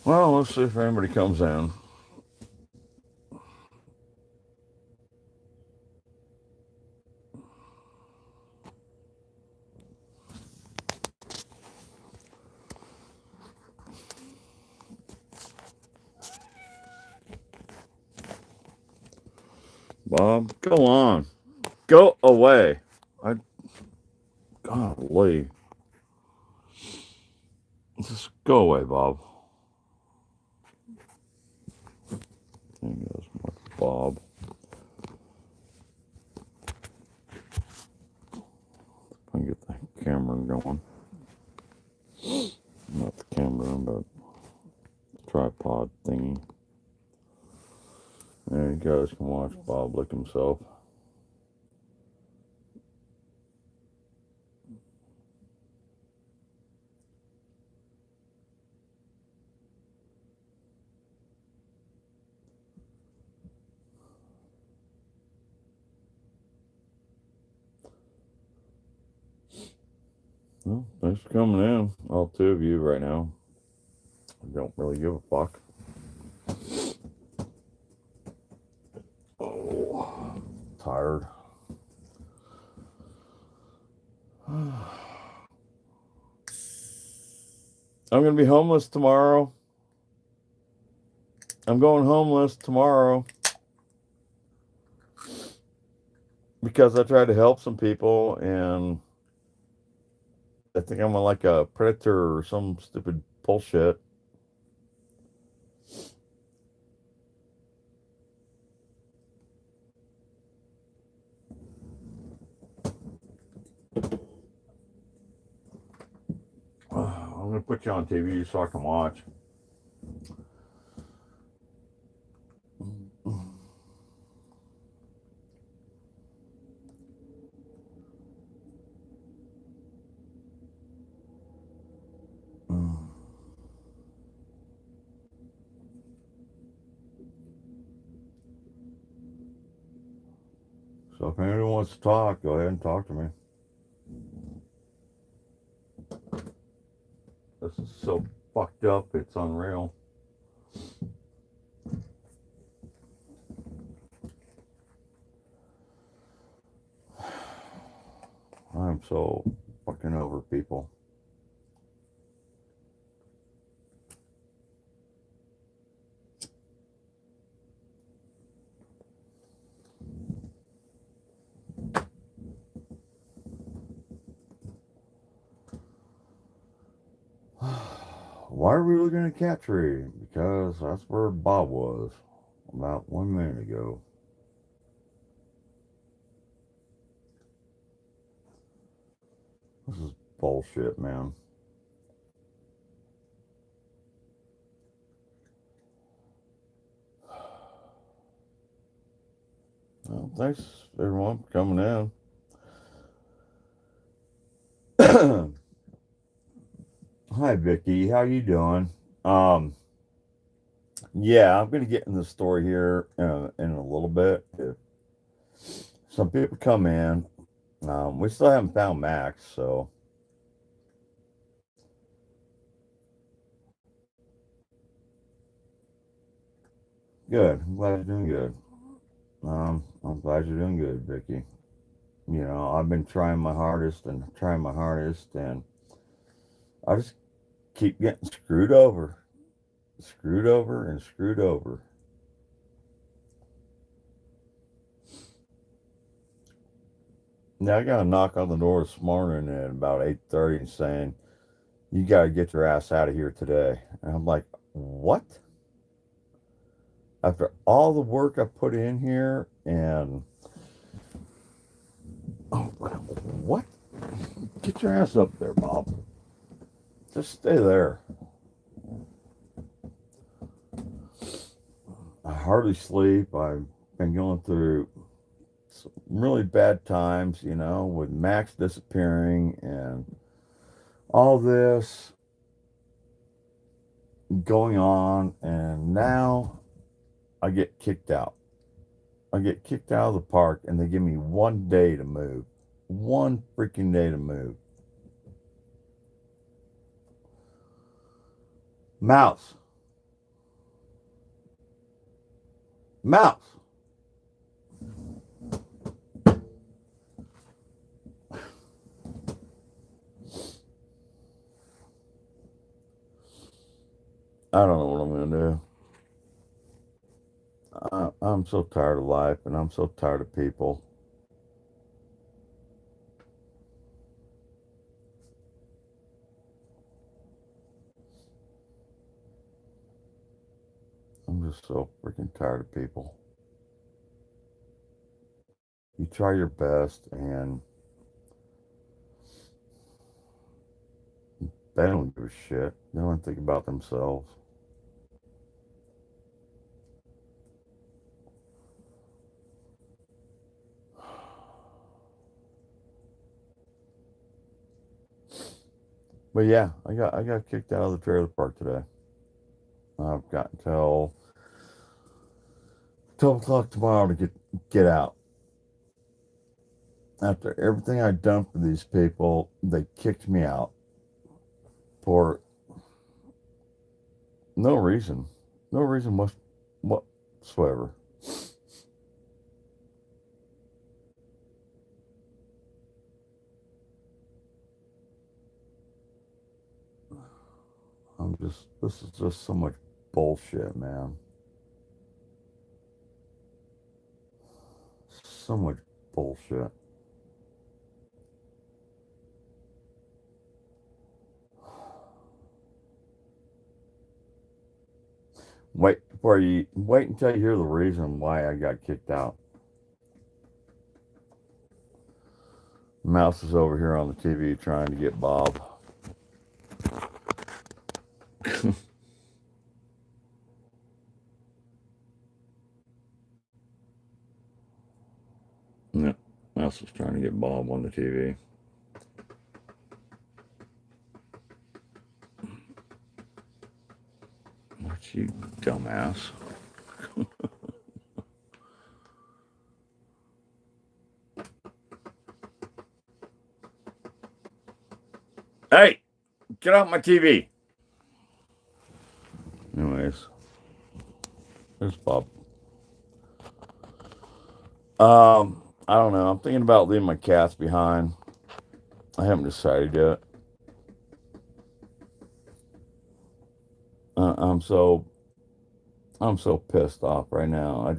Well, let's see if anybody comes in. Bob, go on. Go away. I golly. Just go away, Bob. There goes my Bob. I can get the camera going. Not the camera, but tripod thingy. There you guys can watch Bob lick himself. Well, thanks for coming in. All two of you right now. I don't really give a fuck. Oh, tired. I'm going to be homeless tomorrow. I'm going homeless tomorrow because I tried to help some people and I think I'm like a predator or some stupid bullshit. I'm going to put you on TV so I can watch. So if anyone wants to talk, go ahead and talk to me. This is so fucked up, it's unreal. I'm so fucking over people. Why are we looking at Cat Tree? Because that's where Bob was about 1 minute ago. This is bullshit, man. Well, thanks everyone for coming in. Hi Vicky, how you doing? Um, yeah, I'm gonna get in the story here in a little bit. If some people come in, we still haven't found Max, so good. I'm glad you're doing good. I'm glad you're doing good, Vicky. You know, I've been trying my hardest and trying my hardest, and I just keep getting screwed over, screwed over, and screwed over. Now I got a knock on the door this morning at about 8:30 saying you got to get your ass out of here today. And I'm like, what? After all the work I put in here, and oh, what? Get your ass up there, Bob. Just stay there. I hardly sleep. I've been going through some really bad times, you know, with Max disappearing and all this going on. And now I get kicked out. I get kicked out of the park, and they give me 1 day to move. 1 freaking day to move. Mouse. Mouse. I don't know what I'm going to do. I'm so tired of life and I'm so tired of people. I'm just so freaking tired of people. You try your best and they don't give a shit. They don't think about themselves. But yeah, I got kicked out of the trailer park today. I've got until 12 o'clock tomorrow to get out. After everything I'd done for these people, they kicked me out for no reason. No reason whatsoever. This is just so much bullshit, man. So much bullshit. Wait until you hear the reason why I got kicked out. Mouse is over here on the TV trying to get Bob. Yeah, Mouse is trying to get Bob on the TV. What, you dumbass? Hey, get off my TV. Anyways, there's Bob. I don't know. I'm thinking about leaving my cats behind. I haven't decided yet. Uh, I'm so I'm so pissed off right now.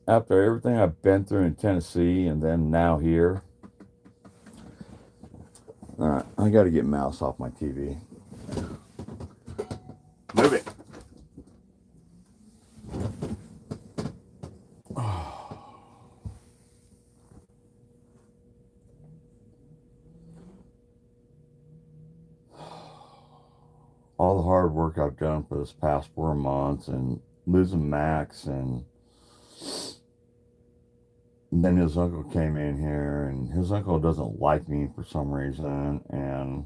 After everything I've been through in Tennessee and then now here, I got to get Mouse off my TV. Move it. All the hard work I've done for this past 4 months and losing Max and then his uncle came in here and his uncle doesn't like me for some reason and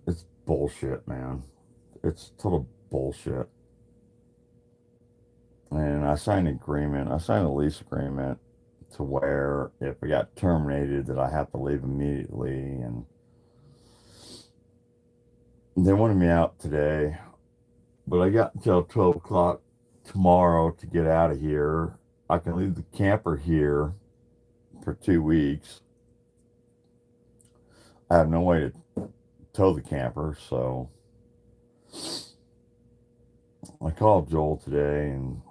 it's bullshit, man. It's total bullshit. And I signed an agreement. I signed a lease agreement to where if I got terminated that I have to leave immediately and they wanted me out today, but I got until 12 o'clock tomorrow to get out of here. I can leave the camper here for 2 weeks. I have no way to tow the camper, so I called Joel today and,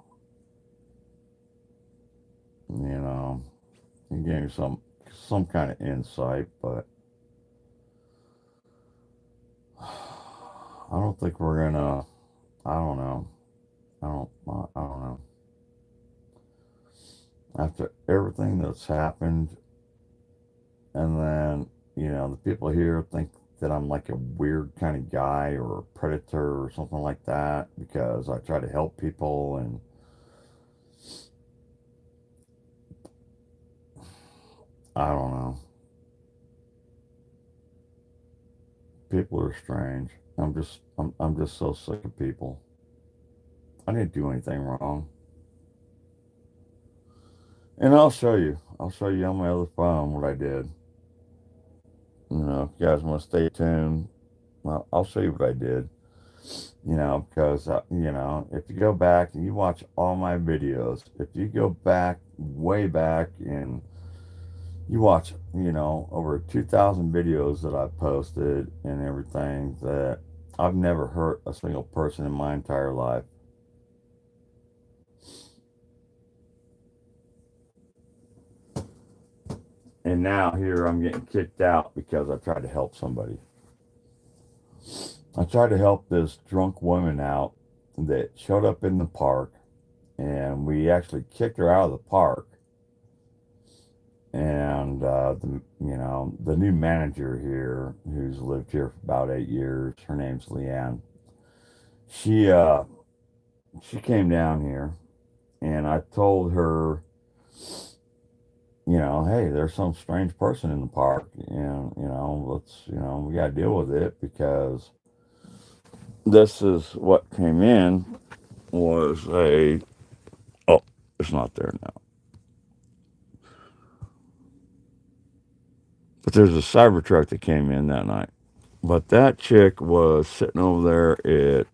you know, he gave me some kind of insight, but I don't think we're gonna, I don't know. I don't know. After everything that's happened, and then, the people here think that I'm like a weird kind of guy or a predator or something like that because I try to help people and I don't know. People are strange. I'm just so sick of people. I didn't do anything wrong. And I'll show you. I'll show you on my other phone what I did. If you guys want to stay tuned, Well, I'll show you what I did. Because, if you go back and you watch all my videos, if you go back, way back, and you watch, over 2,000 videos that I've posted and everything, that I've never hurt a single person in my entire life. And now here I'm getting kicked out because I tried to help somebody. I tried to help this drunk woman out that showed up in the park, and we actually kicked her out of the park. And the new manager here, who's lived here for about 8 years, her name's Leanne. She uh, she came down here, and I told her, hey, there's some strange person in the park, and we got to deal with it because this is what came in was a oh, it's not there now. But there's a Cybertruck that came in that night. But that chick was sitting over there at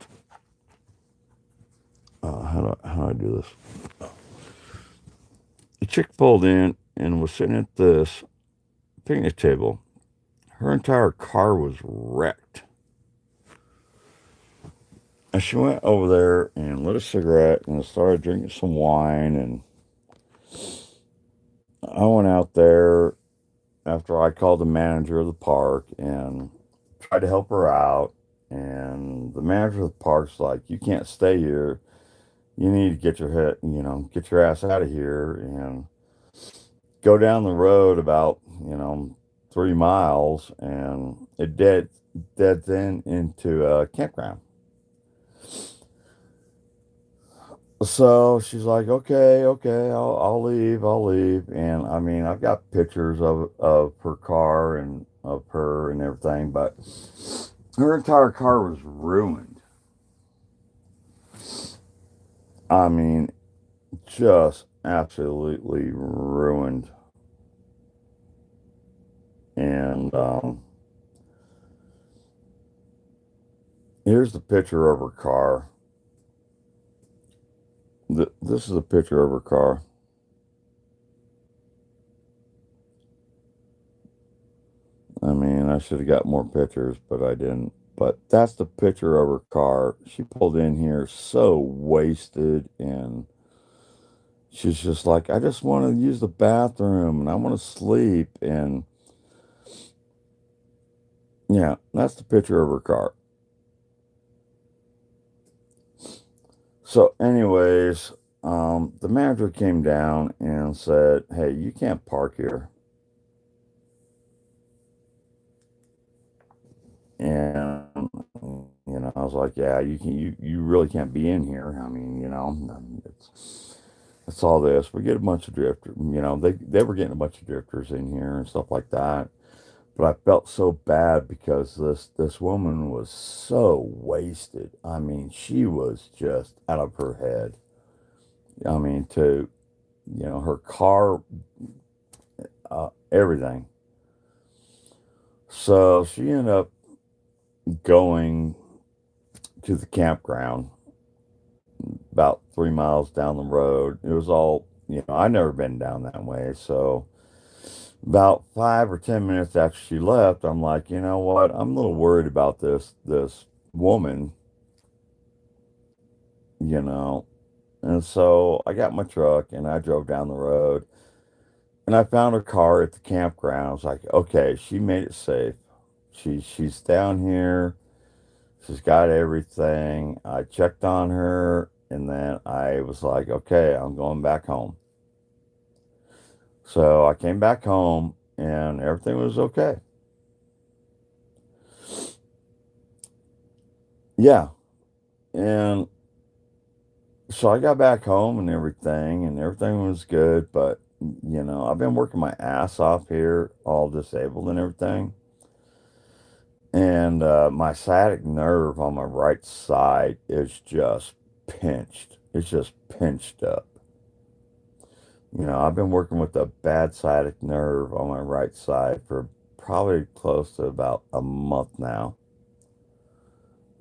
how do I do this? The chick pulled in and was sitting at this picnic table. Her entire car was wrecked. And she went over there and lit a cigarette and started drinking some wine. And I went out there after I called the manager of the park and tried to help her out. And the manager of the park's like, "You can't stay here. You need to get your head, get your ass out of here and go down the road about, 3 miles." And it dead then into a campground. So she's like, "Okay, okay, I'll leave." And I mean, I've got pictures of her car and of her and everything, but her entire car was ruined. I mean, just absolutely ruined. And here's the picture of her car. This is a picture of her car. I mean, I should have got more pictures, but I didn't. But that's the picture of her car. She pulled in here so wasted, and she's just like, "I just want to use the bathroom and I want to sleep." And yeah, that's the picture of her car. So, anyways, the manager came down and said, "Hey, you can't park here." And I was like, "Yeah, you really can't be in here. I mean, it's all this. We get a bunch of drifters. They were getting a bunch of drifters in here and stuff like that." But I felt so bad because this woman was so wasted. I mean, she was just out of her head. I mean, to her car, everything. So she ended up going to the campground about 3 miles down the road. It was all, I'd never been down that way. So about 5 or 10 minutes after she left, I'm like, you know what? I'm a little worried about this woman, you know. And so I got my truck and I drove down the road and I found her car at the campground. I was like, okay, she made it safe. She's down here. She's got everything. I checked on her and then I was like, okay, I'm going back home. So I came back home and everything was okay. Yeah. And so I got back home and everything was good. But, I've been working my ass off here, all disabled and everything. And my sciatic nerve on my right side is just pinched. It's just pinched up. I've been working with a bad sciatic nerve on my right side for probably close to about a month now.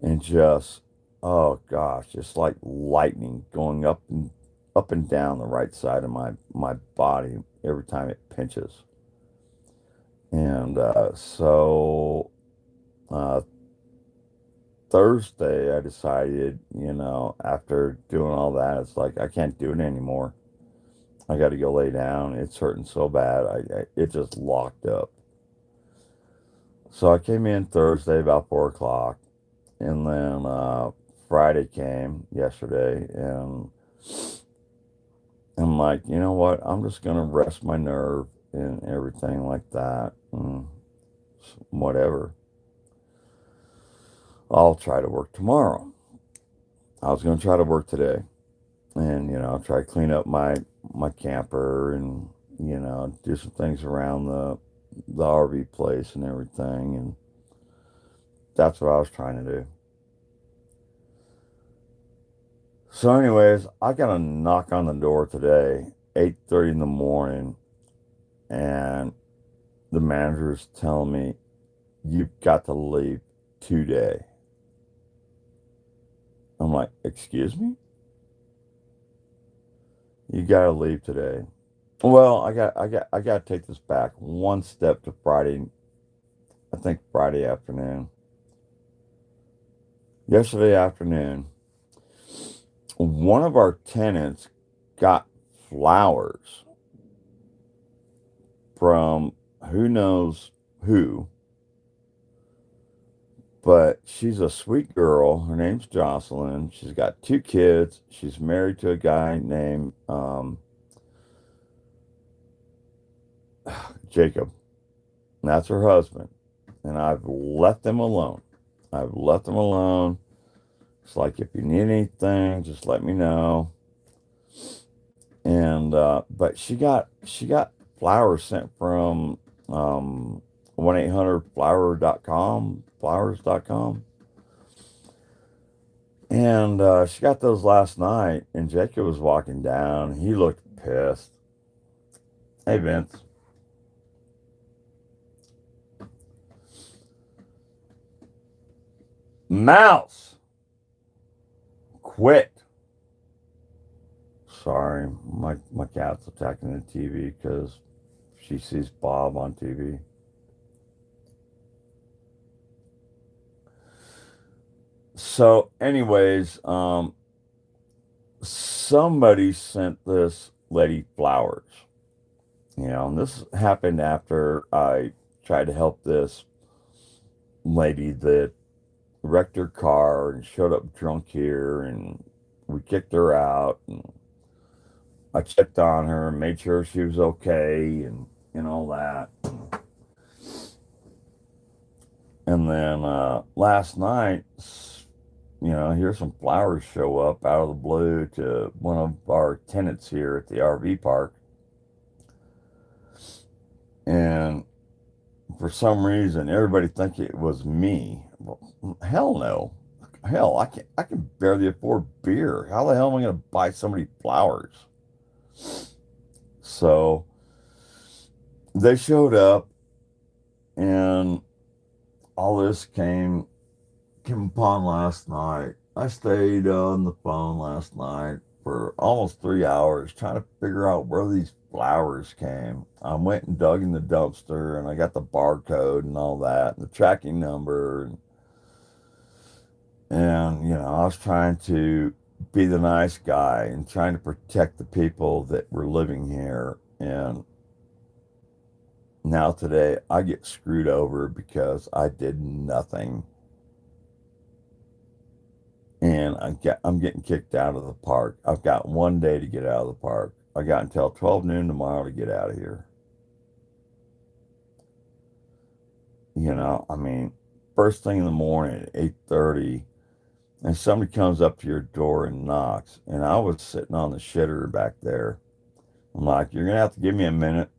and just, oh gosh, just like lightning going up and down the right side of my body every time it pinches. And uh, Thursday, I decided, after doing all that, it's like I can't do it anymore. I got to go lay down. It's hurting so bad. It just locked up. So I came in Thursday about 4 o'clock, and then Friday came yesterday, and I'm like, you know what? I'm just gonna rest my nerve and everything like that, and whatever. I'll try to work tomorrow. I was gonna try to work today, and try to clean up my camper, and do some things around the RV place and everything, and that's what I was trying to do. So, anyways, I got a knock on the door today, 8:30 in the morning, and the manager's telling me you've got to leave today. I'm like, excuse me? You got to leave today. Well, I got to take this back one step to Friday. I think Friday afternoon. Yesterday afternoon, one of our tenants got flowers from who knows who, but she's a sweet girl. Her name's Jocelyn. She's got 2 kids. She's married to a guy named Jacob. And that's her husband. And I've left them alone. I've left them alone. It's like, if you need anything, just let me know. And but she got flowers sent from 1-800-flower.com, flowers.com. And she got those last night, and Jacob was walking down. He looked pissed. Hey, Vince. Mouse, quit. Sorry, my cat's attacking the TV because she sees Bob on TV. So, anyways, somebody sent this lady flowers. And this happened after I tried to help this lady that wrecked her car and showed up drunk here, and we kicked her out, and I checked on her and made sure she was okay, and all that. And then last night, here's some flowers show up out of the blue to one of our tenants here at the RV park. And for some reason, everybody think it was me. Well, hell no. Hell, I can barely afford beer. How the hell am I going to buy somebody flowers? So they showed up, and all this came upon last night. I stayed on the phone last night for almost 3 hours trying to figure out where these flowers came. I went and dug in the dumpster, and I got the barcode and all that, and the tracking number, and I was trying to be the nice guy and trying to protect the people that were living here. And now today I get screwed over because I did nothing. And I'm getting kicked out of the park. I've got one day to get out of the park. I got until 12 noon tomorrow to get out of here. I mean, first thing in the morning at 8:30, and somebody comes up to your door and knocks, and I was sitting on the shitter back there. I'm like, you're gonna have to give me a minute,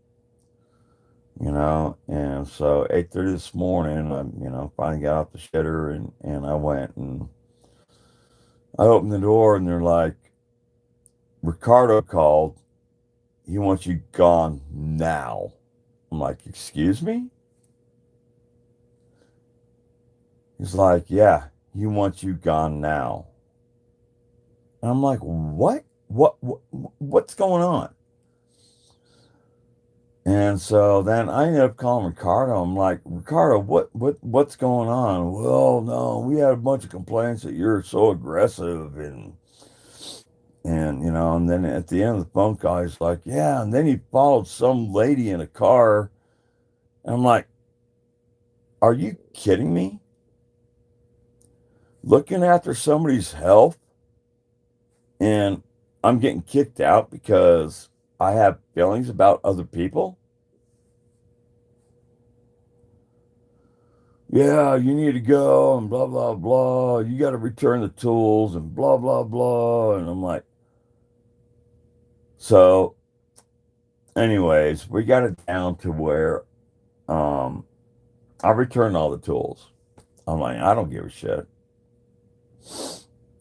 and so 8:30 this morning, I finally got off the shitter, and I went, and I opened the door, and they're like, Ricardo called. He wants you gone now. I'm like, excuse me? He's like, yeah, he wants you gone now. And I'm like, what's going on? And so then I ended up calling Ricardo. I'm like, Ricardo, what's going on? Well, no, we had a bunch of complaints that you're so aggressive and and then at the end of the phone call, he's like, yeah, and then he followed some lady in a car. And I'm like, are you kidding me? Looking after somebody's health and I'm getting kicked out because I have feelings about other people? Yeah, you need to go and blah, blah, blah. You got to return the tools and blah, blah, blah. And I'm like, so, anyways, we got it down to where um, I returned all the tools. I'm like, I don't give a shit.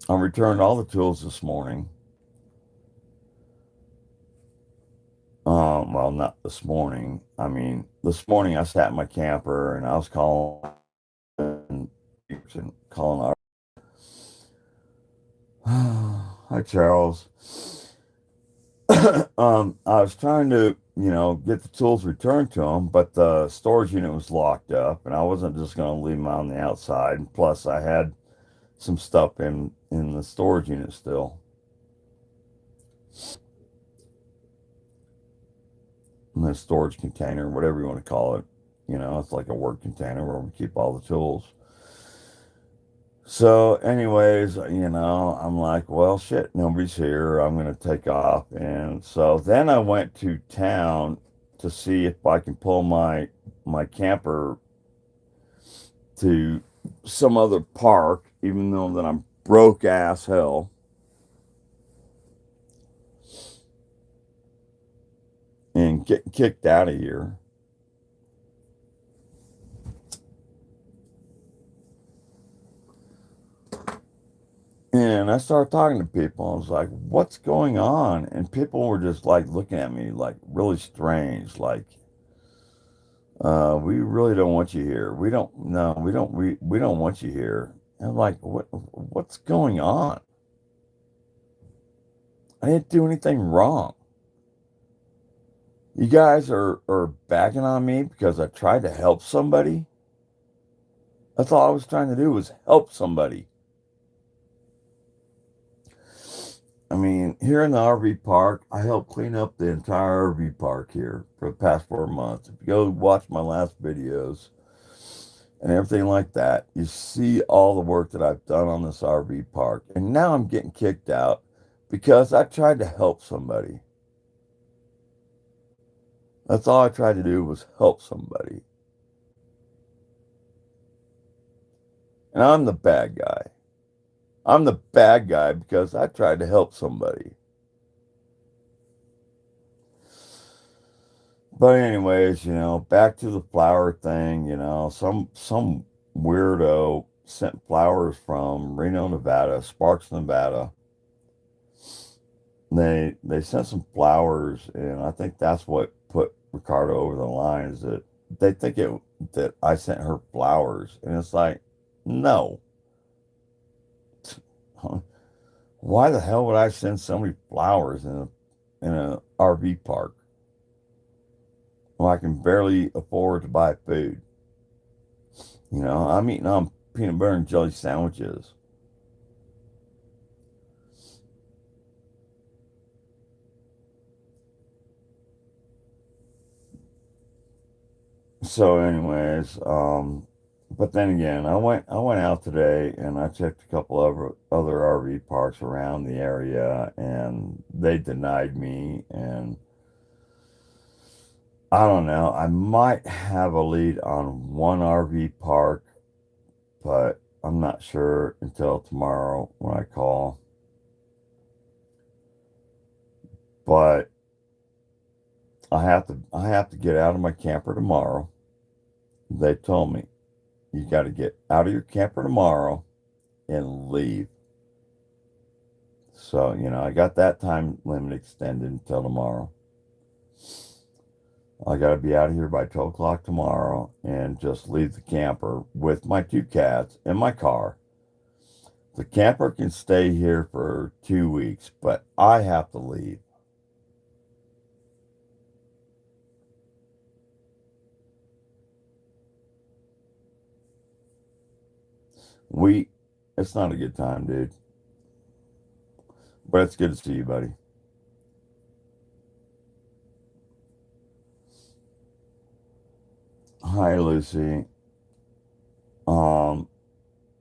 I returned all the tools this morning. Well, not this morning. I mean, this morning I sat in my camper and I was calling and calling our. Hi, Charles. I was trying to, get the tools returned to him, but the storage unit was locked up, and I wasn't just going to leave them on the outside. And plus, I had some stuff in the storage unit still, in the storage container, whatever you want to call it. It's like a work container where we keep all the tools. So, anyways, I'm like, well, shit, nobody's here. I'm going to take off. And so then I went to town to see if I can pull my camper to some other park, even though that I'm broke ass hell, and get kicked out of here. And I started talking to people. I was like, what's going on? And people were just like looking at me like really strange, like, we really don't want you here. We don't, no, we don't want you here. And I'm like, what's going on? I didn't do anything wrong. You guys are backing on me because I tried to help somebody. That's all I was trying to do was help somebody. I mean, here in the RV park, I helped clean up the entire RV park here for the past 4 months. If you go watch my last videos and everything like that, you see all the work that I've done on this RV park. And now I'm getting kicked out because I tried to help somebody. That's all I tried to do was help somebody. And I'm the bad guy. I'm the bad guy because I tried to help somebody. But anyways, back to the flower thing, some weirdo sent flowers from Reno, Nevada, Sparks, Nevada. They sent some flowers, and I think that's what put Ricardo over the line is that they think that I sent her flowers, and it's like, no. Why the hell would I send somebody flowers in a RV park when I can barely afford to buy food? I'm eating on peanut butter and jelly sandwiches. So, anyways, but then again, I went out today and I checked a couple of other RV parks around the area, and they denied me. And I don't know. I might have a lead on one RV park, but I'm not sure until tomorrow when I call. But I have to get out of my camper tomorrow. They told me you got to get out of your camper tomorrow and leave. So, I got that time limit extended until tomorrow. I got to be out of here by 12 o'clock tomorrow and just leave the camper with my two cats in my car The camper can stay here for 2 weeks, but I have to leave. We, it's not a good time, dude, but it's good to see you, buddy. Hi, Lucy. Um,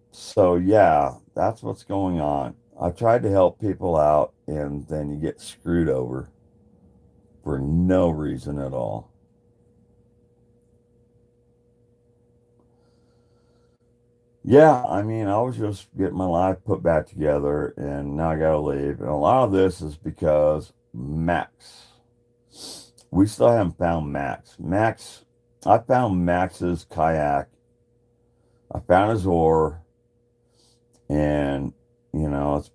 so yeah, that's what's going on. I tried to help people out, and then you get screwed over for no reason at all. Yeah, I mean, I was just getting my life put back together, and now I gotta leave. And a lot of this is because Max. We still haven't found Max. I found Max's kayak. I found his oar, and it's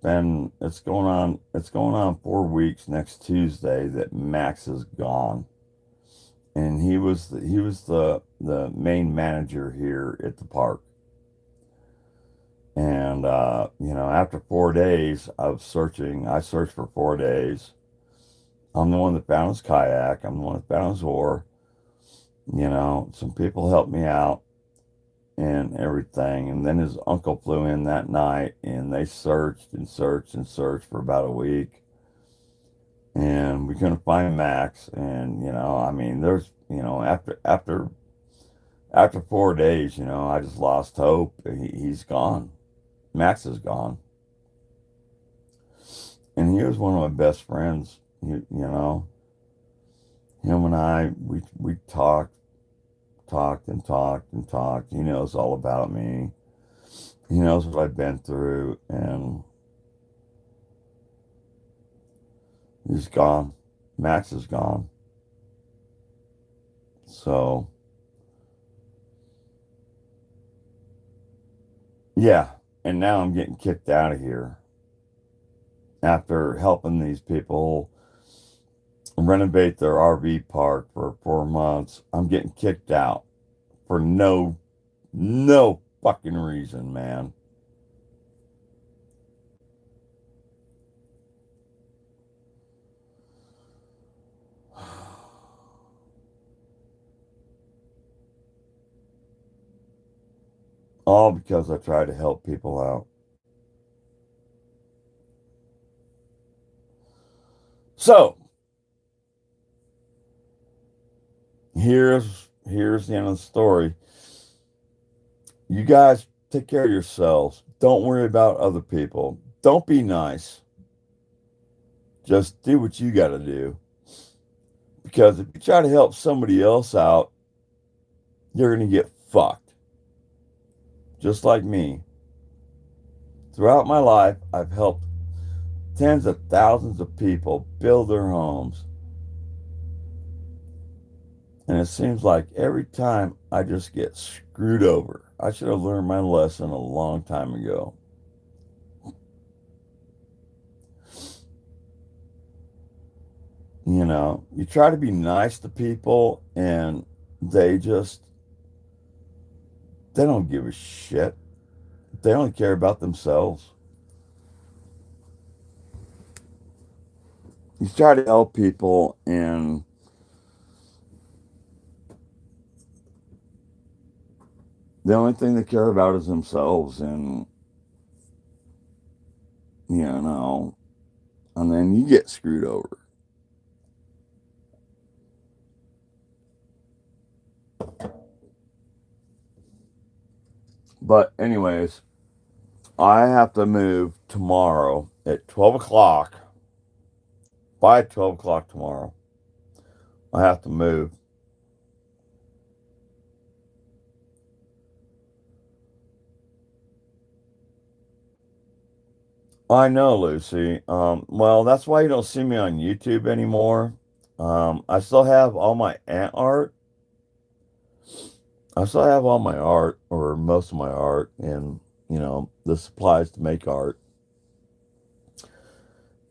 going on 4 weeks next Tuesday that Max is gone. And he was the main manager here at the park. And after 4 days of searching, I searched for 4 days. I'm the one that found his kayak. I'm the one that found his oar. Some people helped me out and everything. And then his uncle flew in that night, and they searched and searched and searched for about a week. And we couldn't find Max. And I mean, after 4 days, I just lost hope. He's gone. Max is gone. And he was one of my best friends. Him and I, we talked and talked and talked. He knows all about me. He knows what I've been through, and he's gone. Max is gone. So, yeah. And now I'm getting kicked out of here after helping these people renovate their RV park for 4 months. I'm getting kicked out for no fucking reason, man. All because I try to help people out. So, here's the end of the story. You guys take care of yourselves. Don't worry about other people. Don't be nice. Just do what you got to do. Because if you try to help somebody else out, you're going to get fucked. Just like me. Throughout my life, I've helped tens of thousands of people build their homes. And it seems like every time I just get screwed over. I should have learned my lesson a long time ago. You try to be nice to people, and they just, they don't give a shit. They only care about themselves. You try to help people, and the only thing they care about is themselves, and you know, and then you get screwed over. But anyways, I have to move tomorrow at 12 o'clock. By 12 o'clock tomorrow, I have to move. I know, Lucy. Well, that's why you don't see me on YouTube anymore. I still have all my ant art. I still have all my art, or most of my art, and the supplies to make art.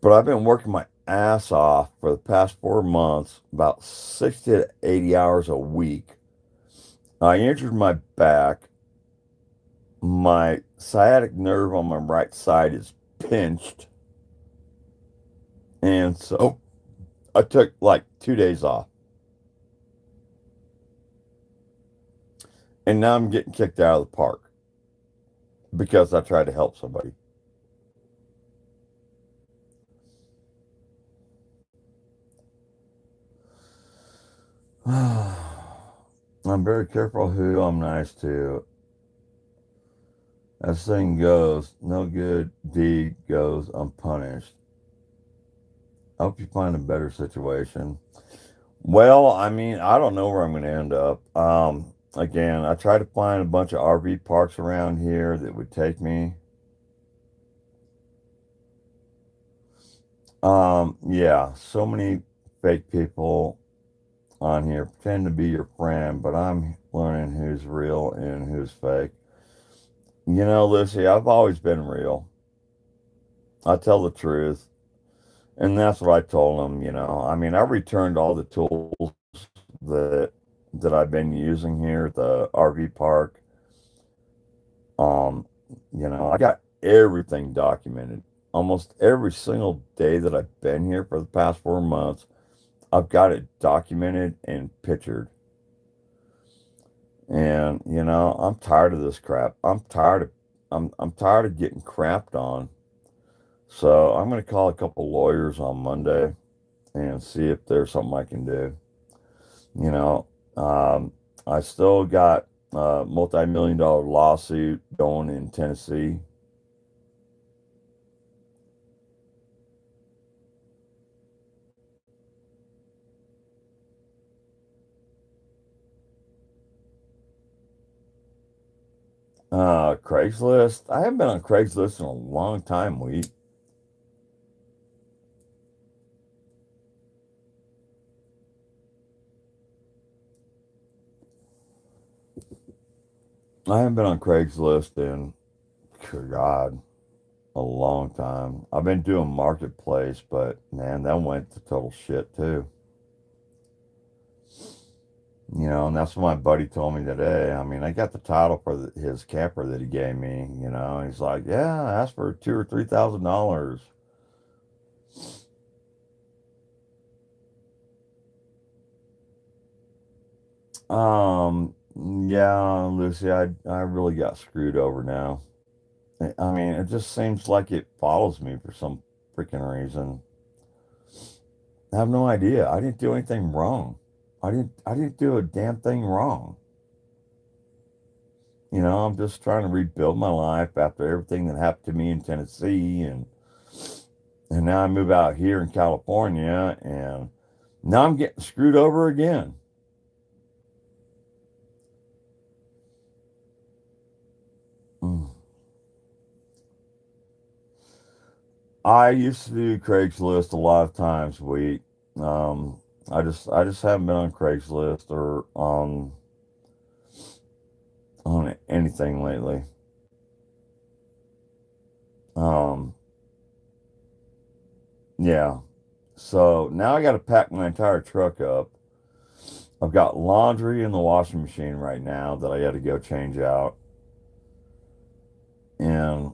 But I've been working my ass off for the past 4 months, about 60 to 80 hours a week. I injured my back, my sciatic nerve on my right side is pinched, and so I took like 2 days off, and now I'm getting kicked out of the park because I tried to help somebody. I'm very careful who I'm nice to. As the saying goes, no good deed goes unpunished. I hope you find a better situation. Well, I mean, I don't know where I'm going to end up. Again, I tried to find a bunch of RV parks around here that would take me. Yeah, so many fake people on here pretend to be your friend, but I'm learning who's real and who's fake. You know, Lucy, I've always been real. I tell the truth. And that's what I told them, you know. I mean, I returned all the tools that that I've been using here at the RV park. Um, I got everything documented. Almost every single day that I've been here for the past 4 months, I've got it documented and pictured. And, I'm tired of this crap. I'm tired of getting crapped on. So I'm gonna call a couple lawyers on Monday and see if there's something I can do. You know, I still got a multi-million dollar lawsuit going in Tennessee. Craigslist. I haven't been on Craigslist in a long time. I haven't been on Craigslist in, good God, a long time. I've been doing Marketplace, but man, that went to total shit too. And that's what my buddy told me today. I mean, I got the title for his camper that he gave me. He's like, "Yeah, I asked for $2,000 or $3,000." Yeah, Lucy, I really got screwed over now. I mean, it just seems like it follows me for some freaking reason. I have no idea. I didn't do anything wrong. I didn't do a damn thing wrong. I'm just trying to rebuild my life after everything that happened to me in Tennessee, and now I move out here in California, and now I'm getting screwed over again. Mm. I used to do Craigslist a lot of times a week. Um, I just haven't been on Craigslist or on anything lately. Um, yeah. So now I got to pack my entire truck up. I've got laundry in the washing machine right now that I got to go change out. And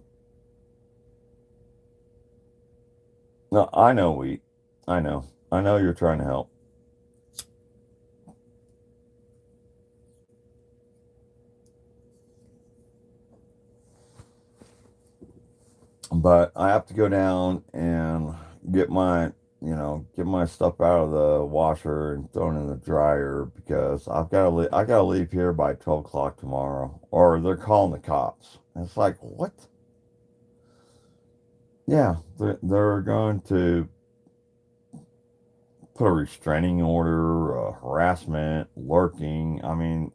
no, I know, I know. I know you're trying to help. But I have to go down and get my stuff out of the washer and throw it in the dryer because I gotta leave here by 12 o'clock tomorrow, or they're calling the cops. And it's like, what? Yeah, they're going to put a restraining order, harassment, lurking. I mean,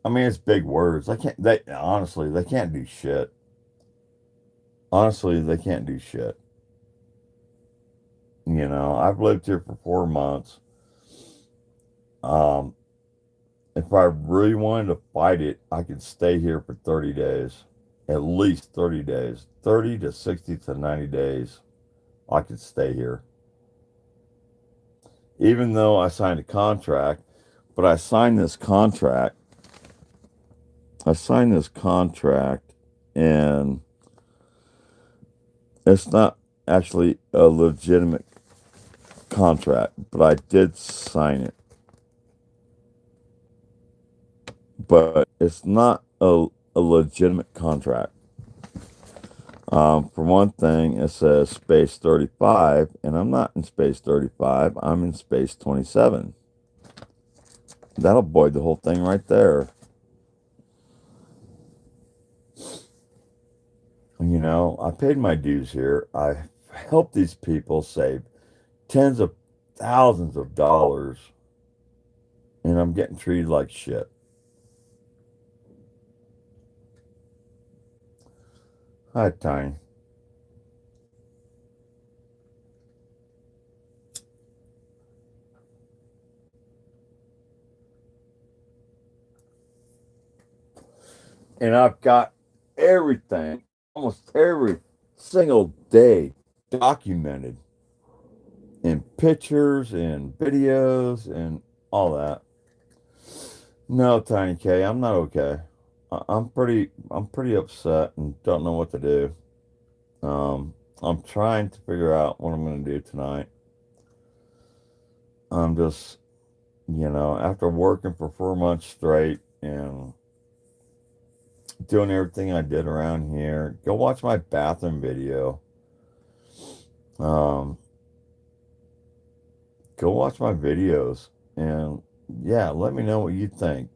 it's big words. They honestly, they can't do shit. Honestly, they can't do shit. I've lived here for 4 months. Um, if I really wanted to fight it, I could stay here for 30 days. At least 30 days. 30 to 60 to 90 days, I could stay here. Even though I signed a contract, but I signed this contract I signed this contract, and it's not actually a legitimate contract, but I did sign it. But it's not a legitimate contract. For one thing, it says space 35, and I'm not in space 35, I'm in space 27. That'll void the whole thing right there. You know, I paid my dues here. I helped these people save tens of thousands of dollars, and I'm getting treated like shit. Hi, Tiny. And I've got everything, almost every single day documented in pictures and videos and all that. No, Tiny K, I'm not okay. I'm pretty upset and don't know what to do. I'm trying to figure out what I'm going to do tonight. I'm just, after working for 4 months straight and doing everything I did around here, go watch my bathroom video. Um, go watch my videos and yeah, let me know what you think.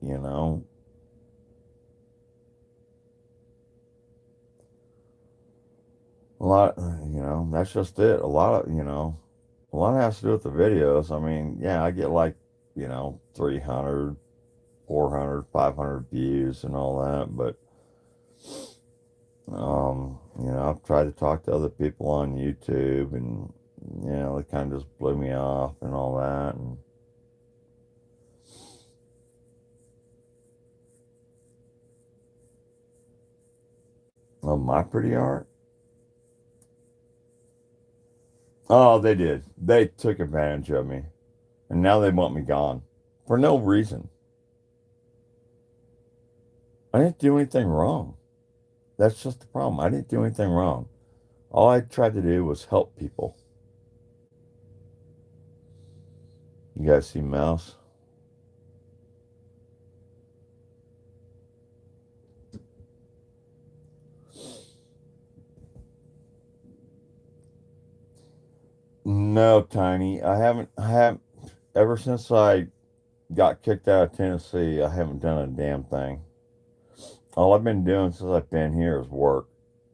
A lot, that's just it. A lot has to do with the videos. I mean, yeah, I get like, 300, 400, 500 views and all that, but, I've tried to talk to other people on YouTube and, they kind of just blew me off and all that. And, oh, my pretty art? Oh, they did. They took advantage of me. And now they want me gone for no reason. I didn't do anything wrong. That's just the problem. I didn't do anything wrong. All I tried to do was help people. You guys see Mouse? No, Tiny. I haven't, ever since I got kicked out of Tennessee, I haven't done a damn thing. All I've been doing since I've been here is work.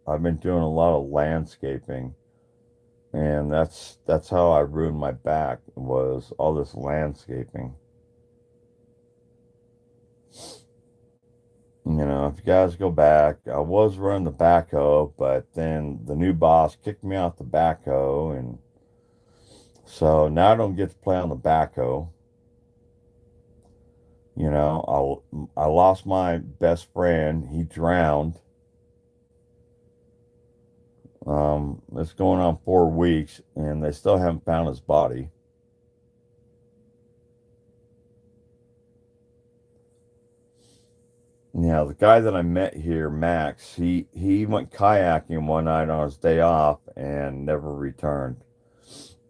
I've been doing a lot of landscaping, and that's how I ruined my back was all this landscaping. If you guys go back, I was running the backhoe, but then the new boss kicked me off the backhoe, and so now I don't get to play on the backhoe. I lost my best friend. He drowned. It's going on 4 weeks, and they still haven't found his body. The guy that I met here, Max, he went kayaking one night on his day off and never returned.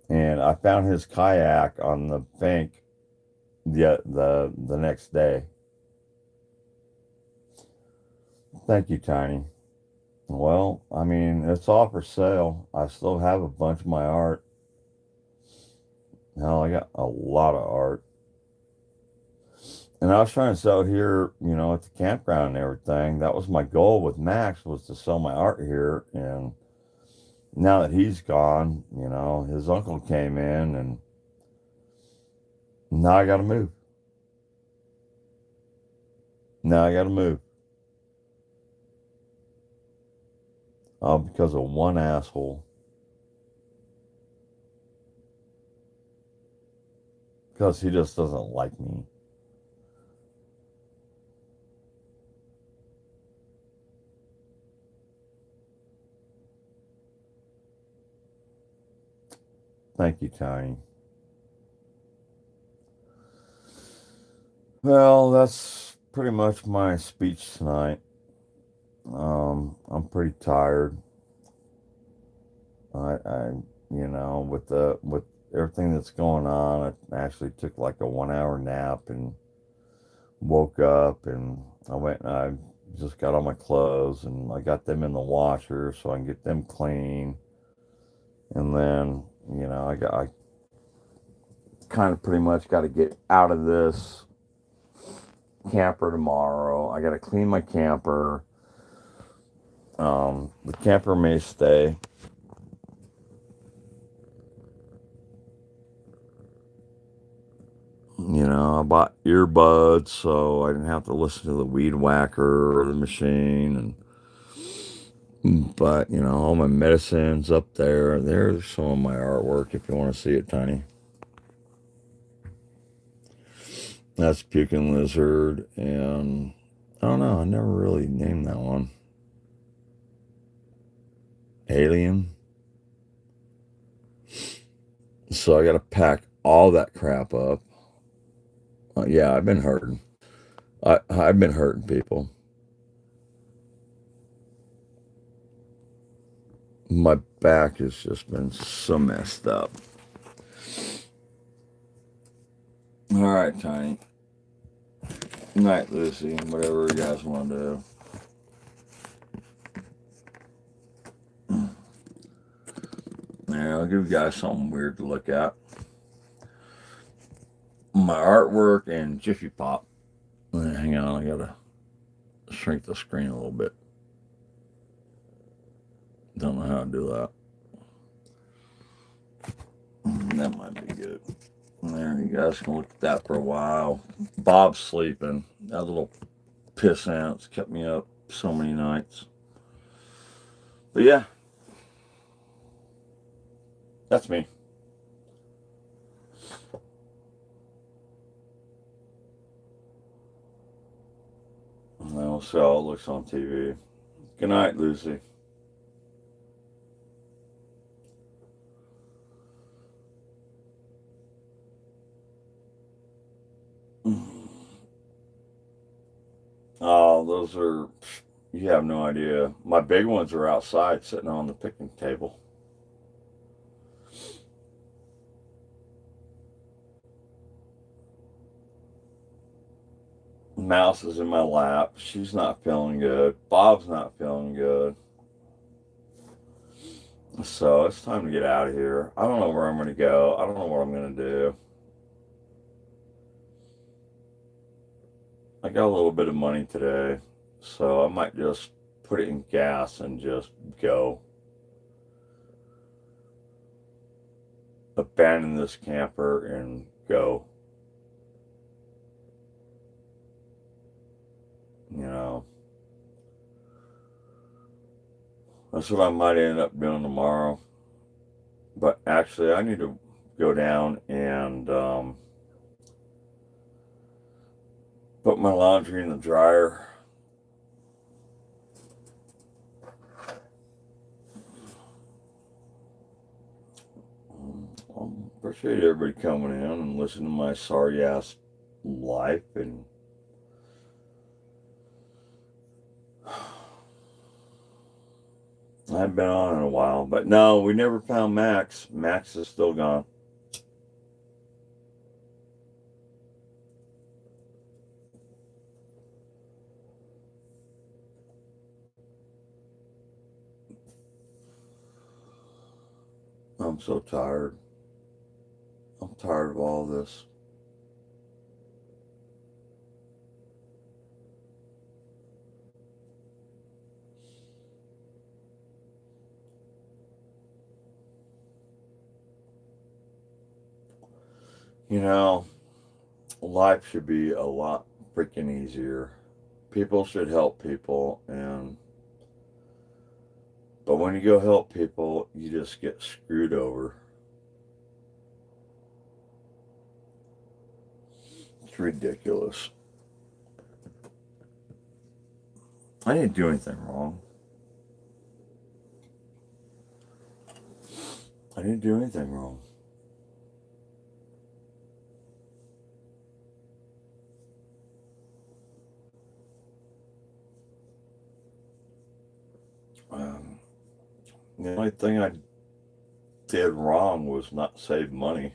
And I found his kayak on the bank the next day. Thank you, Tiny. Well, I mean, it's all for sale. I still have a bunch of my art. Hell, I got a lot of art. And I was trying to sell it here, at the campground and everything. That was my goal with Max was to sell my art here. And now that he's gone, his uncle came in and now I got to move. Now I got to move. Because of one asshole. Because he just doesn't like me. Thank you, Tiny. Well, that's pretty much my speech tonight. I'm pretty tired. I with everything that's going on, I actually took like a 1 hour nap and woke up and I went and I just got all my clothes and I got them in the washer so I can get them clean. And then, I kind of pretty much got to get out of this camper tomorrow. I got to clean my camper. The camper may stay. I bought earbuds so I didn't have to listen to the weed whacker or the machine. But all my medicines up there. There's some of my artwork if you want to see it, Tiny. That's Puking Lizard, and I don't know. I never really named that one. Alien. So I got to pack all that crap up. Yeah, I've been hurting. I've been hurting people. My back has just been so messed up. All right, Tiny. Good night, Lucy. Whatever you guys want to do. Yeah, I'll give you guys something weird to look at. My artwork and Jiffy Pop. Hang on, I gotta shrink the screen a little bit. Don't know how to do that. That might be good. There, you guys can look at that for a while. Bob's sleeping. That little piss ants kept me up so many nights. But yeah, that's me. We'll see how it looks on TV. Good night, Lucy. Oh, those are, you have no idea. My big ones are outside sitting on the picnic table. Mouse is in my lap. She's not feeling good. Bob's not feeling good. So it's time to get out of here. I don't know where I'm going to go. I don't know what I'm going to do. I got a little bit of money today, so I might just put it in gas and just go. Abandon this camper and go. That's what I might end up doing tomorrow. But actually, I need to go down and put my laundry in the dryer. Appreciate everybody coming in and listening to my sorry ass life. And I haven't been on in a while. But no, we never found Max. Max is still gone. I'm so tired. I'm tired of all this. Life should be a lot freaking easier. People should help people, but when you go help people, you just get screwed over. It's ridiculous. I didn't do anything wrong. I didn't do anything wrong. The only thing I did wrong was not save money.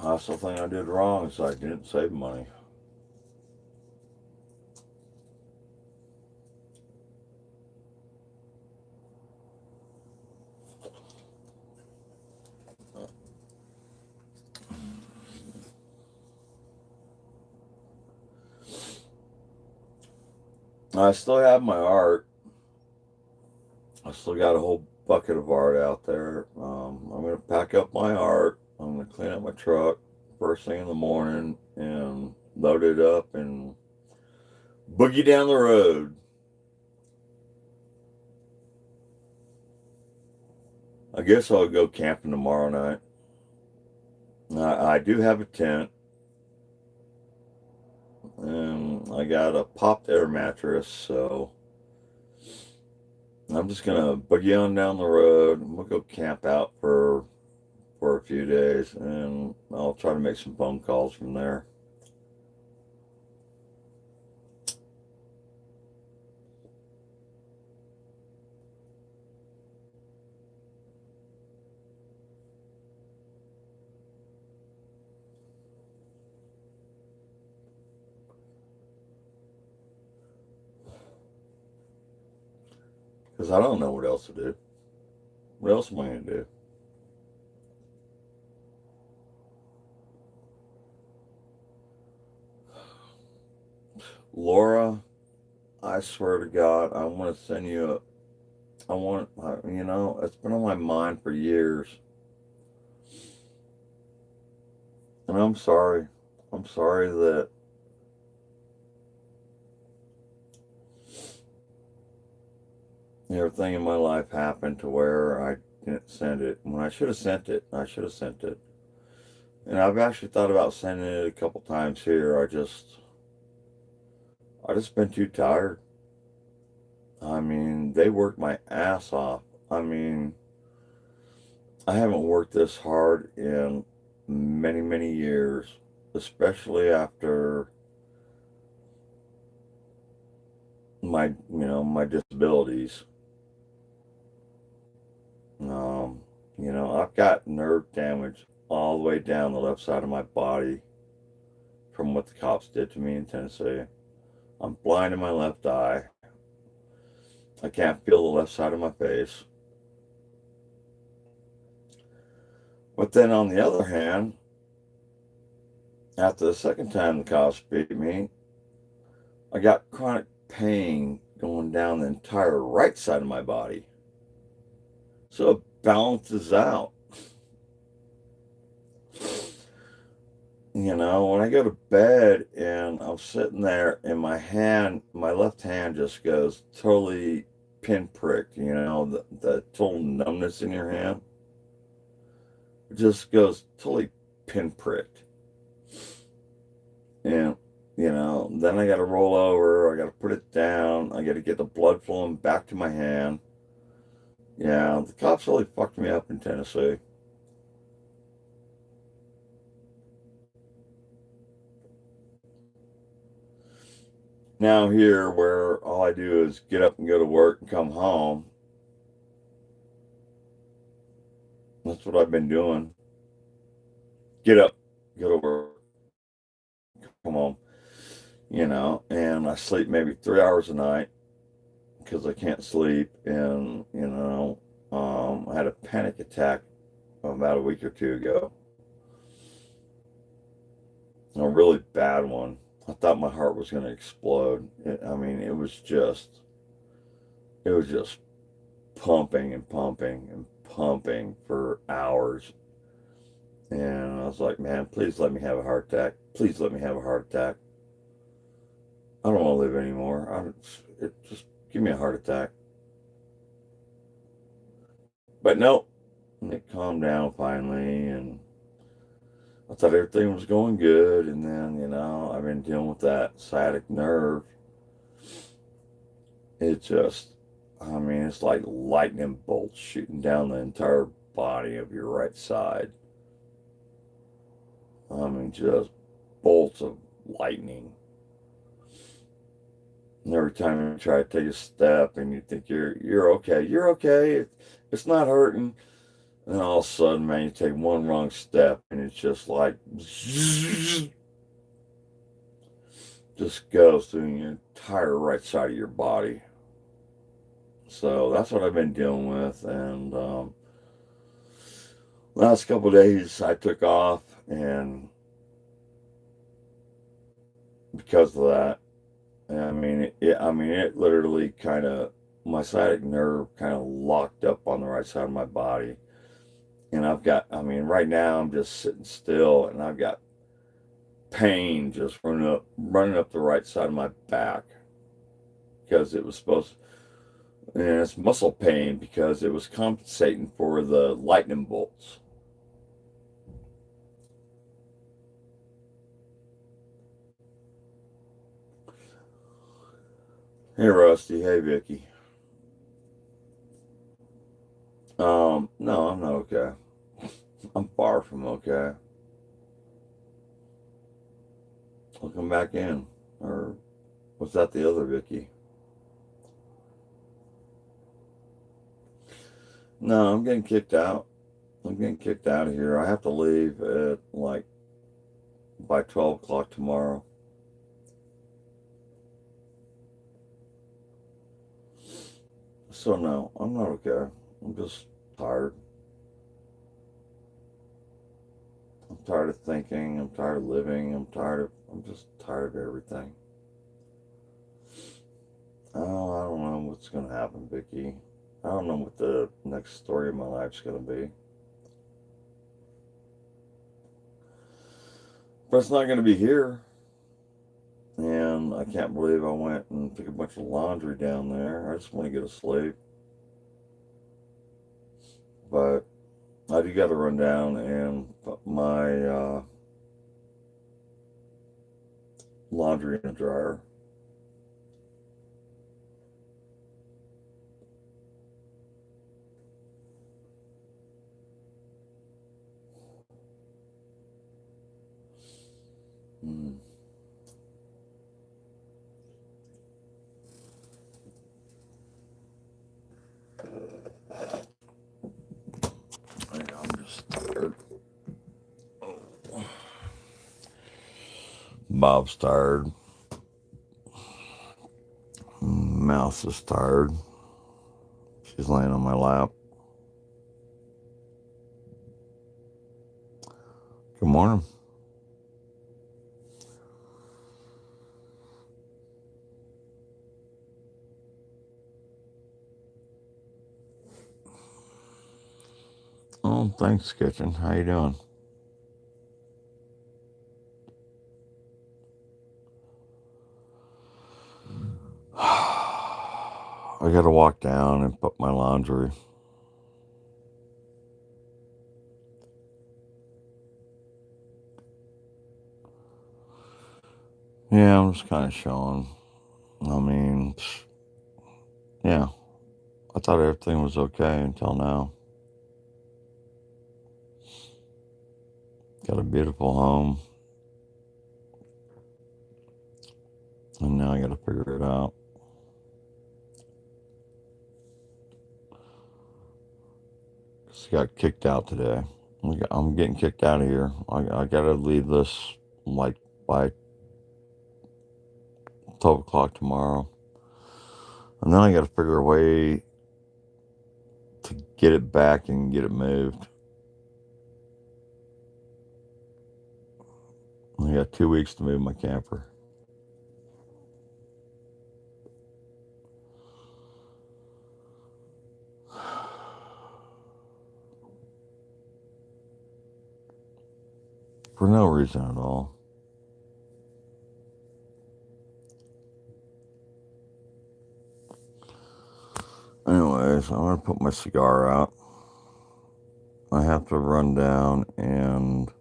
That's the thing I did wrong is I didn't save money. I still have my art. I still got a whole bucket of art out there. I'm going to pack up my art. I'm going to clean up my truck first thing in the morning and load it up and boogie down the road. I guess I'll go camping tomorrow night. I do have a tent, and I got a popped air mattress, so I'm just gonna boogie on down the road. We'll go camp out for a few days, and I'll try to make some phone calls from there. Because I don't know what else to do. What else am I gonna do? Laura, I swear to God, I want to send you it's been on my mind for years. And I'm sorry. I'm sorry that everything in my life happened to where I didn't send it. When I should have sent it, I should have sent it. And I've actually thought about sending it a couple times here. I just been too tired. I mean, they worked my ass off. I mean, I haven't worked this hard in many, many years, especially after my disabilities. Um, I've got nerve damage all the way down the left side of my body from what the cops did to me in Tennessee. I'm blind in my left eye. I can't feel the left side of my face. But then on the other hand, after the second time the cops beat me, I got chronic pain going down the entire right side of my body. So it balances out. When I go to bed and I'm sitting there and my left hand just goes totally pinpricked, the total numbness in your hand. It just goes totally pinpricked. And, then I got to roll over, I got to put it down, I got to get the blood flowing back to my hand. Yeah, the cops really fucked me up in Tennessee. Now here, where all I do is get up and go to work and come home, that's what I've been doing. Get up, go to work, come home, and I sleep maybe 3 hours a night because I can't sleep. And, I had a panic attack about a week or two ago, a really bad one. I thought my heart was going to explode. It was just pumping and pumping and pumping for hours. And I was like, man, please let me have a heart attack. Please let me have a heart attack. I don't want to live anymore. Just give me a heart attack. But no, it calmed down finally, and I thought everything was going good. And then, I've been dealing with that sciatic nerve. It just, it's like lightning bolts shooting down the entire body of your right side. Just bolts of lightning. And every time you try to take a step and you think you're okay, it's not hurting. And then all of a sudden, man, you take one wrong step and it's just like just goes through your entire right side of your body. So that's what I've been dealing with. And last couple of days, I took off, and because of that, it literally kind of my sciatic nerve kind of locked up on the right side of my body, and right now I'm just sitting still, and I've got pain just running up the right side of my back because it was supposed, and it's muscle pain because it was compensating for the lightning bolts. Hey Rusty, hey Vicky. No, I'm not okay. I'm far from okay. I'll come back in. Or was that the other Vicky? No, I'm getting kicked out. I'm getting kicked out of here. I have to leave at like by 12 o'clock tomorrow. So no, I'm not okay. I'm just tired. I'm tired of thinking. I'm tired of living. I'm just tired of everything. Oh, I don't know what's going to happen, Vicky. I don't know what the next story of my life's going to be. But it's not going to be here. And I can't believe I went and took a bunch of laundry down there. I just want to get to sleep. But I do got to run down and put my laundry in the dryer. Hmm. I'm just tired. Oh. Bob's tired. Mouse is tired. She's laying on my lap. Good morning. Oh, thanks, Kitchen. How you doing? I got to walk down and put my laundry. Yeah, I'm just kind of showing. I mean, yeah, I thought everything was okay until now. Got a beautiful home, and now I got to figure it out. Just got kicked out today. I'm getting kicked out of here. I got to leave this like by 12 o'clock tomorrow. And then I got to figure a way to get it back and get it moved. I got 2 weeks to move my camper. For no reason at all. Anyways, I'm going to put my cigar out. I have to run down and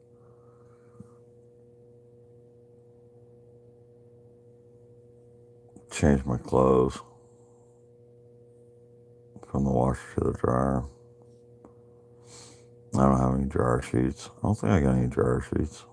change my clothes from the washer to the dryer. I don't have any dryer sheets. I don't think I got any dryer sheets.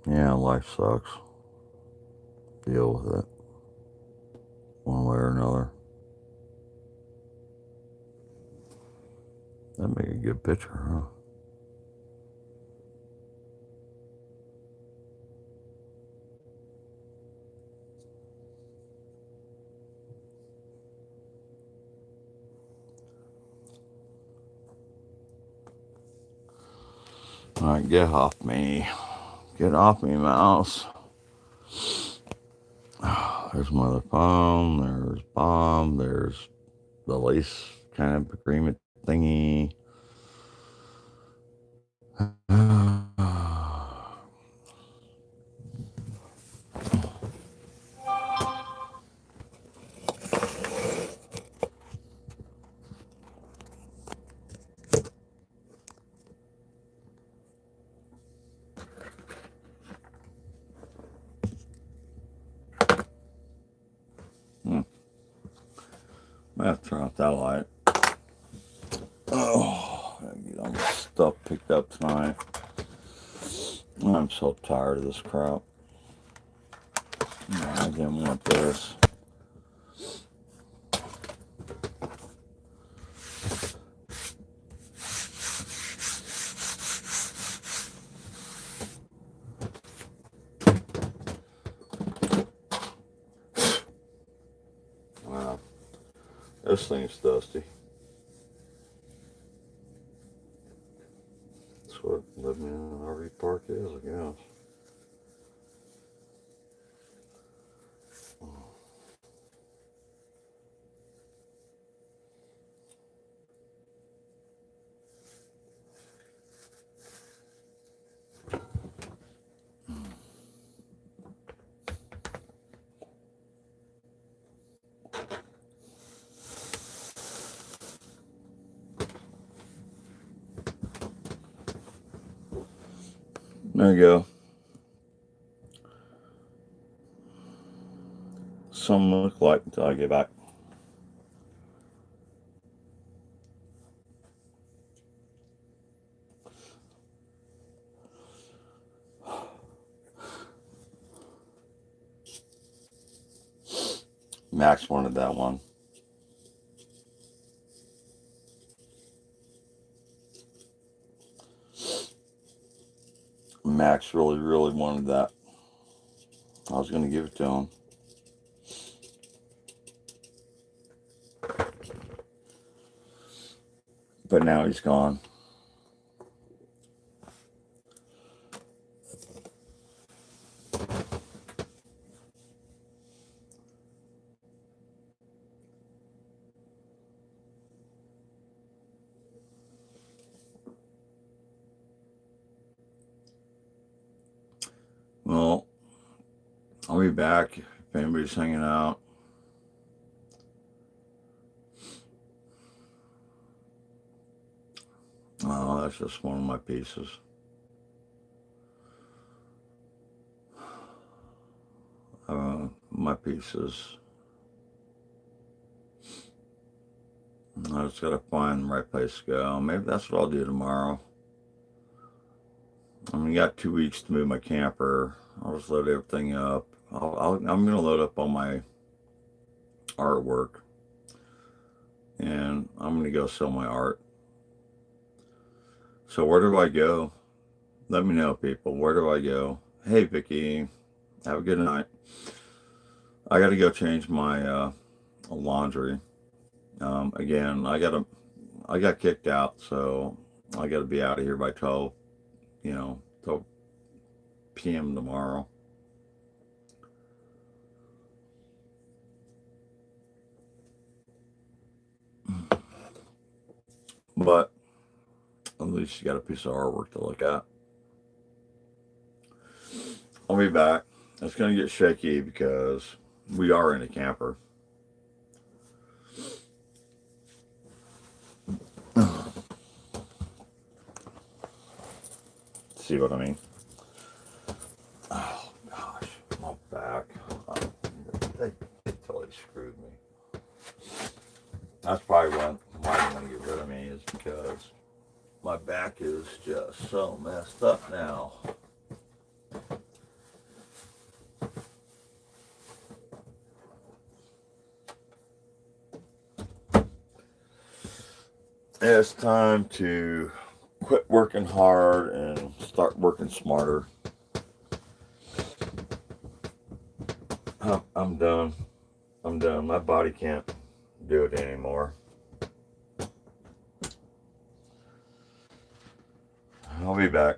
Yeah, life sucks. Deal with it one way or another. That'd make a good picture, huh? All right, get off me. Get off me, mouse. There's my other phone. There's Bomb. There's the lace kind of agreement thingy. I have to turn off that light. Oh, I gotta get all this stuff picked up tonight. I'm so tired of this crap. I didn't want this. Wow, this thing's dusty. That's what living in an RV park is, I guess. There you go. Some look like until I get back. Max wanted that one. Max really, really wanted that. I was going to give it to him. But now he's gone. Well, I'll be back if anybody's hanging out. Oh, that's just one of my pieces. My pieces. I just gotta find the right place to go. Maybe that's what I'll do tomorrow. I mean, got 2 weeks to move my camper. I'll just load everything up. I'm gonna load up all my artwork, and I'm gonna go sell my art. So where do I go? Let me know, people. Where do I go? Hey, Vicky. Have a good night. I got to go change my laundry. Again, I got kicked out, so I got to be out of here by 12, 12 p.m. tomorrow. But at least you got a piece of artwork to look at. I'll be back. It's going to get shaky because we are in a camper. See what I mean? Oh, gosh. My back. They totally screwed me. That's probably why they want to get rid of me, is because my back is just so messed up now. it's time to quit working hard and start working smarter. I'm done. I'm done. My body can't do it anymore. I'll be back.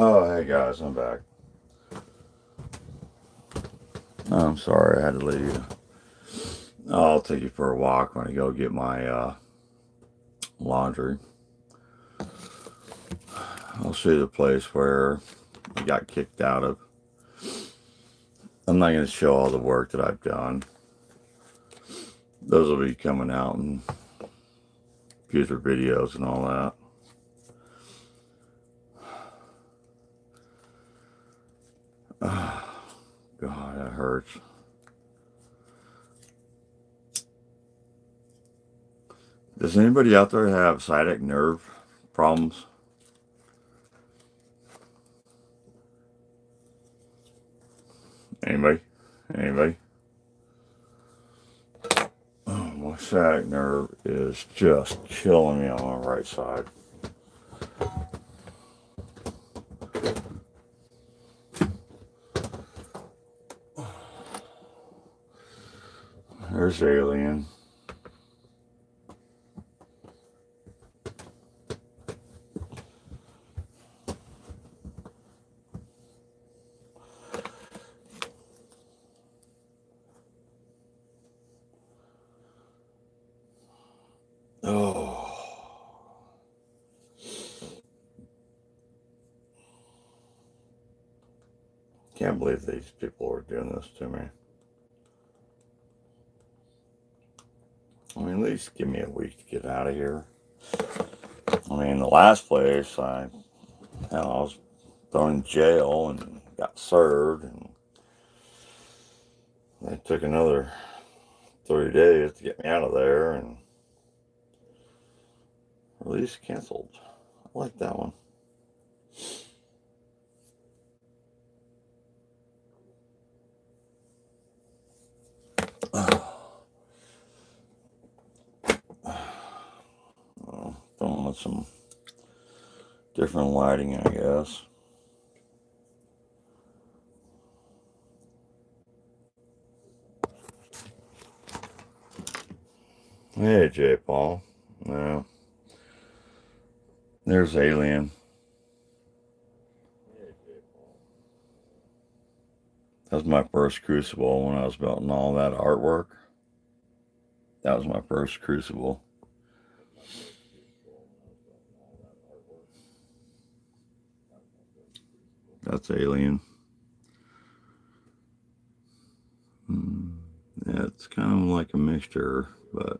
Oh, hey guys, I'm back. I'm sorry I had to leave you. I'll take you for a walk when I go get my laundry. I'll show you the place where I got kicked out of. I'm not going to show all the work that I've done. Those will be coming out in future videos and all that. Oh, God, that hurts. Does anybody out there have sciatic nerve problems? Anybody? Anybody? Oh, my sciatic nerve is just killing me on my right side. There's Alien. Oh. Can't believe these people are doing this to me. I mean, at least give me a week to get out of here. I mean, the last place I was thrown in jail and got served, and they took another 30 days to get me out of there, and release canceled. I like that one. Throwing with some different lighting, I guess. Hey, J. Paul. Yeah. There's Alien. That was my first crucible when I was building all that artwork. That was my first crucible. That's Alien. Yeah, it's kind of like a mixture, but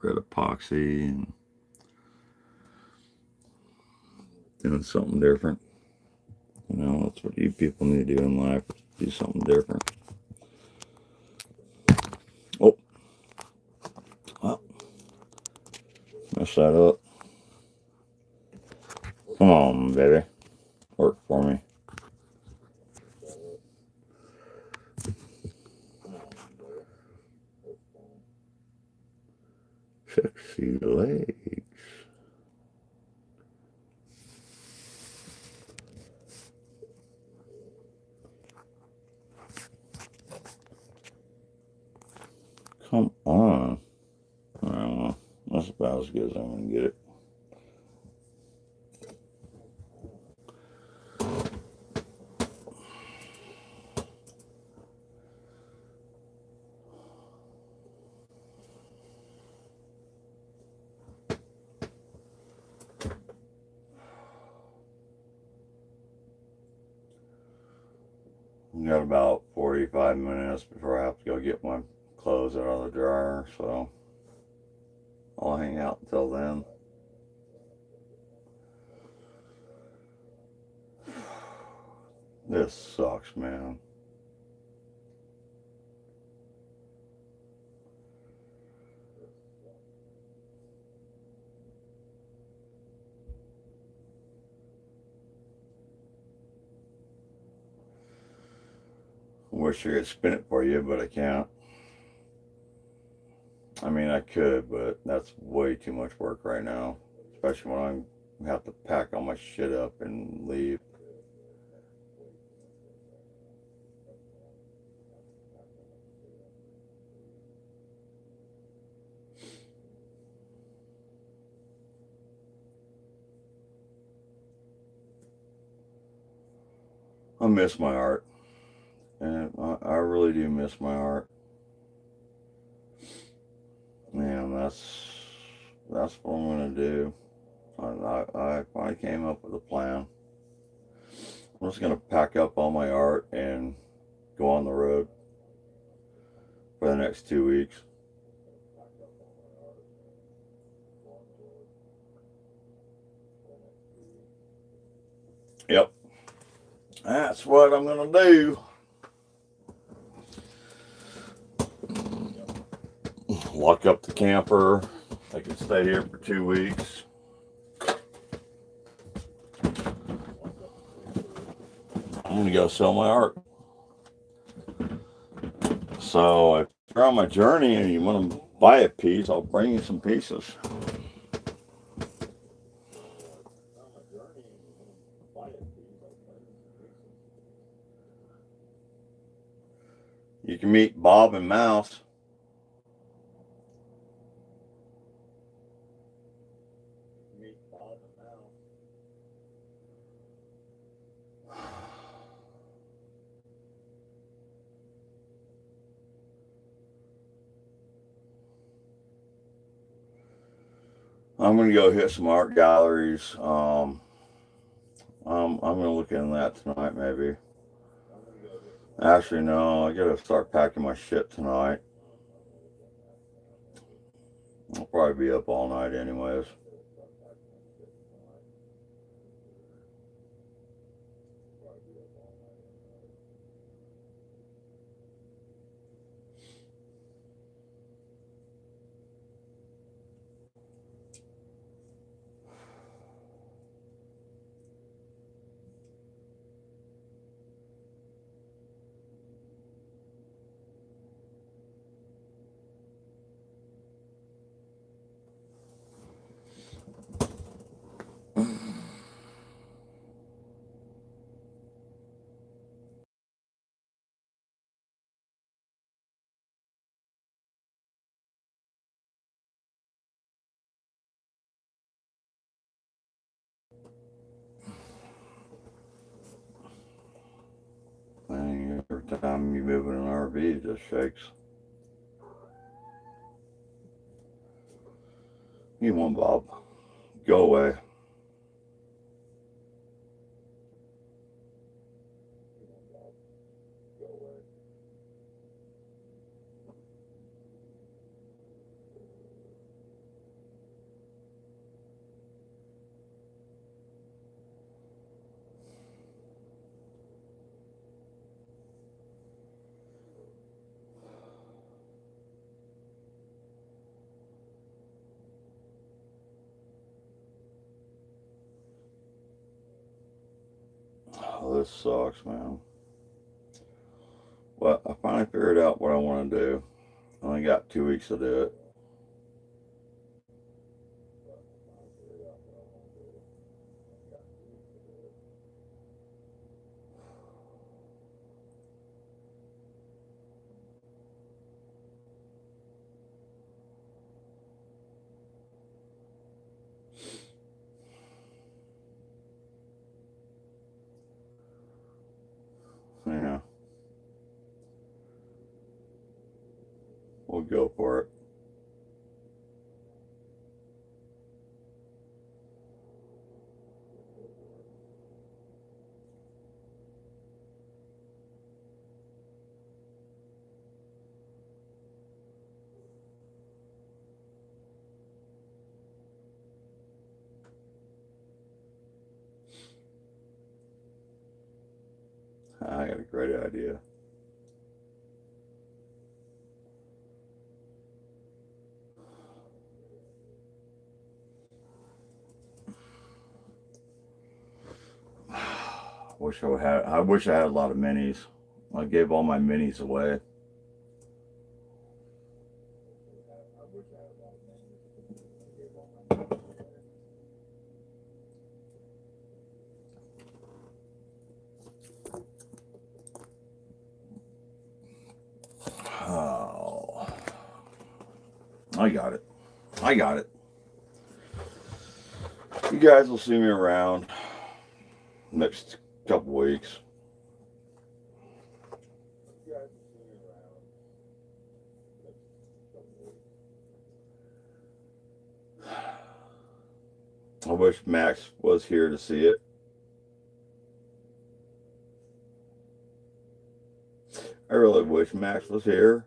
red epoxy and doing something different. You know, that's what you people need to do in life, do something different. Oh, well, mess that up. Come on, baby. Work for me. Sexy legs. Come on. I don't know. That's about as good as I'm going to get it. We got about 45 minutes before I have to go get my clothes out of the dryer, so I'll hang out until then. This sucks, man. Wish I could spin it for you, but I can't. I mean, I could, but that's way too much work right now, especially when I have to pack all my shit up and leave. I miss my art, and I really do miss my art. And that's what I'm gonna do. I finally came up with a plan. I'm just gonna pack up all my art and go on the road for the next 2 weeks. Yep, that's what I'm gonna do. Lock up the camper. I can stay here for 2 weeks. I'm gonna go sell my art. So if you're on my journey and you want to buy a piece, I'll bring you some pieces. You can meet Bob and Mouse. I'm gonna go hit some art galleries. I'm gonna look into that tonight, maybe. Actually, no, I gotta start packing my shit tonight. I'll probably be up all night, anyways. And every time you move in an RV, it just shakes. You want Bob? Go away. Oh, this sucks, man. Well, I finally figured out what I want to do. I only got 2 weeks to do it. Yeah, we'll go for it. I got a great idea. I wish I had a lot of minis. I gave all my minis away. Oh, I got it. I got it. You guys will see me around next couple weeks. I wish Max was here to see it. I really wish Max was here.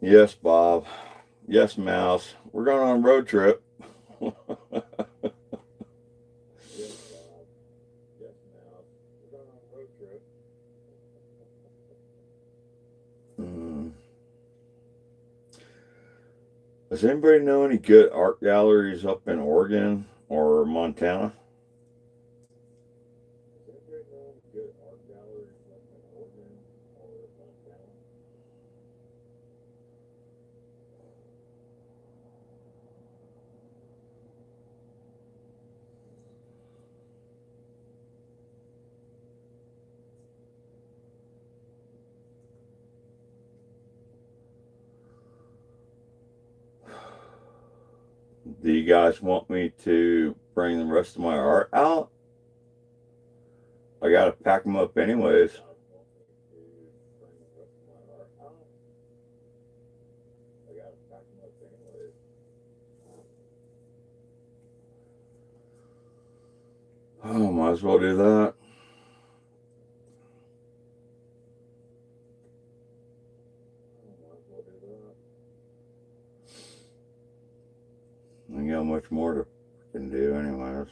Yes, Bob. Yes, Mouse. We're going on a road trip. Mm. Does anybody know any good art galleries up in Oregon or Montana? Do you guys want me to bring the rest of my art out? I gotta pack them up anyways. Oh, might as well do that. I got much more to freaking do anyways.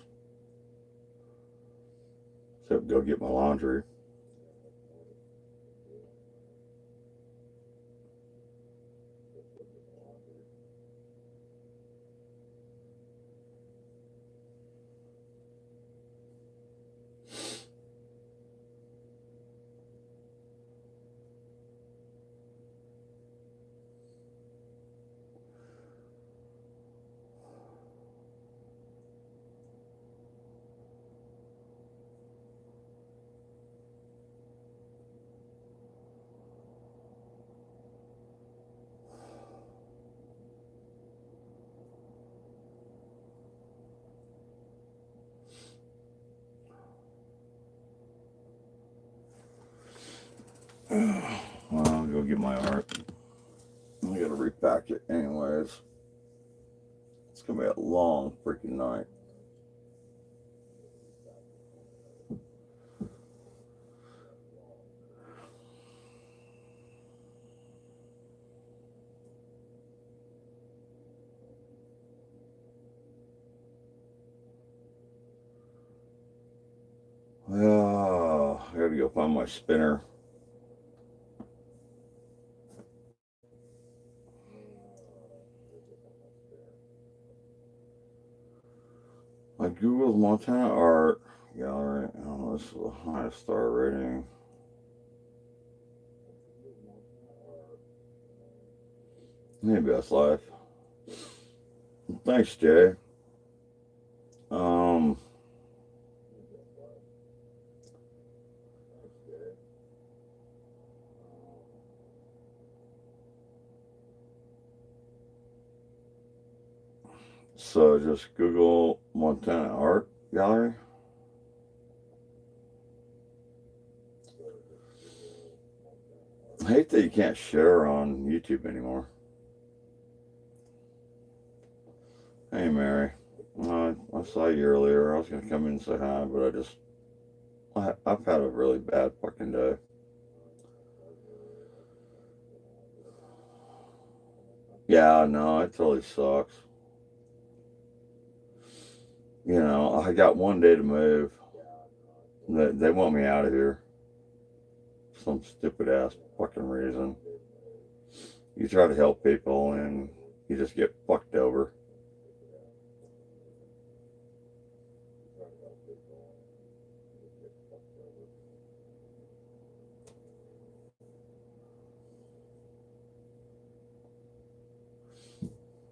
Except go get my laundry. Well, I'll go get my art. I gotta repack it anyways. It's gonna be a long freaking night. Oh, I gotta go find my spinner. I googled Montana art gallery. Oh, this is the highest star rating. Maybe that's life. Thanks, Jay. Um, so just Google Montana art gallery. I hate that you can't share on YouTube anymore. Hey, Mary. I saw you earlier. I was gonna come in and say hi, but I've had a really bad fucking day. Yeah, no, it totally sucks. You know, I got one day to move. They want me out of here. Some stupid ass fucking reason. You try to help people and you just get fucked over.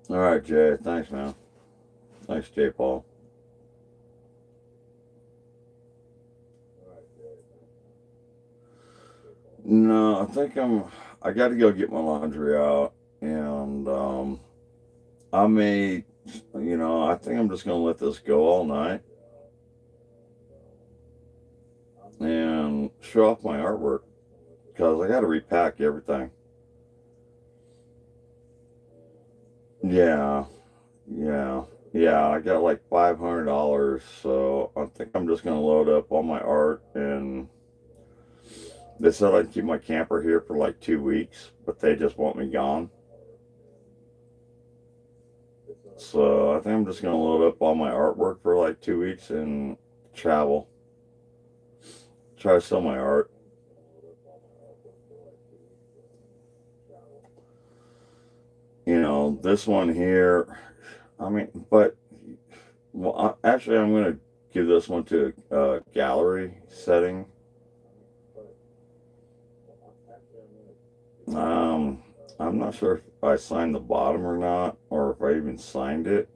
All right, Jay. Thanks, man. Thanks, Jay Paul. No, I think I got to go get my laundry out, and I may, I think I'm just gonna let this go all night and show off my artwork because I got to repack everything. Yeah, yeah, yeah. I got like $500, so I think I'm just gonna load up all my art. And they said I'd keep my camper here for like 2 weeks, but they just want me gone. So I think I'm just gonna load up all my artwork for like 2 weeks and travel. Try to sell my art. This one here. I mean, but well, actually, I'm gonna give this one to a gallery setting. Um, I'm not sure if I signed the bottom or not, or if I even signed it.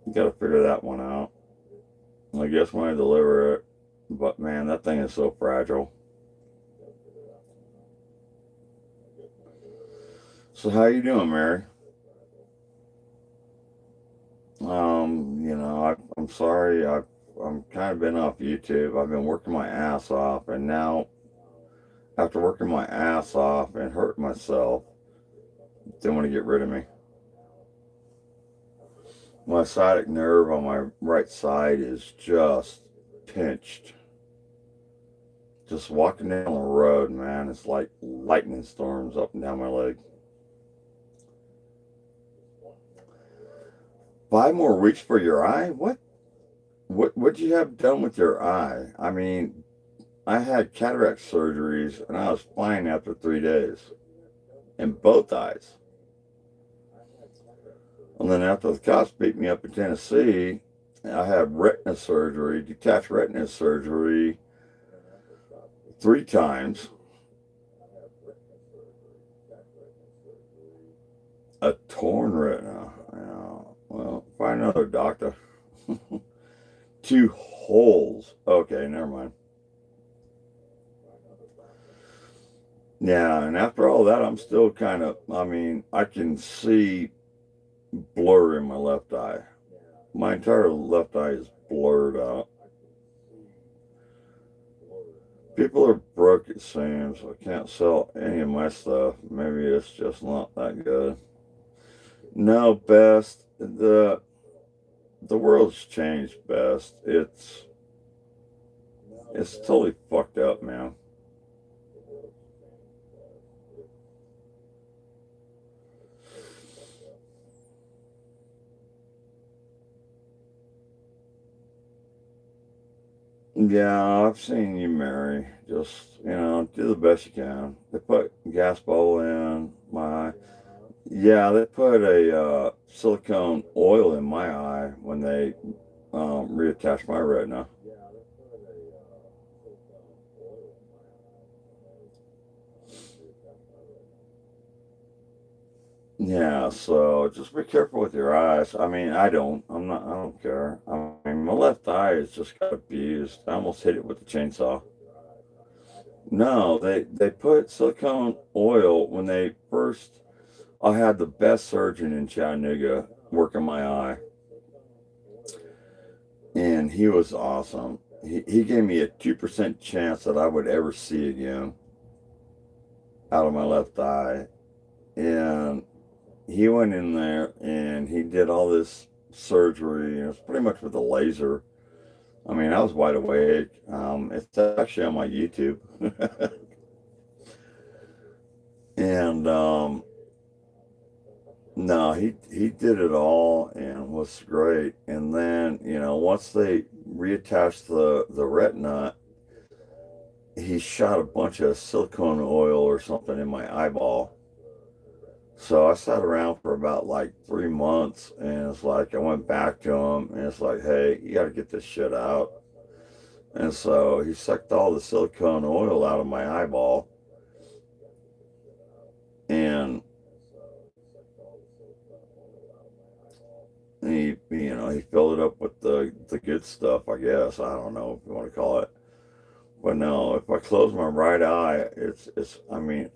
You gotta figure that one out. I guess when I deliver it. But man, that thing is so fragile. So how you doing, Mary? I'm sorry. I'm kind of been off YouTube. I've been working my ass off, and now after working my ass off and hurting myself, they want to get rid of me. My sciatic nerve on my right side is just pinched. Just walking down the road, man, it's like lightning storms up and down my leg. 5 more weeks for your eye? What? What'd you have done with your eye? I mean, I had cataract surgeries and I was fine after 3 days in both eyes. And then after the cops beat me up in Tennessee, I had retina surgery, detached retina surgery 3 times. A torn retina. Yeah. Well, find another doctor. 2 holes. Okay, never mind. Yeah, and after all that, I'm still kind of, I mean, I can see blur in my left eye. My entire left eye is blurred out. People are broke, it seems. I can't sell any of my stuff. Maybe it's just not that good. No, best. The world's changed, best. It's totally fucked up, man. Yeah, I've seen you, Mary. Just, do the best you can. They put gas bubble in my eye. Yeah, they put a silicone oil in my eye when they reattached my retina. Yeah, so just be careful with your eyes. I mean, I don't care. I mean, my left eye is just got abused. I almost hit it with the chainsaw. No, they put silicone oil when they first. I had the best surgeon in Chattanooga working my eye, and he was awesome. He gave me a 2% chance that I would ever see again out of my left eye. And he went in there and he did all this surgery. It was pretty much with a laser. I mean, I was wide awake. It's actually on my YouTube. And no, he did it all and was great. And then once they reattached the retina, he shot a bunch of silicone oil or something in my eyeball. So I sat around for about like 3 months, and it's like I went back to him, and it's like, hey, you got to get this shit out. And so he sucked all the silicone oil out of my eyeball. He filled it up with the good stuff, I guess. I don't know if you want to call it. But no, if I close my right eye, it's I mean,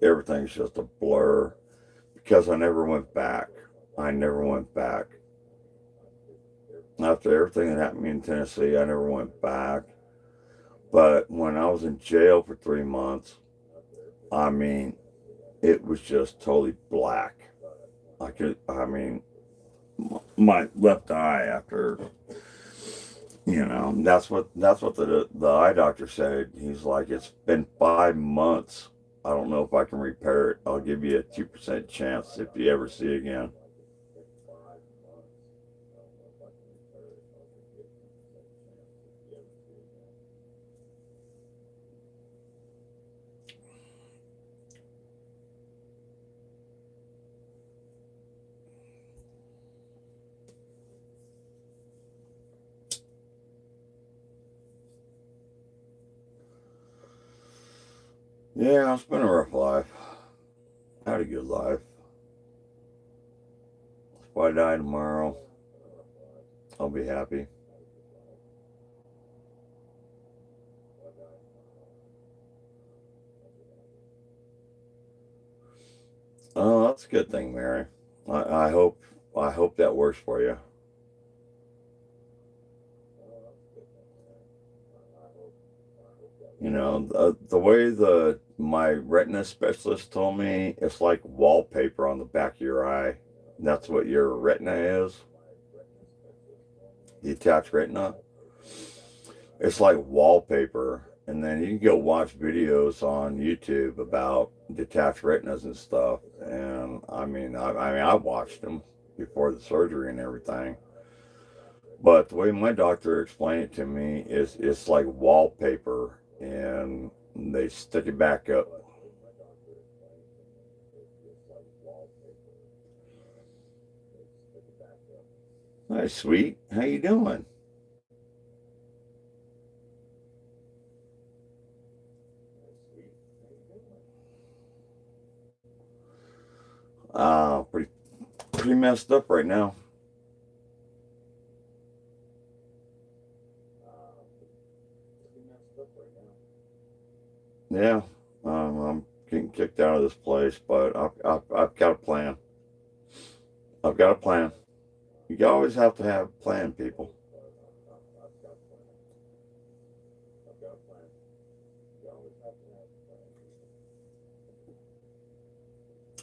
everything's just a blur because I never went back. I never went back. After everything that happened to me in Tennessee, I never went back. But when I was in jail for 3 months, I mean, it was just totally black. I mean, my left eye after, that's what the eye doctor said. He's like, it's been 5 months. I don't know if I can repair it. I'll give you a 2% chance if you ever see it again. Yeah, it's been a rough life. I had a good life. If I die tomorrow, I'll be happy. Oh, that's a good thing, Mary. I hope that works for you. The way my retina specialist told me, it's like wallpaper on the back of your eye. That's what your retina is, the attached retina. It's like wallpaper. And then you can go watch videos on YouTube about detached retinas and stuff. And I watched them before the surgery and everything. But the way my doctor explained it to me is it's like wallpaper, and they stick it back up. Hi, sweet. How you doing? Pretty messed up right now. Yeah, I'm getting kicked out of this place, but I've got a plan. I've got a plan. You always have to have a plan, people.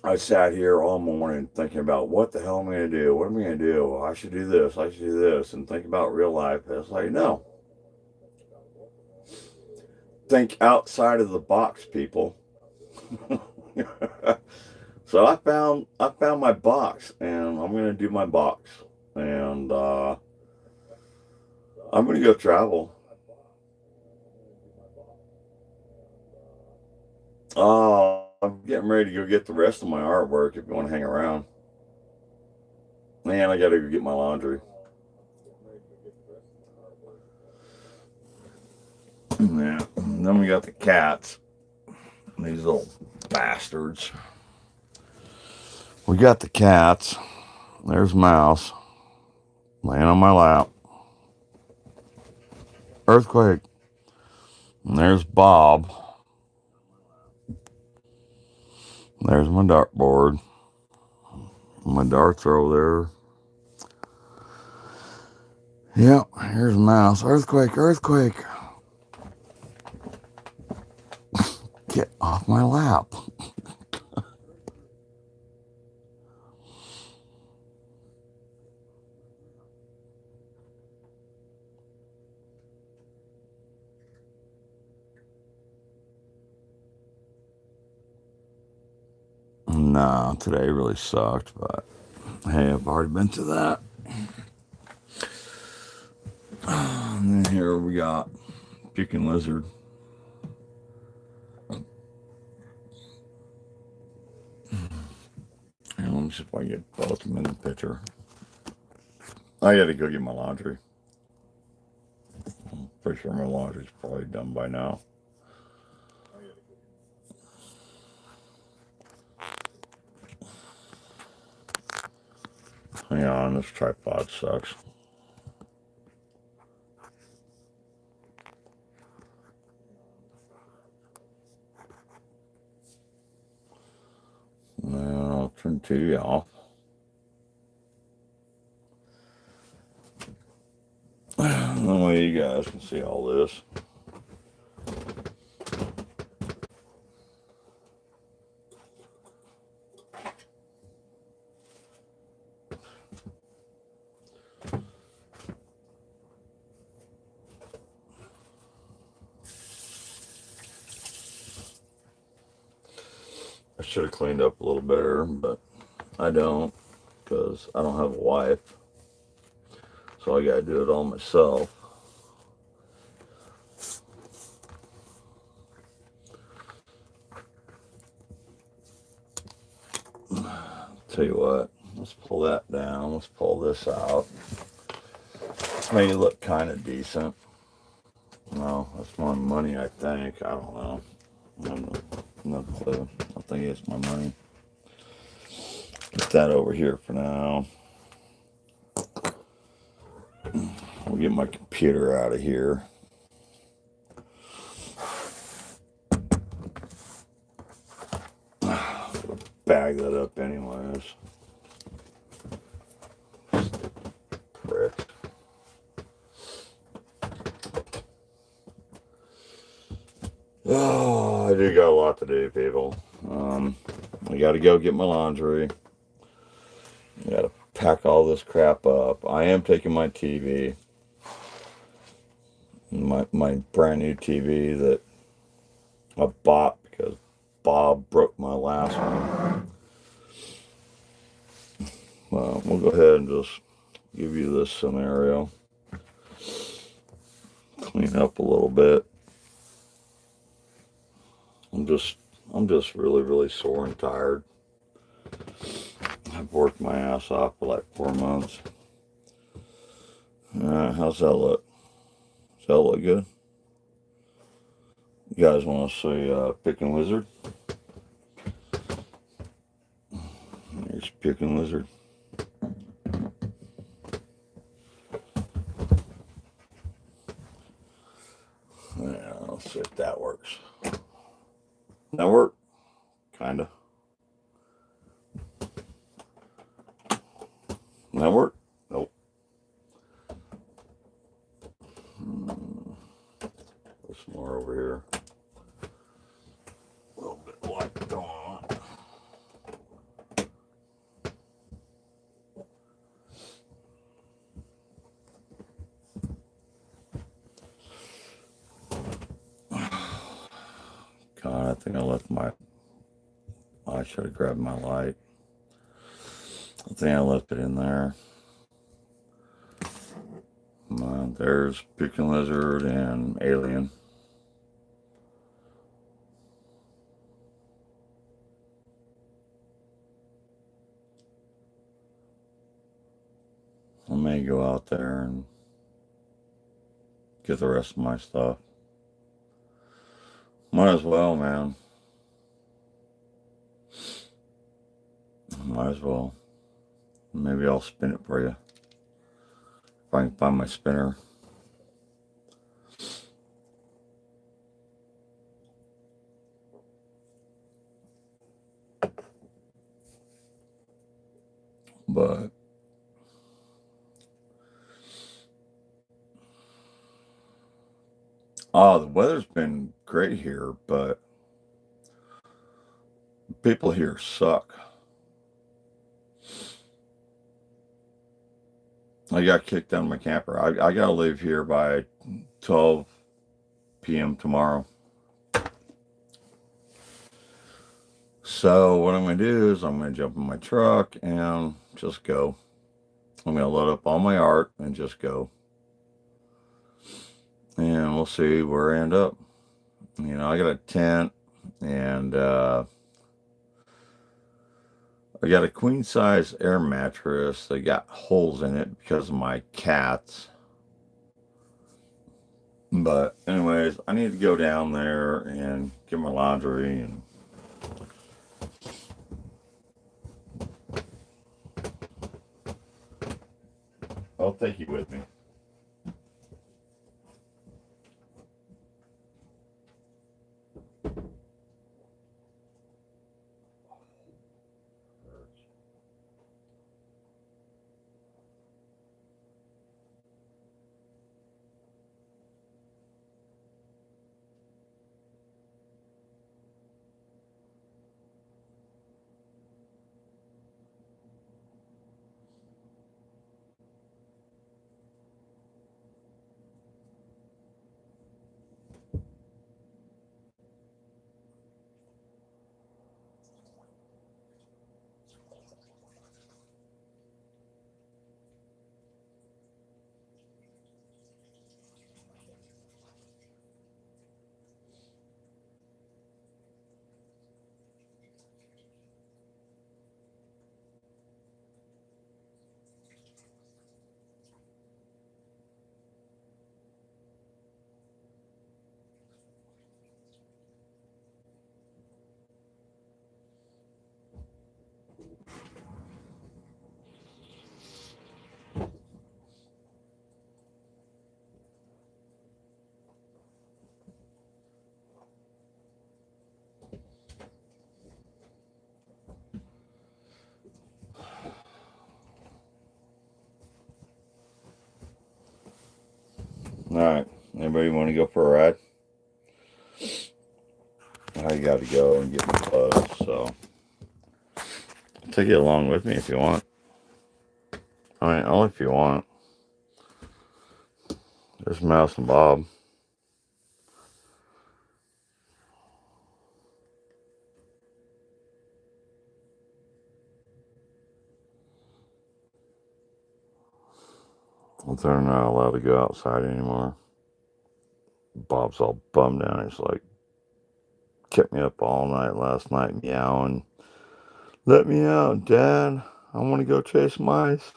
I sat here all morning thinking about what the hell am I going to do? What am I going to do? I should do this. I should do this. And think about real life. It's like, no, think outside of the box, people. So I found my box, and I'm going to do my box. And I'm going to go travel. I'm getting ready to go get the rest of my artwork if you want to hang around. Man, I got to go get my laundry. Yeah. And then we got the cats. These little bastards. We got the cats. There's Mouse laying on my lap. Earthquake. And there's Bob. There's my dartboard. My darts are over there. Yep, here's Mouse. Earthquake, earthquake. Get off my lap. No, today really sucked, but hey, I've already been to that. And then here we got Puking Lizard. And let me see if I can get both of them in the picture. I gotta go get my laundry. I'm pretty sure my laundry's probably done by now. Hang on, this tripod sucks. Now I'll turn the TV off. That way you guys can see all this. I should have cleaned up a little better, but I don't, because I don't have a wife. So I gotta do it all myself. Tell you what, let's pull that down. Let's pull this out. Let's make it look kind of decent. No, that's my money, I think. I don't know. I have no clue. I think it's my money. Put that over here for now. We'll get my computer out of here. Bag that up anyways. Prick. Oh, I do got a lot to do, people. I gotta go get my laundry. I gotta pack all this crap up. I am taking my TV. My brand new TV that I bought because Bob broke my last one. Well, we'll go ahead and just give you this scenario. Clean up a little bit. I'm just really, really sore and tired. I've worked my ass off for like 4 months. How's that look? Does that look good? You guys want to see Picking Lizard? Here's Picking Lizard. Yeah, let's see if that works. That work? Kinda. That work? Nope. There's some more over here. A little bit of light going on. God, I think I left I should have grabbed my light. I think I left it in there. There's Picking Lizard and Alien. I may go out there and get the rest of my stuff. Might as well, man. Might as well. Maybe I'll spin it for you. If I can find my spinner. But the weather's been great here, but people here suck. I got kicked out of my camper. I gotta leave here by 12 p.m. tomorrow. So what I'm gonna do is I'm gonna jump in my truck and just go. I'm gonna load up all my art and just go. And we'll see where I end up. You know, I got a tent and I got a queen size air mattress that got holes in it because of my cats. But anyways, I need to go down there and get my laundry and take you with me. All right. Anybody want to go for a ride? I got to go and get my clothes, so I'll take you along with me if you want. I mean, only if you want. There's Mouse and Bob. They're not allowed to go outside anymore. Bob's all bummed out. He's like, kept me up all night last night meowing. Let me out, Dad. I want to go chase mice.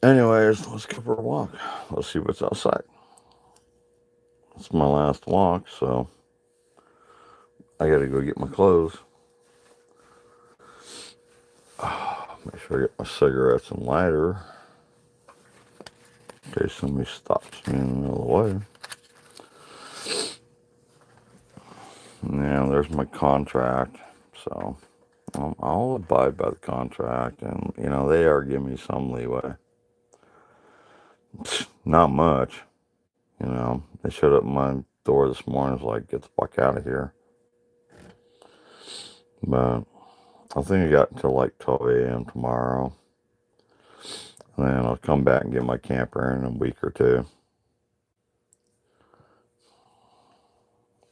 Anyways, let's go for a walk. Let's see what's outside. It's my last walk, so I gotta go get my clothes. Make sure I get my cigarettes and lighter in case somebody stops me in the middle of the way. Yeah, there's my contract, so I'll abide by the contract, and they are giving me some leeway. Not much, They showed up at my door this morning. Was like, get the fuck out of here. But I think I got until like 12 a.m. tomorrow. And then I'll come back and get my camper in a week or two.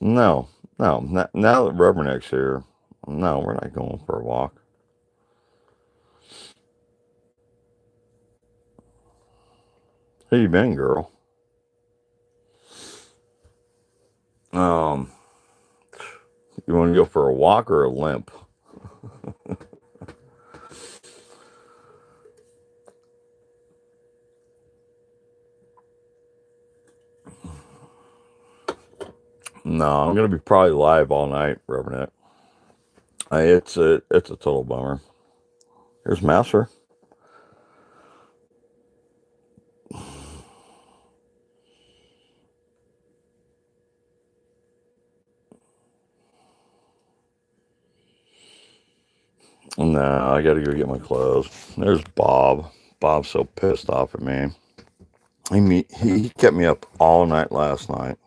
No, now that Rubberneck's here, no, we're not going for a walk. How you been, girl? You want to go for a walk or a limp? No, I'm gonna be probably live all night, Rubberneck. It's a total bummer. Here's Mouser. No, I gotta go get my clothes. There's Bob. Bob's so pissed off at me. He kept me up all night last night.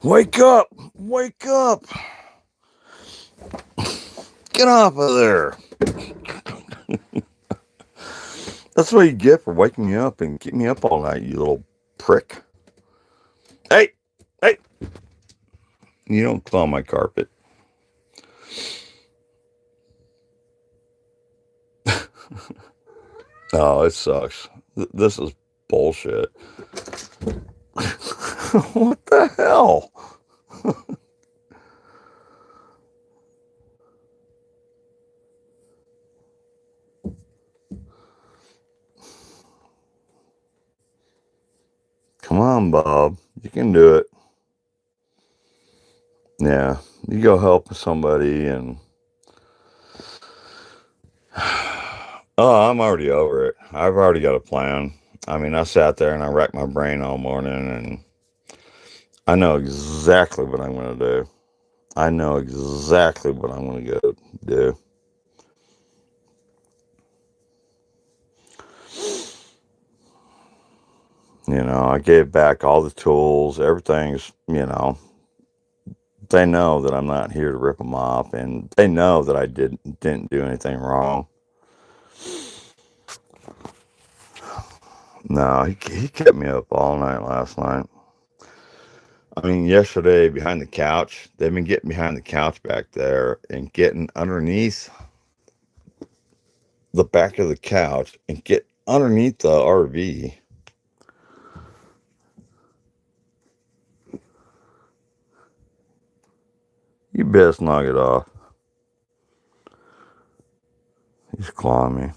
Wake up! Wake up! Get off of there! That's what you get for waking me up and keeping me up all night, you little prick. Hey! Hey! You don't claw my carpet. Oh, it sucks. This is bullshit. What the hell? Come on, Bob. You can do it. Yeah, you go help somebody and Oh, I'm already over it. I've already got a plan. I mean, I sat there and I racked my brain all morning, and I know exactly what I'm going to do. I know exactly what I'm going to go do. I gave back all the tools. Everything's, they know that I'm not here to rip them off, and they know that I didn't do anything wrong. No, he kept me up all night last night. I mean, yesterday behind the couch, they've been getting behind the couch back there and getting underneath the back of the couch and get underneath the RV. You best knock it off. He's clawing me.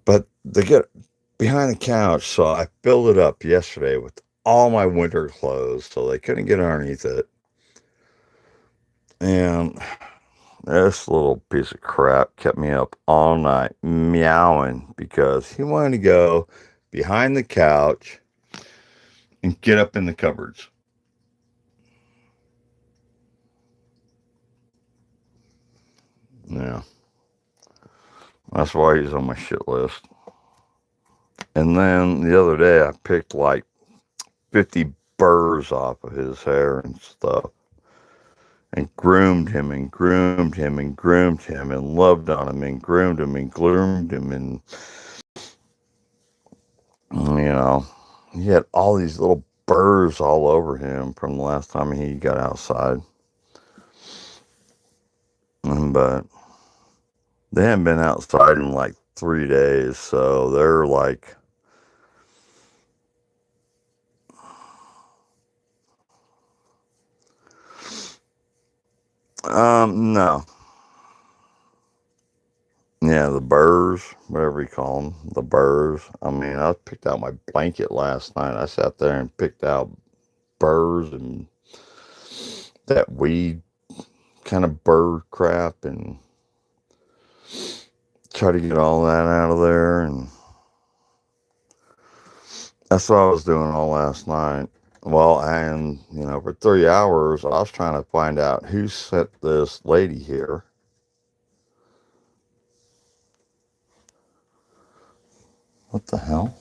But they get behind the couch, so I filled it up yesterday with all my winter clothes so they couldn't get underneath it. And this little piece of crap kept me up all night meowing because he wanted to go behind the couch and get up in the cupboards. Yeah, that's why he's on my shit list. And then the other day, I picked like 50 burrs off of his hair and stuff and groomed him and groomed him and groomed him and loved on him and groomed him and groomed him. And, he had all these little burrs all over him from the last time he got outside. But they haven't been outside in like 3 days, so they're like, no. Yeah, the burrs, whatever you call them, the burrs. I mean, I picked out my blanket last night. I sat there and picked out burrs and that weed kind of burr crap and try to get all that out of there. And that's what I was doing all last night. Well, and, for 3 hours, I was trying to find out who sent this lady here. What the hell?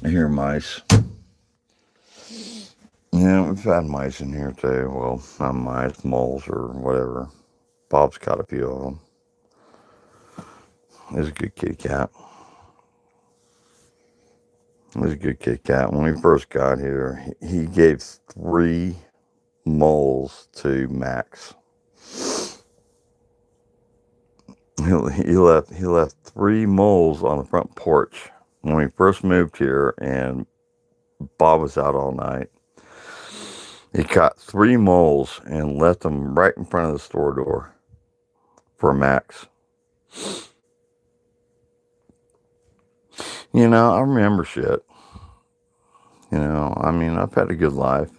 I hear mice. Yeah, we've had mice in here too. Well, not mice, moles or whatever. Bob's got a few of them. He's a good kitty cat. He's a good kitty cat. When we first got here, he gave 3 moles to Max. He left 3 moles on the front porch when we first moved here, and Bob was out all night. He caught 3 moles and left them right in front of the store door for Max. I remember shit. I mean, I've had a good life.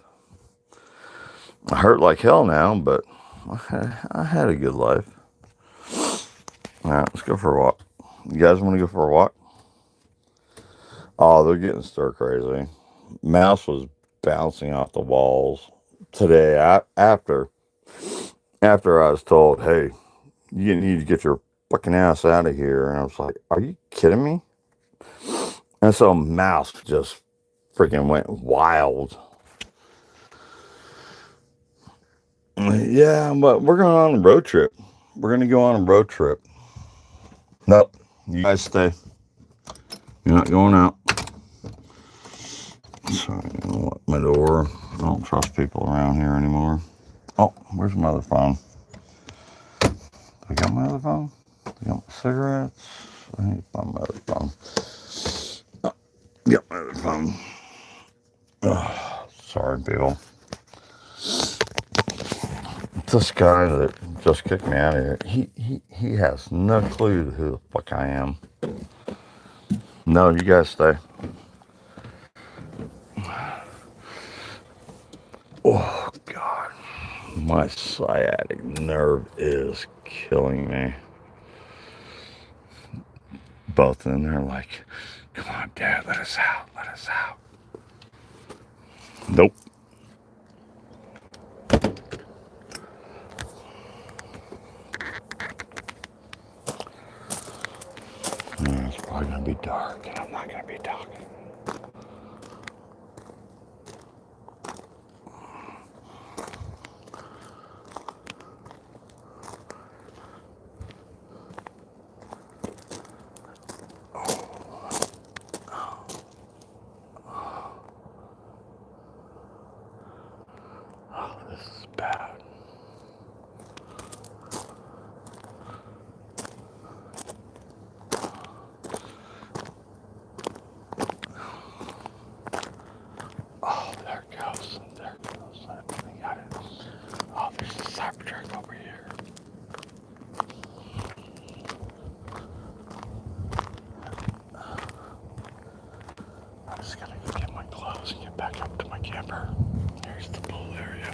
I hurt like hell now, but I had a good life. All right, let's go for a walk. You guys want to go for a walk? Oh, they're getting stir crazy. Mouse was bouncing off the walls today after I was told, hey, you need to get your fucking ass out of here. And I was like, are you kidding me? And so Mouse just freaking went wild. Yeah, but we're going on a road trip. We're going to go on a road trip. Nope. You guys stay. You're not going out. Sorry, I'm gonna lock my door. I don't trust people around here anymore. Oh, where's my other phone? I got my other phone? I got my cigarettes. I need to find my other phone. Oh, got my other phone. Oh, sorry, Bill. This guy that just kicked me out of here, he has no clue who the fuck I am. No, you guys stay. Oh, God. My sciatic nerve is killing me. Both of them, they're like, come on, Dad, let us out, let us out. Nope. It's probably going to be dark, and I'm not going to be talking. Oh, this is bad. Oh, there it goes. There it goes. I got it. Oh, there's a Cybertruck over here. I'm just gonna go get my gloves and get back up to my camper. Here's the pool area.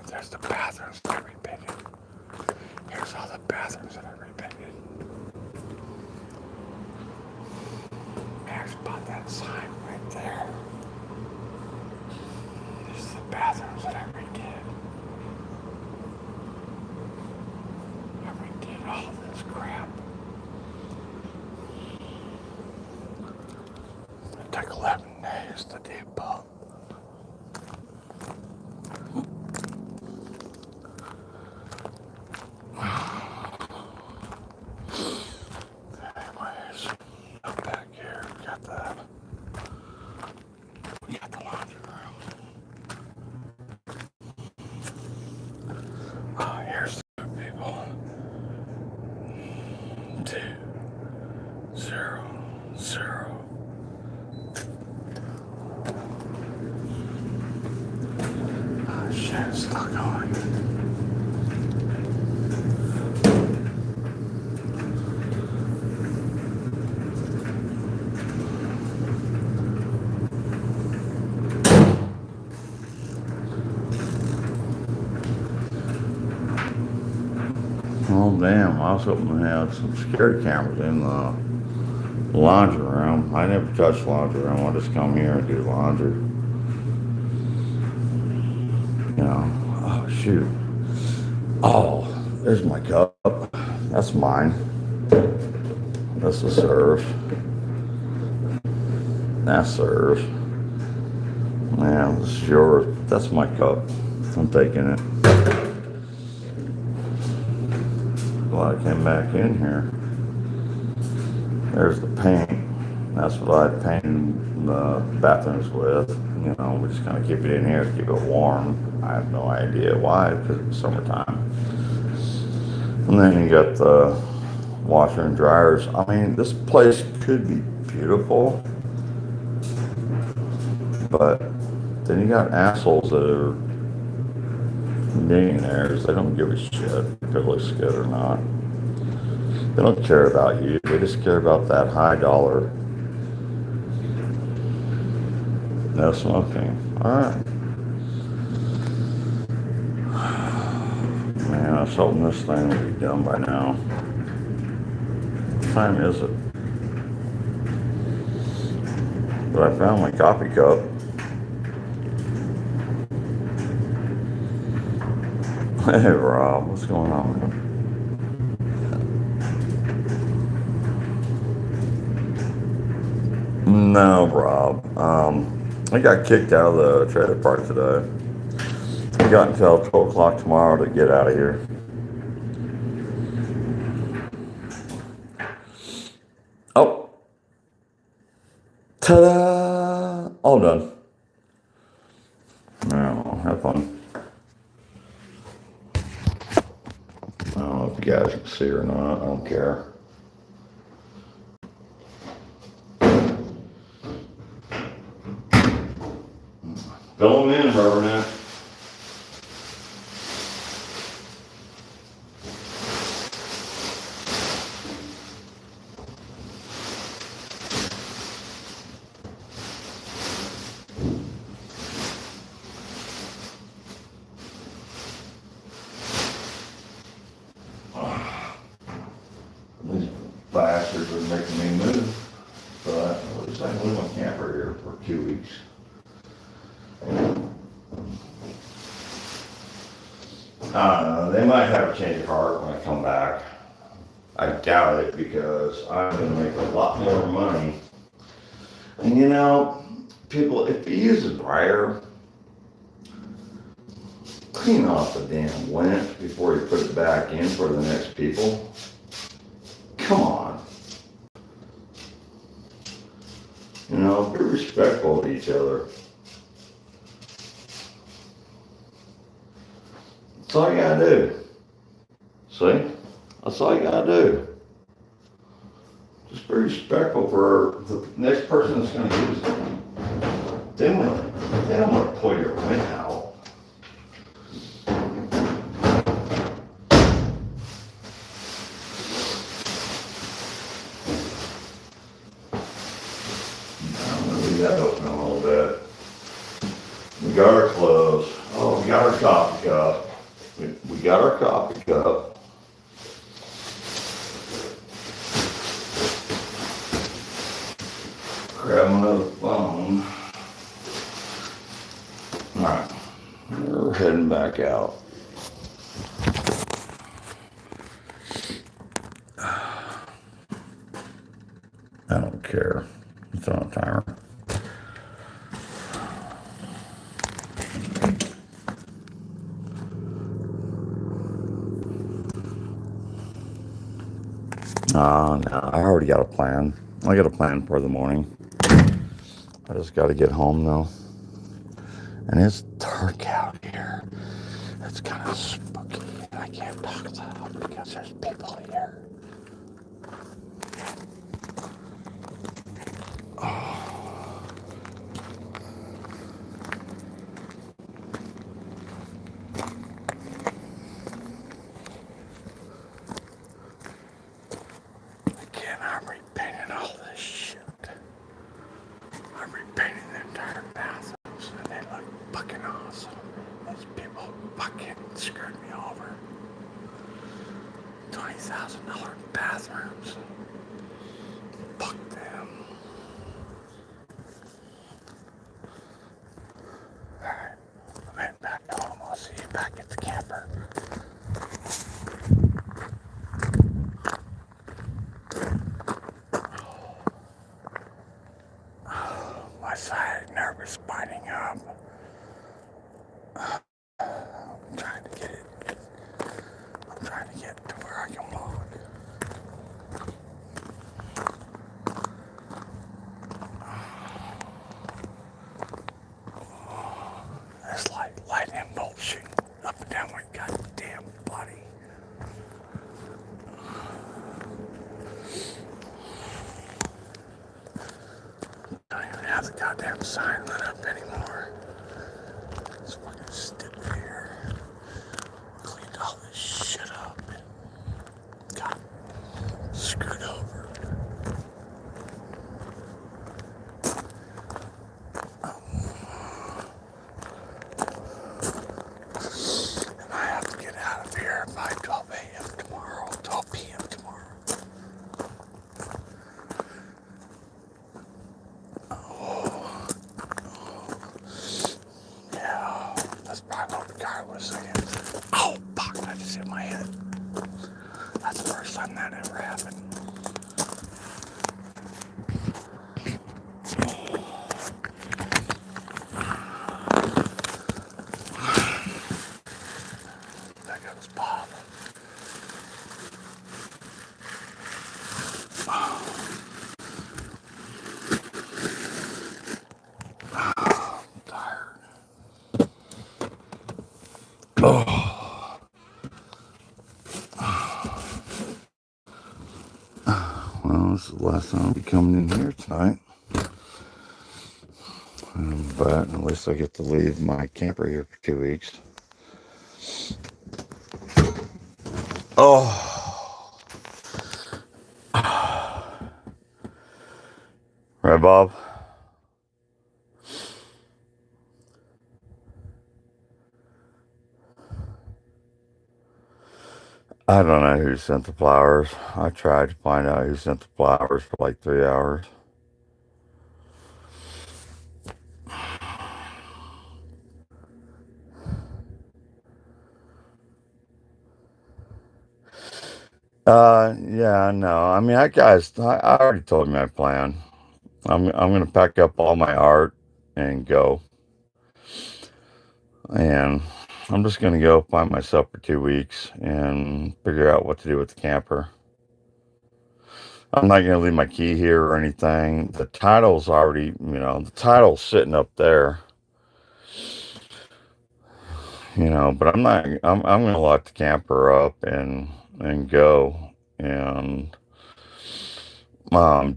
There's the bathrooms that I repainted. Here's all the bathrooms that I repainted. Max bought that sign right there. There's the bathrooms that I redid. I redid all this crap. It took 11 days to debug. Anyways, up back here, we got the laundry room. Oh, here's the people. 2, 0, 0. Oh shit, it's still going. Oh damn, I was hoping to have some security cameras in the laundry room. I never touch the laundry room, I just come here and do laundry. You know, oh shoot. Oh, there's my cup. That's mine. That's a serve. That's serve. Yeah, this is yours. That's my cup. I'm taking it. Well, I came back in here. There's the paint. That's what I painted the bathrooms with. You know, we just kind of keep it in here to keep it warm. I have no idea why, because it's summertime. And then you got the washer and dryers. I mean, this place could be beautiful, but then you got assholes that are millionaires. They don't give a shit if it looks good or not. They don't care about you. They just care about that high dollar. No smoking. All right. Man, I was hoping this thing would be done by now. What time is it? But I found my coffee cup. Hey, Rob, what's going on? No, Rob. I got kicked out of the trailer park today. I got until 12 o'clock tomorrow to get out of here. Oh. Ta-da! All done. No, have fun. I don't know if you guys can see or not. I don't care. Fill them in, Burnett. These bastards are making me move, but at least I can leave my camper here for 2 weeks. They might have a change of heart when I come back. I doubt it because I'm going to make a lot more money. And you know, people, if you use a dryer, clean off the damn lint before you put it back in for the next people. Come on. You know, be respectful of each other. That's all you gotta do. See? That's all you gotta do. Just be respectful for the next person that's gonna use it. They don't want to pull your lint out. We got to open a little bit. We got our clothes. Oh, we got our coffee cup. We got our coffee cup. Grab another phone. Alright, we're heading back out. I don't care. It's on a timer. No, I already got a plan. I got a plan for the morning. I just got to get home though. And it's dark out here. It's kind of spooky. I can't talk loud because there's people here. Oh. Again, I'm repainting all this shit. I'm repainting the entire bathrooms and they look fucking awesome. Those people fucking screwed me over. $20,000 bathrooms. Fuck them. Alright, I'm heading back home. I'll see you back at the camper. My sciatic nerve is spinning up. I'm trying to get to where I can walk. There's light impulse shooting up and down my goddamn body. I don't even have the goddamn sign lit up anymore. It's fucking stupid here. Cleaned all this shit up and got screwed over. And I have to get out of here by 12 a.m. tomorrow, 12 p.m. tomorrow. Yeah, that's probably what the guy was saying. Oh, fuck, I just hit my head. That's the first time that ever happened. There goes Bob. I'm tired. Oh. Well, this is the last time I'll be coming in here tonight. But at least I get to leave my camper here for 2 weeks. Oh, right, Bob. I don't know who sent the flowers. I tried to find out who sent the flowers for like 3 hours. Yeah, no. I mean, I already told you my plan. I'm gonna pack up all my art and go, and I'm just gonna go find myself for 2 weeks and figure out what to do with the camper. I'm not gonna leave my key here or anything. The title's already, the title's sitting up there, but I'm gonna lock the camper up and go. And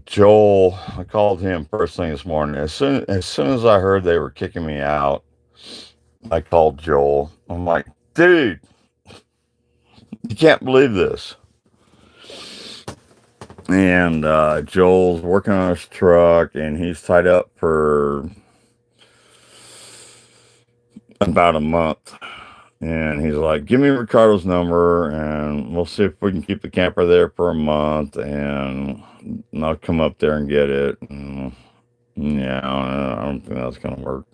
Joel, I called him first thing this morning. As soon as I heard they were kicking me out, I called Joel. I'm like, dude, you can't believe this. And Joel's working on his truck, and he's tied up for about a month. And he's like, give me Ricardo's number, and we'll see if we can keep the camper there for a month, and I'll come up there and get it. And yeah, I don't think that's gonna work.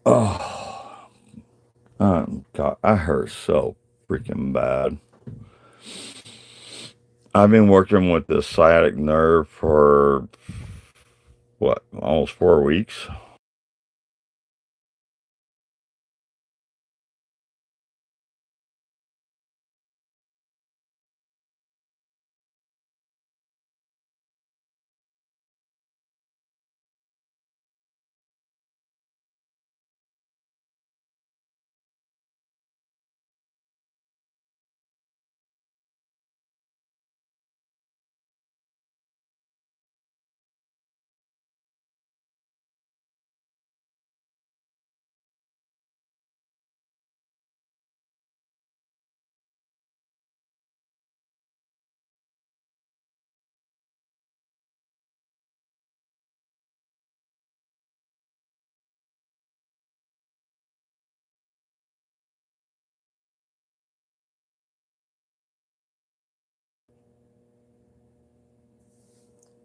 Oh, God, I hurt so freaking bad. I've been working with this sciatic nerve for what, almost 4 weeks.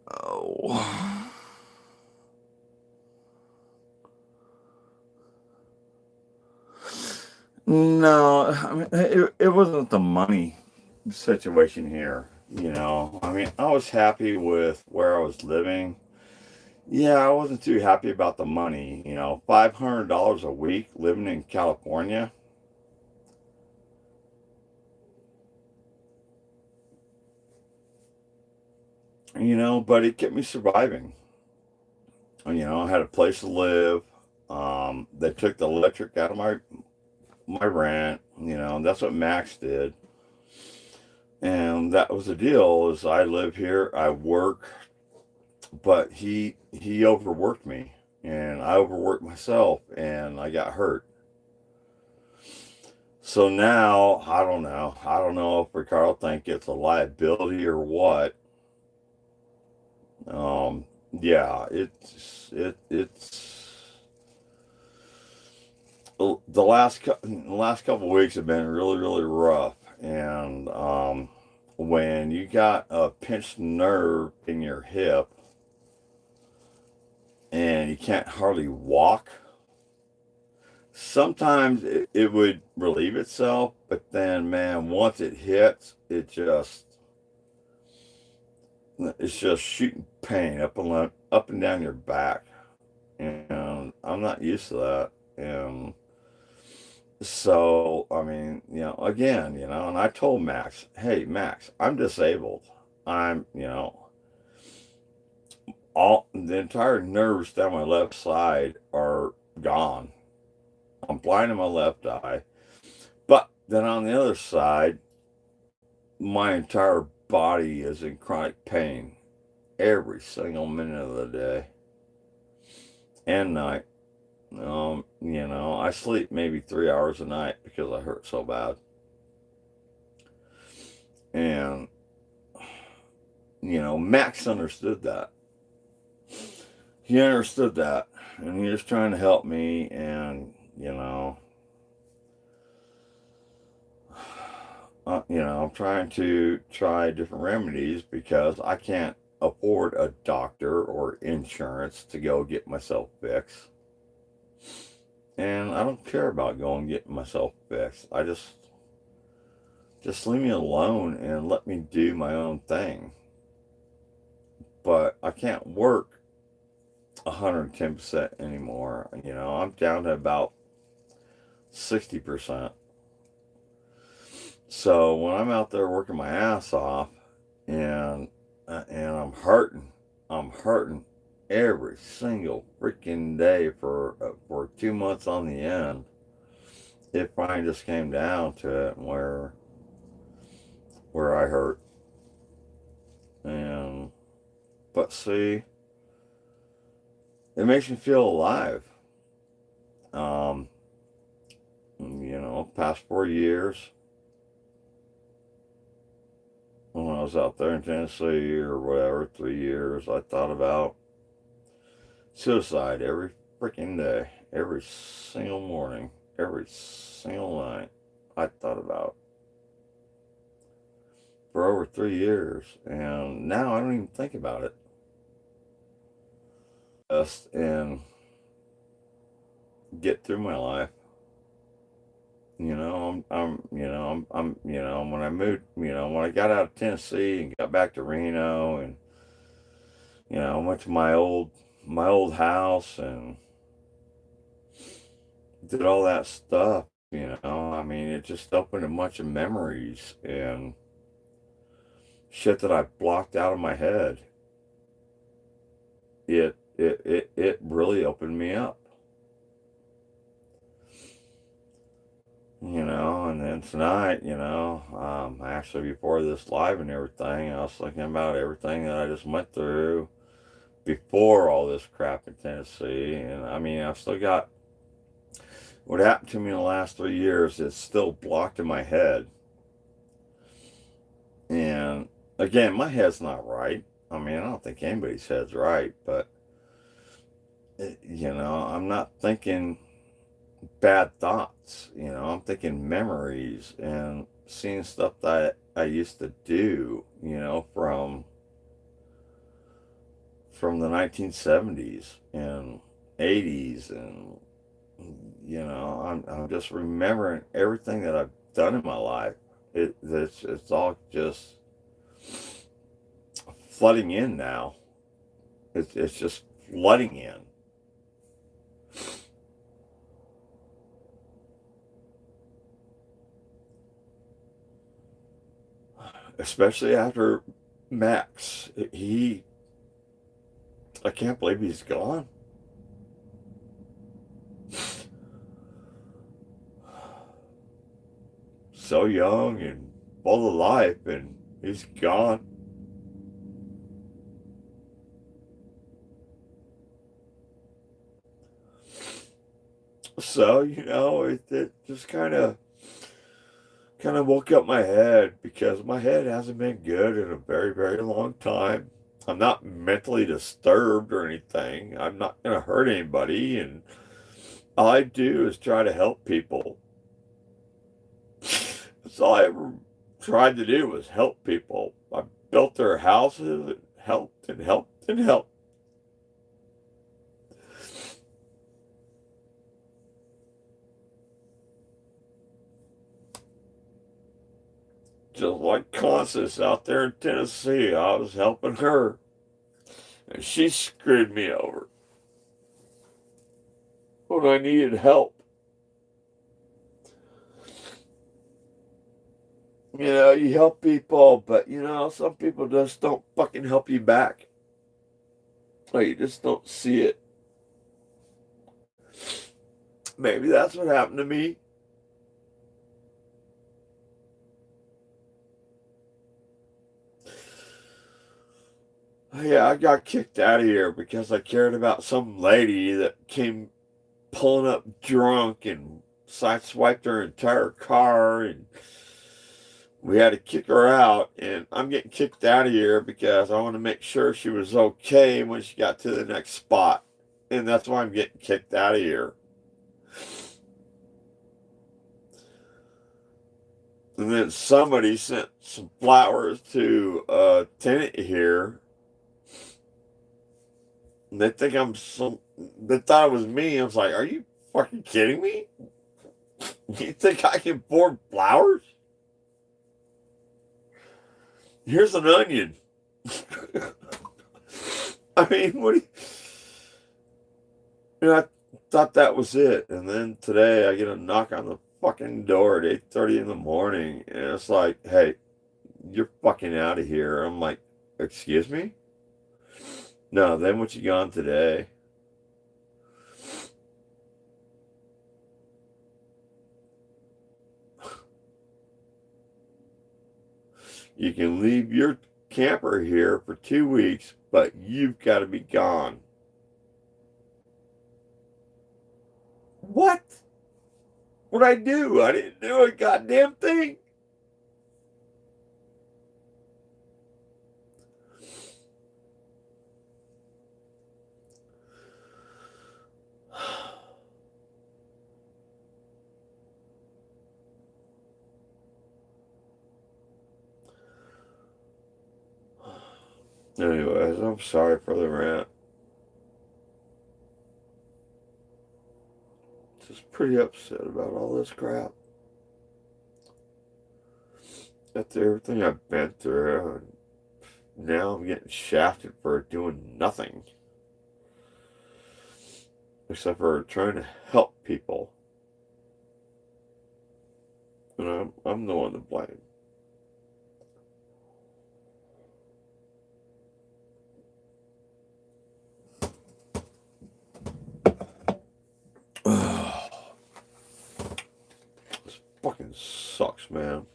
Oh. No, I mean, it wasn't the money situation here. I mean, I was happy with where I was living. Yeah, I wasn't too happy about the money. $500 a week living in California. But it kept me surviving. I had a place to live. They took the electric out of my rent. That's what Max did. And that was the deal. Is I live here, I work, but he overworked me, and I overworked myself, and I got hurt. So now I don't know if Ricardo think it's a liability or what. um yeah, it's the last couple of weeks have been really, really rough. And when you got a pinched nerve in your hip and you can't hardly walk, sometimes it would relieve itself, but then, man, once it hits, it's just shooting pain up and down your back, and I'm not used to that. And so, I mean, again, and I told Max, hey, Max, I'm disabled. I'm, all the entire nerves down my left side are gone. I'm blind in my left eye. But then on the other side, my entire body is in chronic pain. every single minute of the day and night. I sleep maybe 3 hours a night because I hurt so bad. And, Max understood that. He understood that. And he was trying to help me. And, I'm trying to try different remedies because I can't afford a doctor or insurance to go get myself fixed. And I don't care about going and getting myself fixed. I just leave me alone and let me do my own thing. But I can't work 110% anymore. I'm down to about 60%. So when I'm out there working my ass off and I'm hurting every single freaking day for 2 months on the end. It finally just came down to it where I hurt. And but see, it makes me feel alive. Um, past 4 years when I was out there in Tennessee or whatever, 3 years, I thought about suicide every freaking day, every single morning, every single night. I thought about for over 3 years, and now I don't even think about it. Just and get through my life. When I moved, when I got out of Tennessee and got back to Reno, and I went to my old house and did all that stuff. I mean, it just opened a bunch of memories and shit that I blocked out of my head. It really opened me up. And then tonight, actually before this live and everything, I was thinking about everything that I just went through before all this crap in Tennessee. And I mean, I've still got what happened to me in the last 3 years. It's still blocked in my head. And again, my head's not right. I mean, I don't think anybody's head's right, but, I'm not thinking bad thoughts. I'm thinking memories and seeing stuff that I used to do, from the 1970s and 80s, and I'm just remembering everything that I've done in my life. It's all just flooding in now. It's just flooding in. Especially after Max. I can't believe he's gone. So young and full of life, and he's gone. So, it just kind of woke up my head because my head hasn't been good in a very, very long time. I'm not mentally disturbed or anything. I'm not going to hurt anybody. And all I do is try to help people. That's all I ever tried to do was help people. I built their houses and helped and helped and helped. Just like Constance out there in Tennessee, I was helping her. And she screwed me over when I needed help. You help people, but some people just don't fucking help you back. Or you just don't see it. Maybe that's what happened to me. Yeah, I got kicked out of here because I cared about some lady that came pulling up drunk and sideswiped her entire car, and we had to kick her out. And I'm getting kicked out of here because I want to make sure she was okay when she got to the next spot. And that's why I'm getting kicked out of here. And then somebody sent some flowers to a tenant here. And they think I'm some. They thought it was me. I was like, "Are you fucking kidding me? You think I can afford flowers? Here's an onion." I mean, what? I thought that was it. And then today I get a knock on the fucking door at 8:30 in the morning, and it's like, "Hey, you're fucking out of here." I'm like, "Excuse me? No, then what you gone today?" You can leave your camper here for 2 weeks, but you've got to be gone. What? What'd I do? I didn't do a goddamn thing. Anyways, I'm sorry for the rant. Just pretty upset about all this crap. After everything I've been through, and now I'm getting shafted for doing nothing. Except for trying to help people. And I'm the one to blame. This fucking sucks, man.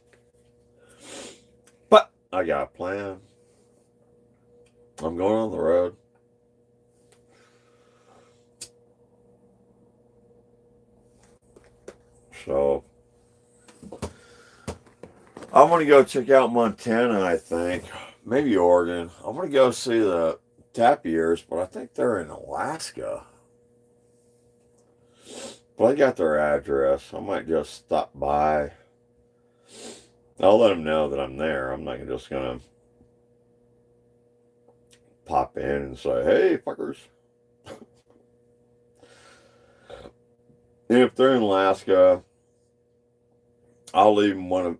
But I got a plan. I'm going on the road. So I want to go check out Montana, I think. Maybe Oregon. I want to go see the tapirs, but I think they're in Alaska. But I got their address. I might just stop by. I'll let them know that I'm there. I'm not just going to pop in and say, "Hey, fuckers." And if they're in Alaska, I'll leave them one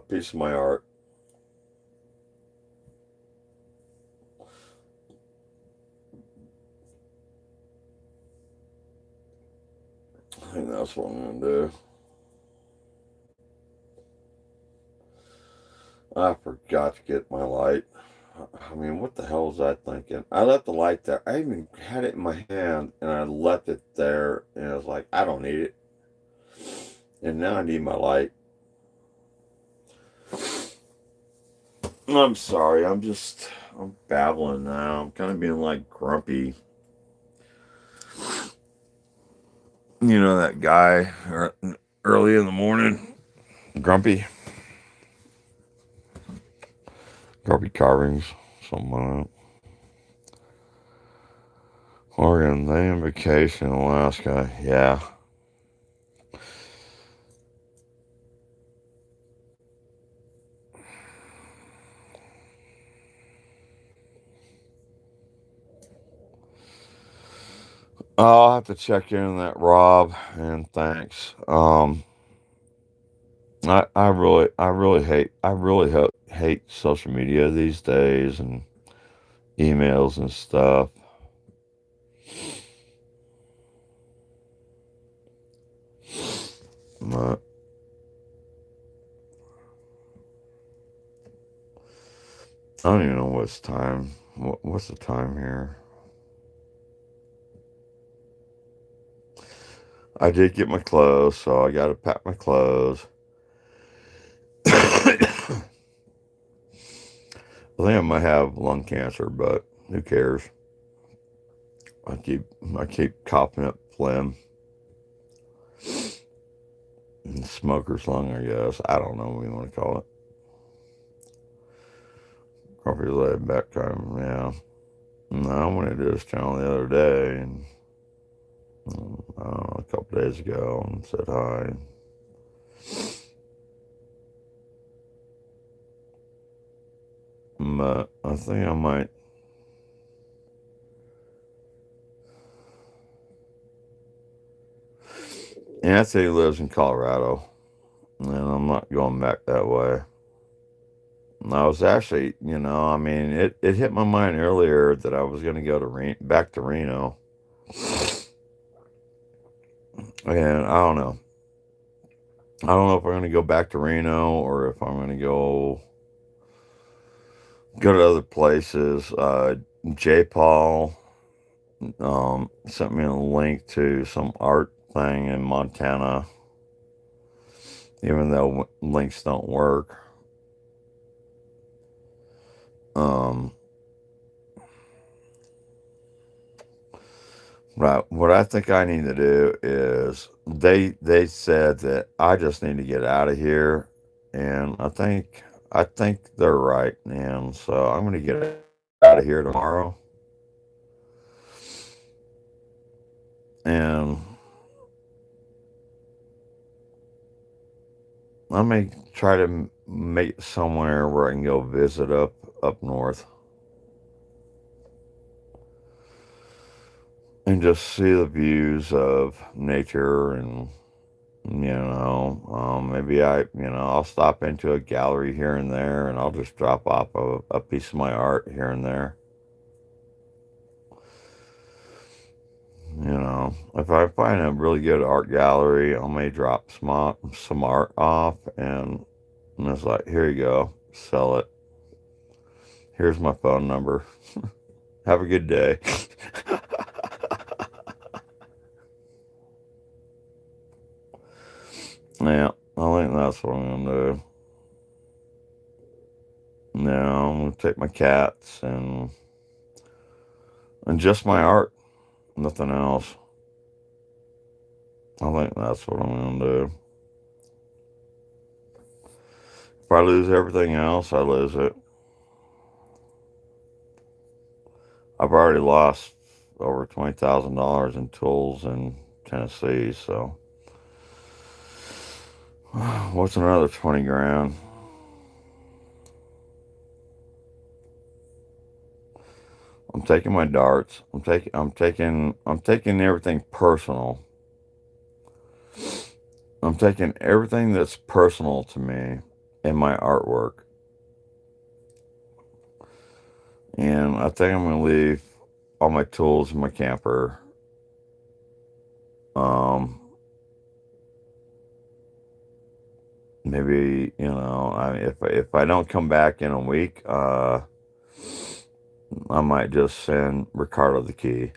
piece of my art. I think that's what I'm going to do. I forgot to get my light. I mean, what the hell was I thinking? I left the light there. I even had it in my hand and I left it there, and I was like, I don't need it. And now I need my light. I'm sorry. I'm babbling now. I'm kind of being like grumpy. You know that guy early in the morning? Grumpy. Grumpy carvings. Something like that. Oregon, they on vacation in Alaska. Yeah. I'll have to check in on that, Rob, and thanks. I really hate social media these days and emails and stuff. But I don't even know what's time. What's the time here? I did get my clothes, so I got to pack my clothes. I think I might have lung cancer, but Who cares? I keep coughing up phlegm and smoker's lung, I guess. I don't know what you want to call it. Coffee laid back time, yeah. No, I went to this channel the other day, and I don't know, a couple days ago, and said hi. But I think I might. Anthony lives in Colorado, and I'm not going back that way. I was actually, I mean, it hit my mind earlier that I was going to go to back to Reno, and I don't know. I don't know if I'm going to go back to Reno or if I'm going to go to other places. J. Paul sent me a link to some art thing in Montana, even though links don't work. Um, Right. What I think I need to do is they said that I just need to get out of here, and I think they're right, and so I'm going to get out of here tomorrow, and I may try to make somewhere where I can go visit up north and just see the views of nature and maybe I'll stop into a gallery here and there, and I'll just drop off a piece of my art here and there. If I find a really good art gallery, I may drop some art off, and it's like, here you go, sell it. Here's my phone number. Have a good day. Yeah, I think that's what I'm gonna do. Now I'm gonna take my cats and just my art, nothing else. I think that's what I'm gonna do. If I lose everything else, I lose it. I've already lost over $20,000 in tools in Tennessee, so what's another 20 grand? I'm taking my darts. I'm taking everything personal. I'm taking everything that's personal to me in my artwork. And I think I'm going to leave all my tools in my camper. Um, Maybe, if I don't come back in a week, I might just send Ricardo the key.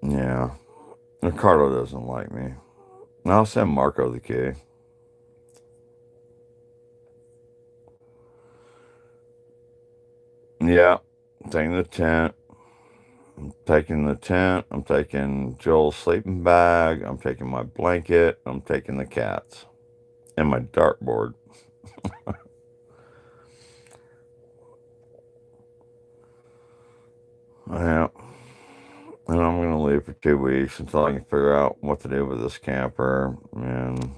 Yeah, Ricardo doesn't like me. I'll send Marco the key. Yeah, taking the tent. I'm taking the tent. I'm taking Joel's sleeping bag. I'm taking my blanket. I'm taking the cats and my dartboard. Yeah, and I'm gonna leave for 2 weeks until I can figure out what to do with this camper. And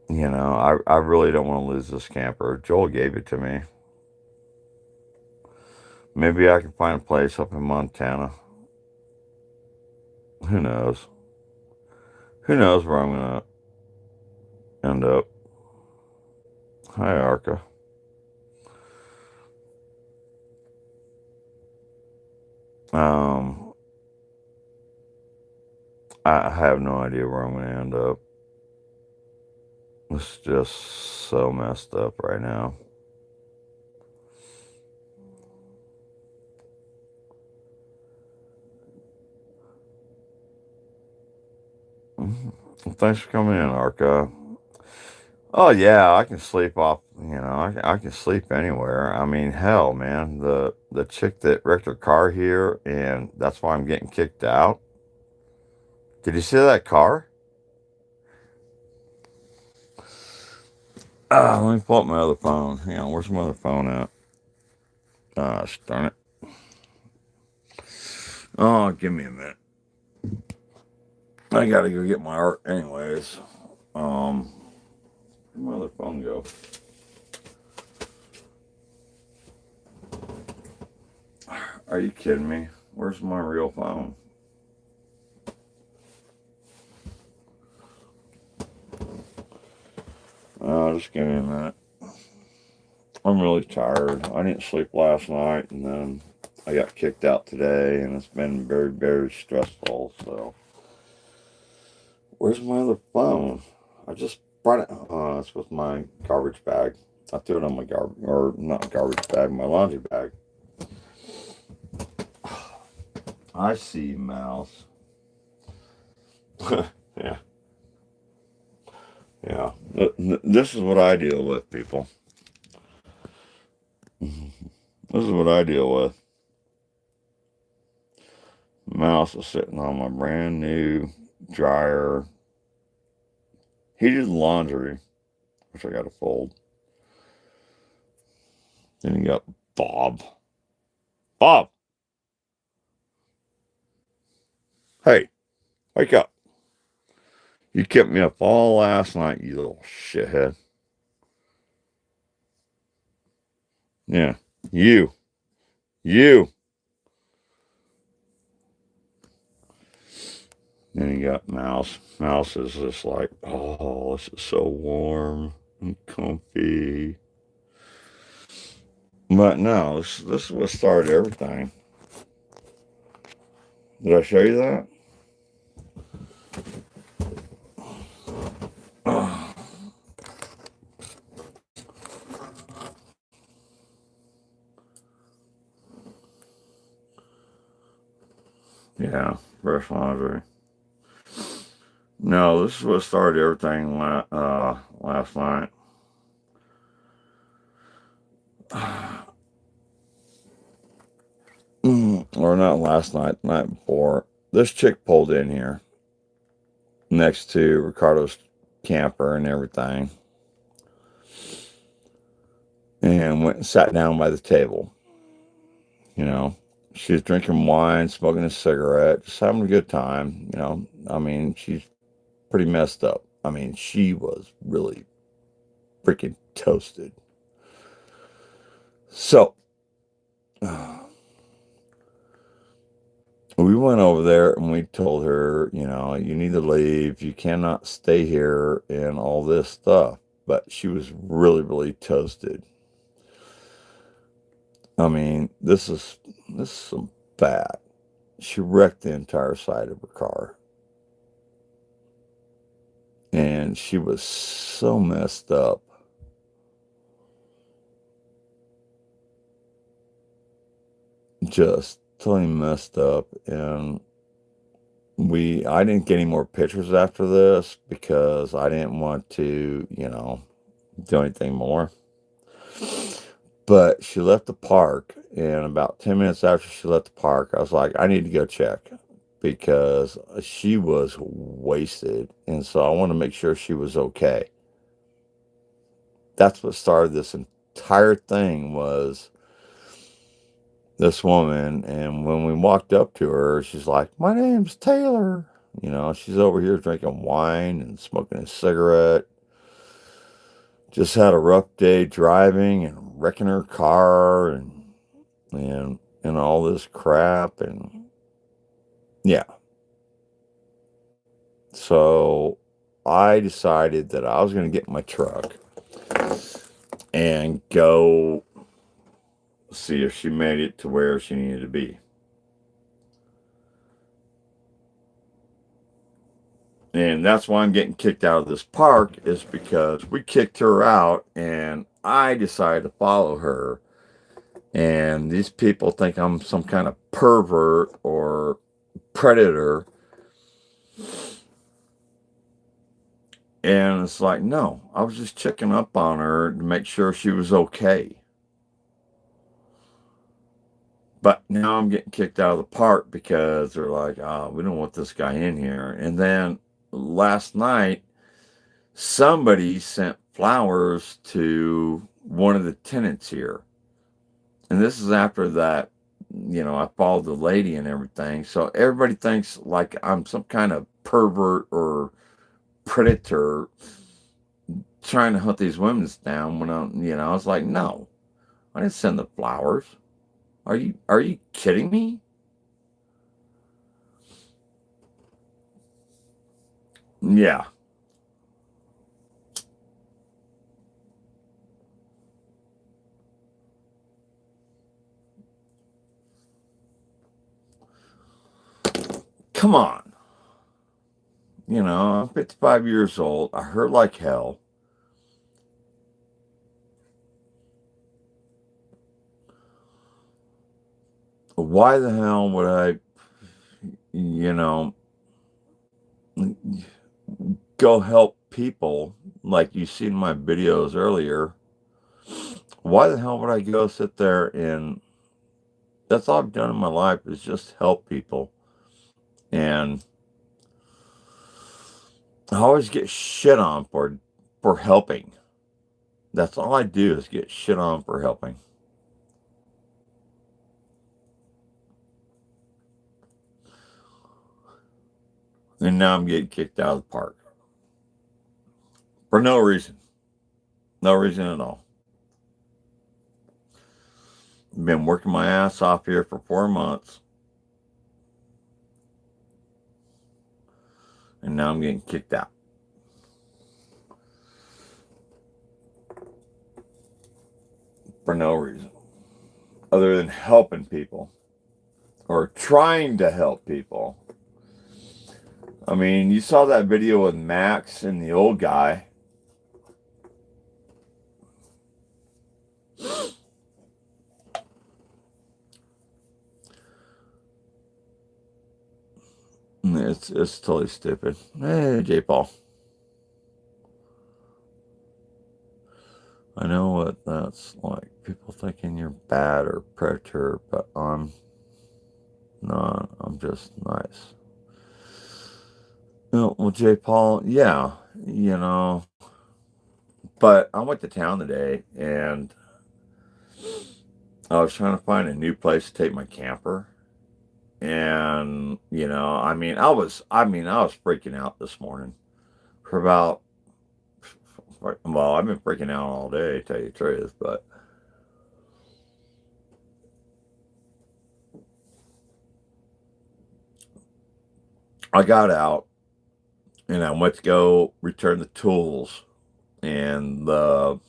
I really don't want to lose this camper. Joel gave it to me. Maybe I can find a place up in Montana. Who knows? Who knows where I'm gonna end up? Hi, Arca. Um, I have no idea where I'm gonna end up. It's just so messed up right now. Thanks for coming in, Arca. Oh yeah, I can sleep off. I can sleep anywhere. I mean, hell, man, the chick that wrecked her car here, and that's why I'm getting kicked out. Did you see that car? Let me pull up my other phone. Hang on, where's my other phone at? Darn it. Oh, give me a minute. I gotta go get my art, anyways. Where'd my other phone go? Are you kidding me? Where's my real phone? Just give me a minute. I'm really tired. I didn't sleep last night, and then I got kicked out today, and it's been very, very stressful. So, where's my other phone? I just brought it. It's with my garbage bag. I threw it on my not garbage bag, my laundry bag. I see you, mouse. Yeah. Yeah. This is what I deal with, people. This is what I deal with. Mouse is sitting on my brand new dryer, heated laundry, which I got to fold. Then you got Bob. Bob! Hey, wake up. You kept me up all last night, you little shithead. Yeah, you. You. Then you got Mouse. Mouse is just like, oh, this is so warm and comfy. But no, this is what started everything. Did I show you that? Yeah, fresh laundry. No, this is what started everything last night. Or not last night, the night before. This chick pulled in here next to Ricardo's camper and everything, and went and sat down by the table. You know, she was drinking wine, smoking a cigarette, just having a good time. I mean, she's pretty messed up. I mean, she was really freaking toasted. So, we went over there and we told her, you need to leave. You cannot stay here and all this stuff. But she was really, really toasted. I mean, this is some bad. She wrecked the entire side of her car. And she was so messed up. Just totally messed up. And I didn't get any more pictures after this because I didn't want to, do anything more. But she left the park, and about 10 minutes after she left the park, I was like, I need to go check because she was wasted. And so I want to make sure she was okay. That's what started this entire thing was this woman. And when we walked up to her, she's like, my name's Taylor. She's over here drinking wine and smoking a cigarette. Just had a rough day driving and wrecking her car and all this crap. And yeah. So I decided that I was going to get my truck and go see if she made it to where she needed to be. And that's why I'm getting kicked out of this park, is because we kicked her out and I decided to follow her. And these people think I'm some kind of pervert or predator. And it's like, no, I was just checking up on her to make sure she was okay. But now I'm getting kicked out of the park because they're like, oh, we don't want this guy in here. And then last night, somebody sent flowers to one of the tenants here. And this is after that, I followed the lady and everything. So everybody thinks like I'm some kind of pervert or predator trying to hunt these women down when I was like, no, I didn't send the flowers. Are you kidding me? Yeah. Come on. I'm 55 years old. I hurt like hell. Why the hell would I, you know, go help people like you seen in my videos earlier? Why the hell would I go sit there and that's all I've done in my life is just help people. And I always get shit on for helping. That's all I do is get shit on for helping. And now I'm getting kicked out of the park. For no reason. No reason at all. Been working my ass off here for 4 months. And now I'm getting kicked out. For no reason. Other than helping people. Or trying to help people. I mean, you saw that video with Max and the old guy. It's totally stupid. Hey, J. Paul. I know what that's like. People thinking you're bad or predator, but I'm not. I'm just nice. Well, J. Paul, yeah, you know. But I went to town today and I was trying to find a new place to take my camper. And, I was freaking out this morning for about, well, I've been freaking out all day, to tell you the truth, but I got out and I went to go return the tools and the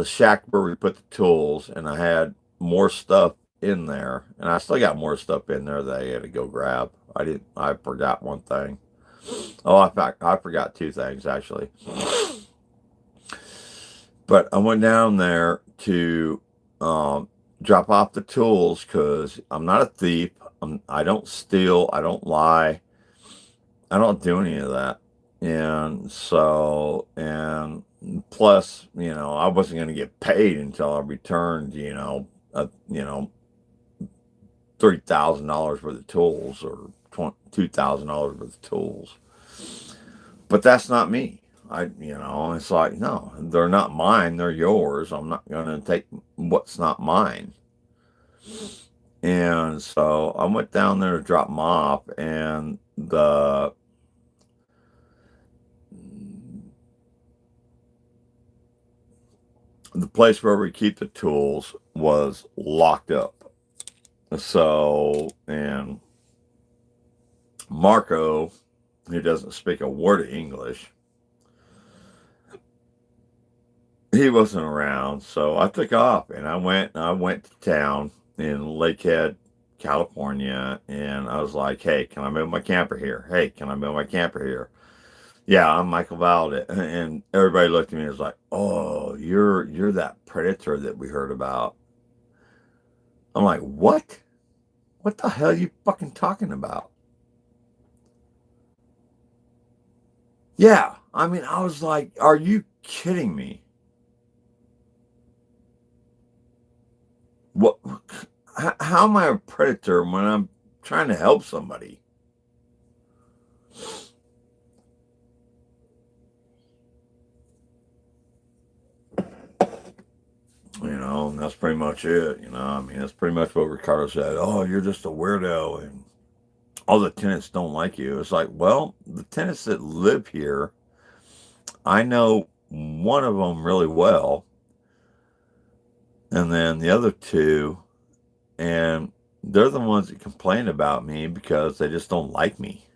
shack where we put the tools, and I had more stuff in there, and I still got more stuff in there that I had to go grab. I forgot one thing. Oh, in fact, I forgot two things actually. But I went down there to drop off the tools because I'm not a thief. I don't steal. I don't lie. I don't do any of that. And so, and plus, I wasn't going to get paid until I returned, $3,000 worth of tools or $2,000 worth of tools. But that's not me. It's like, no, they're not mine. They're yours. I'm not going to take what's not mine. And so I went down there to drop them off, and the place where we keep the tools was locked up. So, and Marco, who doesn't speak a word of English, he wasn't around. So I took off and I went to town in Lakehead, California, and I was like, hey, can I move my camper here? Hey, can I move my camper here? Yeah, I'm Michael Valde. And everybody looked at me and was like, oh, you're that predator that we heard about. I'm like, what? What the hell are you fucking talking about? Yeah, I mean, I was like, are you kidding me? What? How am I a predator when I'm trying to help somebody? And that's pretty much it. I mean, that's pretty much what Ricardo said. Oh, you're just a weirdo, and all the tenants don't like you. It's like, well, the tenants that live here, I know one of them really well, and then the other two, and they're the ones that complain about me because they just don't like me.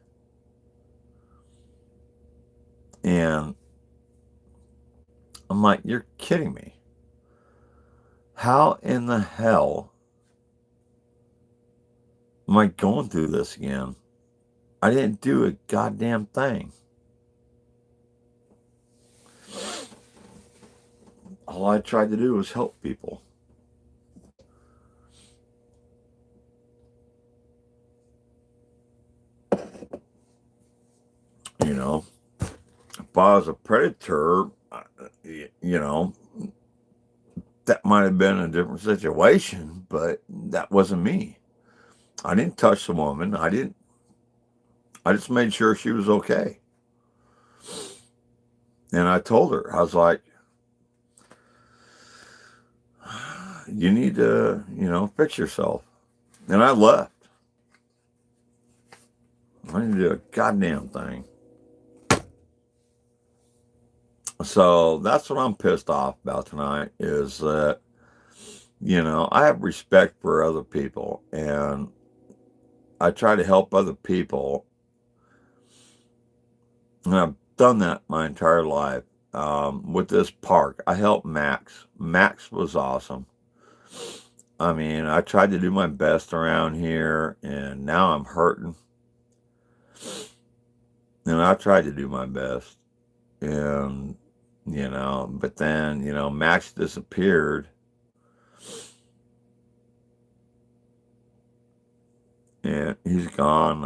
And I'm like, you're kidding me. How in the hell am I going through this again? I didn't do a goddamn thing. All I tried to do was help people. You know, if I was a predator, that might have been a different situation, but that wasn't me. I didn't touch the woman. I just made sure she was okay. And I told her, I was like, you need to, fix yourself. And I left. I didn't do a goddamn thing. So that's what I'm pissed off about tonight is that, I have respect for other people and I try to help other people. And I've done that my entire life. With this park, I helped Max. Max was awesome. I mean, I tried to do my best around here, and now I'm hurting. And I tried to do my best. And, but then, Max disappeared. And he's gone.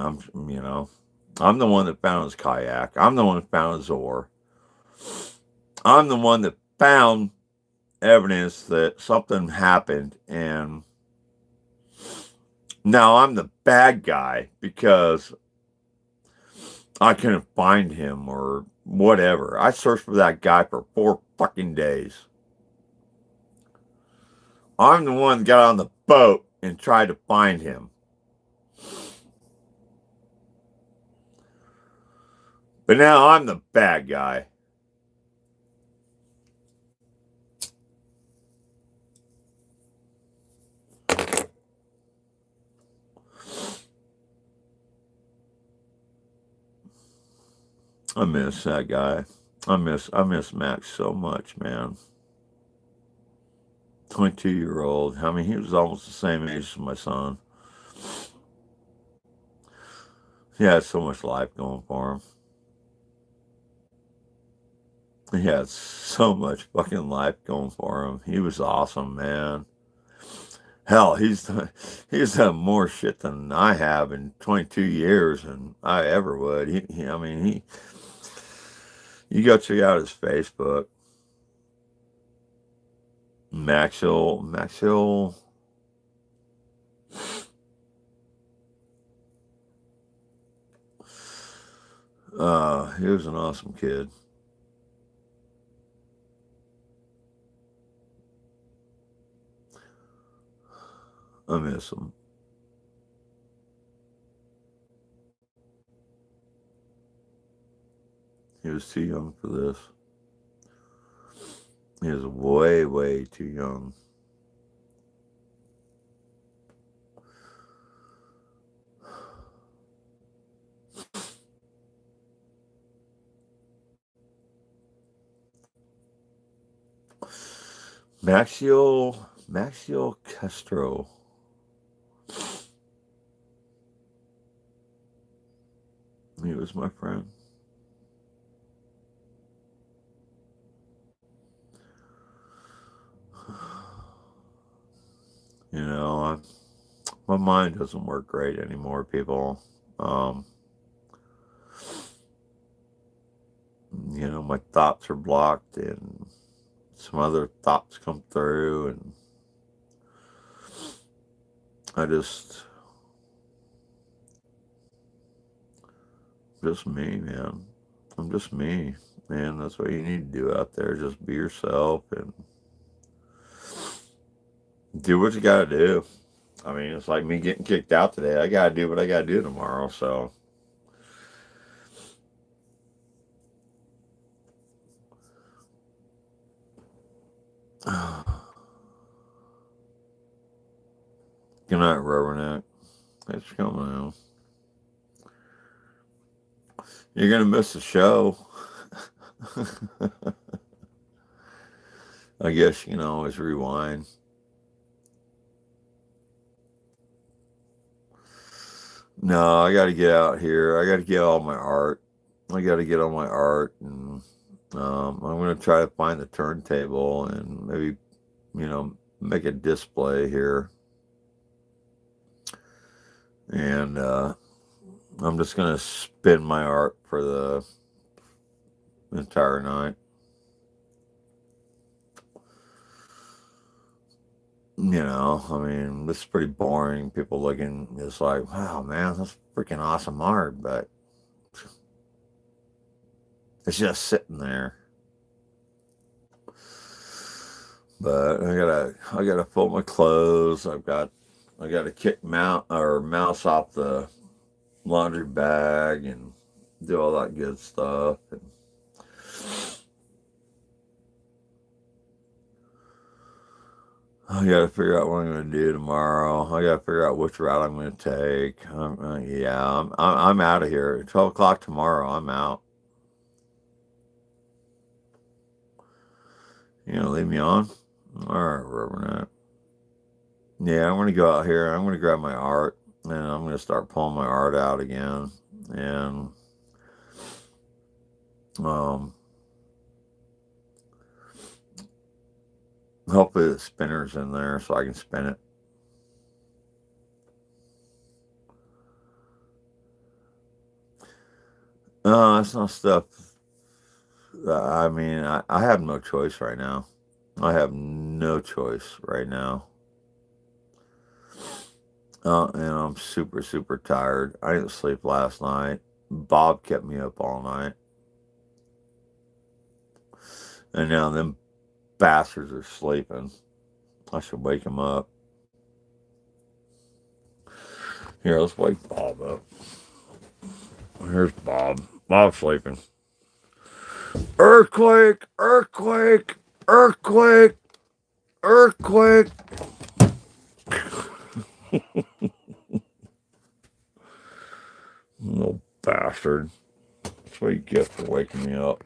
I'm the one that found his kayak. I'm the one that found his oar. I'm the one that found evidence that something happened. And now I'm the bad guy because I couldn't find him or whatever. I searched for that guy for 4 fucking days. I'm the one that got on the boat and tried to find him. But now I'm the bad guy. I miss that guy. I miss Max so much, man. 22-year-old. I mean, he was almost the same age as my son. He had so much life going for him. He had so much fucking life going for him. He was awesome, man. Hell, he's done more shit than I have in 22 years than I ever would. You go check out his Facebook. Maxill. He was an awesome kid. I miss him. He was too young for this. He was way, way too young. Maxiel Castro. He was my friend. My mind doesn't work great anymore, people. my thoughts are blocked and some other thoughts come through, and I just me, man. I'm just me, man. That's what you need to do out there. Just be yourself and do what you gotta do. I mean, it's like me getting kicked out today. I gotta do what I gotta do tomorrow. So, good night, Rubberneck. Thanks for coming out. You're gonna miss the show. I guess you can always rewind. No, I got to get out here. I got to get all my art. I got to get all my art, and I'm gonna try to find the turntable and maybe make a display here. And I'm just gonna spin my art for the entire night. I mean, this is pretty boring. People looking just like, wow, man, that's freaking awesome art, but it's just sitting there. But I gotta fold my clothes. I gotta kick mouse off the laundry bag and do all that good stuff. And I gotta figure out what I'm gonna do tomorrow. I gotta figure out which route I'm gonna take. I'm out of here. 12 o'clock tomorrow. I'm out. You gonna leave me on? All right, Reverend. Yeah, I'm gonna go out here. I'm gonna grab my art and I'm gonna start pulling my art out again. And hopefully the spinner's in there so I can spin it. It's not stuff. I mean, I have no choice right now. I have no choice right now. And I'm super, super tired. I didn't sleep last night. Bob kept me up all night. And now them bastards are sleeping. I should wake them up. Here, let's wake Bob up. Here's Bob. Bob's sleeping. Earthquake! Earthquake! Earthquake! Earthquake! Little bastard. That's what you get for waking me up.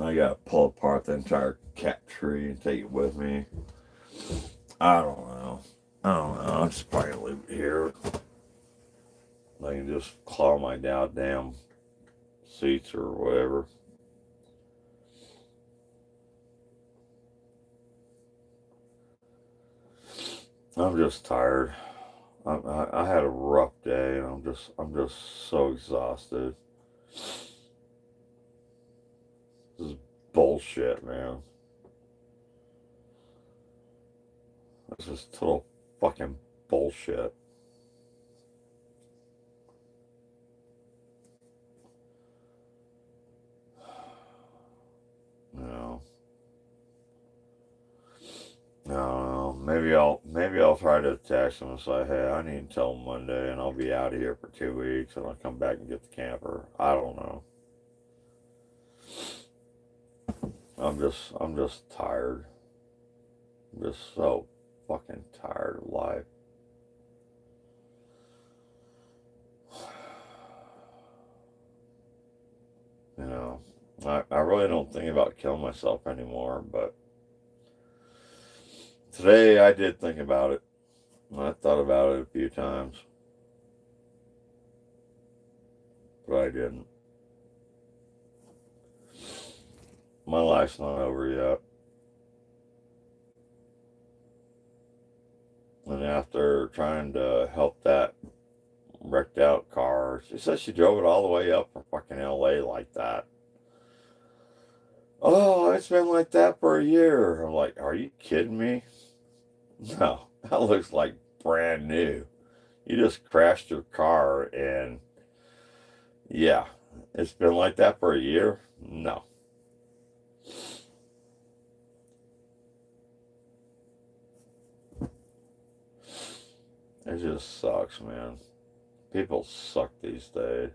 I gotta pull apart the entire cat tree and take it with me. I don't know. I'm just probably gonna leave it here. I can just claw my damn seats or whatever. I'm just tired. I had a rough day, and I'm just so exhausted. This is bullshit, man. This is total fucking bullshit. You know. I don't know. Maybe I'll try to text them and say, hey, I need until Monday, and I'll be out of here for 2 weeks, and I'll come back and get the camper. I don't know. I'm just tired. I'm just so fucking tired of life. I really don't think about killing myself anymore, but today I did think about it. I thought about it a few times, but I didn't. My life's not over yet. And after trying to help that wrecked out car. She said she drove it all the way up from fucking LA like that. Oh, it's been like that for a year. I'm like, are you kidding me? No, that looks like brand new. You just crashed your car and yeah, it's been like that for a year? No. It just sucks, man. People suck these days.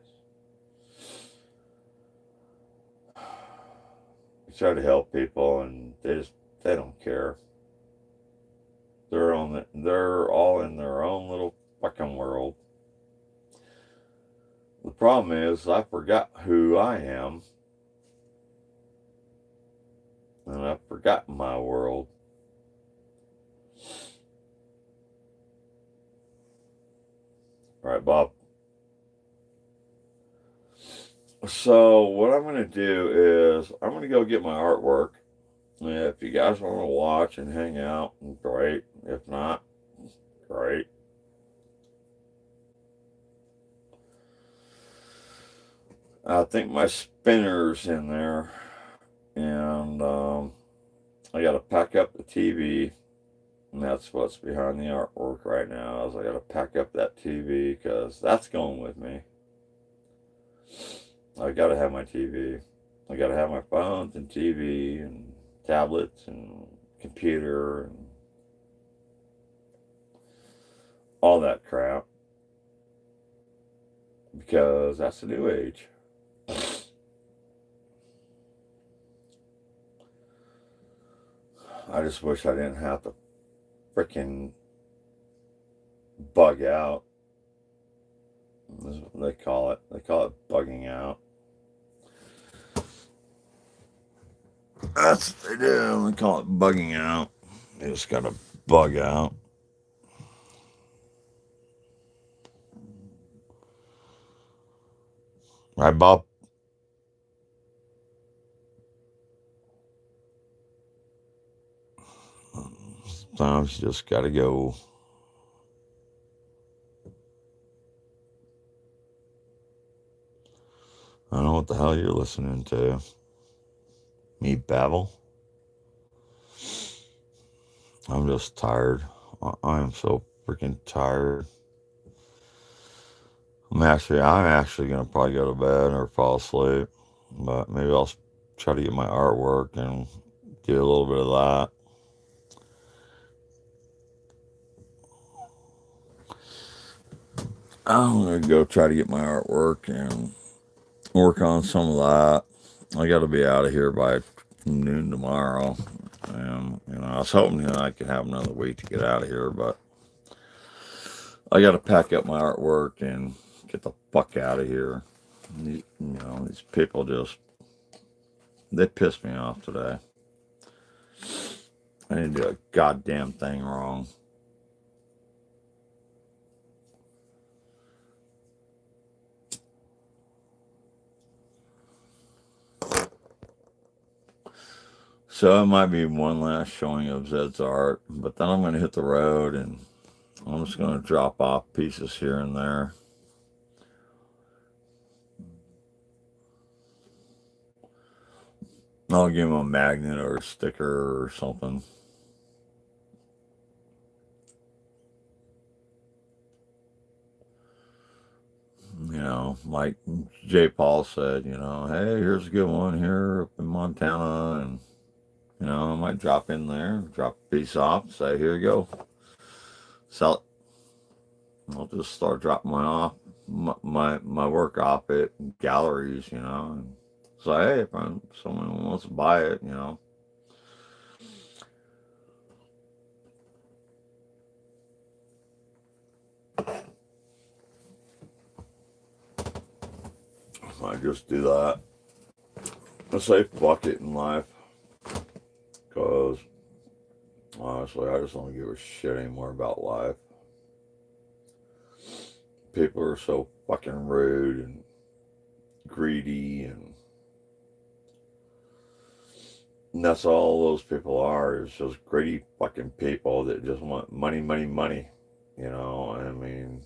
You try to help people and they don't care. They're all in their own little fucking world. The problem is I forgot who I am and I've forgotten my world. All right, Bob. So what I'm going to do is I'm going to go get my artwork. If you guys want to watch and hang out, great. If not, great. I think my spinner's in there, and I got to pack up the TV, and that's what's behind the artwork right now. Is I got to pack up that TV because that's going with me. I got to have my TV. I got to have my phones and TV and tablets and computer and all that crap because that's the new age. I just wish I didn't have to freaking bug out. That's what they call it. They call it bugging out. That's what they do. They call it bugging out. You just gotta bug out. Right, Bob? Sometimes you just gotta go. I don't know what the hell you're listening to. Me babble? I'm just tired. I am so freaking tired. I'm actually gonna probably go to bed or fall asleep. But maybe I'll try to get my artwork and do a little bit of that. I'm gonna go try to get my artwork and work on some of that. I got to be out of here by noon tomorrow. And I was hoping that I could have another week to get out of here, but I got to pack up my artwork and get the fuck out of here. These people they pissed me off today. I didn't do a goddamn thing wrong. So it might be one last showing of Zed's art, but then I'm going to hit the road and I'm just going to drop off pieces here and there. I'll give him a magnet or a sticker or something. Like Jay Paul said, hey, here's a good one here up in Montana. And, I might drop in there, drop a piece off, say, here you go, sell it. I'll just start dropping my work off at galleries, and say, hey, if someone wants to buy it, I just do that. I say fuck it in life. Because, honestly, I just don't give a shit anymore about life. People are so fucking rude and greedy, and that's all those people are, is just greedy fucking people that just want money, money, money. you know. I mean,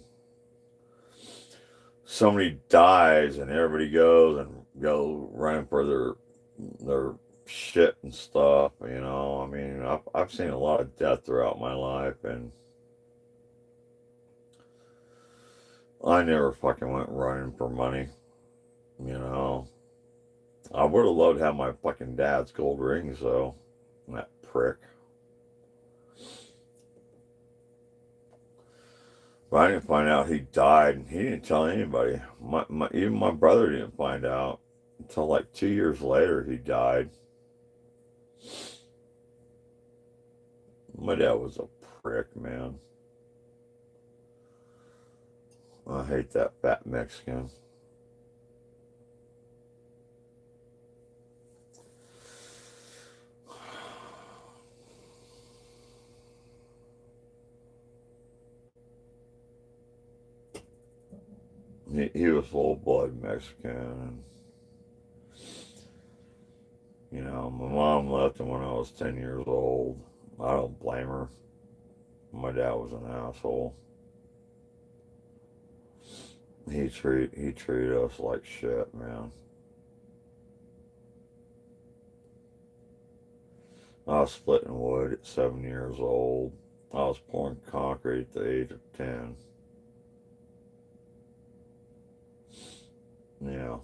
somebody dies and everybody goes and go running for their shit and stuff, you know. I mean, I've seen a lot of death throughout my life, and I never fucking went running for money, you know. I would have loved to have my fucking dad's gold rings, though. That prick. But I didn't find out he died, and he didn't tell anybody. Even my brother didn't find out until like 2 years later he died. My dad was a prick, man. I hate that fat Mexican. He was full blood Mexican. And, you know, my mom left him when I was 10 years old. I don't blame her. My dad was an asshole. He treated us like shit, man. I was splitting wood at 7 years old. I was pouring concrete at the age of 10. Yeah,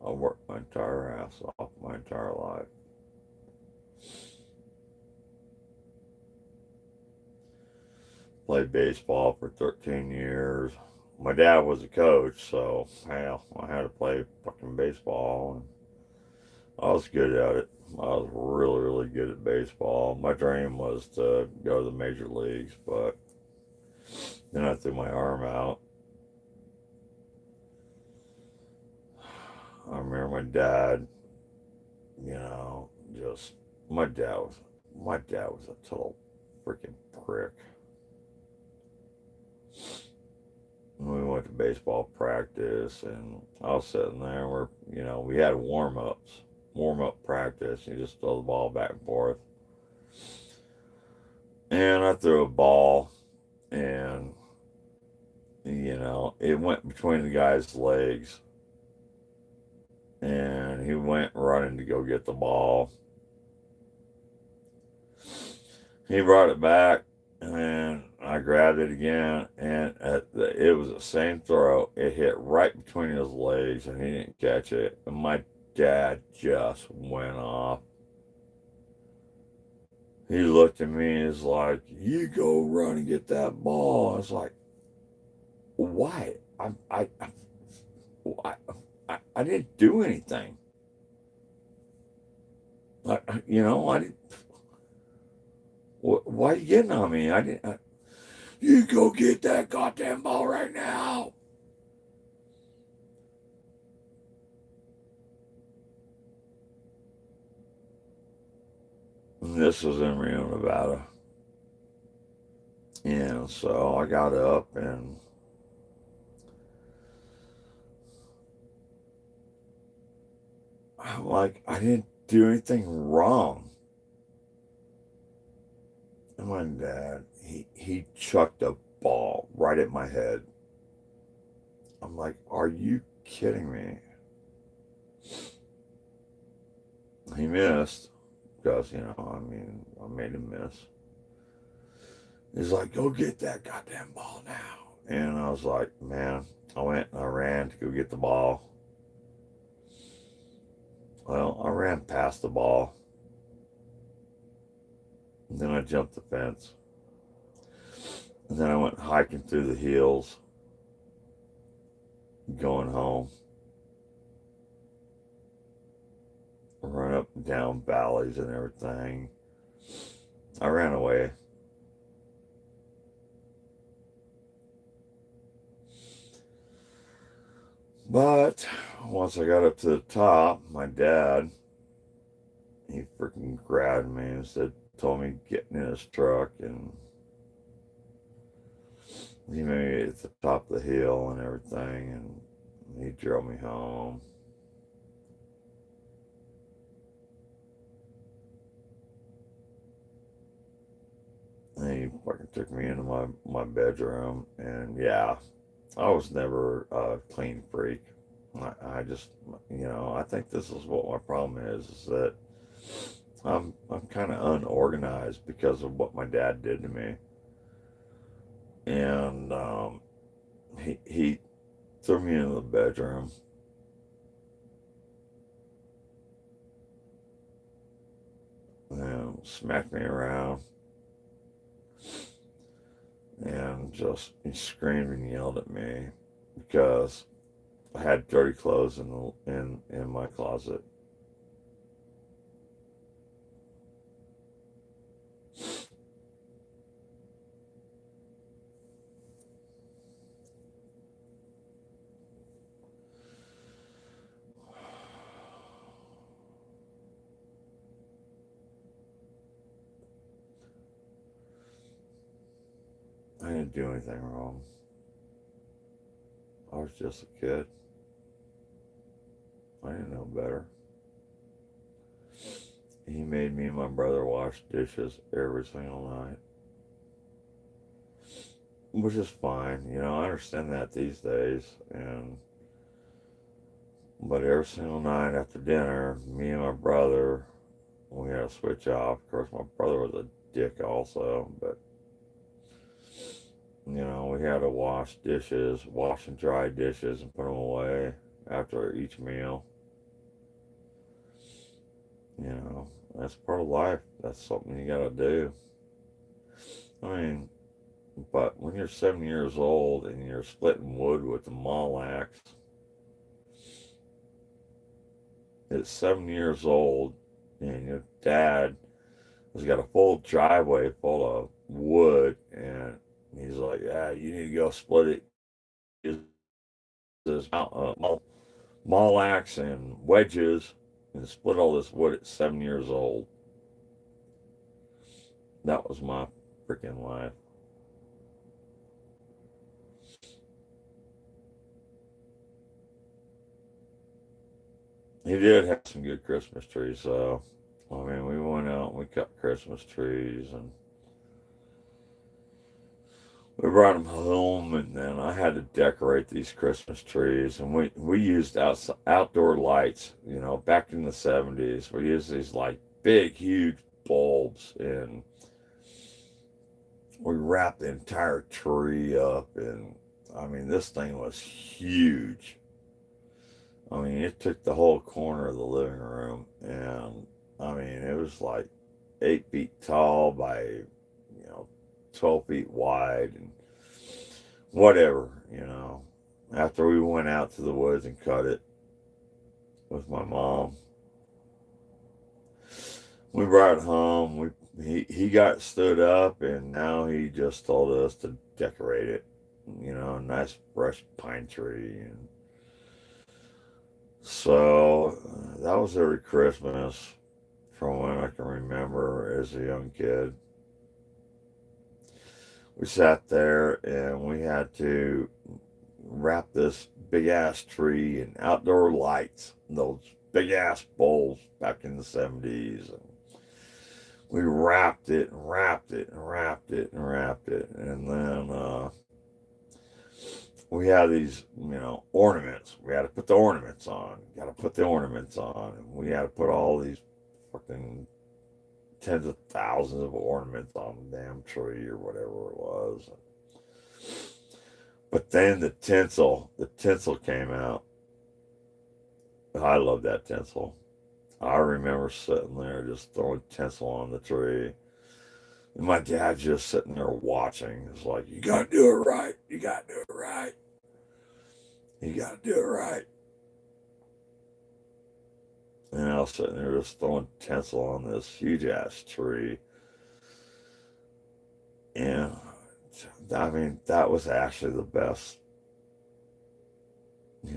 I worked my entire ass off my entire life. Played baseball for 13 years. My dad was a coach, so hell, I had to play fucking baseball, and I was good at it. I was really, really good at baseball. My dream was to go to the major leagues, but then I threw my arm out. I remember my dad, you know, just my dad was a total freaking prick. We went to baseball practice, and I was sitting there where, you know, we had warm up practice. You just throw the ball back and forth. And I threw a ball, and, you know, it went between the guy's legs, and he went running to go get the ball. He brought it back, and I grabbed it again, and it was the same throw. It hit right between his legs, and he didn't catch it. And my dad just went off. He looked at me and was like, "You go run and get that ball." I was like, "Why? I, I didn't do anything. You know, I didn't. Why are you getting on me? I didn't. You go get that goddamn ball right now." And this was in Reno, Nevada. And so I got up, and I'm like, I didn't do anything wrong. And my dad, he chucked a ball right at my head. I'm like, are you kidding me? He missed because, you know, I mean, I made him miss. He's like, go get that goddamn ball now. And I was like, man, I went and I ran to go get the ball. Well, I ran past the ball. And then I jumped the fence. And then I went hiking through the hills, going home. Run up and down valleys and everything. I ran away. But once I got up to the top, my dad, he freaking grabbed me and told me getting in his truck, and he made me at the top of the hill and everything, and he drove me home. And he fucking took me into my bedroom, and yeah, I was never a clean freak. I just, I think this is what my problem is that I'm kind of unorganized because of what my dad did to me, and he threw me into the bedroom, and smacked me around, and just he screamed and yelled at me because I had dirty clothes in my closet. I didn't do anything wrong. I was just a kid. I didn't know better. He made me and my brother wash dishes every single night, which is fine. I understand that these days. But every single night after dinner, me and my brother, we had to switch off. Of course, my brother was a dick also, but we had to wash dishes, wash and dry dishes, and put them away after each meal. That's part of life. That's something you gotta do. I mean, but when you're 7 years old and you're splitting wood with the mall axe, at 7 years old, and your dad has got a full driveway full of wood, and he's like, "Yeah, you need to go split it." This mall axe and wedges, and split all this wood at 7 years old. That was my freaking life. He did have some good Christmas trees, though. I mean, we went out and we cut Christmas trees, and we brought them home, and then I had to decorate these Christmas trees, and we used outdoor lights. Back in the 70s, we used these like big, huge bulbs, and we wrapped the entire tree up, and I mean, this thing was huge. I mean, it took the whole corner of the living room, and I mean, it was like 8 feet tall by 12 feet wide, and whatever. After we went out to the woods and cut it with my mom, we brought it home. He got stood up, and now he just told us to decorate it. A nice fresh pine tree, and so that was every Christmas from when I can remember as a young kid. We sat there and we had to wrap this big ass tree in outdoor lights, those big ass bulbs back in the 70s. And we wrapped it and wrapped it and wrapped it and wrapped it. And then we had these, ornaments. We had to put the ornaments on. Got to put the ornaments on. And we had to put all these fucking tens of thousands of ornaments on the damn tree or whatever it was. But then the tinsel came out. I love that tinsel. I remember sitting there just throwing tinsel on the tree. And my dad just sitting there watching. It's like, you gotta do it right. You gotta do it right. You gotta do it right. And I was sitting there just throwing tinsel on this huge ass tree. And I mean, that was actually the best. We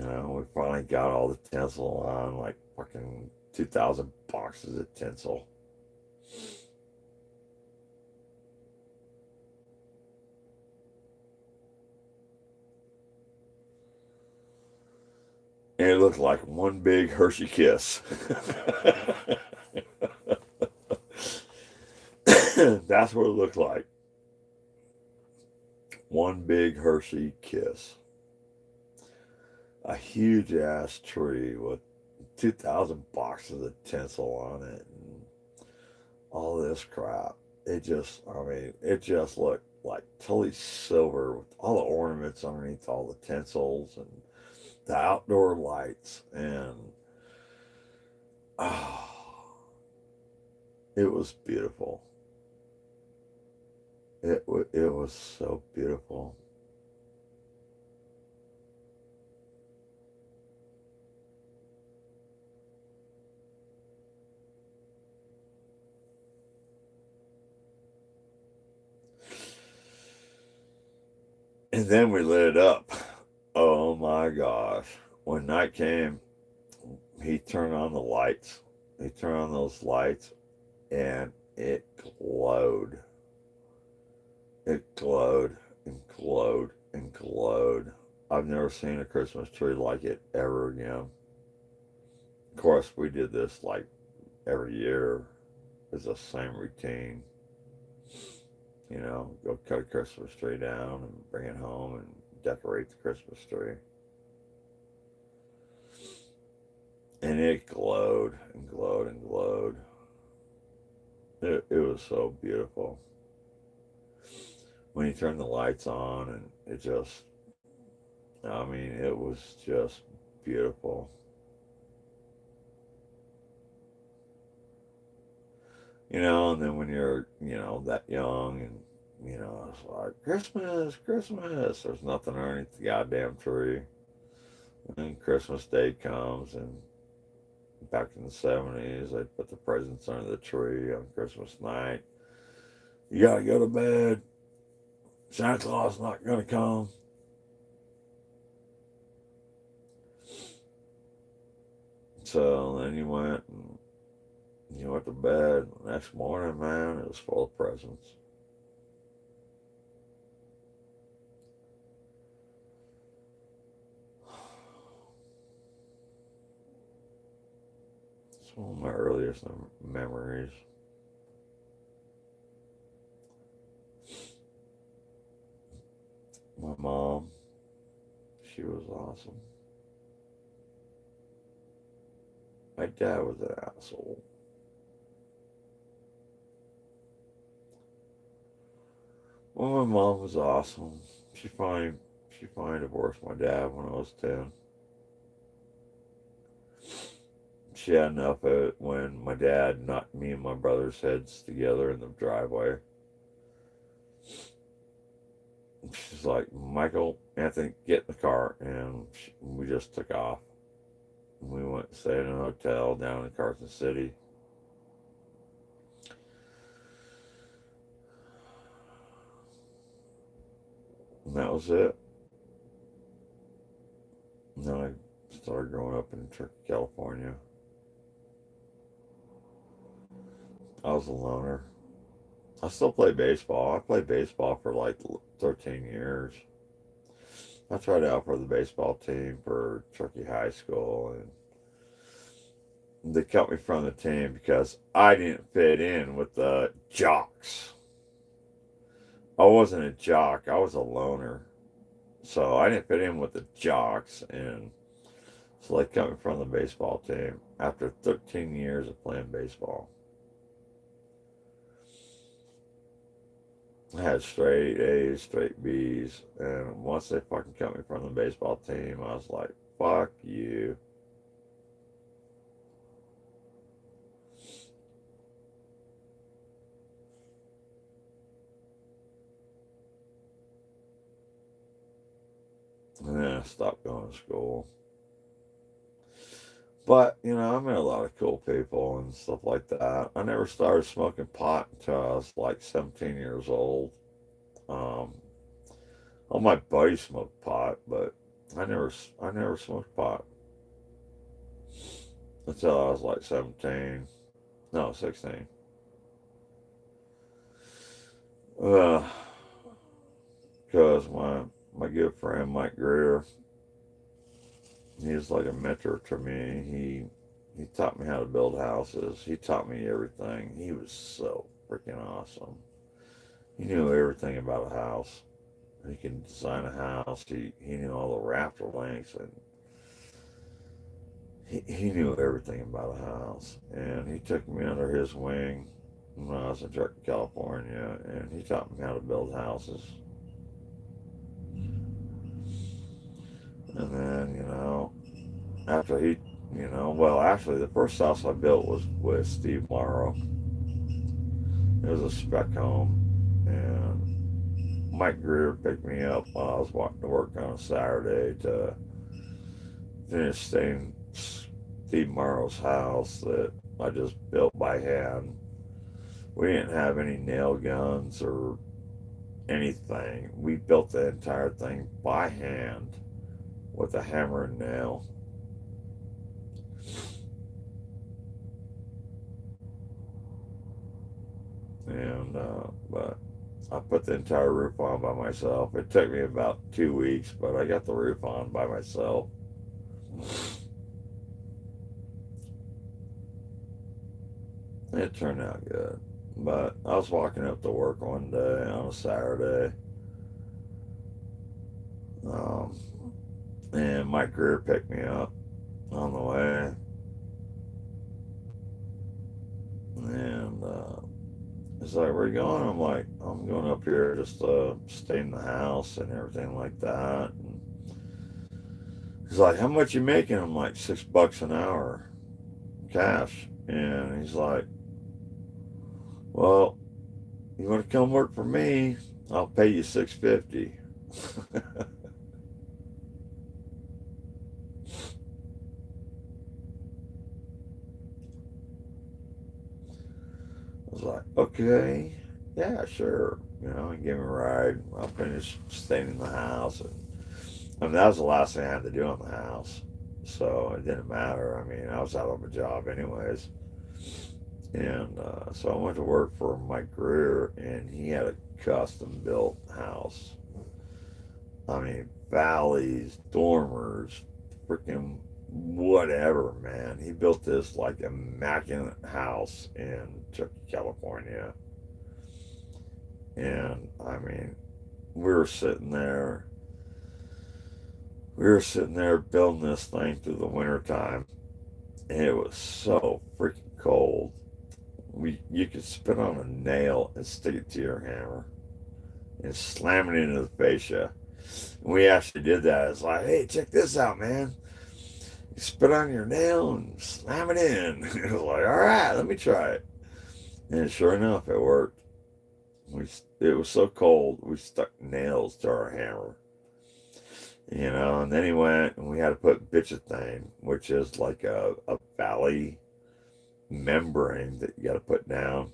finally got all the tinsel on, like fucking 2,000 boxes of tinsel. And it looked like one big Hershey kiss. That's what it looked like. one big Hershey kiss. A huge ass tree with 2,000 boxes of tinsel on it and all this crap. It just looked like totally silver with all the ornaments underneath all the tinsels and the outdoor lights. And oh, it was beautiful. It was so beautiful. And then we lit it up. Oh my gosh. When night came, he turned on the lights. He turned on those lights and it glowed. It glowed and glowed and glowed. I've never seen a Christmas tree like it ever again. Of course, we did this like every year. It's the same routine. Go cut a Christmas tree down and bring it home and decorate the Christmas tree. And it glowed and glowed and glowed. It was so beautiful. When you turn the lights on, and it was just beautiful. And then when you're, that young and, it's like, Christmas, Christmas. There's nothing underneath the goddamn tree. And then Christmas Day comes, and back in the 70s, they put the presents under the tree on Christmas night. You gotta go to bed. Santa Claus not gonna come. So then you went to bed. The next morning, man, it was full of presents. It's one of my earliest memories. My mom, she was awesome. My dad was an asshole. Well, my mom was awesome. She finally she finally divorced my dad when I was 10. She had enough of it when my dad knocked me and my brother's heads together in the driveway. She's like, Michael, Anthony, get in the car. And we just took off. We went and stayed in a hotel down in Carson City. And that was it. And then I started growing up in Turkey, California. I was a loner. I still play baseball. I played baseball for like 13 years. I tried out for the baseball team for Turkey High School, and they cut me from the team because I didn't fit in with the jocks. I wasn't a jock, I was a loner. So I didn't fit in with the jocks, and so they cut me from the baseball team after 13 years of playing baseball. I had straight A's, straight B's, and once they fucking cut me from the baseball team, I was like, fuck you. And then I stopped going to school. But, I met a lot of cool people and stuff like that. I never started smoking pot until I was like 17 years old. Um, all my buddies smoked pot, but I never smoked pot until I was like 17. No, 16. Uh, because my good friend Mike Greer, he was like a mentor to me. He taught me how to build houses. He taught me everything. He was so freaking awesome. He knew everything about a house. he can design a house. He knew all the rafter lengths, and he knew everything about a house. And he took me under his wing when I was in California, and he taught me how to build houses. And then, after well, actually, the first house I built was with Steve Morrow. It was a spec home, and Mike Greer picked me up while I was walking to work on a Saturday to finish Steve Morrow's house that I just built by hand. We didn't have any nail guns or anything. We built the entire thing by hand with a hammer and nail. And but I put the entire roof on by myself. It took me about 2 weeks, but I got the roof on by myself. It turned out good. But I was walking up to work one day on a Saturday, um, and Mike Greer picked me up on the way, and he's like, "Where you going?" I'm like, "I'm going up here just to stay in the house and everything like that." And he's like, "How much you making?" I'm like, $6 an hour, cash. And he's like, "Well, you want to come work for me? I'll pay you $6.50." I was like, "Okay, yeah, sure." He gave me a ride. I finished staying in the house, and I mean that was the last thing I had to do in the house, so it didn't matter. I mean, I was out of a job anyways, and so I went to work for Mike Greer, and he had a custom built house. I mean, valleys, dormers, freaking whatever, man. He built this like immaculate house in California. And I mean, we were sitting there, we were sitting there building this thing through the wintertime. And it was so freaking cold. You could spit on a nail and stick it to your hammer and slam it into the fascia. And we actually did that. It's like, "Hey, check this out, man. You spit on your nail and slam it in." It was like, "All right, let me try it." And sure enough, it worked. It was so cold, we stuck nails to our hammer. And then he went and we had to put bitchethane, which is like a valley membrane that you got to put down.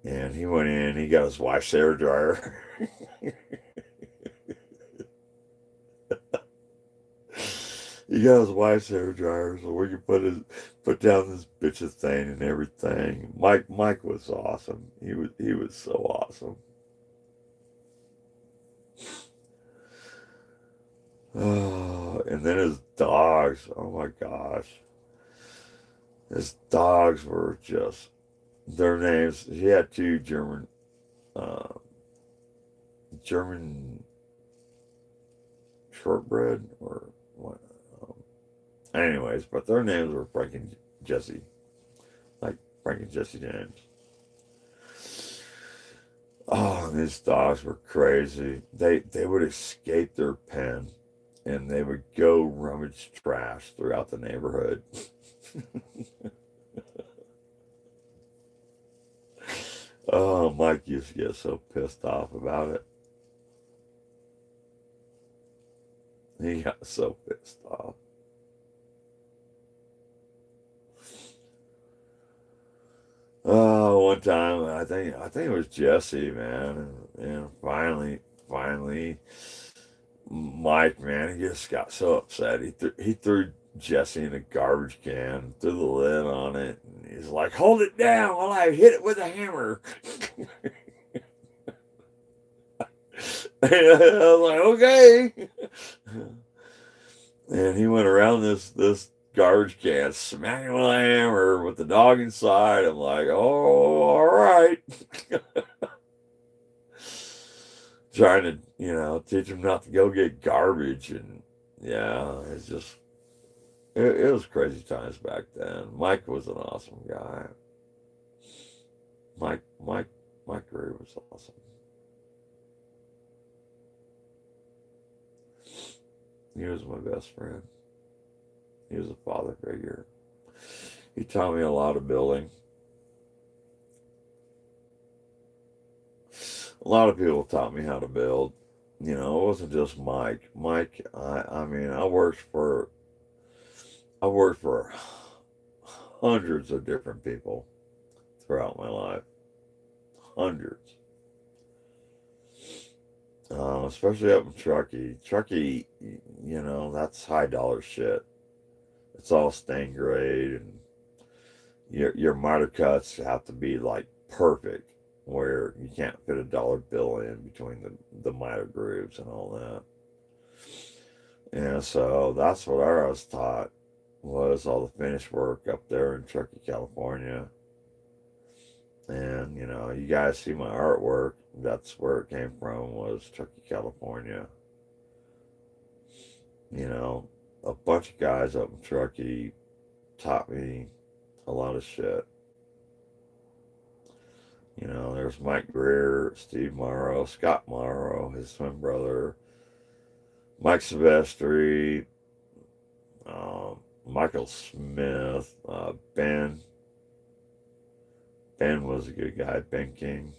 And he went in, he got his wife's hair dryer. He got his wife's hair dryer so we could put down this bitchethane and everything. Mike was awesome. He was so awesome. Oh, and then his dogs. Oh my gosh. His dogs were just their names. He had two uh, German shortbread or what. Anyways, but their names were Frank and Jesse, like Frank and Jesse James. Oh, and his dogs were crazy. They would escape their pen and they would go rummage trash throughout the neighborhood. Oh, Mike used to get so pissed off about it. He got so pissed off. Oh, one time I think it was Jesse, man, and finally, Mike, man, he just got so upset. He threw Jesse in a garbage can, threw the lid on it, and he's like, "Hold it down while I hit it with a hammer." And I was like, "Okay." And he went around this garbage can, smacking with a hammer with the dog inside. I'm like, "Oh, all right." trying to, teach them not to go get garbage. And yeah, it's just, it was crazy times back then. Mike was an awesome guy. Mike, Mike, Mike Gray was awesome. He was my best friend. He was a father figure. He taught me a lot of building. A lot of people taught me how to build. It wasn't just Mike. Mike, I mean, I worked for hundreds of different people throughout my life. Hundreds. Especially up in Truckee. Truckee, that's high dollar shit. It's all stained grade, and your miter cuts have to be like perfect, where you can't fit a dollar bill in between the miter grooves and all that. And so that's what I was taught, was all the finish work up there in Truckee, California. And you guys see my artwork. That's where it came from, was Truckee, California. A bunch of guys up in Truckee taught me a lot of shit. There's Mike Greer, Steve Morrow, Scott Morrow, his twin brother, Mike Silvestri, Michael Smith, Ben. Ben was a good guy, Ben King.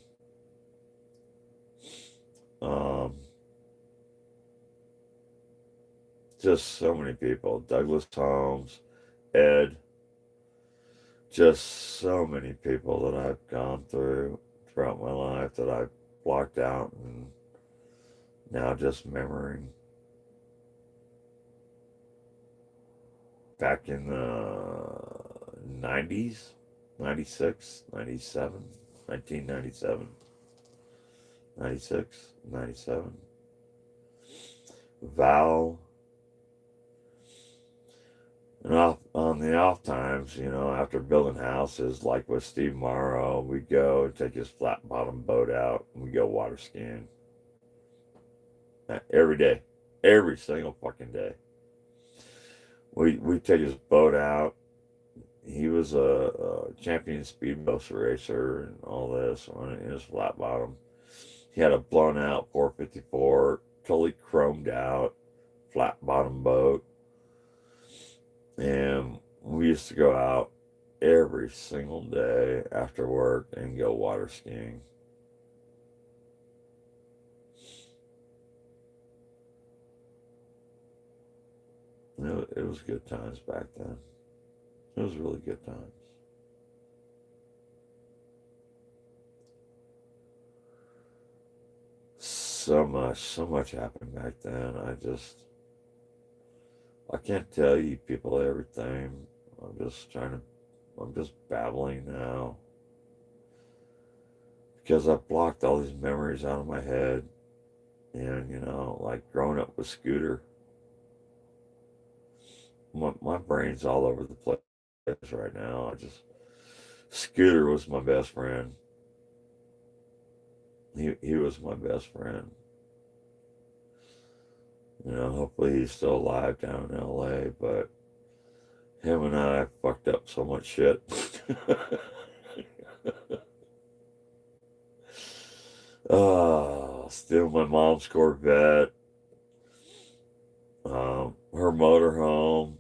Um, just so many people. Douglas Holmes, Ed. Just so many people that I've gone throughout my life that I've blocked out and now just remembering. Back in the 90s, 96, 97, 1997, 96, 97. Val. And on the off times, after building houses, like with Steve Morrow, we'd go and take his flat bottom boat out and we'd go water skiing. Every day. Every single fucking day. We'd take his boat out. He was a champion speedboat racer and all this in his flat bottom. He had a blown out 454, totally chromed out flat bottom boat. And we used to go out every single day after work and go water skiing. It was good times back then. It was really good times. So much happened back then. I can't tell you people everything. I'm just babbling now because I've blocked all these memories out of my head. And, like growing up with Scooter, my brain's all over the place right now. Scooter was my best friend. He was my best friend. Hopefully he's still alive down in LA, but him and I fucked up so much shit. Steal my mom's Corvette, her motorhome.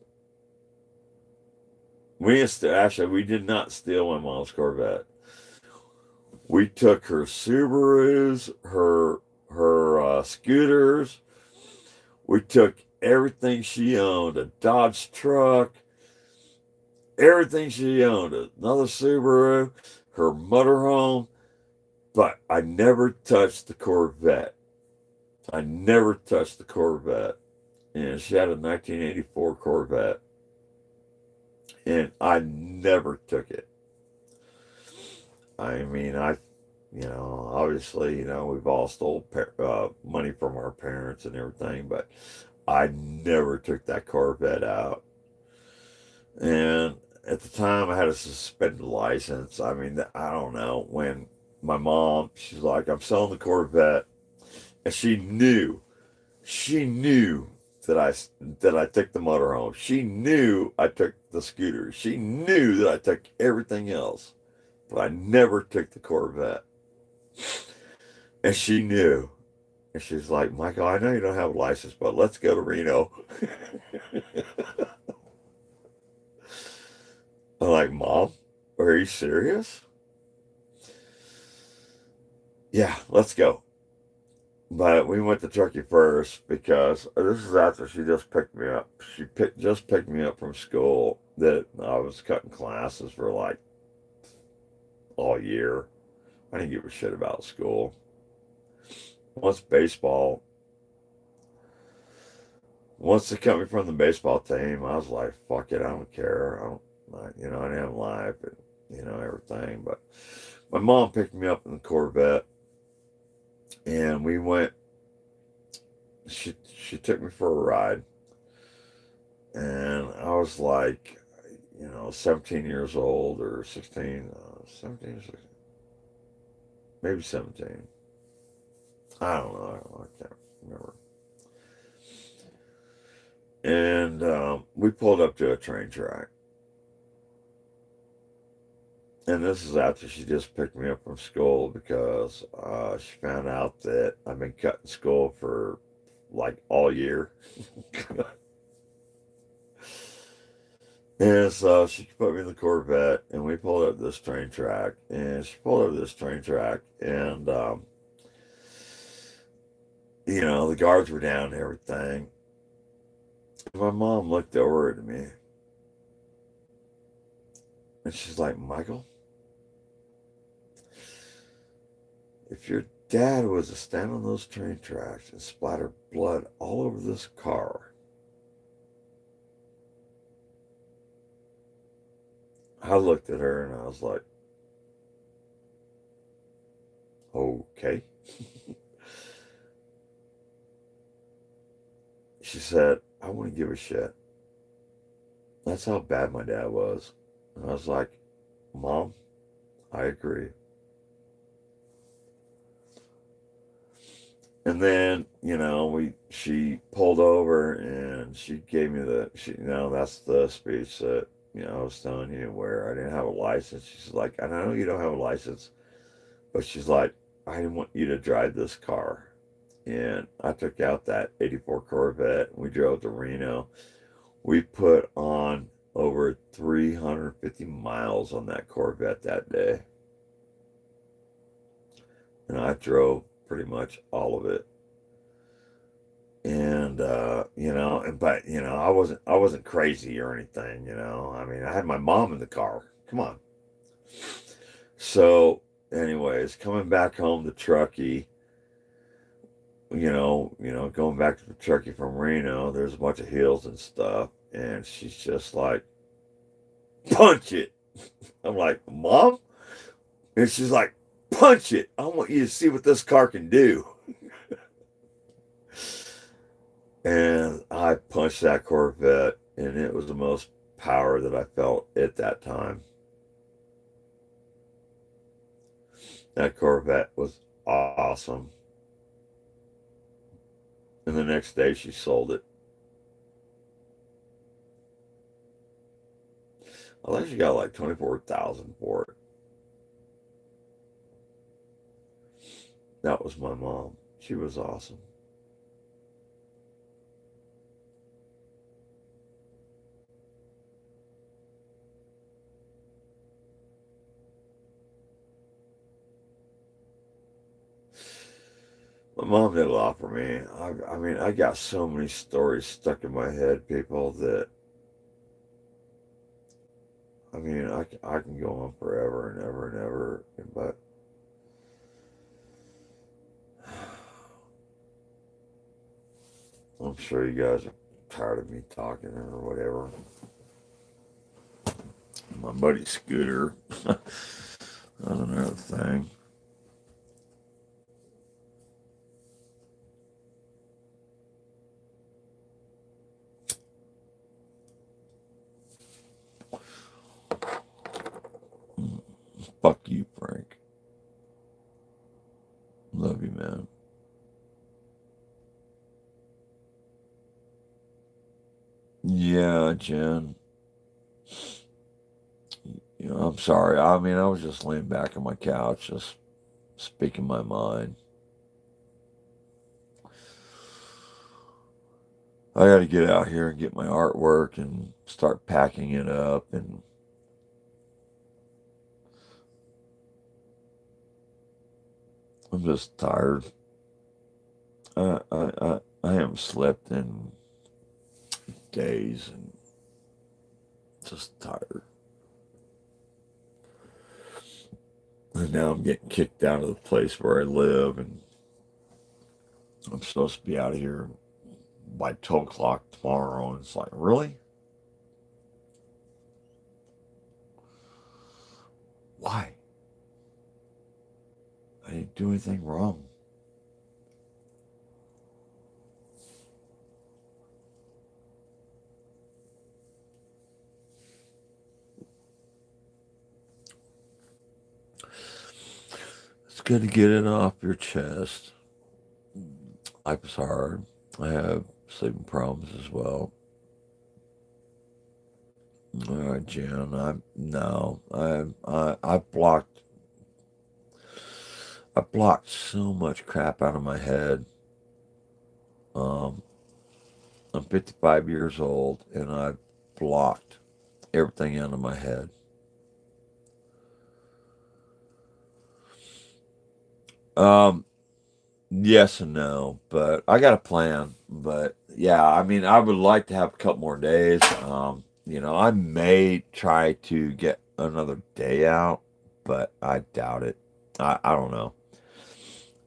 We did not steal my mom's Corvette. We took her Subarus, her scooters. We took everything she owned, a Dodge truck, everything she owned, another Subaru, her motorhome, but I never touched the Corvette. I never touched the Corvette. And she had a 1984 Corvette. And I never took it. I mean, obviously, we've all stole money from our parents and everything, but I never took that Corvette out. And at the time, I had a suspended license. I mean, I don't know, when my mom, she's like, I'm selling the Corvette. And she knew that I took the motorhome. She knew I took the scooter. She knew that I took everything else, but I never took the Corvette. And she knew. And she's like, Michael, I know you don't have a license, but let's go to Reno. I'm like, Mom, are you serious? Yeah, let's go. But we went to Turkey first because this is after she just picked me up. Just picked me up from school that I was cutting classes for like all year. I didn't give a shit about school. Once baseball, once they cut me from the baseball team, I was like, fuck it, I don't care. I didn't have life and, everything. But my mom picked me up in the Corvette and we went, she took me for a ride. And I was like, 17 years old or 16, 17 or 16, maybe 17. I don't know. I can't remember. And we pulled up to a train track. And this is after she just picked me up from school because she found out that I've been cutting school for like all year. And so she put me in the Corvette and we pulled up this train track. And she pulled up this train track and, the guards were down and everything. My mom looked over at me and she's like, Michael, if your dad was to stand on those train tracks and splatter blood all over this car, I looked at her and I was like, okay. She said, I wouldn't give a shit. That's how bad my dad was. And I was like, Mom, I agree. And then, she pulled over and she gave me that's the speech that, I was telling you where I didn't have a license. She's like, I know you don't have a license, but she's like, I didn't want you to drive this car. And I took out that 84 Corvette and we drove to Reno. We put on over 350 miles on that Corvette that day. And I drove pretty much all of it. And I wasn't crazy or anything, I mean, I had my mom in the car. Come on. So anyways, coming back home to Truckee, going back to Truckee from Reno, there's a bunch of hills and stuff, and she's just like, punch it. I'm like, Mom? And she's like, punch it. I want you to see what this car can do. And I punched that Corvette, and it was the most power that I felt at that time. That Corvette was awesome. And the next day she sold it. I think she got like 24,000 for it. That was my mom. She was awesome. My mom did a lot for me. I mean, I got so many stories stuck in my head, people, that, I mean, I can go on forever and ever and ever, but I'm sure you guys are tired of me talking or whatever. My buddy Scooter, another thing. Fuck you, Frank. Love you, man. Yeah, Jen. I'm sorry. I mean, I was just laying back on my couch, just speaking my mind. I got to get out here and get my artwork and start packing it up. And I'm just tired. I haven't slept in days and just tired. And now I'm getting kicked out of the place where I live, and I'm supposed to be out of here by 12 o'clock tomorrow. And it's like, really? Why? I didn't do anything wrong. It's good to get it off your chest. Life is hard. I have sleeping problems as well. All right, Jen. I blocked so much crap out of my head. Um, I'm 55 years old, and I blocked everything out of my head. Um, yes and no, but I got a plan. But yeah, I mean, I would like to have a couple more days. I may try to get another day out, but I doubt it. I don't know.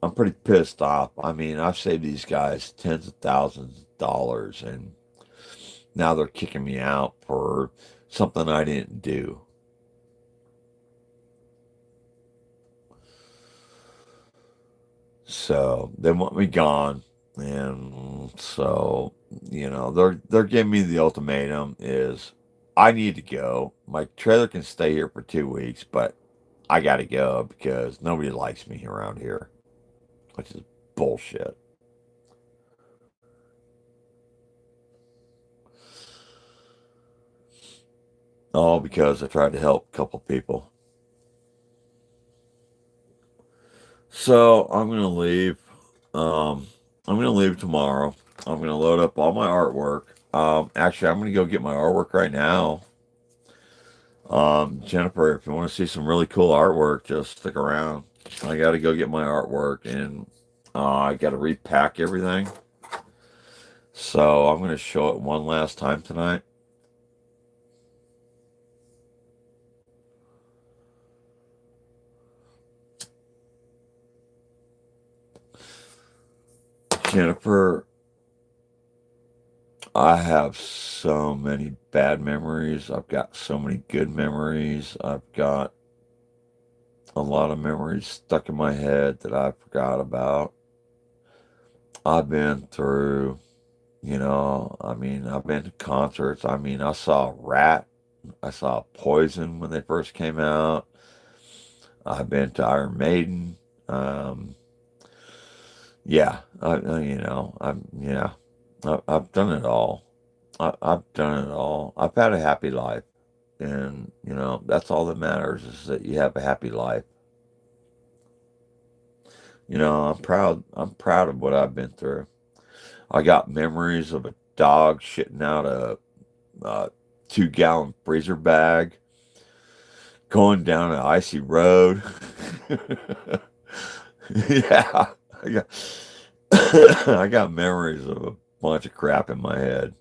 I'm pretty pissed off. I mean, I've saved these guys tens of thousands of dollars, and now they're kicking me out for something I didn't do. So they want me gone, and so they're giving me the ultimatum is I need to go. My trailer can stay here for 2 weeks, but I got to go because nobody likes me around here, which is bullshit. All because I tried to help a couple people. So I'm gonna leave. Um, I'm gonna leave tomorrow. I'm gonna load up all my artwork. Actually, I'm gonna go get my artwork right now. Jennifer, if you want to see some really cool artwork, just stick around. I got to go get my artwork, and I got to repack everything. So I'm gonna show it one last time tonight. Jennifer, I have so many bad memories. I've got so many good memories. I've got a lot of memories stuck in my head that I forgot about. I've been through, I mean, I've been to concerts. I mean, I saw Rat. I saw Poison when they first came out. I've been to Iron Maiden. Um, yeah, I've done it all. I've done it all. I've had a happy life, and that's all that matters is that you have a happy life. I'm proud. I'm proud of what I've been through. I got memories of a dog shitting out a 2 gallon freezer bag, going down an icy road. Yeah, I got I got memories of a bunch of crap in my head.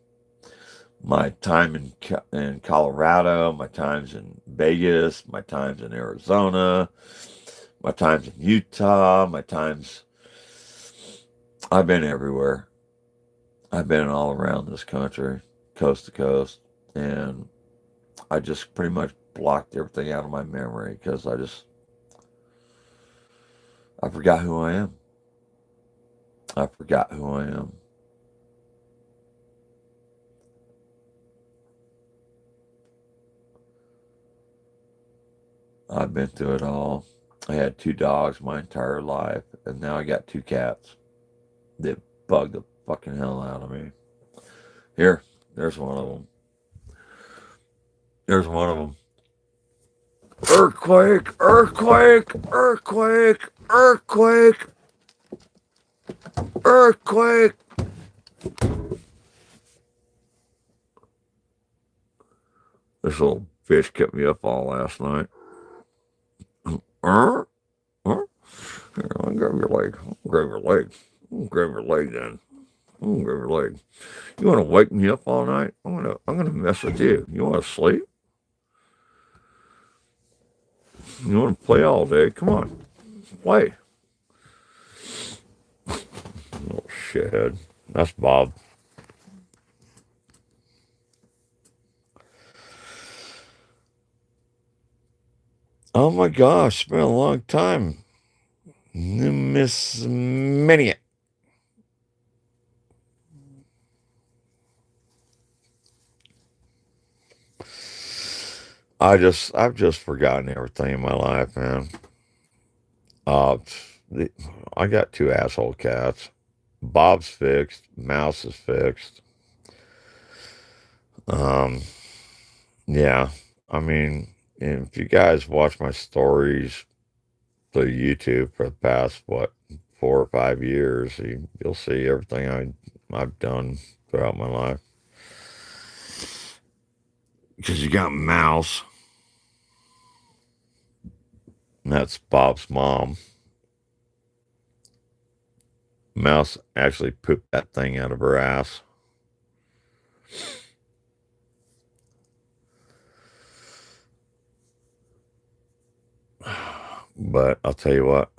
My time in Colorado, my times in Vegas, my times in Arizona, my times in Utah, my times. I've been everywhere. I've been all around this country, coast to coast, and I just pretty much blocked everything out of my memory because I forgot who I am. I forgot who I am. I've been through it all. I had 2 dogs my entire life, and now I got 2 cats that bug the fucking hell out of me. Here, There's one of them. There's one of them. Earthquake! Earthquake! Earthquake! Earthquake! Earthquake! This little fish kept me up all last night. Here, I'll grab your leg. I'll grab your leg. I'll grab your leg then. I'll grab your leg. You want to wake me up all night? I'm gonna mess with you. You want to sleep? You want to play all day? Come on, play. Little shithead. That's Bob. Oh my gosh, it's been a long time. Miss Minnie. I've just forgotten everything in my life, man. Uh, I got two asshole cats. Bob's fixed. Mouse is fixed. Yeah. I mean, if you guys watch my stories through YouTube for the past 4 or 5 years, you'll see everything I've done throughout my life. Because you got Mouse. And that's Bob's mom. Mouse actually pooped that thing out of her ass. But I'll tell you what,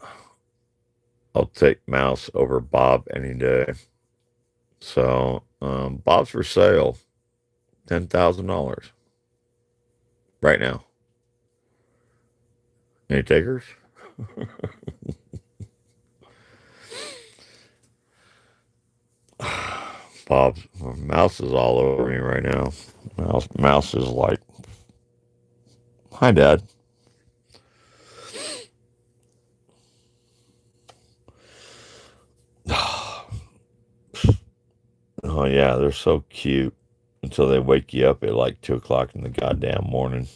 I'll take Mouse over Bob any day. So, Bob's for sale, $10,000 right now. Any takers? Mouse is all over me right now. Mouse is like, hi, Dad. Oh, yeah, they're so cute until they wake you up at like 2 o'clock in the goddamn morning.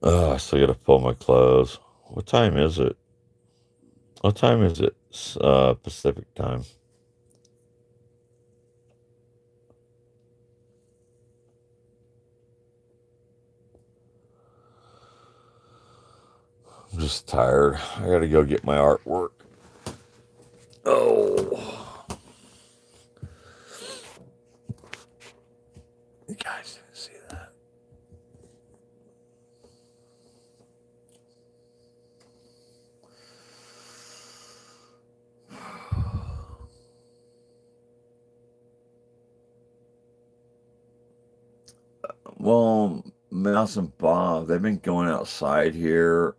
I still got to pull my clothes. What time is it? What time is it? Pacific time. I'm just tired. I got to go get my artwork. Oh. You guys didn't see that. Well, Mouse and Bob, they've been going outside here.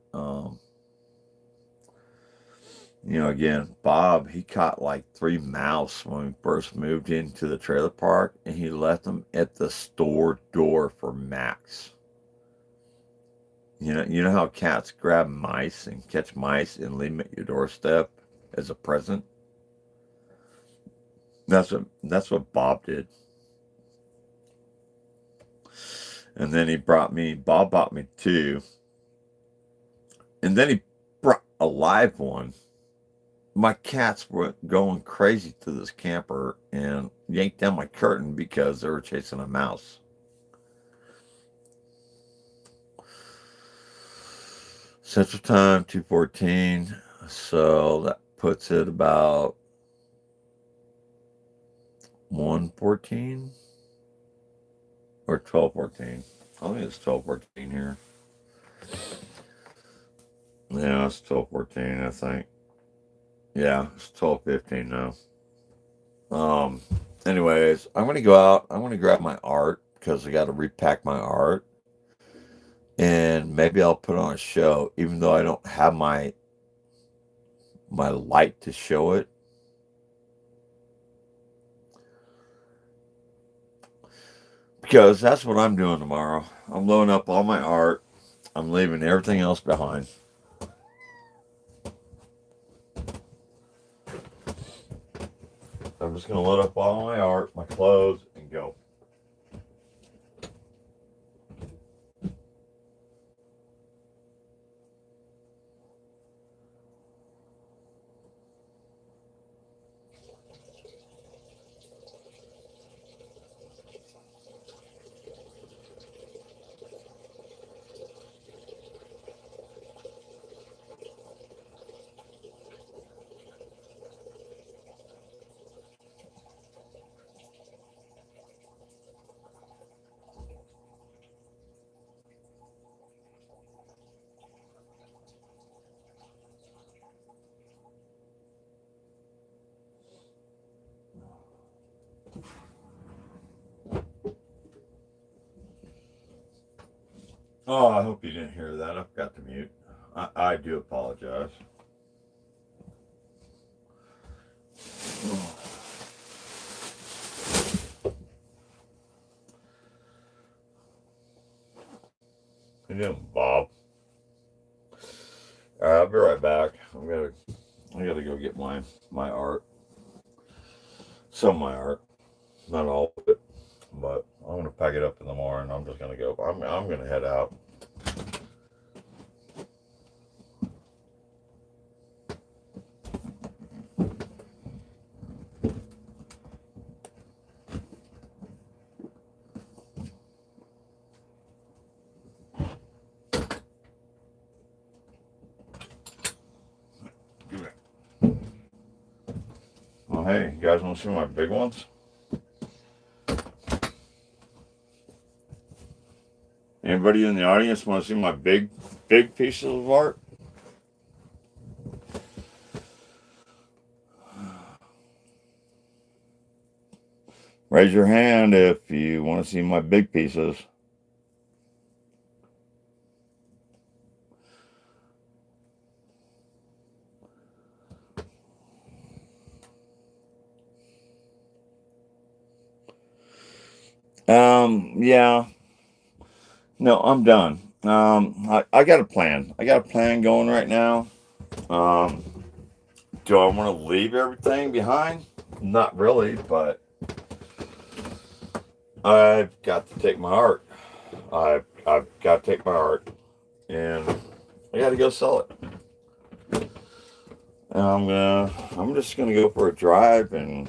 Again, Bob, he caught like 3 mouse when we first moved into the trailer park, and he left them at the store door for Max. You know how cats grab mice and catch mice and leave them at your doorstep as a present? That's what Bob did. And then Bob bought me 2. And then he brought a live one. My cats were going crazy to this camper and yanked down my curtain because they were chasing a mouse. Central Time, 2:14. So that puts it about 1:14 or 12:14. I think it's 12:14 here. Yeah, it's 12:14, I think. Yeah, it's 12:15 now. Anyways, I'm gonna go out. I'm gonna grab my art because I got to repack my art, and maybe I'll put on a show, even though I don't have my light to show it. Because that's what I'm doing tomorrow. I'm loading up all my art. I'm leaving everything else behind. I'm just just going to load up all my art, my clothes, and go. Oh, I hope you didn't hear that. I've got to mute. I do apologize. How you doing, Bob? All right, I'll be right back. I gotta go get my art. Some of my art, not all of it, but I'm gonna pack it up in the morning. I'm just gonna go. I'm gonna head out. Well, hey, you guys want to see my big ones? Anybody in the audience want to see my big pieces of art? Raise your hand if you want to see my big pieces. Yeah. No, I'm done. I got a plan. I got a plan going right now. Do I want to leave everything behind? Not really, but I've got to take my art. I've got to take my art, and I got to go sell it. And I'm just gonna go for a drive and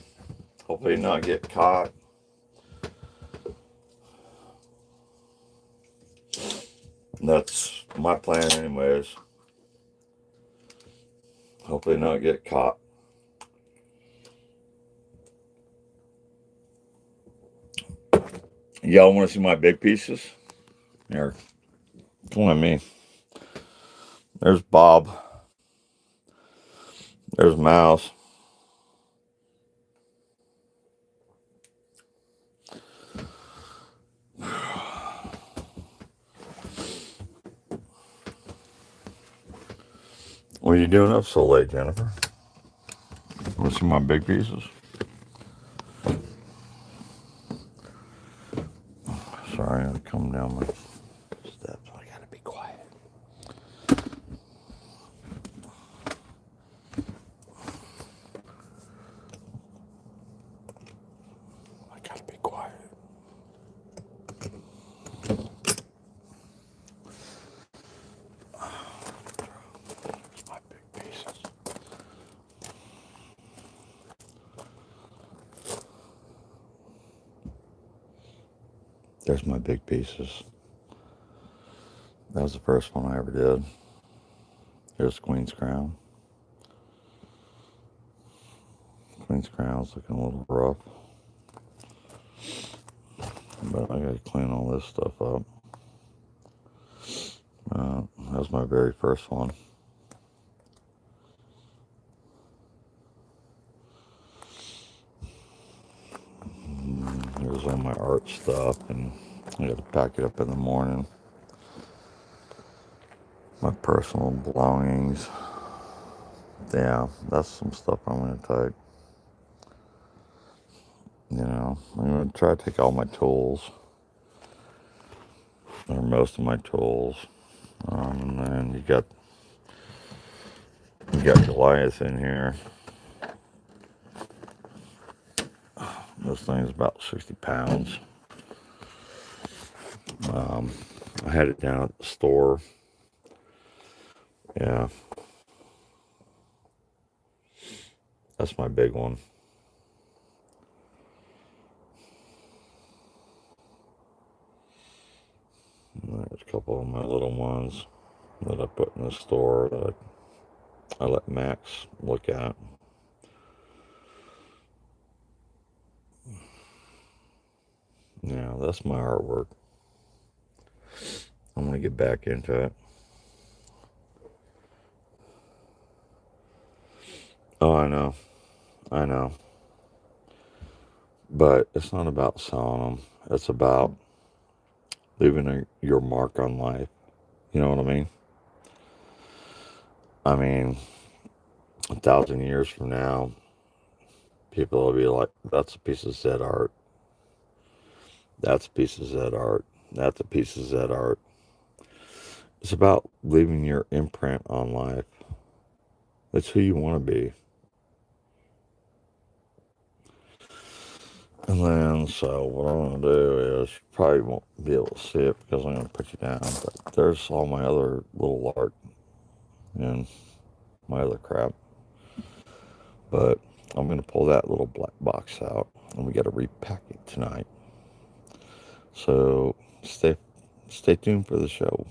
hopefully not get caught. That's my plan, anyways. Hopefully not get caught. Y'all want to see my big pieces? Here, come on me. There's Bob. There's Mouse. What are you doing up so late, Jennifer? Want to see my big pieces? Sorry, I come down my steps. I gotta be quiet. I gotta be quiet. My big pieces. There's my big pieces. That was the first one I ever did. Here's Queen's Crown. Queen's Crown's looking a little rough. But I gotta clean all this stuff up. That was my very first one. Here's all my art stuff, and I gotta pack it up in the morning. My personal belongings. Yeah, that's some stuff I'm gonna take. You know, I'm gonna try to take all my tools, or most of my tools. And then you got Goliath in here. This thing's about 60 pounds. I had it down at the store. Yeah. That's my big one. And there's a couple of my little ones that I put in the store that I let Max look at. Yeah, that's my artwork. I'm going to get back into it. Oh, I know. I know. But it's not about selling them. It's about leaving your mark on life. You know what I mean? I mean, 1,000 years from now, people will be like, that's a piece of Zed art. That's a piece of Zed art. That's a piece of Zed art. It's about leaving your imprint on life. That's who you want to be. And then, so what I'm going to do is, you probably won't be able to see it because I'm going to put you down, but there's all my other little art and my other crap. But I'm going to pull that little black box out, and we got to repack it tonight. So stay tuned for the show.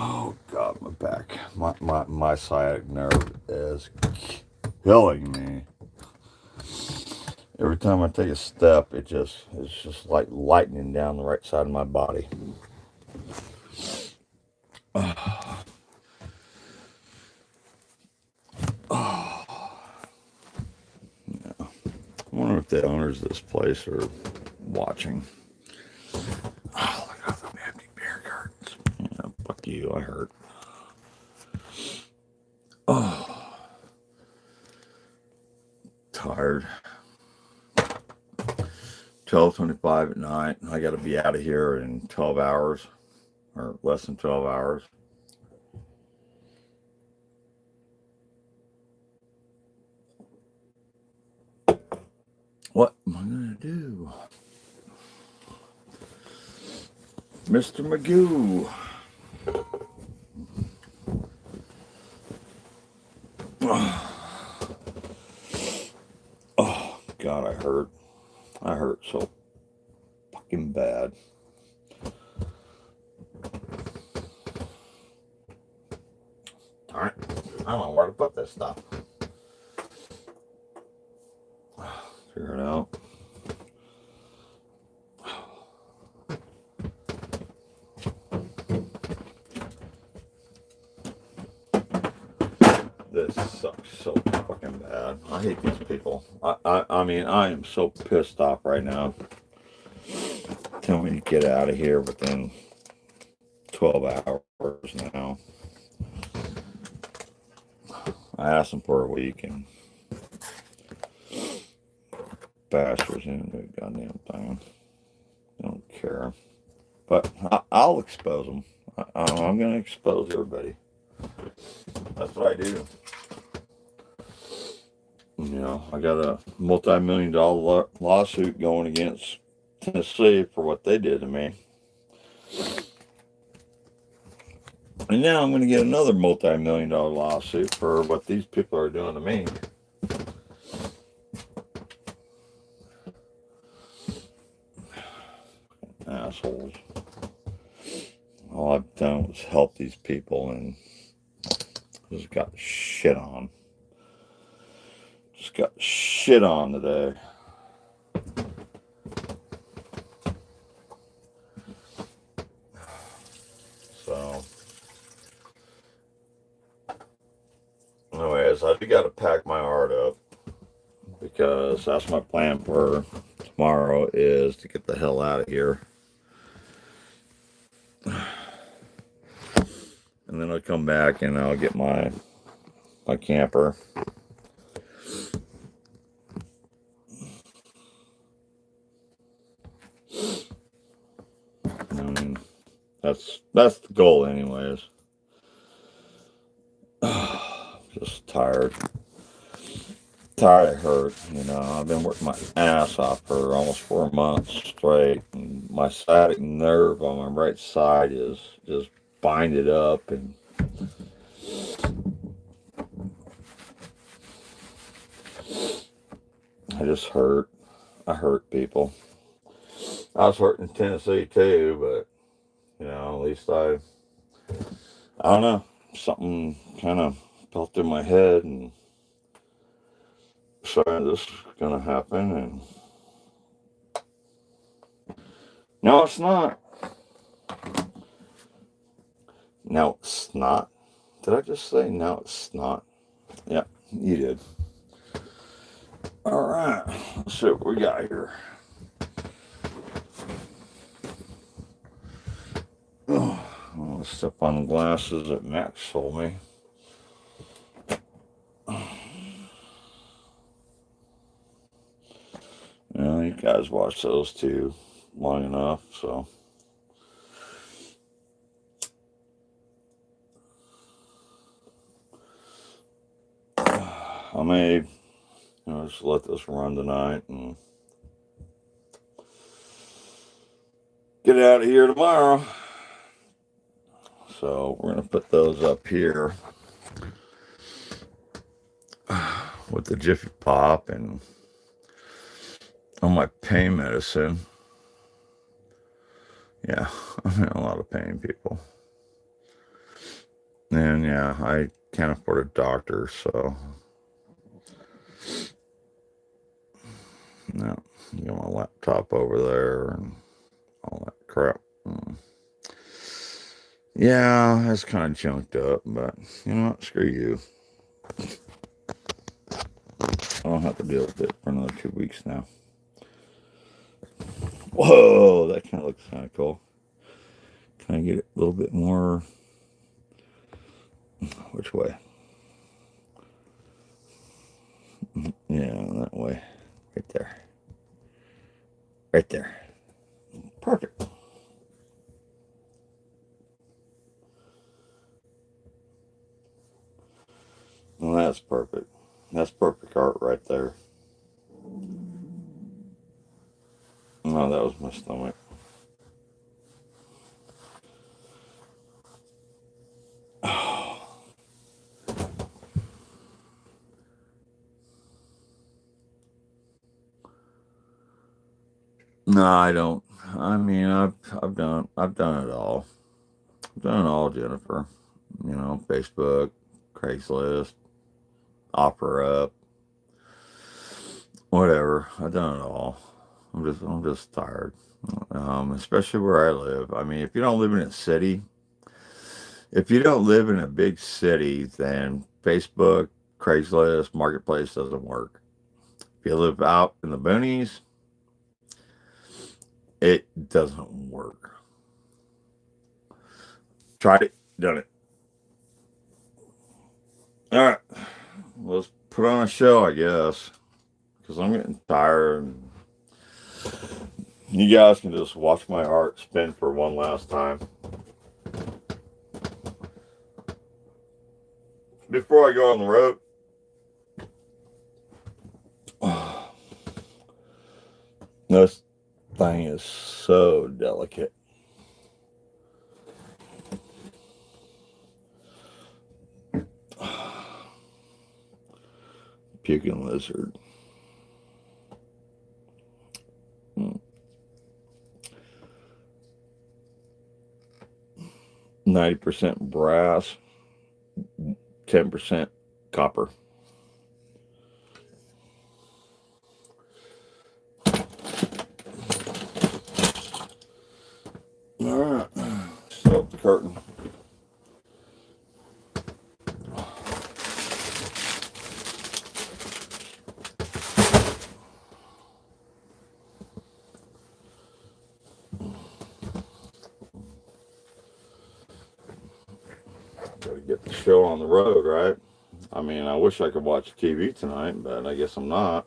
Oh God, my back, my sciatic nerve is killing me. Every time I take a step, it's just like lightning down the right side of my body. Yeah. I wonder if the owners of this place are watching. Oh, look at all the empty beer cartons. Yeah, fuck you, I hurt. Oh, tired. 12:25 at night. I got to be out of here in 12 hours or less than 12 hours. What am I going to do? Mr. Magoo. Oh, God, I hurt. I hurt so fucking bad. All right. I don't know where to put this stuff. Figure it out. This sucks so fucking bad. I hate these people. I mean, I am so pissed off right now. Tell me to get out of here within 12 hours now. I asked them for a week and bastards in the goddamn thing. I don't care. But I'll expose them. I'm going to expose everybody. That's what I do. You know, I got a multi-million-dollar lawsuit going against Tennessee for what they did to me. And now I'm going to get another multi-million-dollar lawsuit for what these people are doing to me. Assholes. All I've done was help these people and just got shit on. Just got shit on today. So, anyways, I got to pack my art up because that's my plan for tomorrow is to get the hell out of here. And then I'll come back and I'll get my camper. I mean, that's the goal anyways. Just tired of hurt, you know. I've been working my ass off for almost 4 months straight, and my sciatic nerve on my right side is just binded up, and I just hurt. I hurt people. I was hurt in Tennessee too, but you know, at least I don't know, something kind of fell through my head and decided this is gonna happen, and no, it's not. No, it's not. Did I just say no, it's not? Yeah, you did. All right, let's see what we got here. Oh, I'll step on the glasses that Max sold me. Yeah, you guys watched those two long enough, so. I may just let this run tonight and get out of here tomorrow. So we're going to put those up here with the Jiffy Pop and on my pain medicine. Yeah, I'm in a lot of pain, people. And yeah, I can't afford a doctor, so no, got my laptop over there and all that crap. Yeah, it's kind of junked up, but you know what? Screw you. I don't have to deal with it for another 2 weeks now. Whoa, that kind of looks kind of cool. Can I get it a little bit more? Which way? Yeah, that way. Right there. Right there. Perfect. Well, that's perfect. That's perfect art right there. Oh, that was my stomach. No, I don't. I mean, I've done it all. I've done it all, Jennifer. You know, Facebook, Craigslist, OfferUp, whatever. I've done it all. I'm just tired. Especially where I live. I mean, if you don't live in a big city, then Facebook, Craigslist, Marketplace doesn't work. If you live out in the boonies, it doesn't work. Tried it, done it. All right, let's put on a show, I guess, because I'm getting tired. And you guys can just watch my heart spin for one last time. Before I go on the road, this thing is so delicate. Puking lizard. 90% brass, 10% copper. All right, set up the curtain. Gotta get the show on the road, right? I mean, I wish I could watch TV tonight, but I guess I'm not.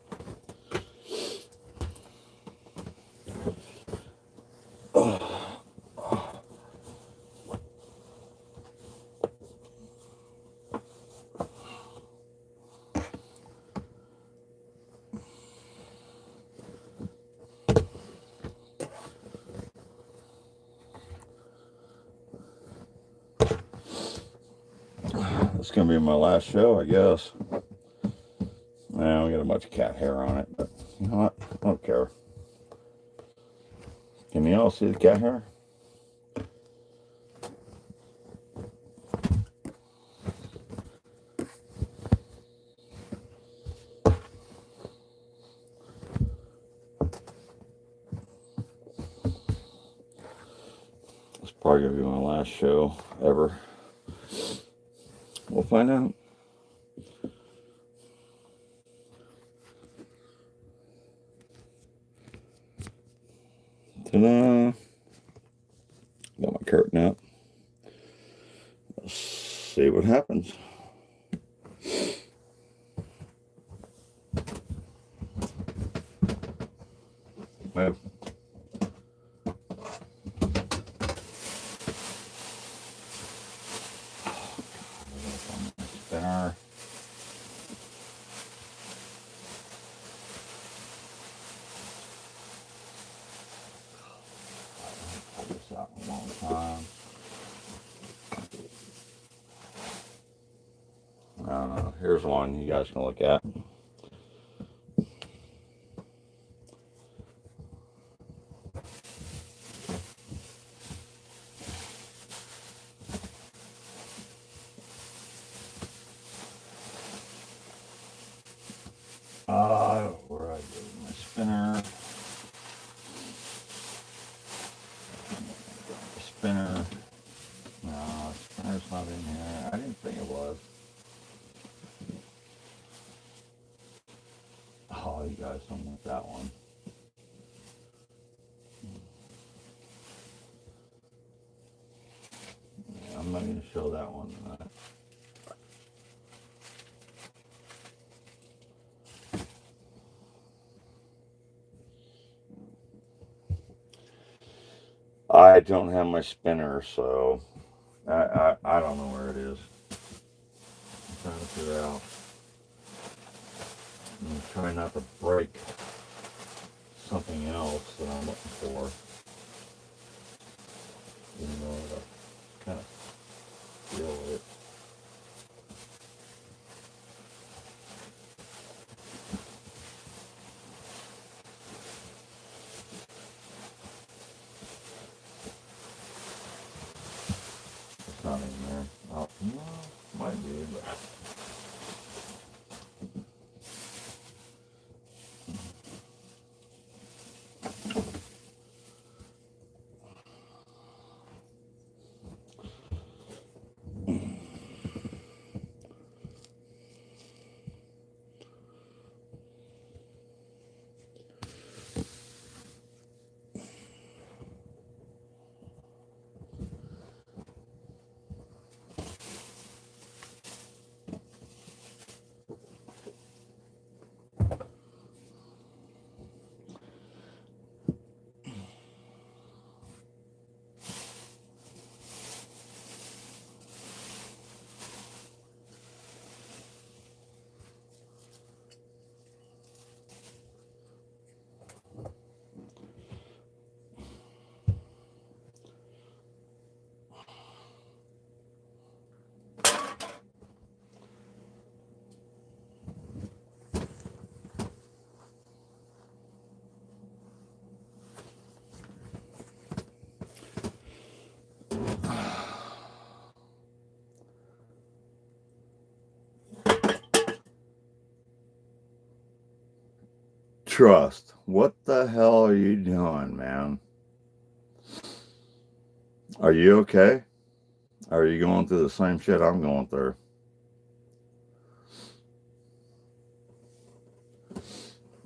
It's gonna be my last show, I guess. Now we got a bunch of cat hair on it, but you know what? I don't care. Can you all see the cat hair? It's probably gonna be my last show ever. We'll find out. Ta-da! Got my curtain up. Let's see what happens. Move. Spinner. Pull this out a long time. I don't know. Here's one you guys can look at. Where I go with my spinner. Spinner. No, spinner's not in here. I didn't think it was. Oh, you guys don't want that one. Yeah, I'm not going to show that one tonight. I don't have my spinner, so I don't know where it is. I'm trying to figure it out. I'm trying not to break something else that I'm looking for. Even though I kind of feel it. It's not in there. Oh, no, might be, but. Trust. What the hell are you doing, man? Are you okay? Are you going through the same shit I'm going through?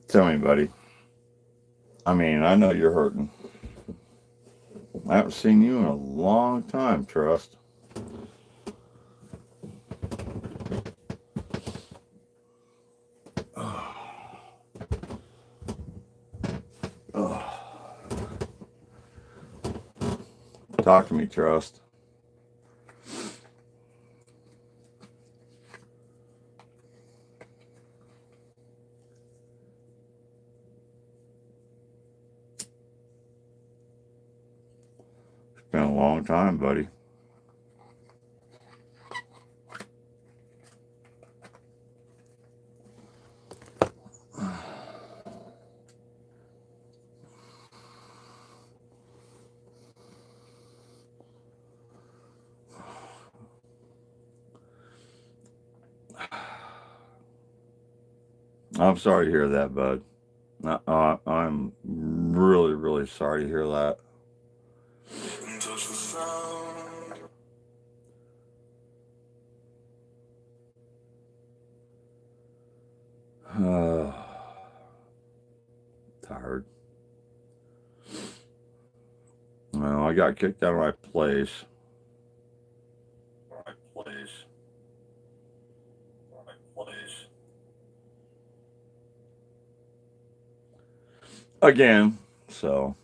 Tell me, buddy. I mean, I know you're hurting. I haven't seen you in a long time, Trust. Talk to me, Trust. It's been a long time, buddy. I'm sorry to hear that, bud. I'm really, really sorry to hear that. Tired. Well, I got kicked out of my place. Again, so.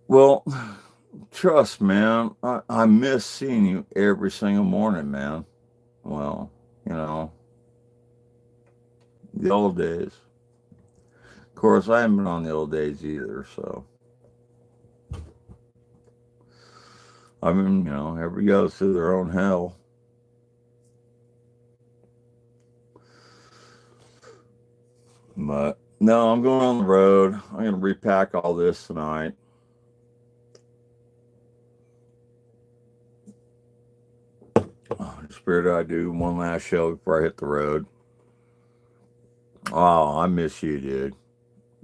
Well, trust, man. I miss seeing you every single morning, man. Well, you know, the old days. Of course, I haven't been on the old days either, so. I mean, you know, everybody goes through their own hell. But no, I'm going on the road. I'm going to repack all this tonight. Spirit, I do one last show before I hit the road. Oh, I miss you, dude.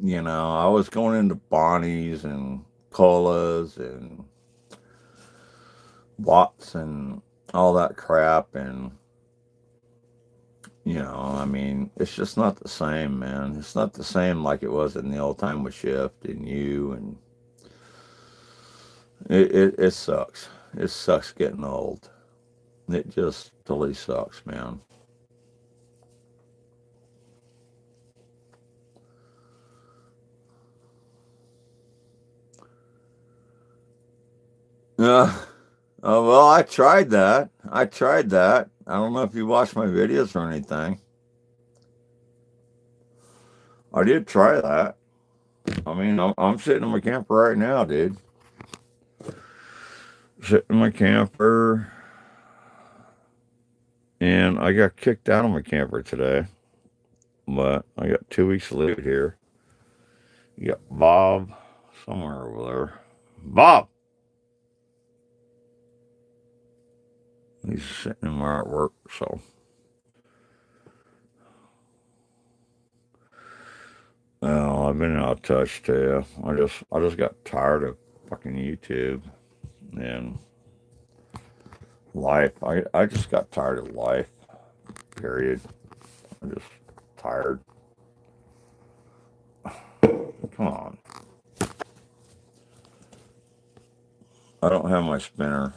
You know, I was going into Bonnie's and Colas and Watts and all that crap, and you know, I mean, it's just not the same, man. It's not the same like it was in the old time with Shift and you, and it sucks. It sucks getting old. It just totally sucks, man. Uh, well, I tried that. I tried that. I don't know if you watched my videos or anything. I did try that. I mean, I'm sitting in my camper right now, dude. Sitting in my camper, and I got kicked out of my camper today. But I got 2 weeks to live here. You got Bob somewhere over there. Bob! He's sitting in my artwork, so. Well, I've been out of touch too. I just got tired of fucking YouTube and life. I just got tired of life. Period. I'm just tired. Come on. I don't have my spinner.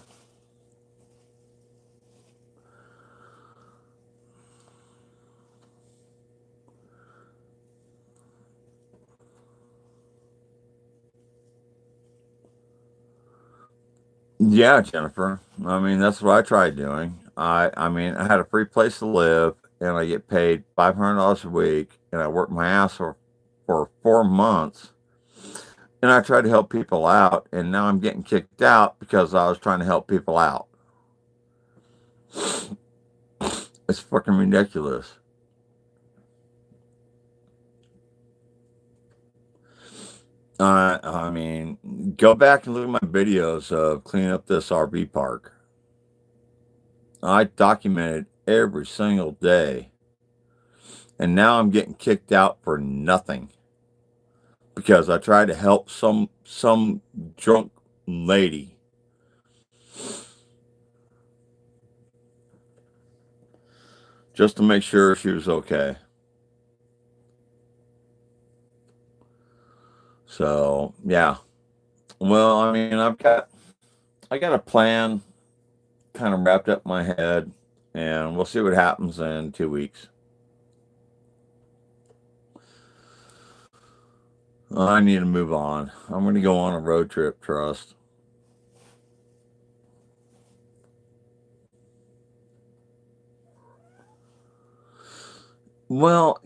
Yeah, Jennifer. I mean, that's what I tried doing. I mean, I had a free place to live, and I get paid $500 a week, and I work my ass off for 4 months, and I tried to help people out, and now I'm getting kicked out because I was trying to help people out. It's fucking ridiculous. I mean, go back and look at my videos of cleaning up this RV park. I documented every single day, and now I'm getting kicked out for nothing because I tried to help some drunk lady. Just to make sure she was okay. So yeah. Well, I mean, I got a plan kind of wrapped up in my head, and we'll see what happens in 2 weeks. I need to move on. I'm going to go on a road trip, trust. Well,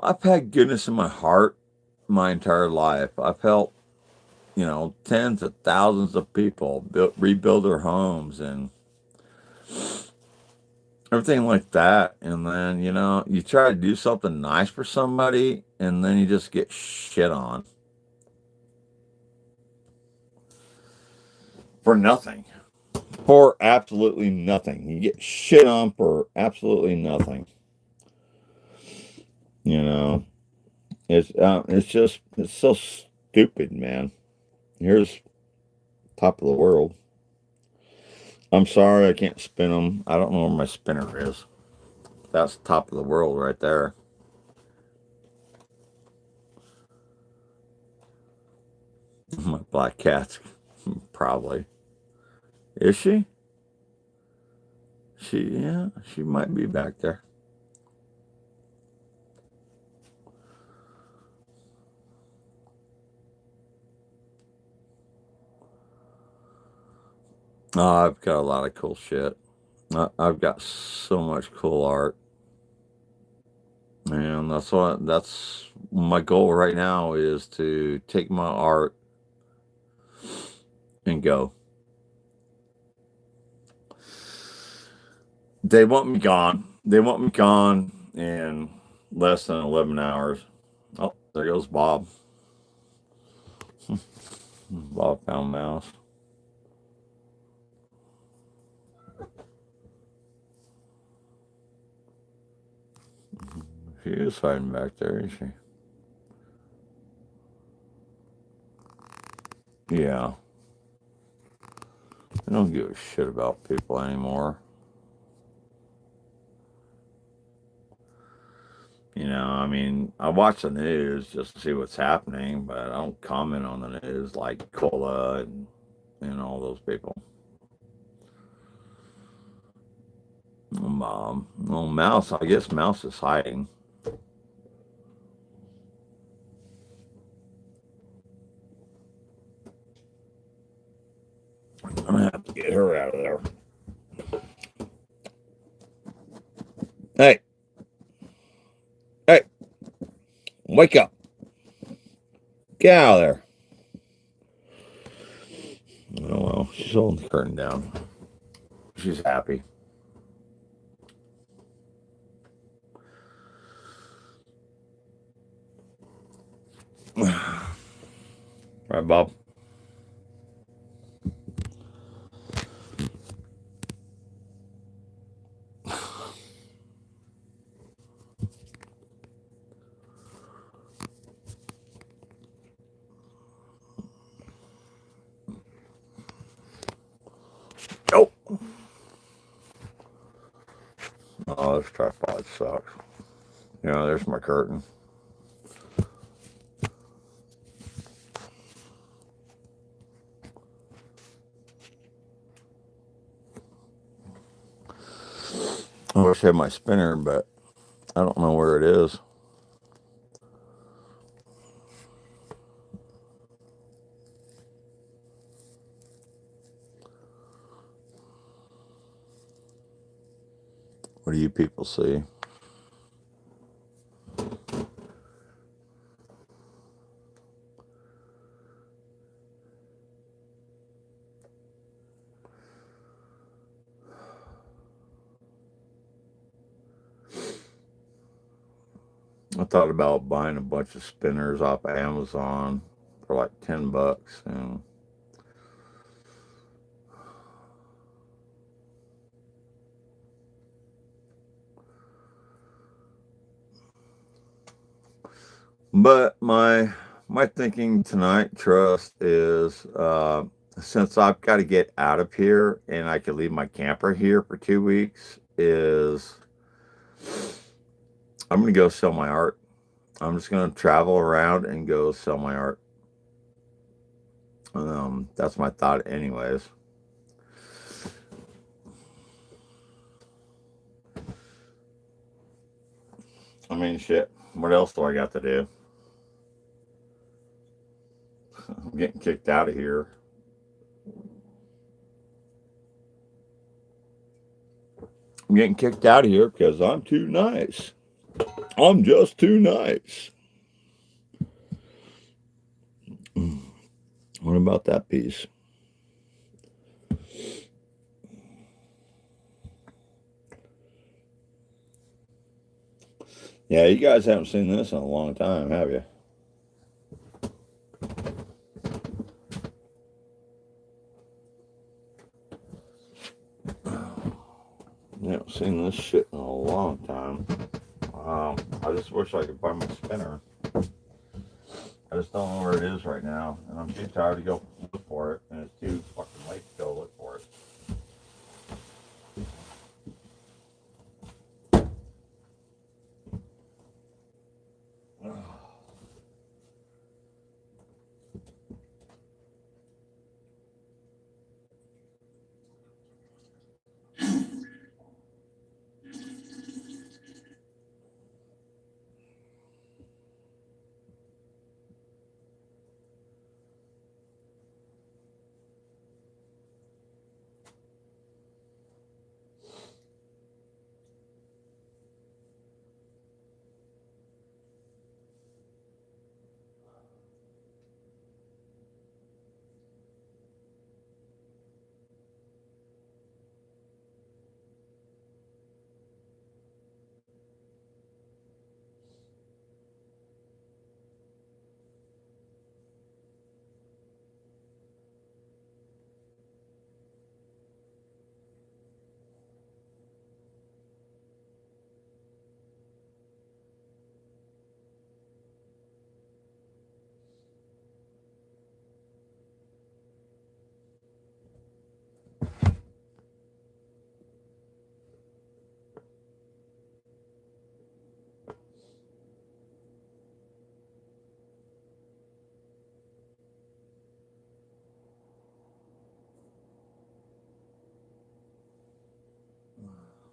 I've had goodness in my heart my entire life. I've helped, tens of thousands of people rebuild their homes and everything like that. And then, you try to do something nice for somebody and then you just get shit on for nothing. For absolutely nothing. You get shit on for absolutely nothing. You know, it's so stupid, man. Here's top of the world. I'm sorry I can't spin them. I don't know where my spinner is. That's top of the world right there. My black cat's probably. Is she? Yeah, she might be back there. Oh, I've got a lot of cool shit. I've got so much cool art. And that's my goal right now is to take my art and go. They want me gone. They want me gone in less than 11 hours. Oh, there goes Bob. Bob found mouse. She is hiding back there, isn't she? Yeah. I don't give a shit about people anymore. I mean, I watch the news just to see what's happening, but I don't comment on the news like Cola and all those people. Well, Mouse, I guess Mouse is hiding. I'm gonna have to get her out of there. Hey, hey, wake up. Get out of there. Oh, well, she's holding the curtain down. She's happy. Right, Bob? Oh. Oh, this tripod sucks. There's my curtain. I wish I had my spinner, but I don't know where it is. What do you people see? I thought about buying a bunch of spinners off of Amazon for for like $10. And but my thinking tonight, Trust, is since I've got to get out of here and I could leave my camper here for 2 weeks, is I'm gonna go sell my art. I'm just gonna travel around and go sell my art. That's my thought, anyways. I mean, shit. What else do I got to do? I'm getting kicked out of here. I'm getting kicked out of here because I'm too nice. I'm just too nice. What about that piece? Yeah, you guys haven't seen this in a long time, have you? You haven't seen this shit in a long time. I just wish I could find my spinner. I just don't know where it is right now, and I'm too tired to go look for it, and it's too fucking late to go look for it.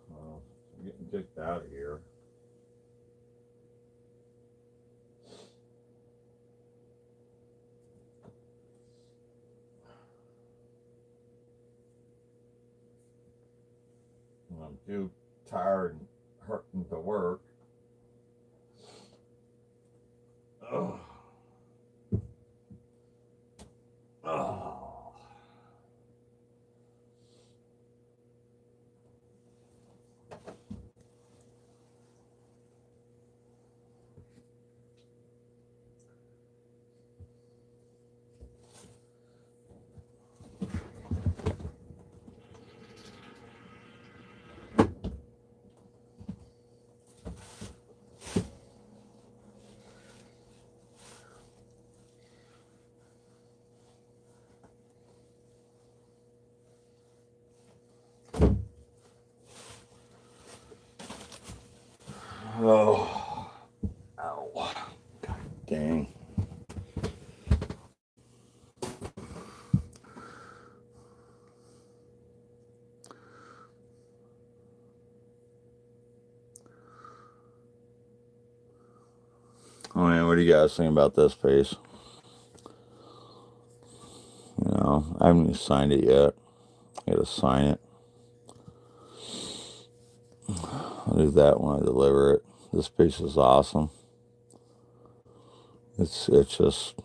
Well, I'm getting kicked out of here. I'm too tired and hurting to work. Oh. Oh. Oh. Ow. God dang. Oh man, what do you guys think about this piece? You know, I haven't even signed it yet. I gotta sign it. I'll do that when I deliver it. This piece is awesome. It's just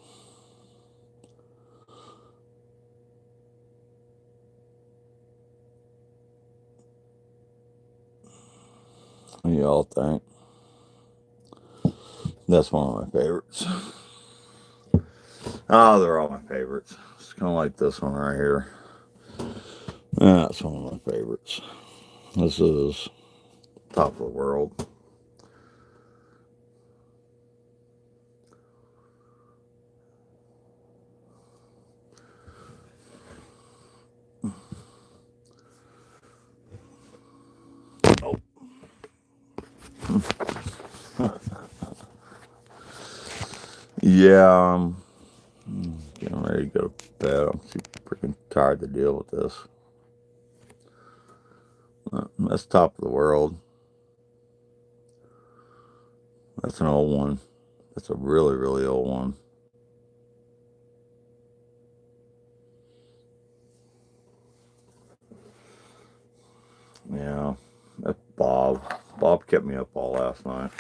what do y'all think? That's one of my favorites. Oh, they're all my favorites. It's kind of like this one right here. That's one of my favorites. This is Top of the World. Oh. Yeah, getting ready to go to bed. I'm too freaking tired to deal with this. That's Top of the World. That's an old one. That's a really, really old one. Yeah, that's Bob. Bob kept me up all last night.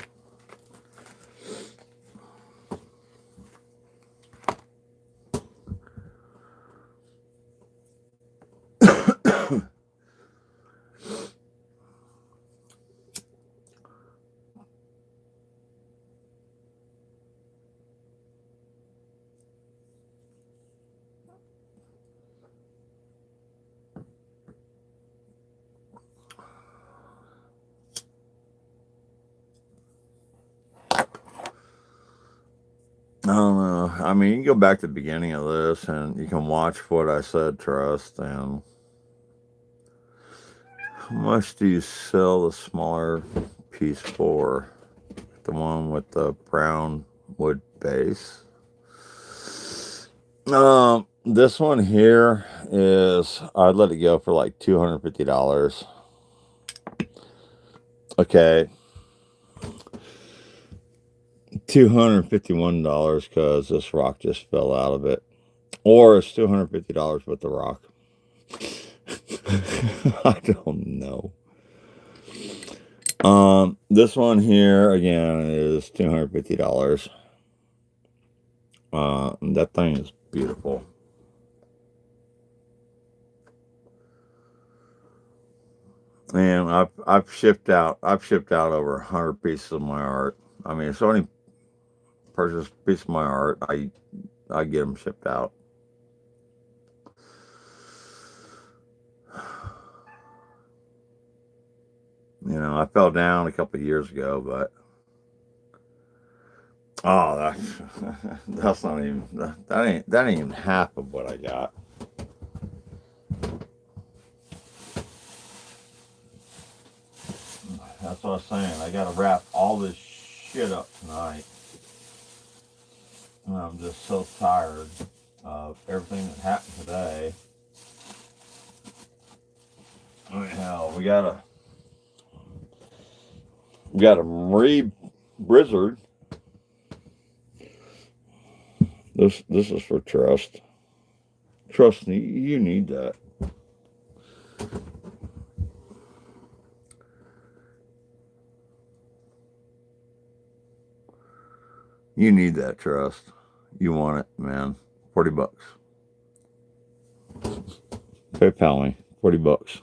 I don't know. I mean, you can go back to the beginning of this and you can watch what I said, trust, and how much do you sell the smaller piece for? The one with the brown wood base. This one here is, I'd let it go for like $250. Okay. $251 because this rock just fell out of it. Or it's $250 with the rock. I don't know. This one here again is $250. That thing is beautiful. And I've shipped out over 100 pieces of my art. I mean, if somebody purchases a piece of my art, I get them shipped out. You know, I fell down a couple of years ago, but that's not even that ain't even half of what I got. That's what I was saying. I got to wrap all this shit up tonight. And I'm just so tired of everything that happened today. I mean, hell, we got a Marie Blizzard. This is for trust. Trust me, you need that. You need that trust. You want it, man. $40. PayPal me. $40.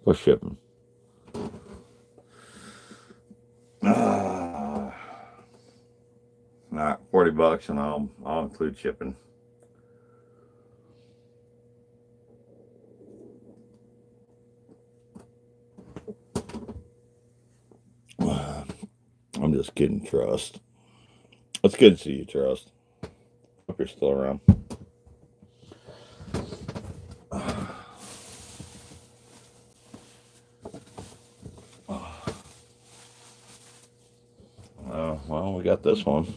Plus shipping. All right, $40 and I'll include shipping. I'm just kidding, Trust. It's good to see you, Trust. Hope you're still around. Well, we got this one.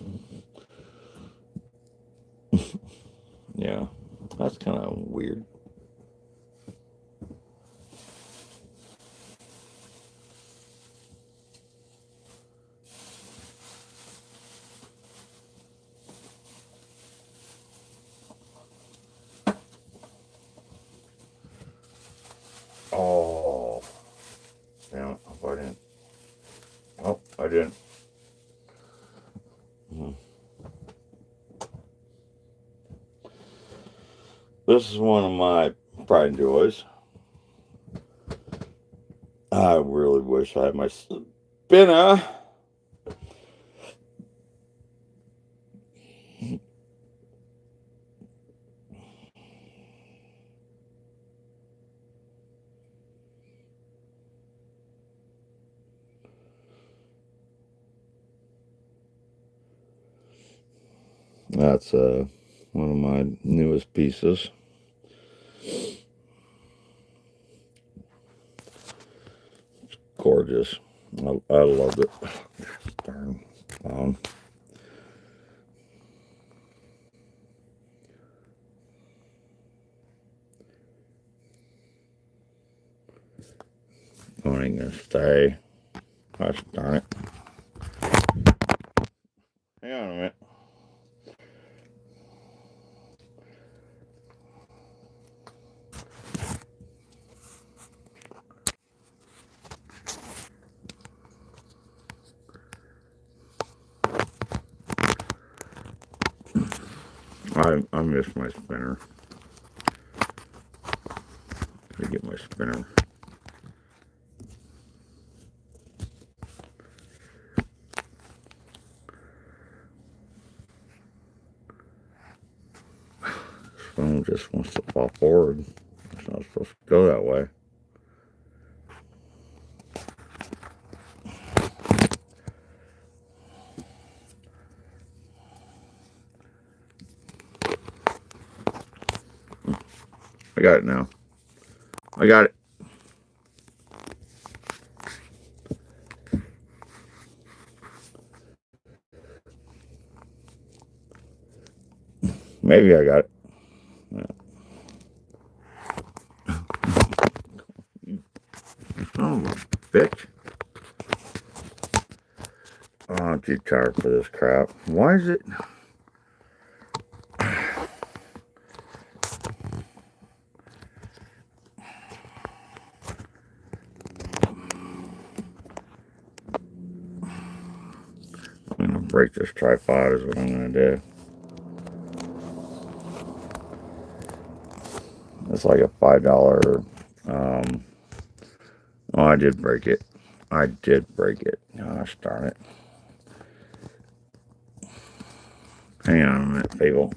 Yeah, that's kind of weird. Oh, damn it. Hope I didn't. Oh, I didn't. This is one of my pride and joys. I really wish I had my spinner. That's one of my newest pieces. Gorgeous. I loved it. Darn phone. I ain't gonna stay. Gosh darn it. Hang on a minute. I missed my spinner. Gotta get my spinner. This phone just wants to fall forward. It's not supposed to go that way. I got it now. I got it. Maybe I got it. Oh, bitch. Oh, I'm too tired for this crap. Why is it? I'm gonna break this tripod is what I'm gonna do. It's like a $5. Oh, I did break it. I did break it. Gosh darn it. Hang on a minute, people.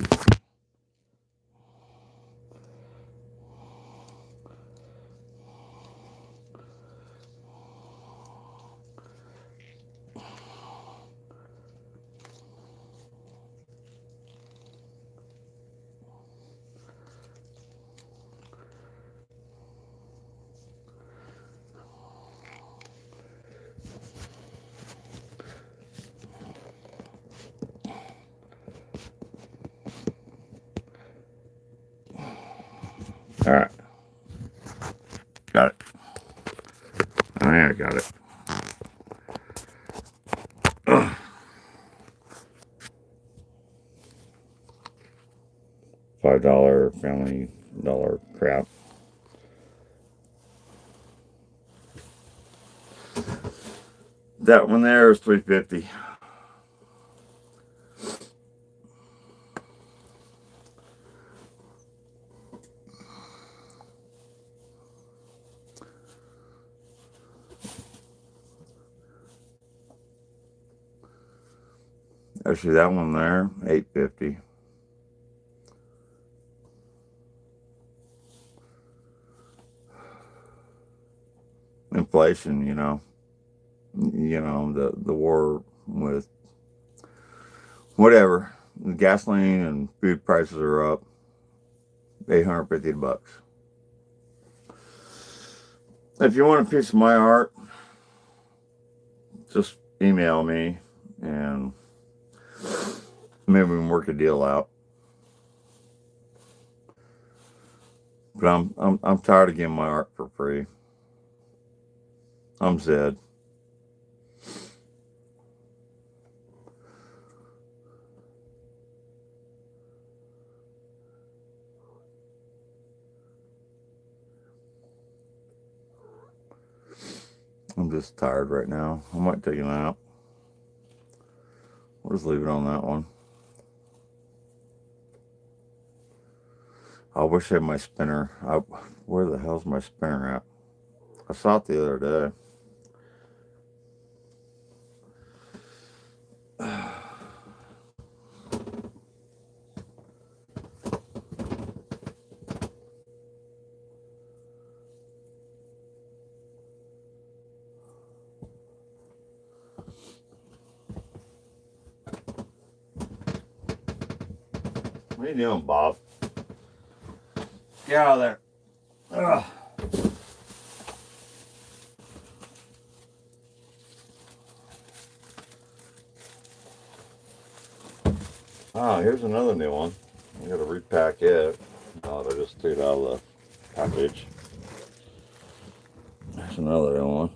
All right. Got it. I got it. Ugh. $5 family dollar crap. That one there is $3.50. Actually, that one there, $8.50. Inflation, the war with whatever. The gasoline and food prices are up. $850. If you want a piece of my art, just email me and maybe we can work a deal out. But I'm tired of getting my art for free. I'm Zed. I'm just tired right now. I might take a nap. We'll just leave it on that one. I wish I had my spinner. Where the hell's my spinner at? I saw it the other day. What are you doing, Bob? Get out of there. Ugh. Oh, here's another new one. I gotta repack it. Oh, they just threw it out of the package. There's another new one.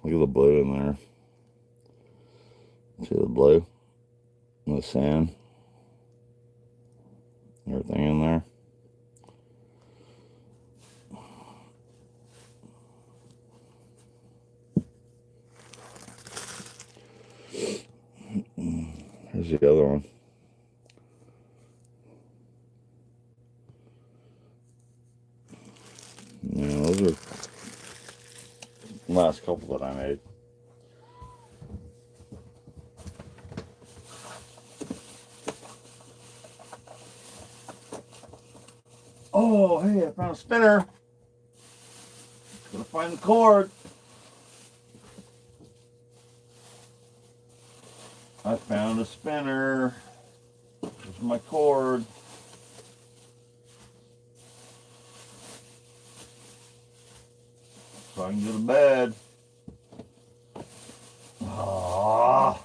Look at the blue in there. See the blue? And the sand? Everything in there. Here's the other one. Yeah, those are the last couple that I made. Oh, hey, I found a spinner. Gotta find the cord. I found a spinner. There's my cord. So I can go to bed. Ah.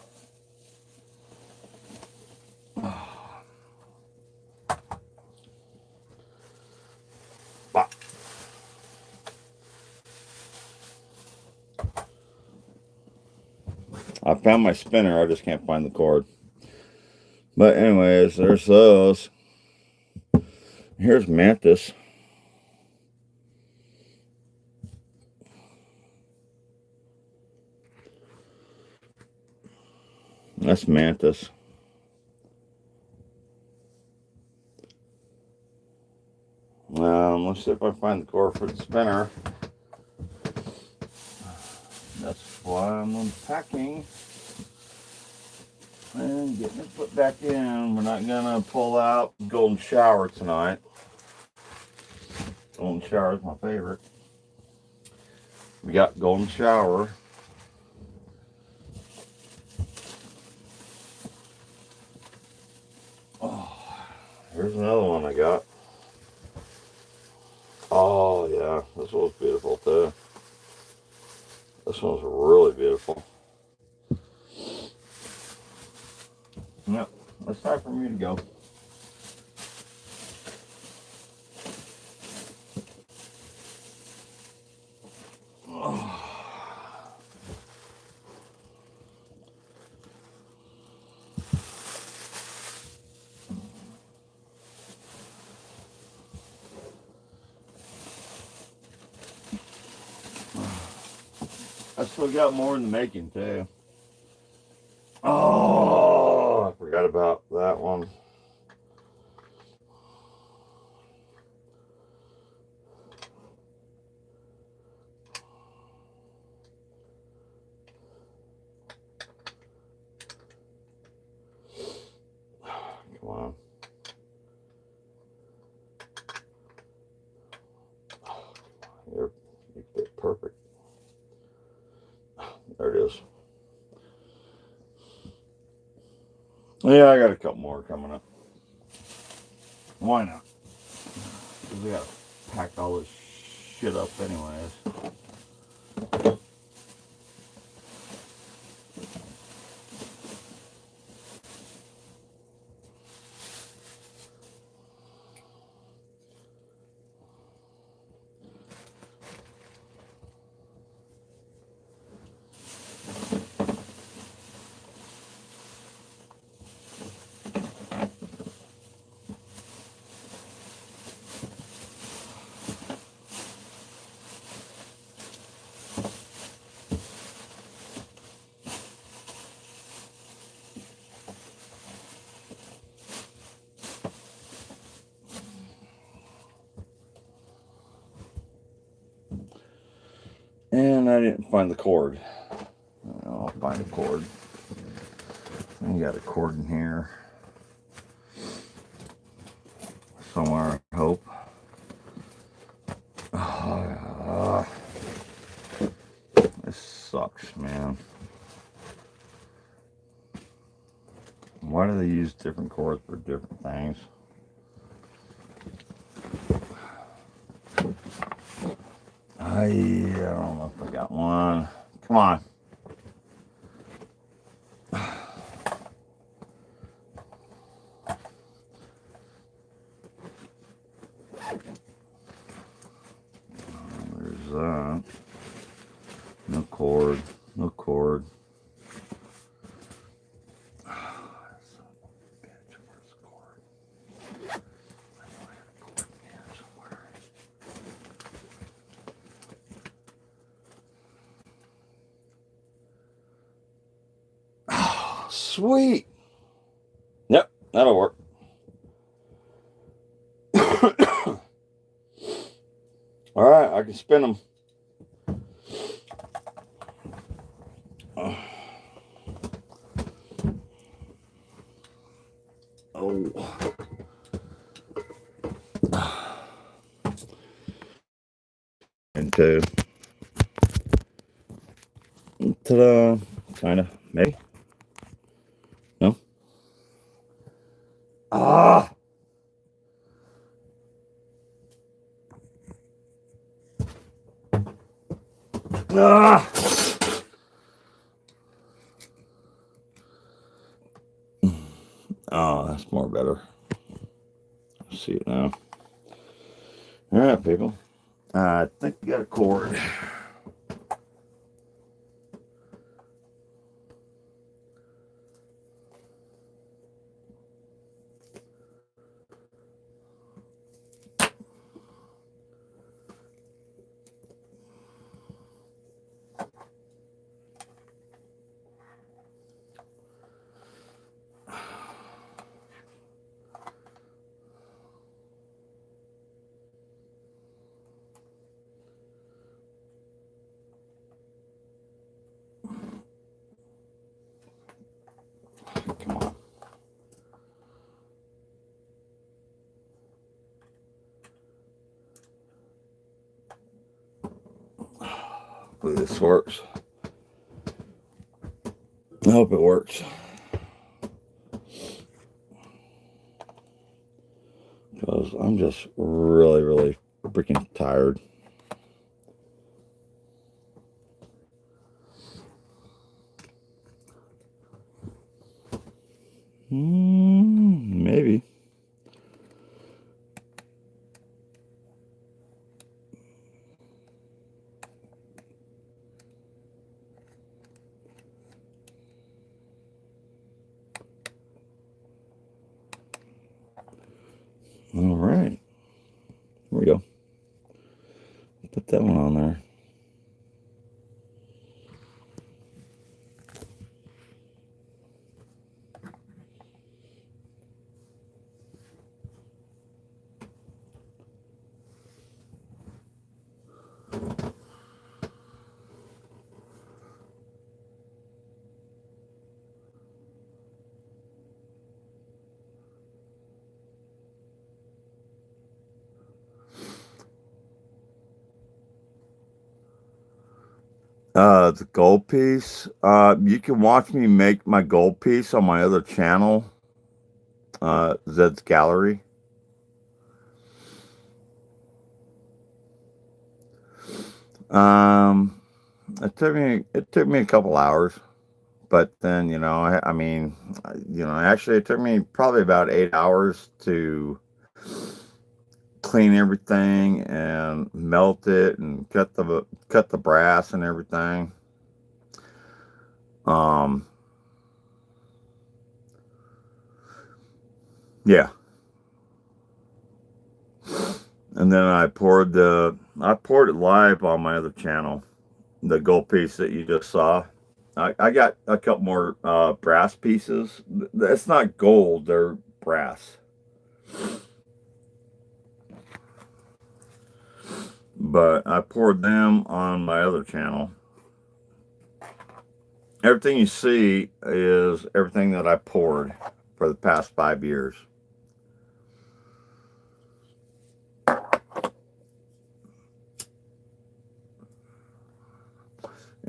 I found my spinner, I just can't find the cord. But anyways, there's those. Here's Mantis. That's Mantis. Let's see if I find the cord for the spinner. That's why I'm unpacking and getting it put back in. We're not gonna pull out Golden Shower tonight. Golden Shower is my favorite. We got Golden Shower. Oh, here's another one I got. Oh yeah, this one's beautiful too. This one's really beautiful. Yep, it's time for me to go. Oh. I still got more in the making too. Oh, I forgot about that one. Come on. You're perfect. There it is. Yeah, I got a couple more coming up. Why not? Because we gotta pack all this shit up anyways. And I didn't find the cord. I'll find the cord. We got a cord in here somewhere, I hope. This sucks, man. Why do they use different cords for different things? I don't know if I got one. Come on. There's that. No cord. No cord. Sweet. Yep, that'll work. All right, I can spin them. Oh. And two. Ta-da. Kind of. Maybe. No? Ah! Ah! Oh, that's more better. I see it now. All right, people. I think we got a cord. Come on. Hopefully this works. I hope it works. Because I'm just really, really freaking tired. Maybe. All right. Here we go. Put that one on there. The gold piece. You can watch me make my gold piece on my other channel, Zed's Gallery. It took me a couple hours, but then I mean, actually it took me probably about 8 hours to clean everything and melt it and cut the brass and everything. Yeah. And then I poured it live on my other channel, the gold piece that you just saw. I got a couple more brass pieces. That's not gold, they're brass. But I poured them on my other channel. Everything you see is everything that I poured for the past 5 years. And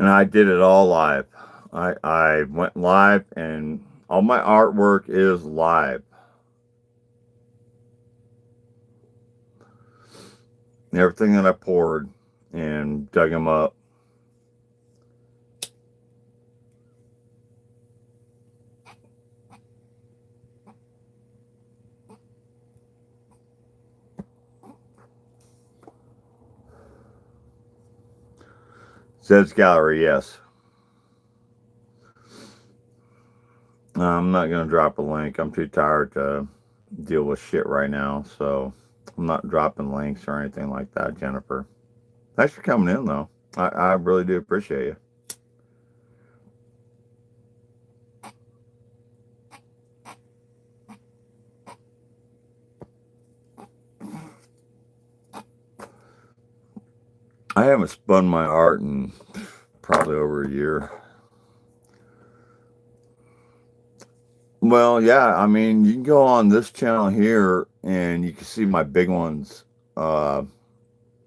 I did it all live. I went live, and all my artwork is live. Everything that I poured and dug them up. Zed's Gallery, yes. I'm not going to drop a link. I'm too tired to deal with shit right now, so I'm not dropping links or anything like that, Jennifer. Thanks for coming in, though. I really do appreciate you. I haven't spun my art in probably over a year. Well, yeah, I mean, you can go on this channel here and you can see my big ones. Uh,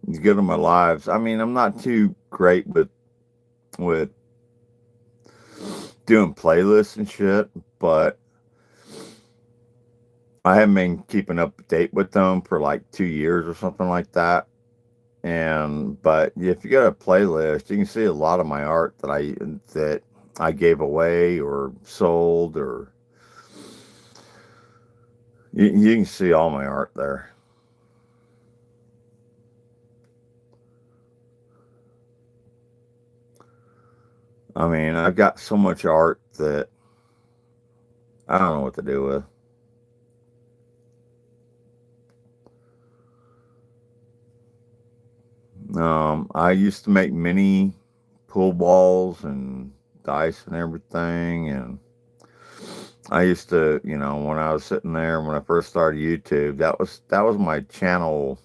you get on my lives. I mean, I'm not too great with doing playlists and shit, but I haven't been keeping up to date with them for like 2 years or something like that. But if you got a playlist, you can see a lot of my art that I gave away or sold, or you can see all my art there. I mean, I've got so much art that I don't know what to do with. I used to make mini pool balls and dice and everything, and I used to, when I was sitting there when I first started YouTube, that was my channel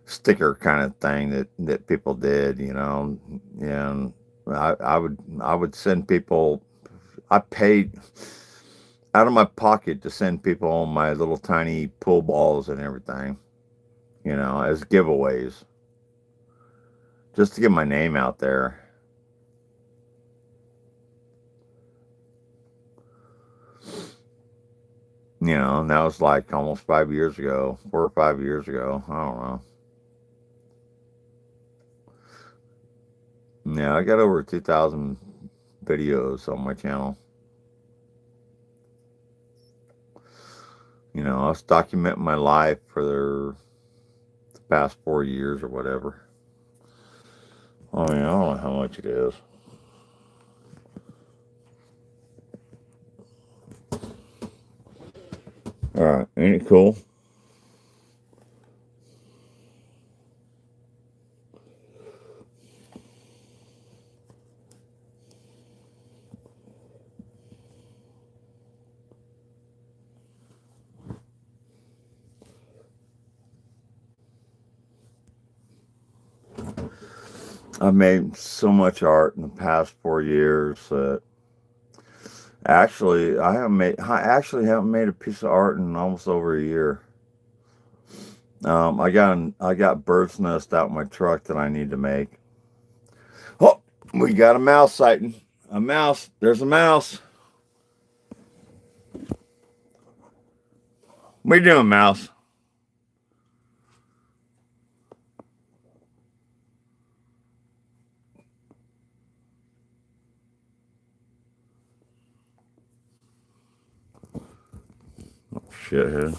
sticker kind of thing that people did, and I would send people. I paid out of my pocket to send people my little tiny pool balls and everything, as giveaways, just to get my name out there. And that was like almost 5 years ago, 4 or 5 years ago. I don't know. Yeah, I got over 2,000 videos on my channel. I was documenting my life for the past 4 years or whatever. I mean, I don't know how much it is. All right, ain't it cool? I've made so much art in the past 4 years that I actually haven't made a piece of art in almost over a year. I got bird's nest out in my truck that I need to make. Oh, we got a mouse sighting. A mouse. There's a mouse. What you doing, mouse? Shithead.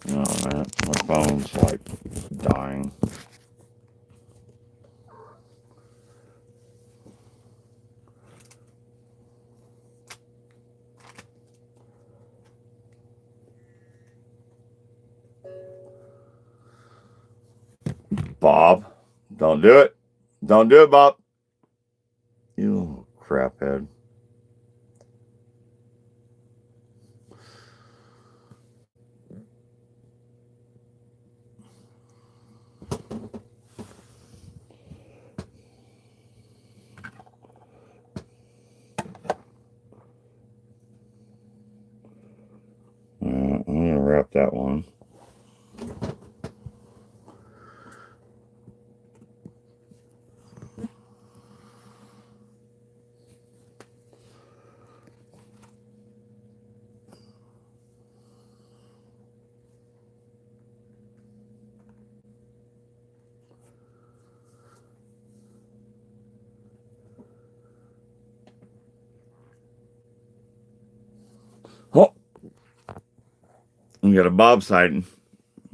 Oh man, my phone's like dying. Bob. Don't do it. Don't do it, Bob. You little craphead. I'm going to wrap that one. Oh, we got a Bob sighting.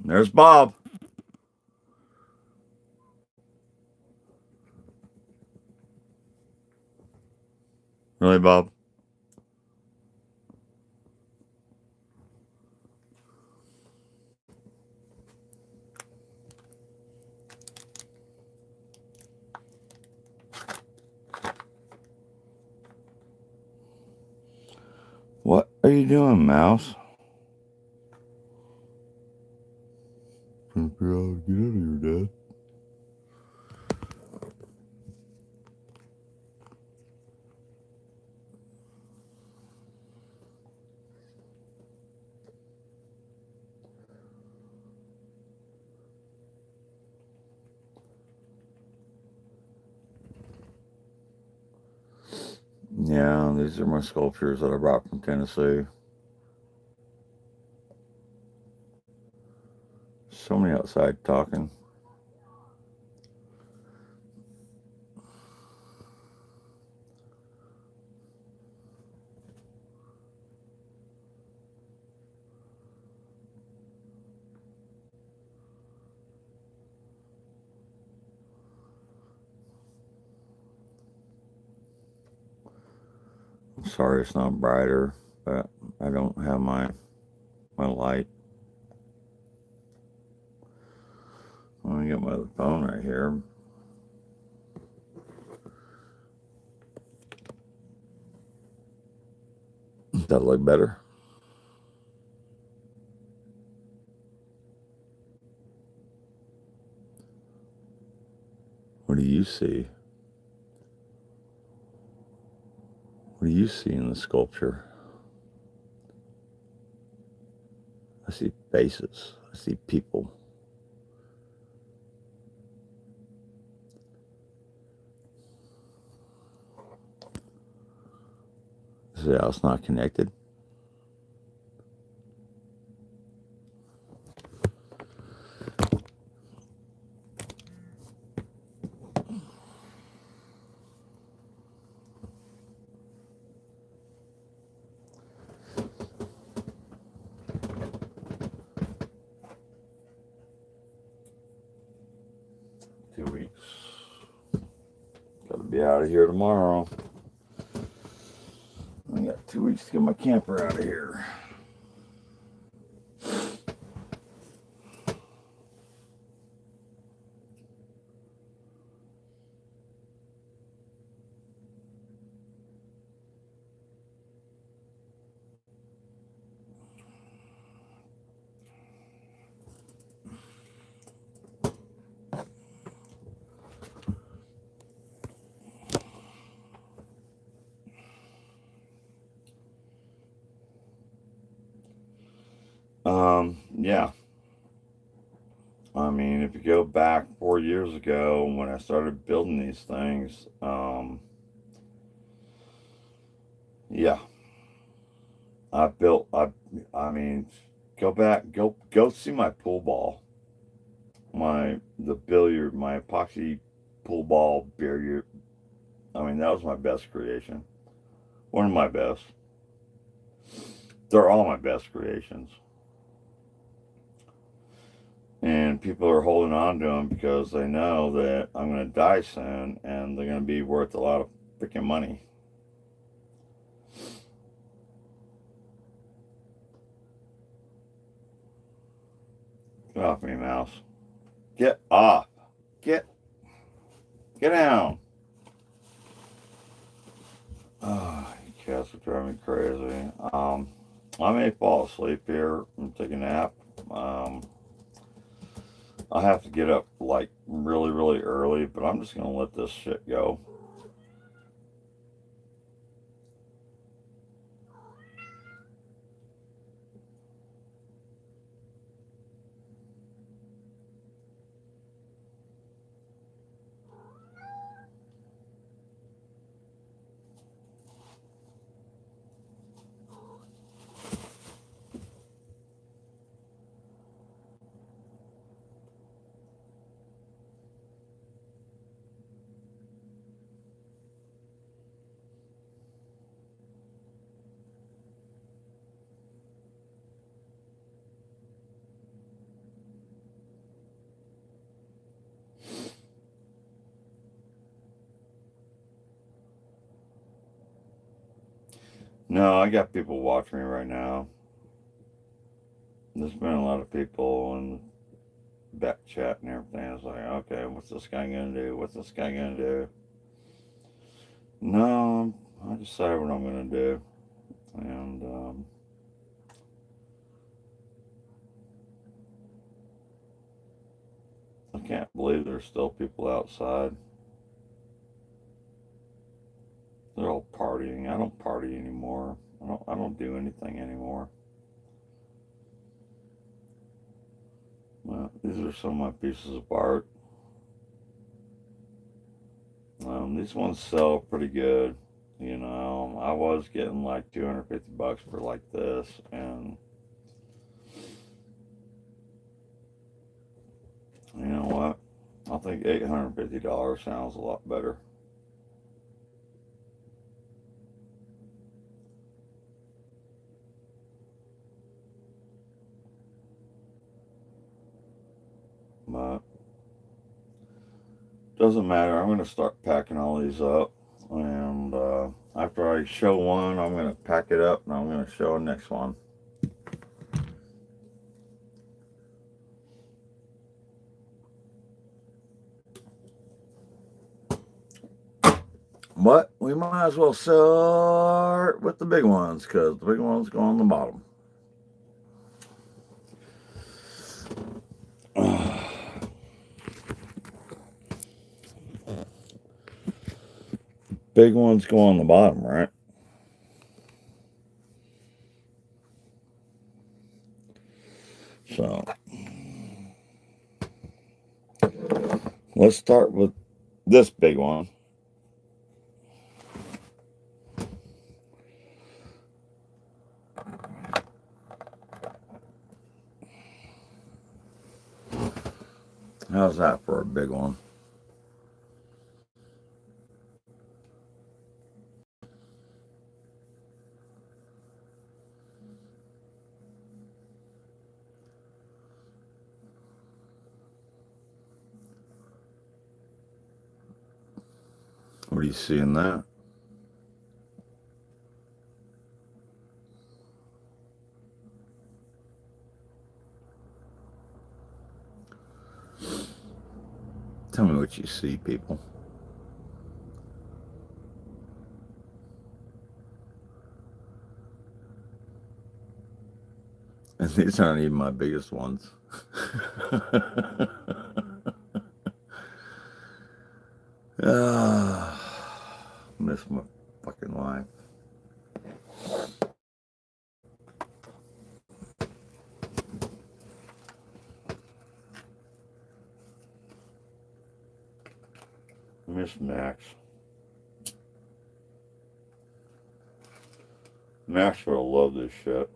There's Bob. Really, Bob? What are you doing, mouse? Get out of here, Dad. Yeah, these are my sculptures that I brought from Tennessee. Somebody outside talking. Sorry it's not brighter, but I don't have my light. Let me get my other phone right here. Does that look better? What do you see? What do you see in the sculpture? I see faces. I see people. See how it's not connected? Gotta be out of here tomorrow. I got 2 weeks to get my camper out of here. Yeah. I mean, if you go back 4 years ago when I started building these things, yeah, I mean, go back, go see my pool ball, my epoxy pool ball billiard. I mean, that was my best creation. One of my best. They're all my best creations. And people are holding on to them because they know that I'm going to die soon and they're going to be worth a lot of freaking money. Get off me, mouse. Get off. Get down. Oh, you cats are driving me crazy. I may fall asleep here and take a nap. Um, I have to get up like really, really early, but I'm just gonna let this shit go. No, I got people watching me right now. There's been a lot of people in the back chat and everything. It's like, okay, what's this guy gonna do? What's this guy gonna do? No, I decided what I'm gonna do, and I can't believe there's still people outside. They're all partying. I don't party anymore. I don't do anything anymore. Well, these are some of my pieces of art. These ones sell pretty good. You know, I was getting like 250 bucks for like this, and you know what? I think $850 sounds a lot better. But doesn't matter. I'm gonna start packing all these up, and after I show one, I'm gonna pack it up, and I'm gonna show the next one. But we might as well start with the big ones because the big ones go on the bottom. Big ones go on the bottom, right? So let's start with this big one. How's that for a big one? What do you see in that? Tell me what you see, people. And these aren't even my biggest ones. Miss my fucking life. Miss Max. Max will love this shit.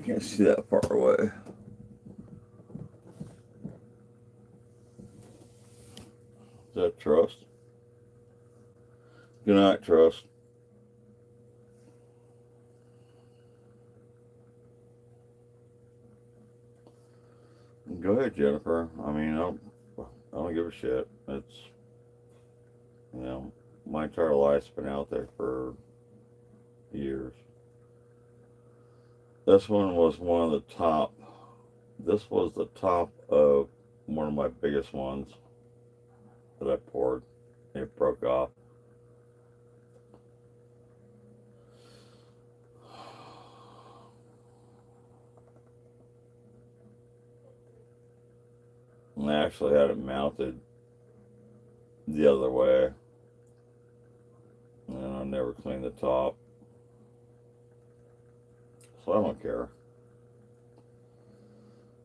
Can't see that far away. Is that Trust? Good night, Trust. Go ahead, Jennifer. I mean, I don't give a shit. It's, you know, my entire life's been out there for years. This one was one of the top. This was the top of one of my biggest ones that I poured. It broke off. And I actually had it mounted the other way. And I never cleaned the top. So I don't care.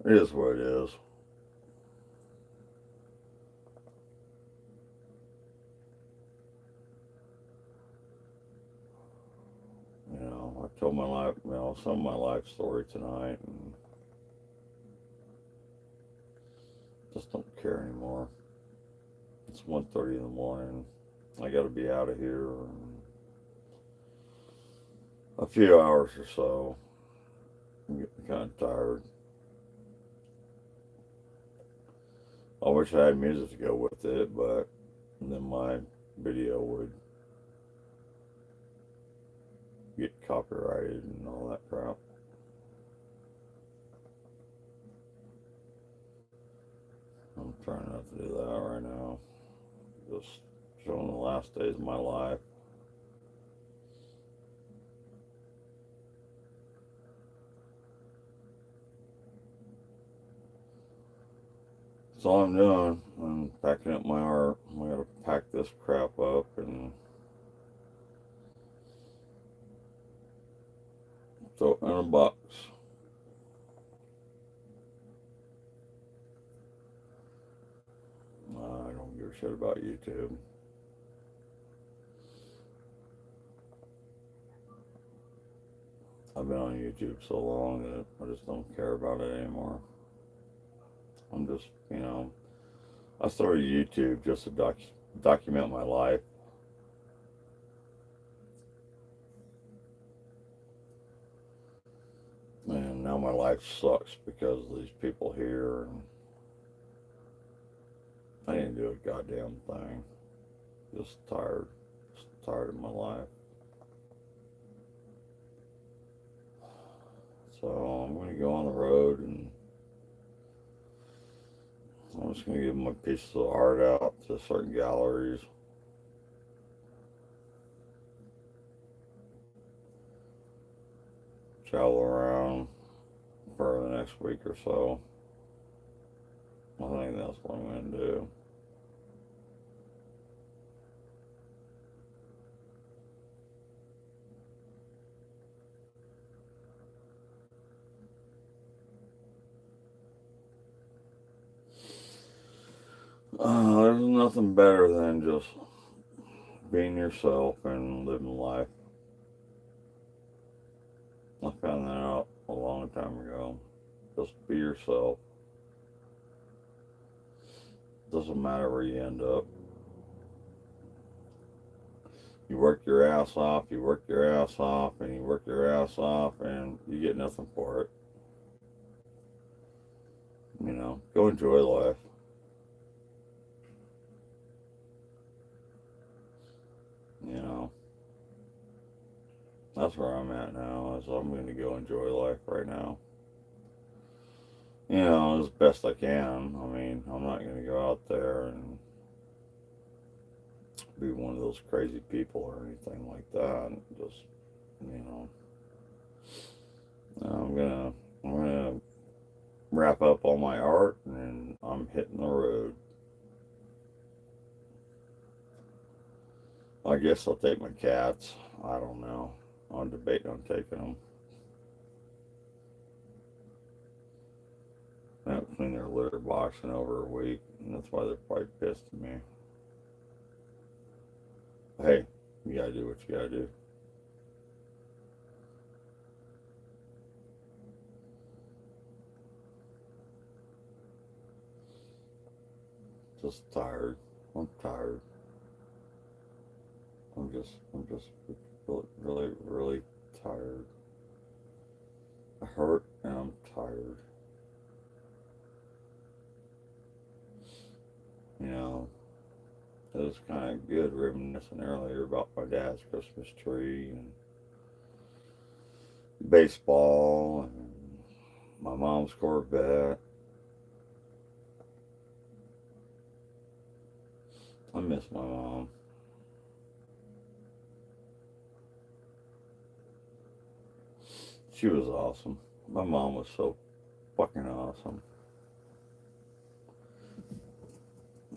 It is what it is. You know, I told my life, you know, some of my life story tonight, and just don't care anymore. It's 1:30 in the morning. I got to be out of here in a few hours or so. I'm getting kind of tired. I wish I had music to go with it, but then my video would get copyrighted and all that crap. I'm trying not to do that right now. Just showing the last days of my life. That's all I'm doing. I'm packing up my art. I gotta pack this crap up and throw it in a box. I don't give a shit about YouTube. I've been on YouTube so long that I just don't care about it anymore. I'm just, you know, I started YouTube just to document my life. And now my life sucks because of these people here, and I didn't do a goddamn thing. Just tired. Just tired of my life. So I'm going to go on the road, and I'm just going to give my pieces of art out to certain galleries. Travel around for the next week or so. I think that's what I'm going to do. There's nothing better than just being yourself and living life. I found that out a long time ago. Just be yourself. Doesn't matter where you end up. You work your ass off, you work your ass off, and you work your ass off, and you get nothing for it. You know, go enjoy life. You know, that's where I'm at now. Is I'm going to go enjoy life right now. You know, as best I can. I mean, I'm not going to go out there and be one of those crazy people or anything like that. Just, you know, I'm gonna wrap up all my art, and I'm hitting the road. I guess I'll take my cats. I don't know. I'm debating on taking them. I haven't cleaned their litter box in over a week, and that's why they're probably pissed at me. Hey, you gotta do what you gotta do. Just tired. I'm tired. I'm just really, really, really tired. I hurt and I'm tired. You know, it was kind of good reminiscing earlier about my dad's Christmas tree and baseball and my mom's Corvette. I miss my mom. She was awesome. My mom was so fucking awesome.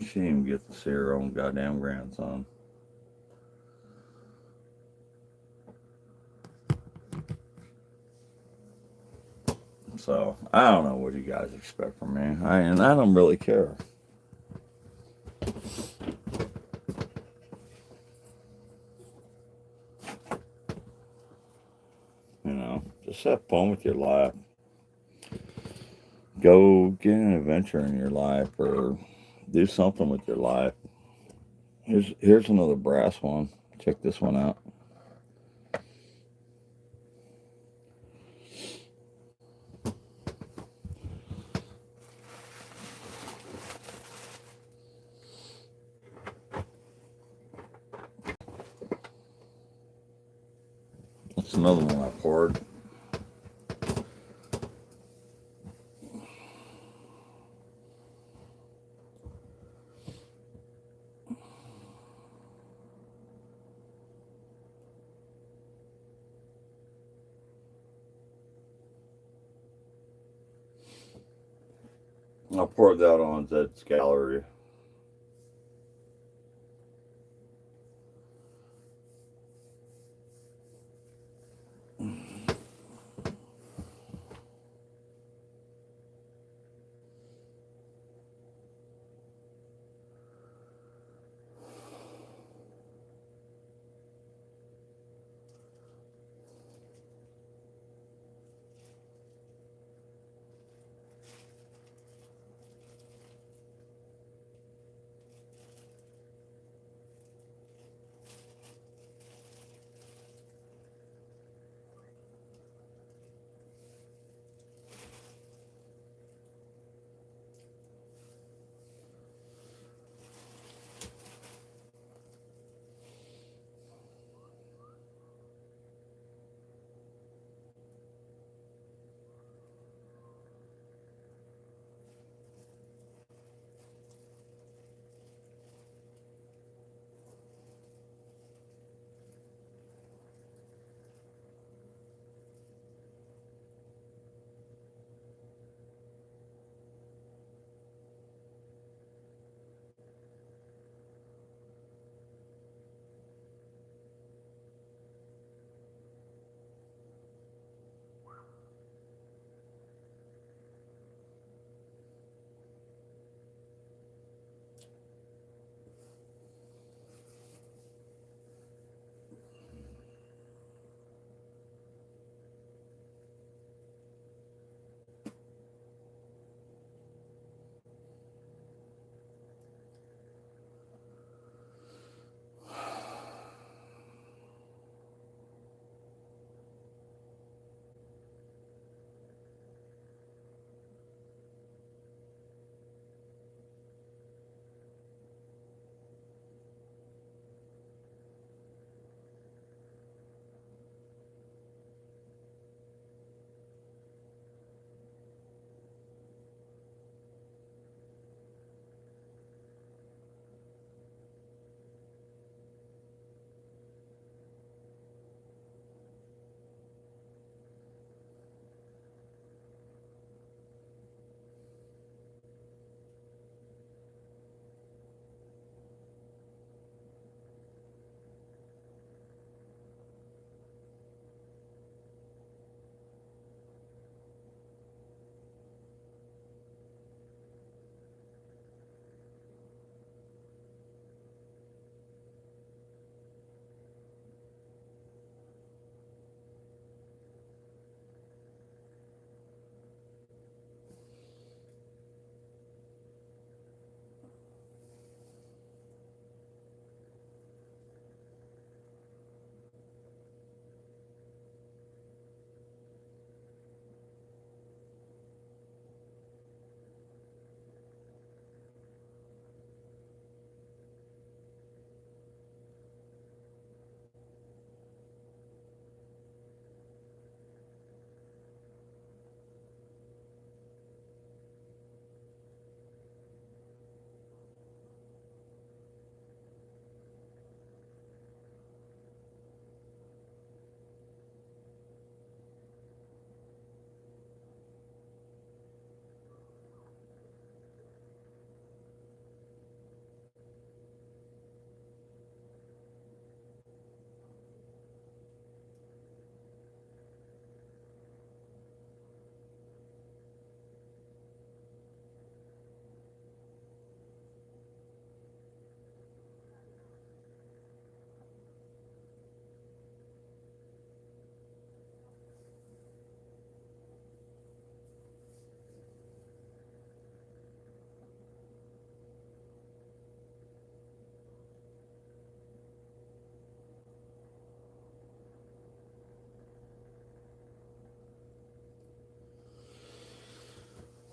She didn't even get to see her own goddamn grandson. So I don't know what you guys expect from me. And I don't really care. You know, just have fun with your life. Go get an adventure in your life or do something with your life. Here's another brass one. Check this one out. That's another one I poured. I poured that on Zed's gallery.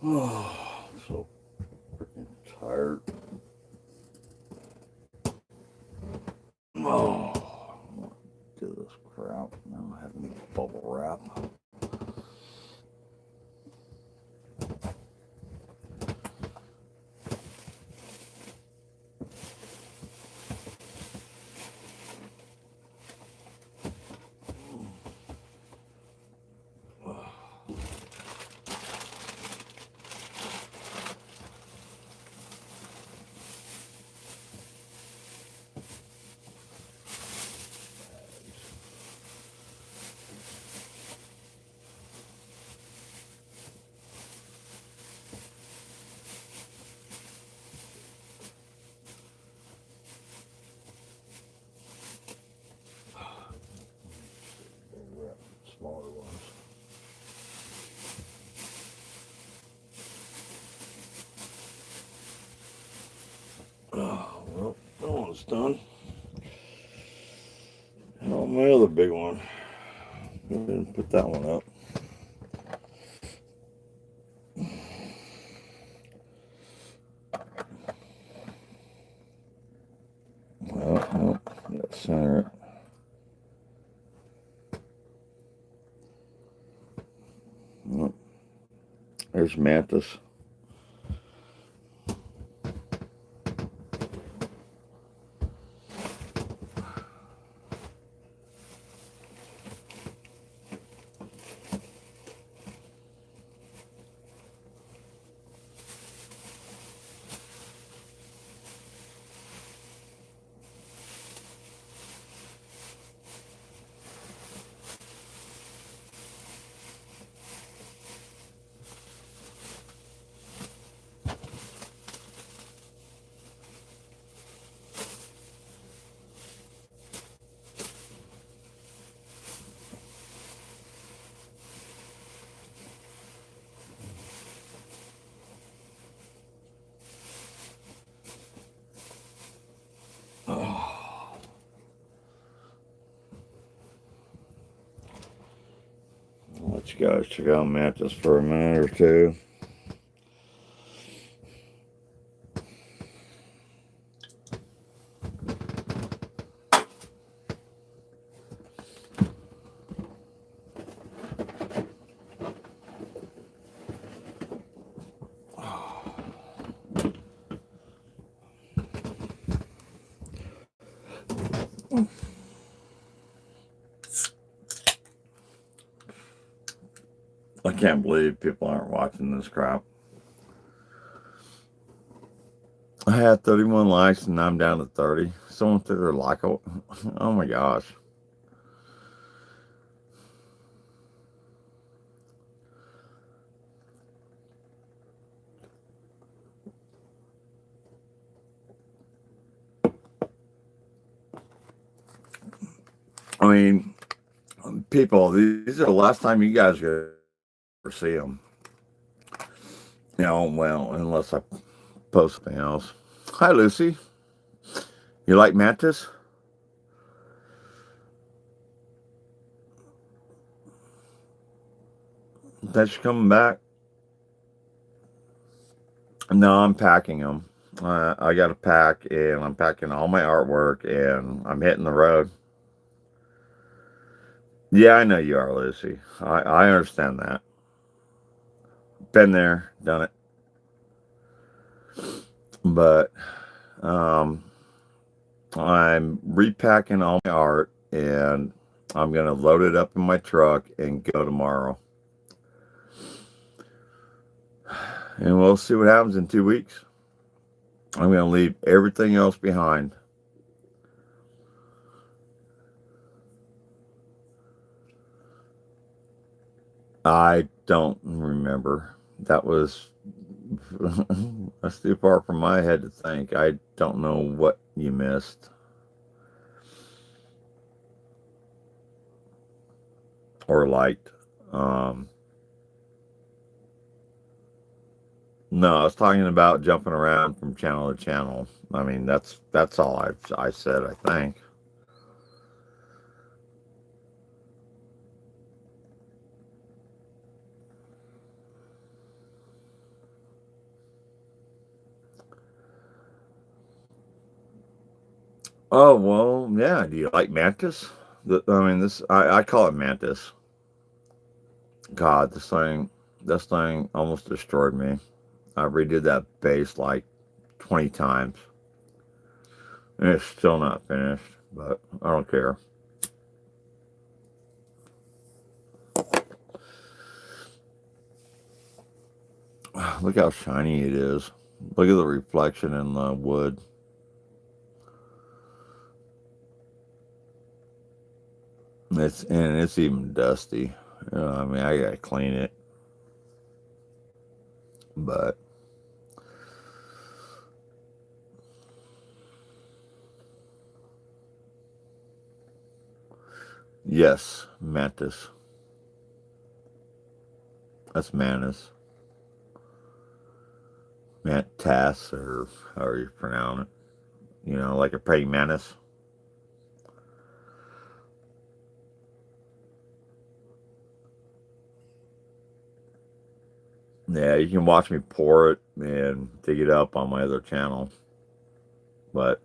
Oh, I'm so freaking tired. Oh, do this crap. Now I have any bubble wrap. Smaller ones. Oh, well, that one's done. Oh, my other big one. Go ahead and put that one up. Well, gotta center it. Well, there's Mantis. Oh. I'll let you guys check out Mantis for a minute or two. I can't believe people aren't watching this crap. I had 31 likes and I'm down to 30. Someone threw their like. Oh my gosh. I mean, people, these are the last time you guys ever see them. You know, well, unless I post something else. Hi, Lucy. You like Mantis? Thanks for coming back. No, I'm packing them. I got to pack, and I'm packing all my artwork, and I'm hitting the road. Yeah, I know you are, Lucy. I understand that. Been there, done it. But um, I'm repacking all my art, and I'm going to load it up in my truck and go tomorrow. And we'll see what happens in 2 weeks. I'm going to leave everything else behind. I don't remember. That was that's too far from my head to think. I don't know what you missed or liked. No, I was talking about jumping around from channel to channel. I mean, that's all I said. I think. Oh, well, yeah. Do you like mantis? I mean, I call it mantis. God, this thing almost destroyed me. I redid that base like 20 times, and it's still not finished, but I don't care. Look how shiny it is. Look at the reflection in the wood. It's even dusty. I mean, I gotta clean it, but yes, mantis. That's mantis. Mantas, or however you pronounce it. Like a praying mantis. Yeah, you can watch me pour it and dig it up on my other channel. But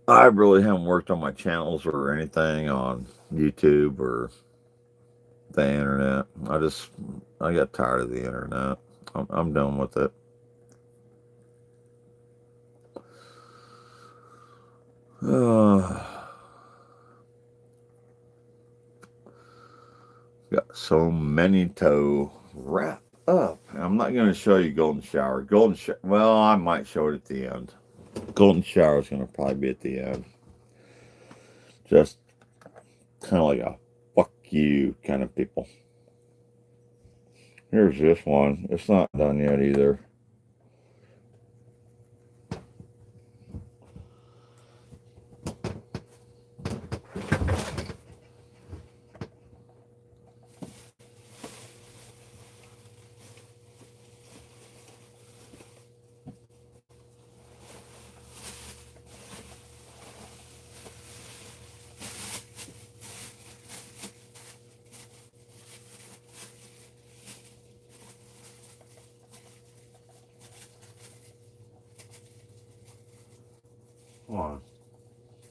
I really haven't worked on my channels or anything on YouTube or the internet. I got tired of the internet. I'm done with it. Got so many to wrap up. I'm not going to show you Golden Shower. Well, I might show it at the end. Golden Shower is going to probably be at the end. Just kind of like a fuck you kind of people. Here's this one. It's not done yet either. Come on.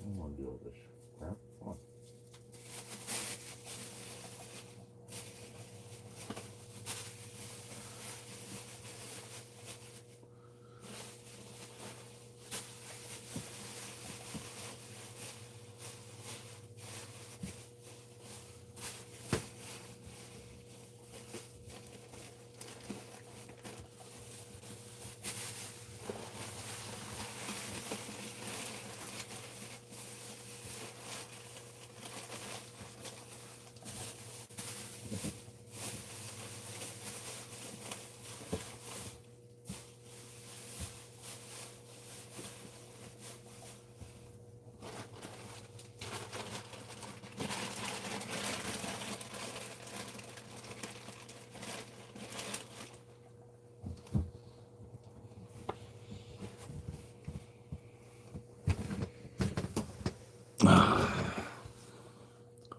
I don't want to deal with this crap. Come on.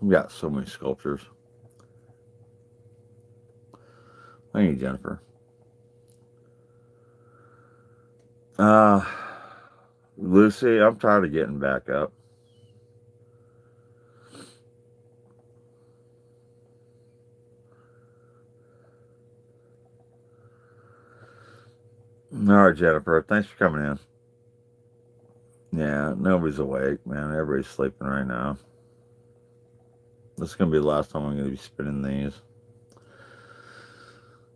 We've got so many sculptures. Thank you, Jennifer. Uh, Lucy, I'm tired of getting back up. All right, Jennifer. Thanks for coming in. Yeah, nobody's awake, man. Everybody's sleeping right now. This is going to be the last time I'm going to be spinning these.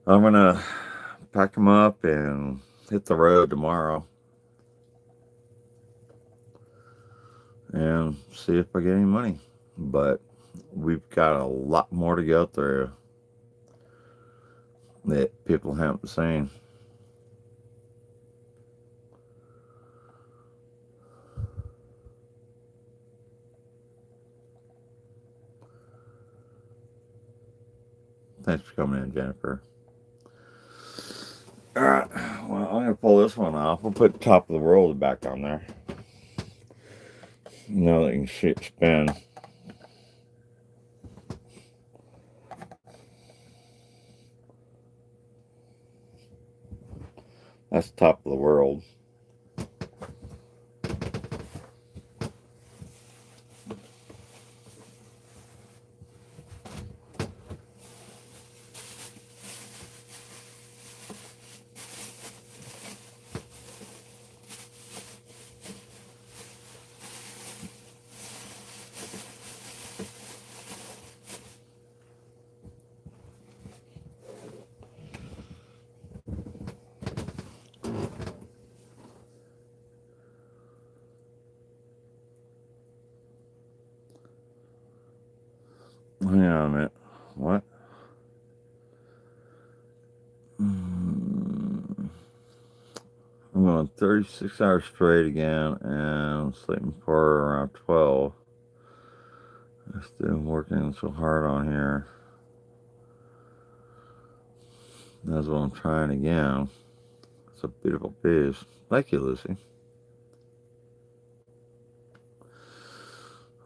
I'm going to pack them up and hit the road tomorrow and see if I get any money. But we've got a lot more to go through that people haven't seen. Thanks for coming in, Jennifer. All right, well, I'm going to pull this one off. We'll put Top of the World back on there. Now that you can see it spin. That's Top of the World. Hang on a minute. What? I'm going 36 hours straight again and sleeping for around 12. I'm still working so hard on here. That's what I'm trying again. It's a beautiful piece. Thank you, Lucy.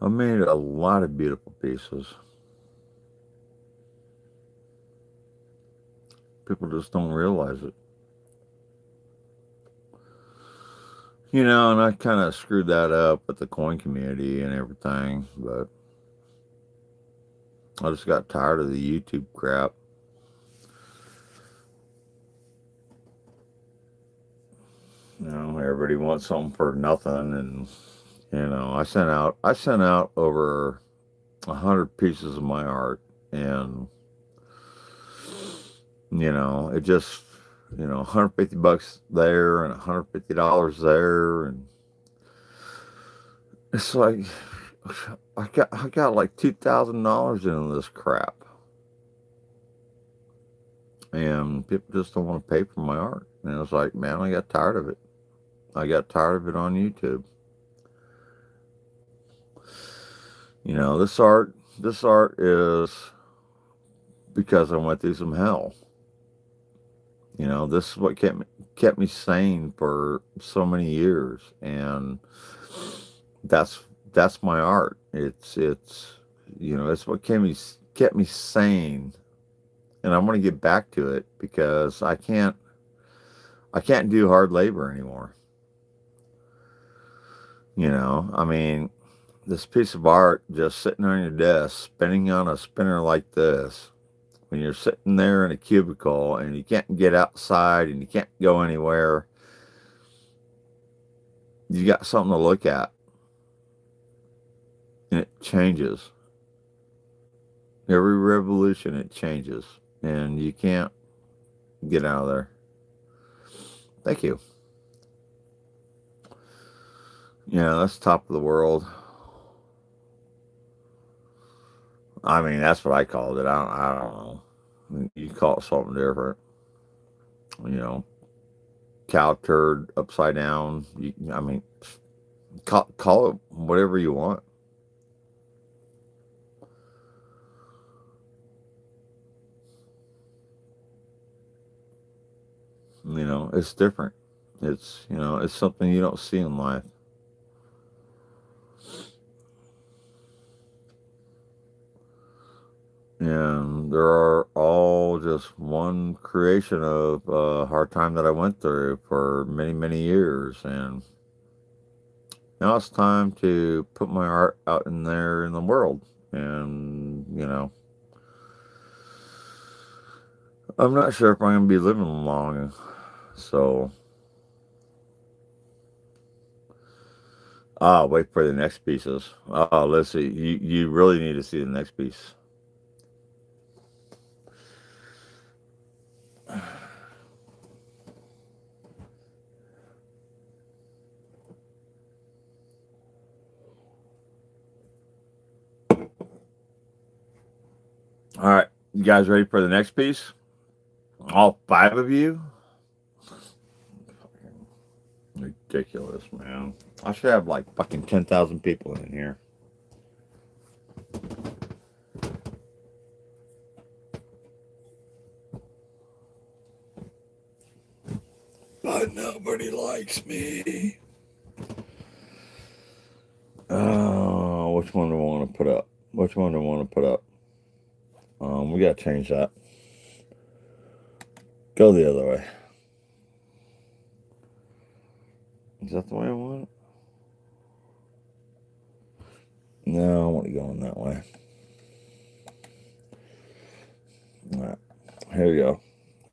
I made a lot of beautiful pieces. People just don't realize it. You know, and I kind of screwed that up with the coin community and everything, but I just got tired of the YouTube crap. You know, everybody wants something for nothing, and you know, I sent out over 100 pieces of my art, and you know, it just, you know, $150 there and $150 there, and it's like I got like $2,000 into this crap, and people just don't want to pay for my art. And it's like, man, I got tired of it. I got tired of it on YouTube. You know, this art is because I went through some hell. You know, this is what kept me sane for so many years, and that's that's my art. It's you know, it's what kept me sane, and I'm going to get back to it because I can't do hard labor anymore. You know, I mean, this piece of art just sitting on your desk, spinning on a spinner like this, when you're sitting there in a cubicle and you can't get outside and you can't go anywhere, you got something to look at, and it changes. Every revolution, it changes, and you can't get out of there. Thank you. Yeah, that's top of the world. I mean, that's what I called it. I don't know. You call it something different. You know, cow turd upside down. I mean, call it whatever you want. You know, it's different. It's, you know, it's something you don't see in life. And there are all just one creation of a hard time that I went through for many, many years. And now it's time to put my art out in there in the world. And, you know, I'm not sure if I'm going to be living long. So, wait for the next pieces. Let's see. You really need to see the next piece. All right. You guys ready for the next piece? All five of you? Ridiculous, man. I should have like fucking 10,000 people in here. But nobody likes me. Oh, which one do I want to put up? Which one do I want to put up? We gotta change that. Go the other way. Is that the way I want it? No, I want to go in that way. All right, here we go.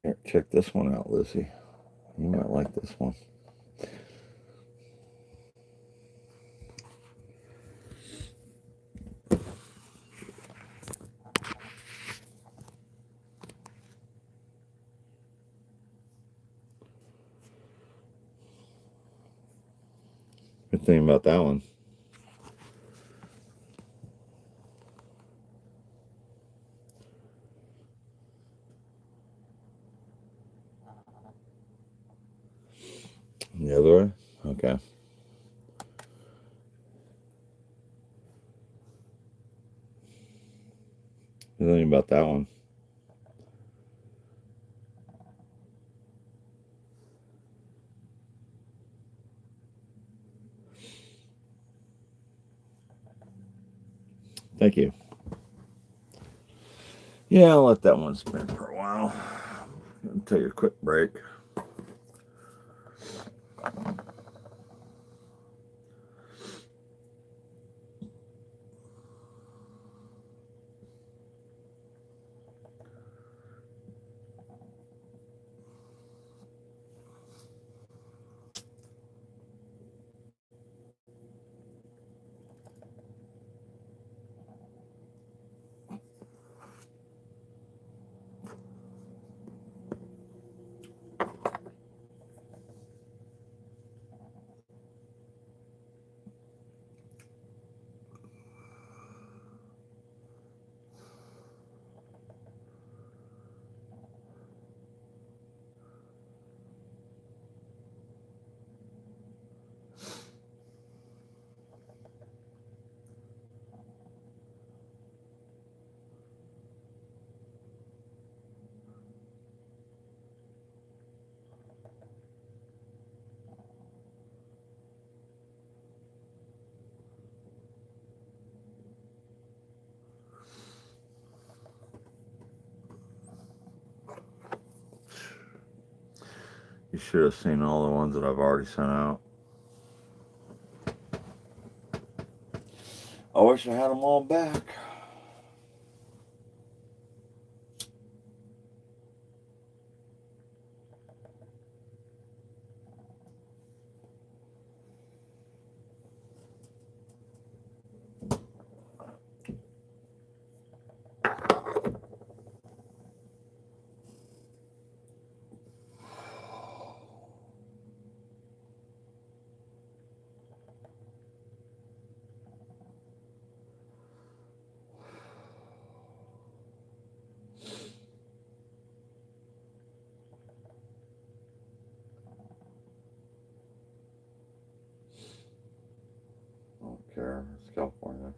Here, check this one out, Lucy. You might like this one. Good thing about that one. other way? Okay. Nothing about that one. Thank you. Yeah, I'll let that one spin for a while. I'll take a quick break. You should have seen all the ones that I've already sent out. I wish I had them all back. I don't care. It's California.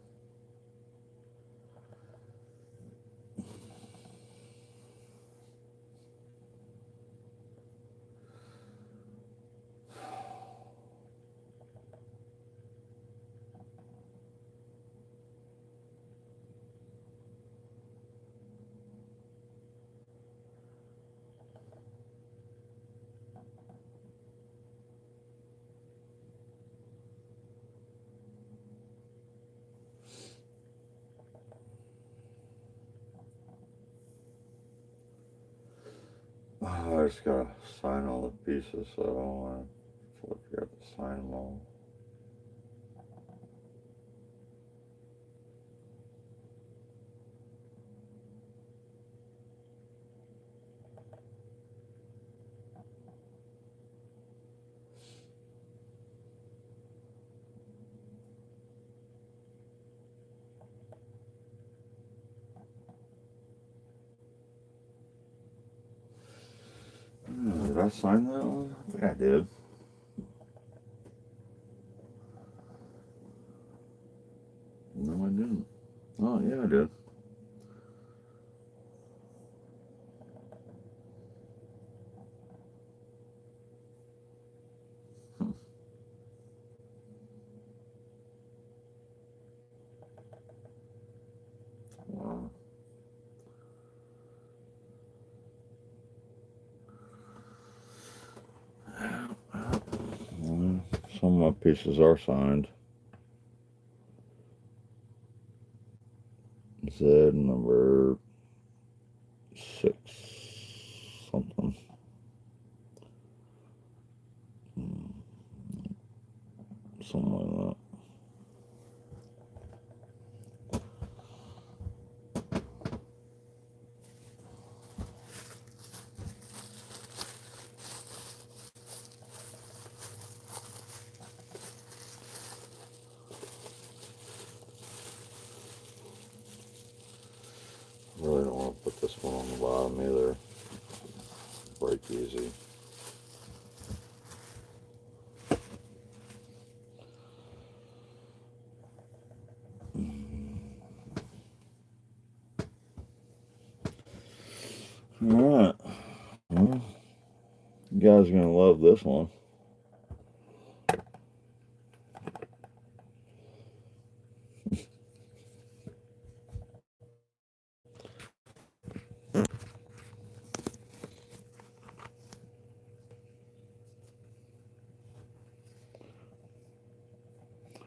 I just gotta sign all the pieces, so I don't want to forget to sign them all. Did I sign that one? I think I did. No, I didn't. Oh, yeah, I did. Wow. Well, some of my pieces are signed. Z number 6 something. Something like that. Really don't want to put this one on the bottom either. Break easy. Alright. Well, you guys are going to love this one.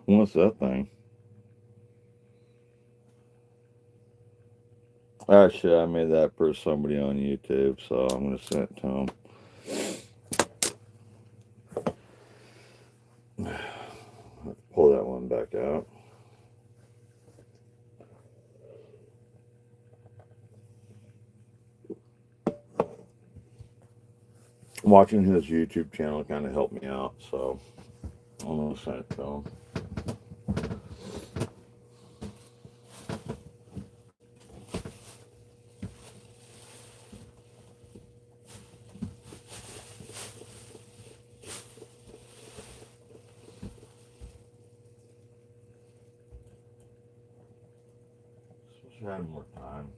What's that thing? Actually, I made that for somebody on YouTube, so I'm going to send it to them. Let's pull that one back out. Watching his YouTube channel kind of helped me out, so I'm going to send it to him. Supposed to have more time.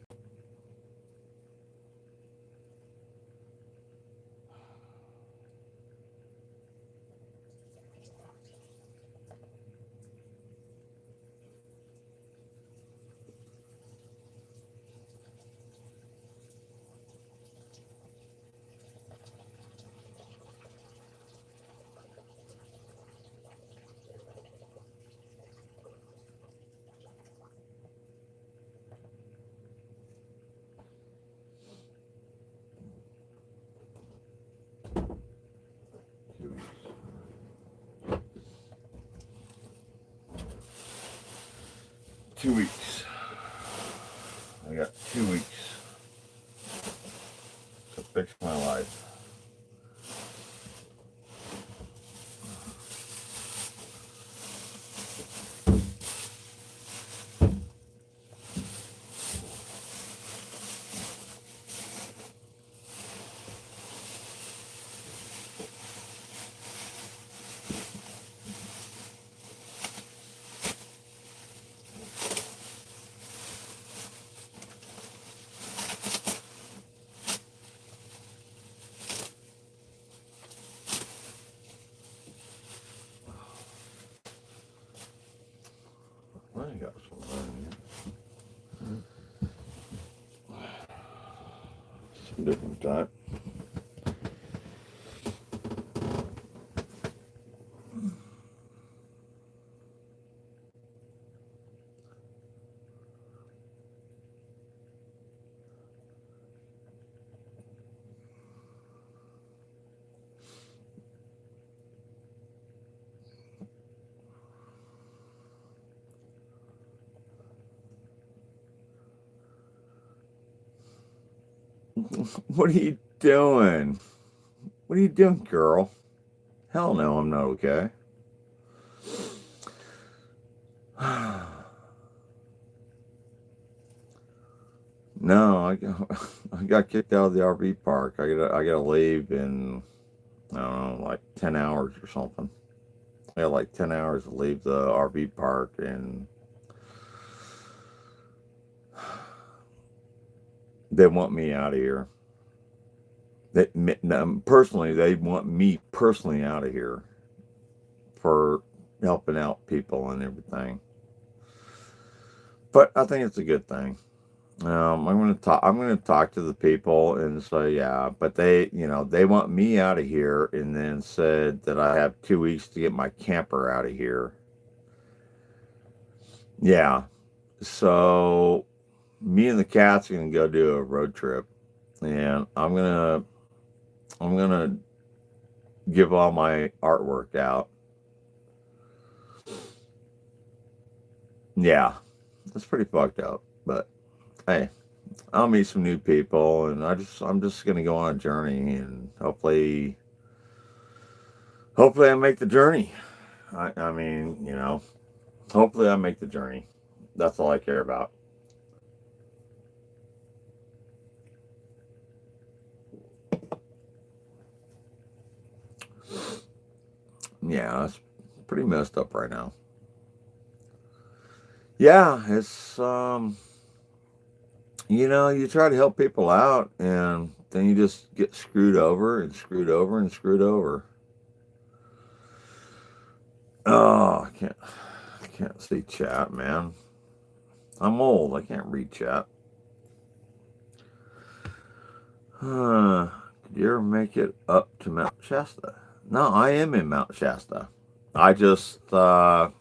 Two weeks. I got 2 weeks to fix my life. I got some around here. Some different type. What are you doing? What are you doing, girl? Hell no, I'm not okay. No, I got kicked out of the RV park. I gotta leave in, I don't know, like 10 hours or something. I got like 10 hours to leave the RV park, and they want me out of here. Personally, they want me personally out of here for helping out people and everything. But I think it's a good thing. I'm gonna talk. I'm gonna talk to the people and say, yeah, but they want me out of here, and then said that I have 2 weeks to get my camper out of here. Yeah, so me and the cats are gonna go do a road trip, and I'm gonna give all my artwork out. Yeah, it's pretty fucked up, but hey, I'll meet some new people, and I'm just gonna go on a journey, and hopefully I make the journey. I mean, hopefully I make the journey. That's all I care about. Yeah, it's pretty messed up right now. Yeah, you try to help people out, and then you just get screwed over and screwed over and screwed over. Oh, I can't see chat, man. I'm old. I can't read chat. Did you ever make it up to Mount Shasta? No, I am in Mount Shasta. I just got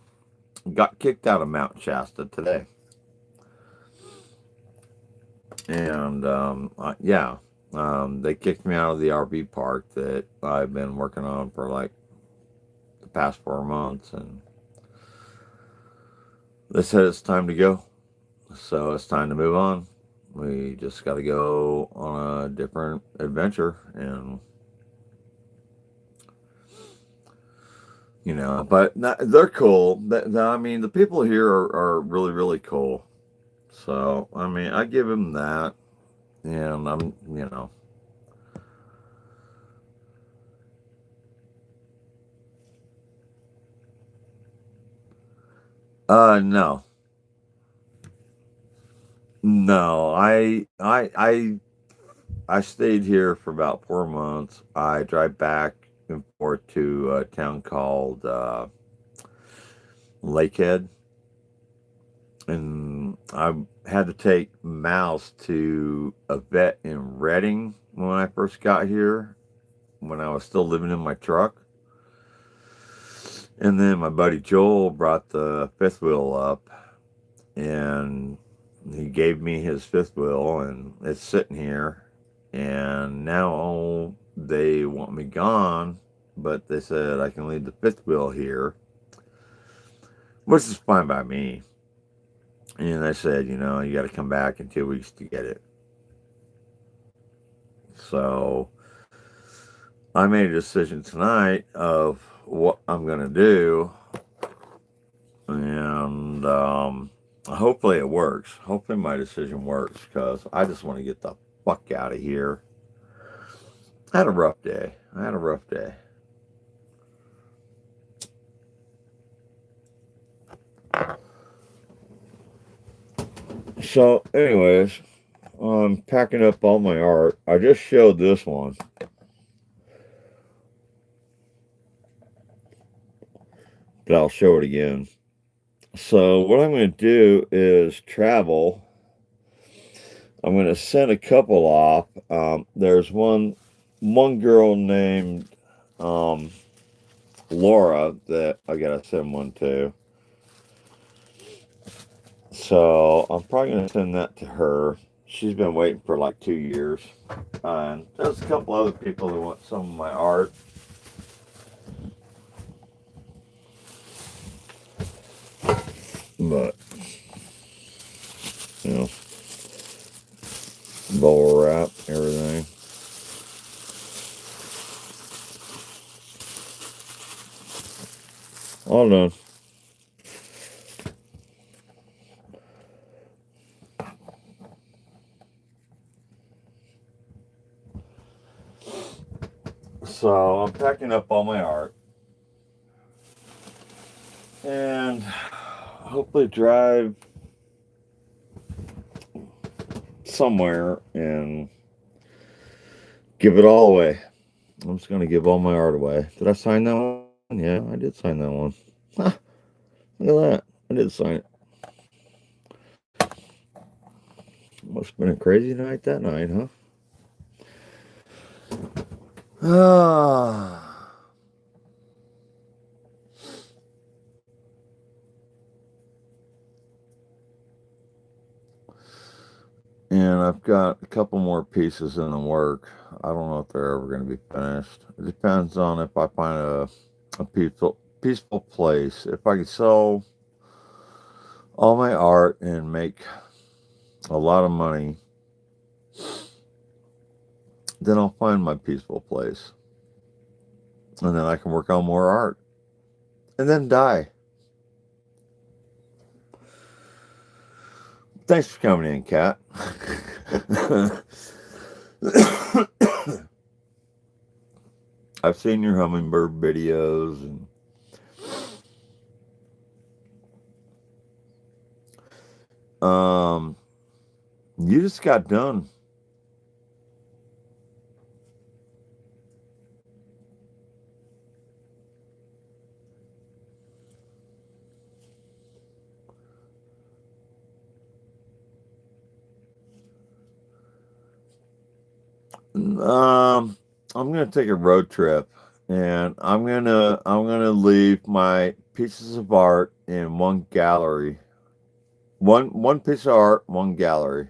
kicked out of Mount Shasta today. And yeah, they kicked me out of the RV park that I've been working on for like the past 4 months. And they said it's time to go. So it's time to move on. We just got to go on a different adventure. And but they're cool. I mean, the people here are really, really cool. So, I mean, I give them that. And no. No, I stayed here for about 4 months. I drive back and forth to a town called Lakehead, and I had to take Mouse to a vet in Reading when I first got here, when I was still living in my truck. And then my buddy Joel brought the fifth wheel up, and he gave me his fifth wheel, and it's sitting here. And now they want me gone, but they said I can leave the fifth wheel here, which is fine by me. And they said, you got to come back in 2 weeks to get it. So I made a decision tonight of what I'm going to do. And hopefully it works. Hopefully my decision works, because I just want to get the fuck out of here. I had a rough day. So, anyways, I'm packing up all my art. I just showed this one. But I'll show it again. So, what I'm going to do is travel. I'm going to send a couple off. There's one girl named Laura that I got to send one to. So I'm probably going to send that to her. She's been waiting for like 2 years. And there's a couple other people that want some of my art. But, bubble wrap, everything. All done. So I'm packing up all my art, and hopefully drive somewhere and give it all away. I'm just going to give all my art away. Did I sign that one? Yeah, I did sign that one. Ha, look at that. I did sign it. Must have been a crazy night that night, huh? And I've got a couple more pieces in the work. I don't know if they're ever going to be finished. It depends on if I find a peaceful place. If I can sell all my art and make a lot of money, then I'll find my peaceful place. And then I can work on more art. And then die. Thanks for coming in, Kat. I've seen your hummingbird videos, and You just got done. I'm gonna take a road trip, and I'm gonna leave my pieces of art in one gallery. One piece of art, one gallery.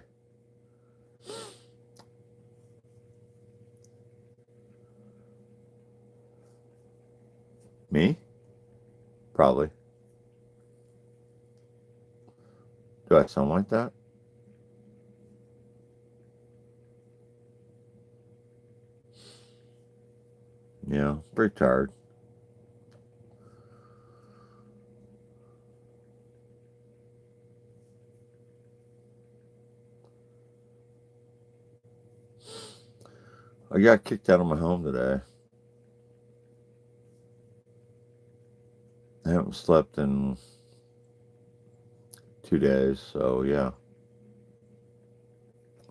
Me? Probably. Do I sound like that? Yeah, pretty tired. I got kicked out of my home today. I haven't slept in 2 days, so yeah.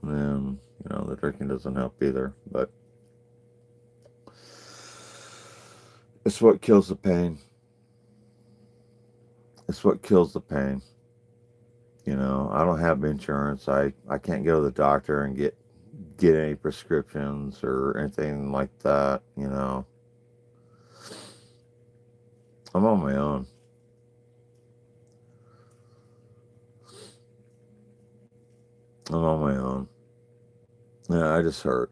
And the drinking doesn't help either, but it's what kills the pain. It's what kills the pain. I don't have insurance. I can't go to the doctor and get any prescriptions or anything like that. I'm on my own. I'm on my own. Yeah, I just hurt.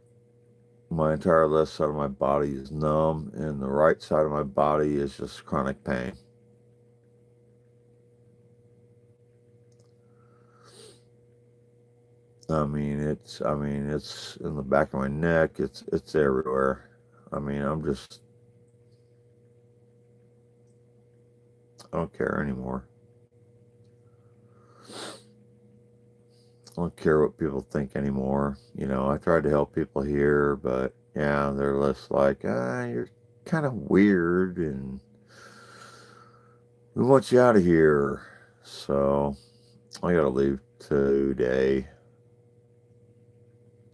My entire left side of my body is numb, and the right side of my body is just chronic pain. It's in the back of my neck. It's everywhere. I don't care anymore. I don't care what people think anymore. I tried to help people here, but yeah, they're just like, you're kind of weird, and we want you out of here. So I gotta leave today.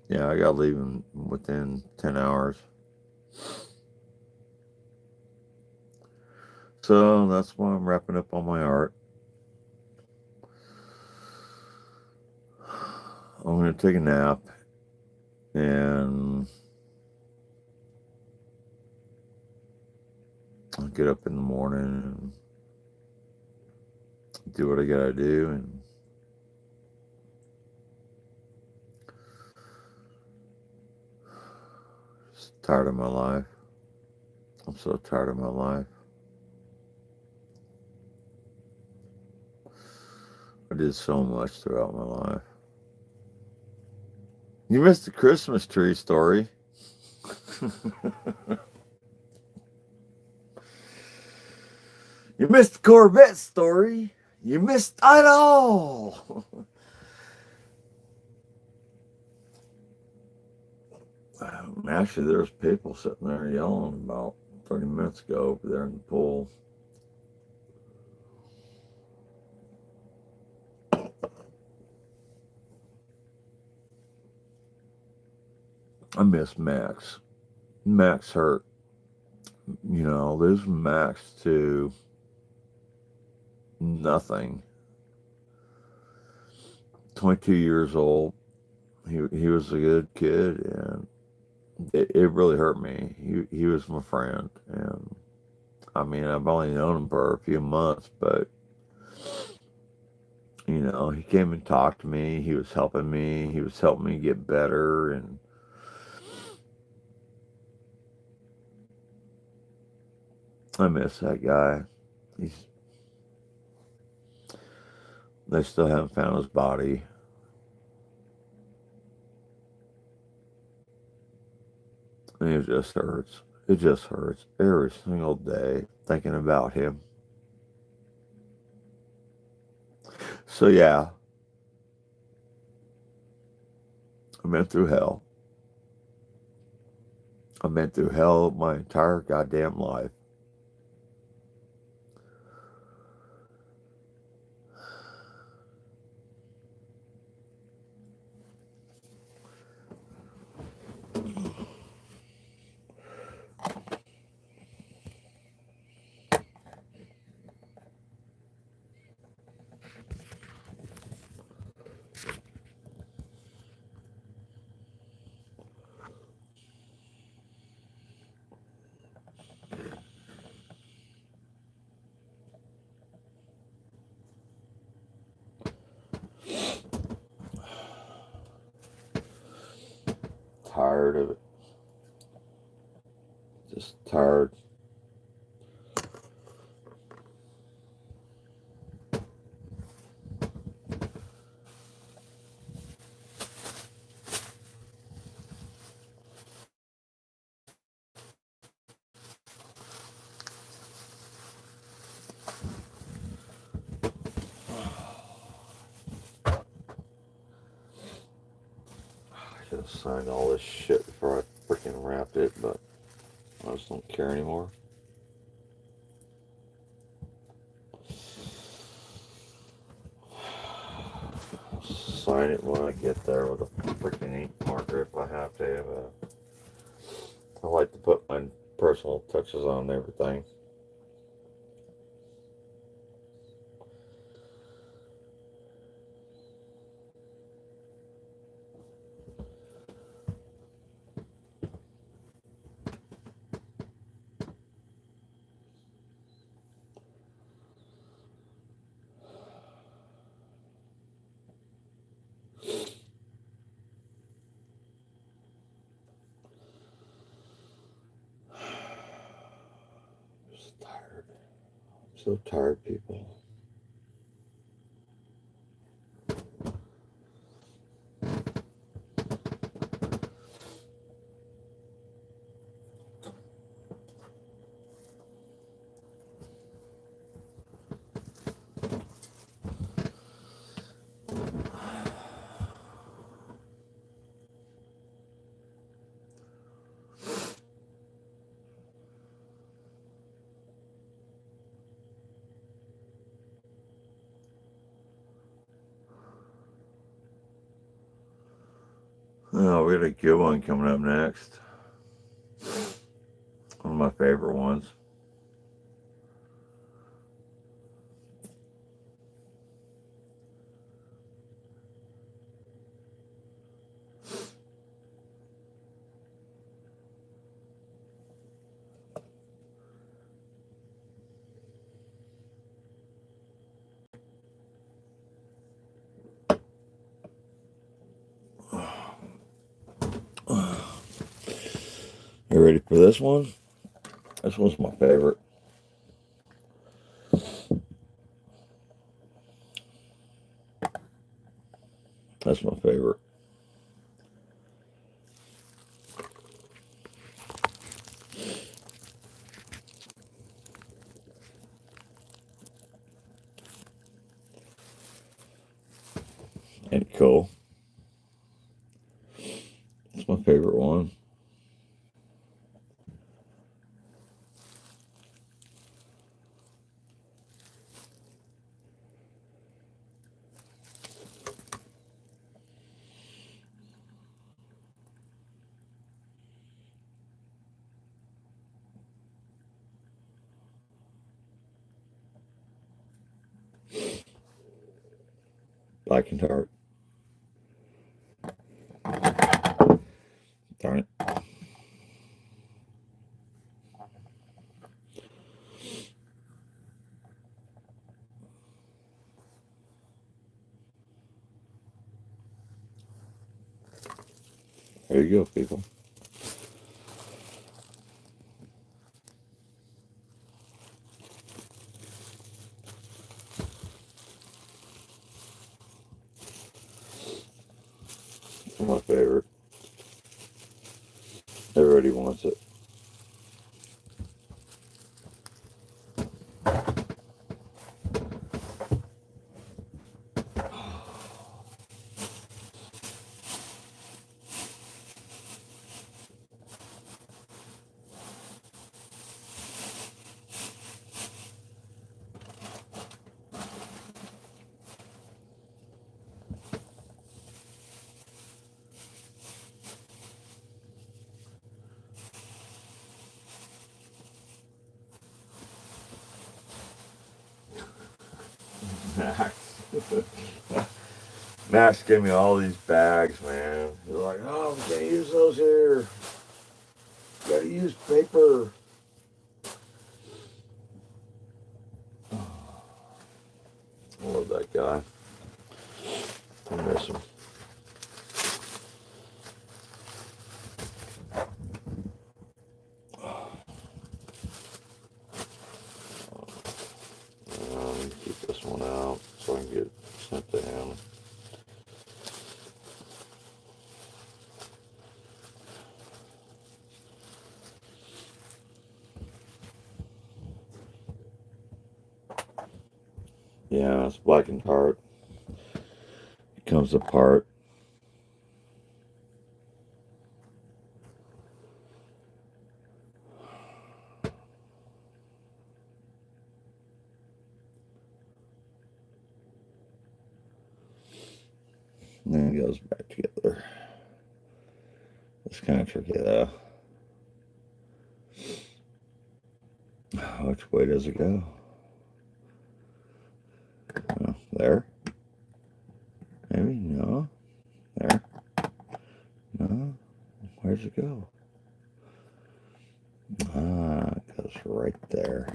Yeah, I gotta leave within 10 hours. So that's why I'm wrapping up on my art. I'm gonna take a nap and I'll get up in the morning and do what I gotta do, and just tired of my life. I'm so tired of my life. I did so much throughout my life. You missed the Christmas tree story. You missed the Corvette story. You missed it all. Actually, there's people sitting there yelling about 30 minutes ago over there in the pool. I miss Max. Max hurt. Lose Max to nothing. 22 years old. He was a good kid, and it really hurt me. He was my friend, and I've only known him for a few months, but he came and talked to me. He was helping me. He was helping me get better, and I miss that guy. He's They still haven't found his body. And it just hurts. It just hurts every single day thinking about him. So yeah, I've been through hell. I've been through hell my entire goddamn life. tired of it. Just tired. I should have signed all this shit before I freaking wrapped it, but I just don't care anymore. Sign it when I get there with a freaking ink marker if I have to. I like to put my personal touches on everything. I'm just tired. I'm so tired, people. Oh, we got a good one coming up next. One of my favorite ones. You ready for this one? This one's my favorite. That's my favorite. And cool. It's my favorite one. Black and tart. Darn it. There you go, people. It's my favorite. Everybody wants it. Max. Max gave me all these bags, man. They're like, oh, we can't use those here. You gotta use paper. I love that guy. I miss him. Yeah, it's blackened heart. It comes apart. And then it goes back together. It's kind of tricky though. Which way does it go? There? Maybe? No. There? No. Where's it go? It goes right there.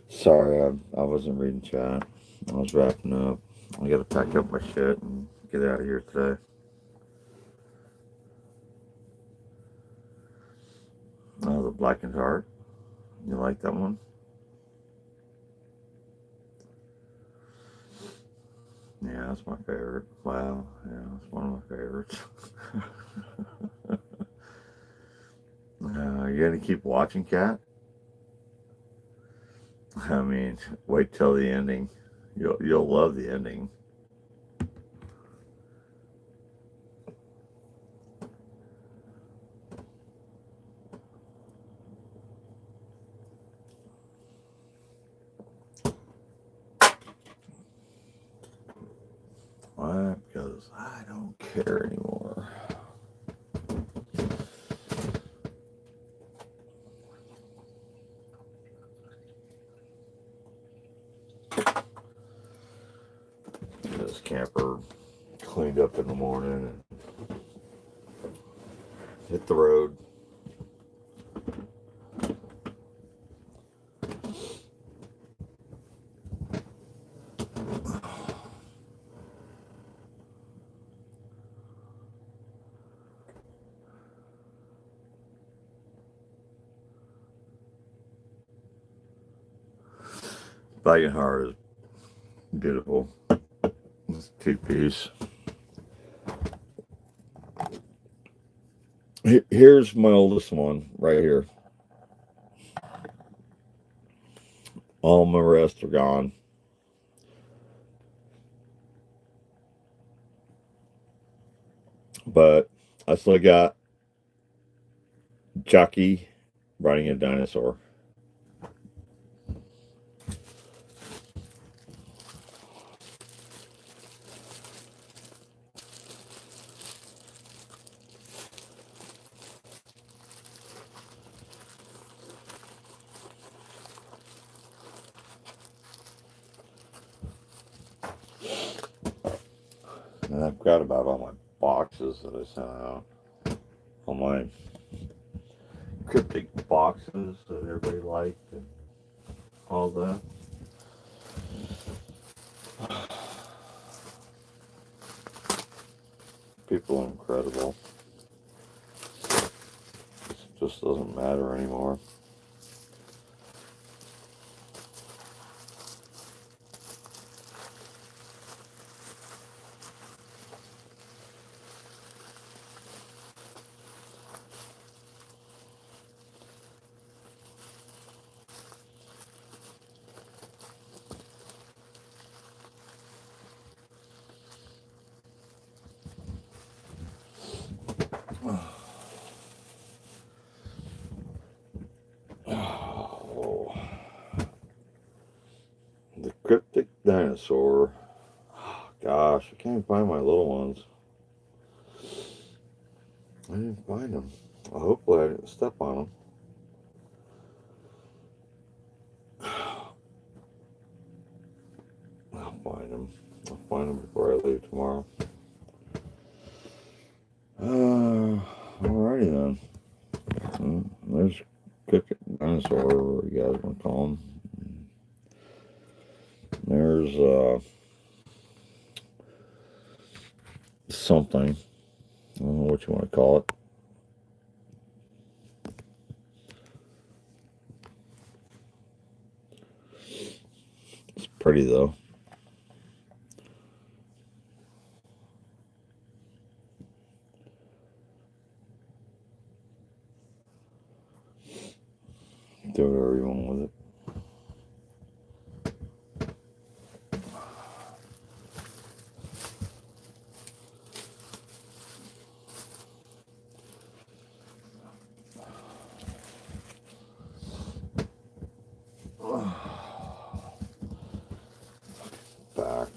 Sorry, I wasn't reading chat. I was wrapping up. I gotta pack up my shit and get out of here today. The blackened heart. You like that one? Yeah, that's my favorite. Wow, yeah, that's one of my favorites. You gonna keep watching, Cat? I mean, wait till the ending. You'll love the ending. Why? Because I don't care anymore. This camper cleaned up in the morning and hit the road. Valiant Heart is beautiful. It's two-piece. Here's my oldest one right here. All my rest are gone. But I still got Jockey riding a dinosaur. And I've got about all my boxes that I sent out. All my cryptic boxes that everybody liked and all that. People are incredible. It just doesn't matter anymore. Oh, the cryptic dinosaur. Oh, gosh, I can't find my little ones. I didn't find them. Well, hopefully I didn't step on them. I'll find them. I'll find them before I leave tomorrow. Alrighty then. There's Cooking Dinosaur, whatever you guys want to call him. There's something. I don't know what you want to call it. It's pretty though. Do whatever you want with it. Back.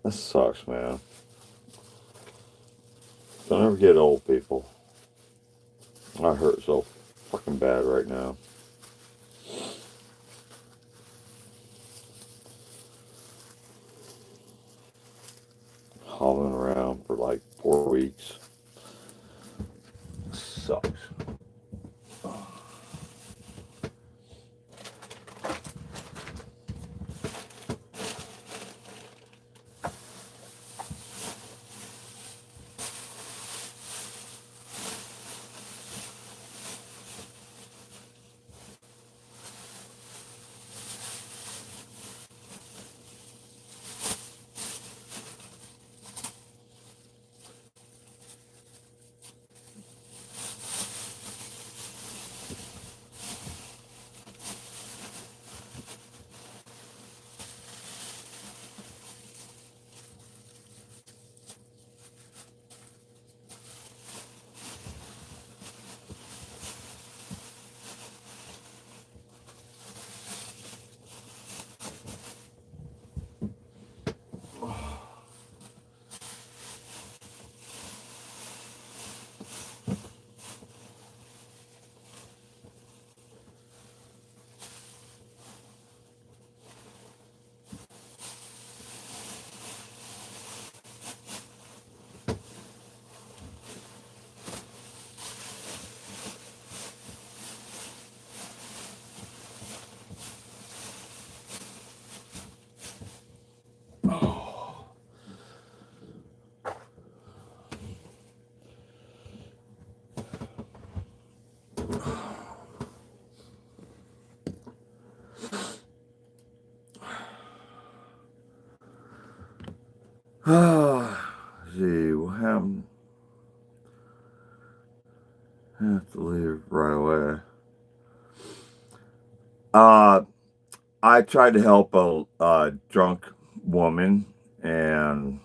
That sucks, man. Don't ever get old, people. I hurt so fucking bad right now. Hobbling around for like 4 weeks. Sucks. See, what happened? I have to leave right away. I tried to help a drunk woman, and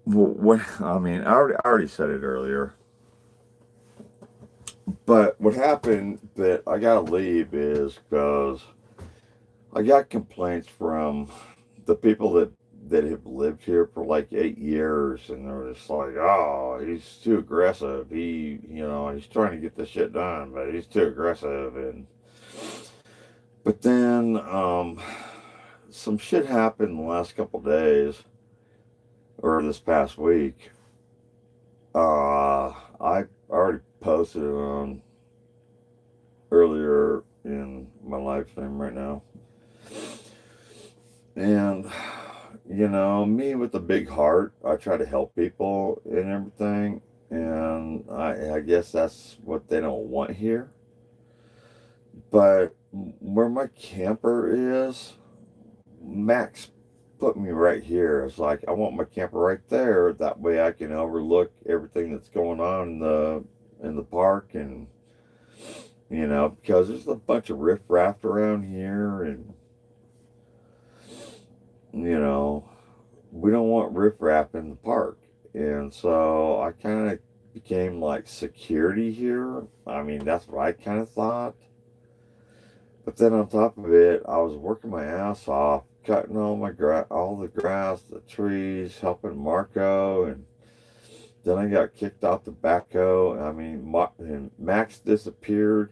what I mean, I already said it earlier, but what happened that I gotta leave is because I got complaints from the people that have lived here for like 8 years, and they're just like, "Oh, he's too aggressive. He's trying to get this shit done, but he's too aggressive." And but then some shit happened the last couple days or this past week. I already posted it on earlier in my live stream right now, and me with the big heart, I try to help people and everything, and I guess that's what they don't want here. But where my camper is, Max put me right here. It's like I want my camper right there. That way I can overlook everything that's going on in the park, and because there's a bunch of riffraff around here, and we don't want riffraff in the park. And so I kind of became like security here. I mean, that's what I kind of thought. But then on top of it, I was working my ass off, cutting all the grass, the trees, helping Marco, and then I got kicked off the backhoe. I mean, and Max disappeared,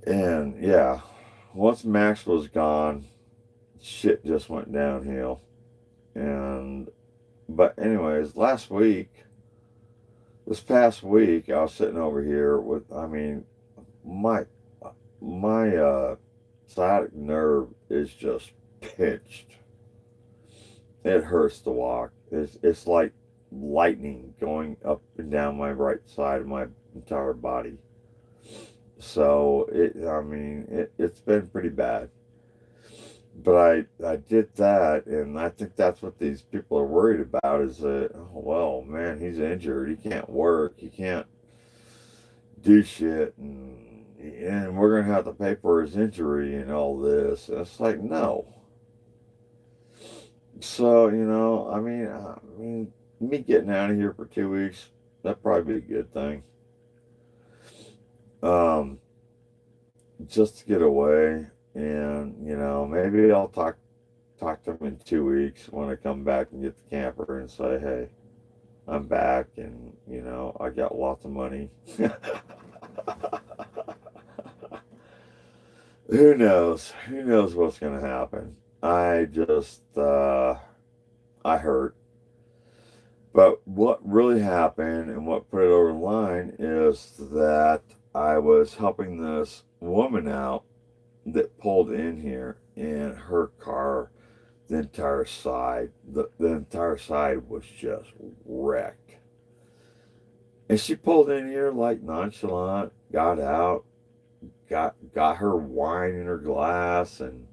and yeah, once Max was gone, shit just went downhill. And but anyways, this past week, I was sitting over here with, I mean, my my sciatic nerve is just pinched. It hurts to walk. It's like lightning going up and down my right side of my entire body. So it's been pretty bad. But I did that, and I think that's what these people are worried about is that, oh, well, man, he's injured. He can't work. He can't do shit, and we're gonna have to pay for his injury and all this. And it's like, no. So I mean, me getting out of here for 2 weeks, that'd probably be a good thing. Um, just to get away, and maybe I'll talk to him in 2 weeks when I come back and get the camper and say, hey, I'm back, and I got lots of money. Who knows? Who knows what's gonna happen? I hurt. But what really happened and what put it over the line is that I was helping this woman out that pulled in here, and her car, the entire side was just wrecked. And she pulled in here like nonchalant, got out, got her wine in her glass, and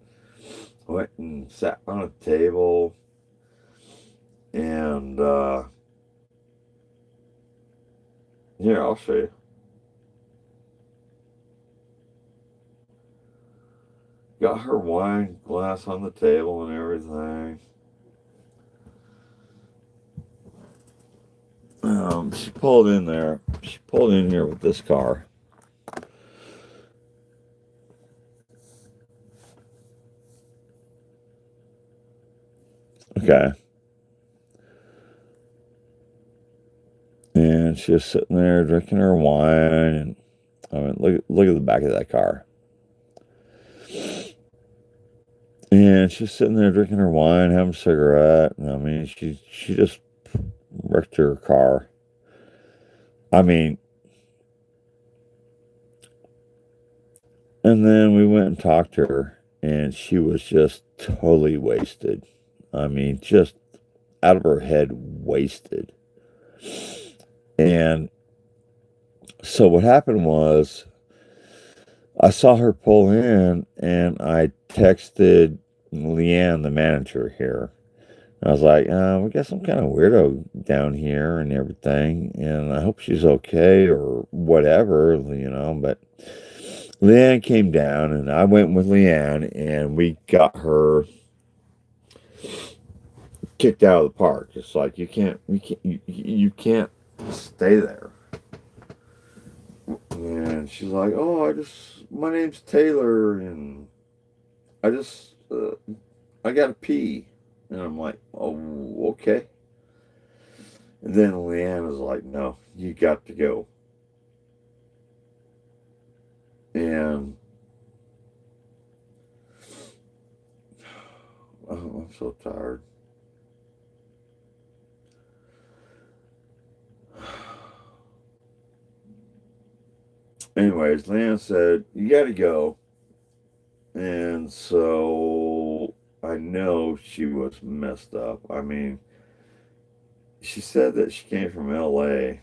went and sat on a table, and here, I'll show you. Got her wine glass on the table and everything. She pulled in there. She pulled in here with this car. Okay. And she was sitting there drinking her wine, and I mean, look at the back of that car. And she's sitting there drinking her wine, having a cigarette, and I mean, she just wrecked her car. I mean, and then we went and talked to her, and she was just totally wasted. I mean, just out of her head, wasted. And so what happened was, I saw her pull in, and I texted Leanne, the manager here. I was like, we got some kind of weirdo down here and everything, and I hope she's okay or whatever, But Leanne came down, and I went with Leanne, and we got her kicked out of the park. It's like you can't stay there. And she's like, oh, my name's Taylor, and I just, I gotta pee. And I'm like, oh, okay. And then Leanne was like, no, you got to go. And oh, I'm so tired. Anyways, Leanne said, you got to go. And so I know she was messed up. I mean, she said that she came from LA,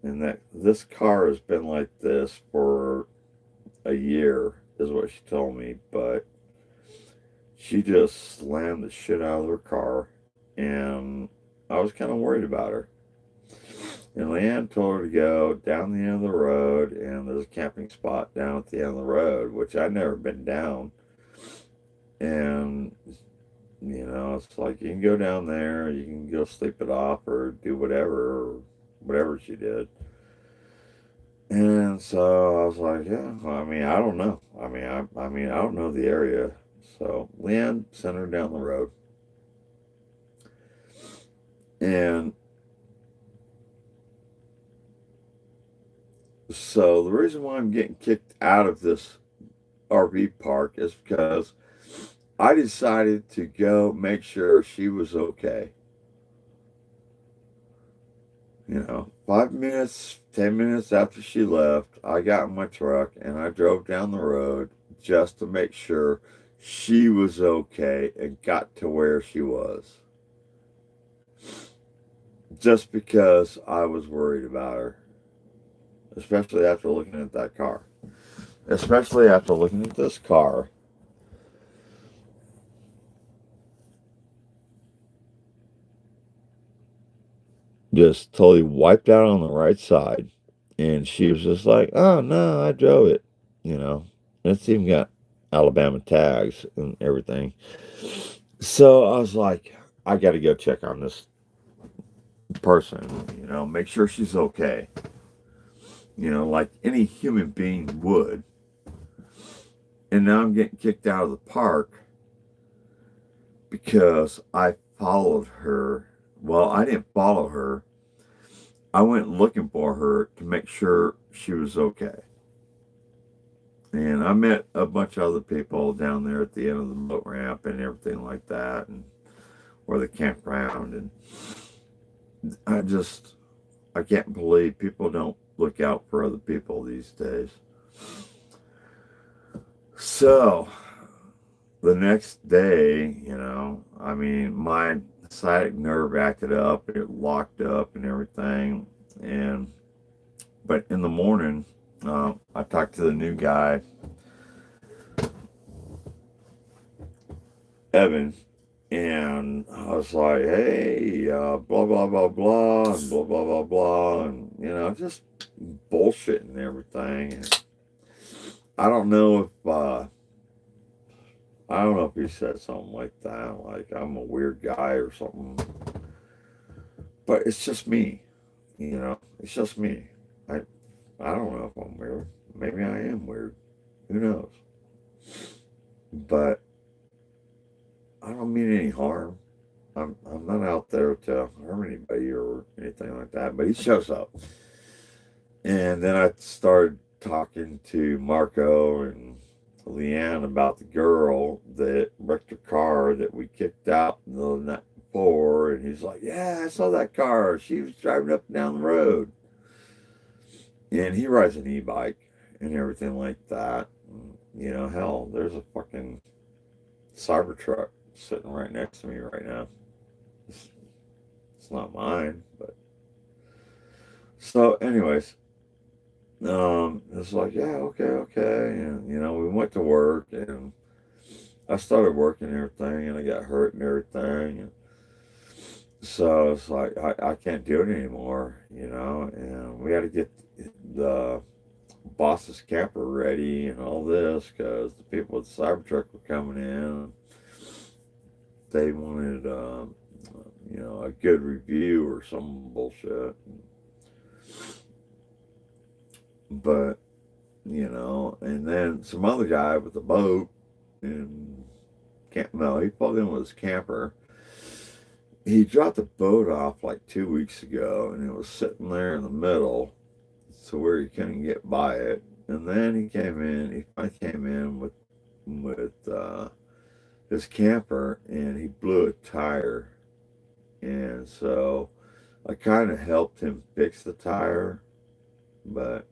and that this car has been like this for a year, is what she told me. But she just slammed the shit out of her car, and I was kind of worried about her. And Leanne told her to go down the end of the road, and there's a camping spot down at the end of the road, which I'd never been down. And, it's like you can go down there, you can go sleep it off or do whatever she did. And so I was like, yeah, I mean, I don't know. I don't know the area. So Leanne sent her down the road. And so the reason why I'm getting kicked out of this RV park is because I decided to go make sure she was okay. 5 minutes, 10 minutes after she left, I got in my truck and I drove down the road just to make sure she was okay and got to where she was. Just because I was worried about her, especially after looking at that car. Especially after looking at this car. Just totally wiped out on the right side. And she was just like, oh no, I drove it. You know, and it's even got Alabama tags and everything. So I was like, I got to go check on this person, make sure she's okay, like any human being would. And now I'm getting kicked out of the park because I followed her. Well, I didn't follow her. I went looking for her to make sure she was okay. And I met a bunch of other people down there at the end of the boat ramp and everything like that, and where they camped around. And I can't believe people don't look out for other people these days. So the next day, my sciatic nerve acted up, it locked up and everything. But in the morning, I talked to the new guy, Evan, and I was like, hey, blah, blah, blah, blah, and blah, blah, blah, blah, and, just bullshit and everything. And I don't know if he said something like that, like I'm a weird guy or something. But it's just me, it's just me. I, I don't know if I'm weird. Maybe I am weird. Who knows? But I don't mean any harm. I'm not out there to harm anybody or anything like that. But he shows up, and then I started talking to Marco and Leanne about the girl that wrecked her car that we kicked out the night before, and he's like, "Yeah, I saw that car. She was driving up and down the road." And he rides an e-bike and everything like that. Hell, there's a fucking Cybertruck sitting right next to me right now. It's not mine, but so. Anyways, it's like, yeah, okay, okay, and we went to work, and I started working and everything, and I got hurt and everything, and so it's like I can't do it anymore, and we had to get the boss's camper ready and all this because the people with the Cybertruck were coming in. They wanted, a good review or some bullshit. But, and then some other guy with a boat and he pulled in with his camper. He dropped the boat off like 2 weeks ago, and it was sitting there in the middle to where he couldn't get by it. And then he finally came in with his camper, and he blew a tire. And so I kind of helped him fix the tire, but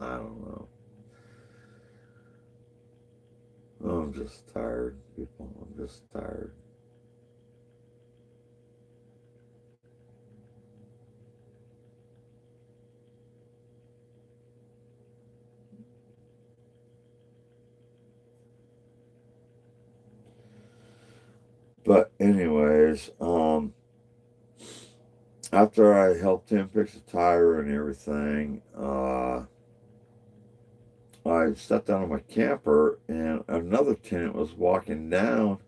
I don't know. I'm just tired, people. I'm just tired. But anyways, after I helped him fix the tire and everything, I sat down on my camper, and another tenant was walking down,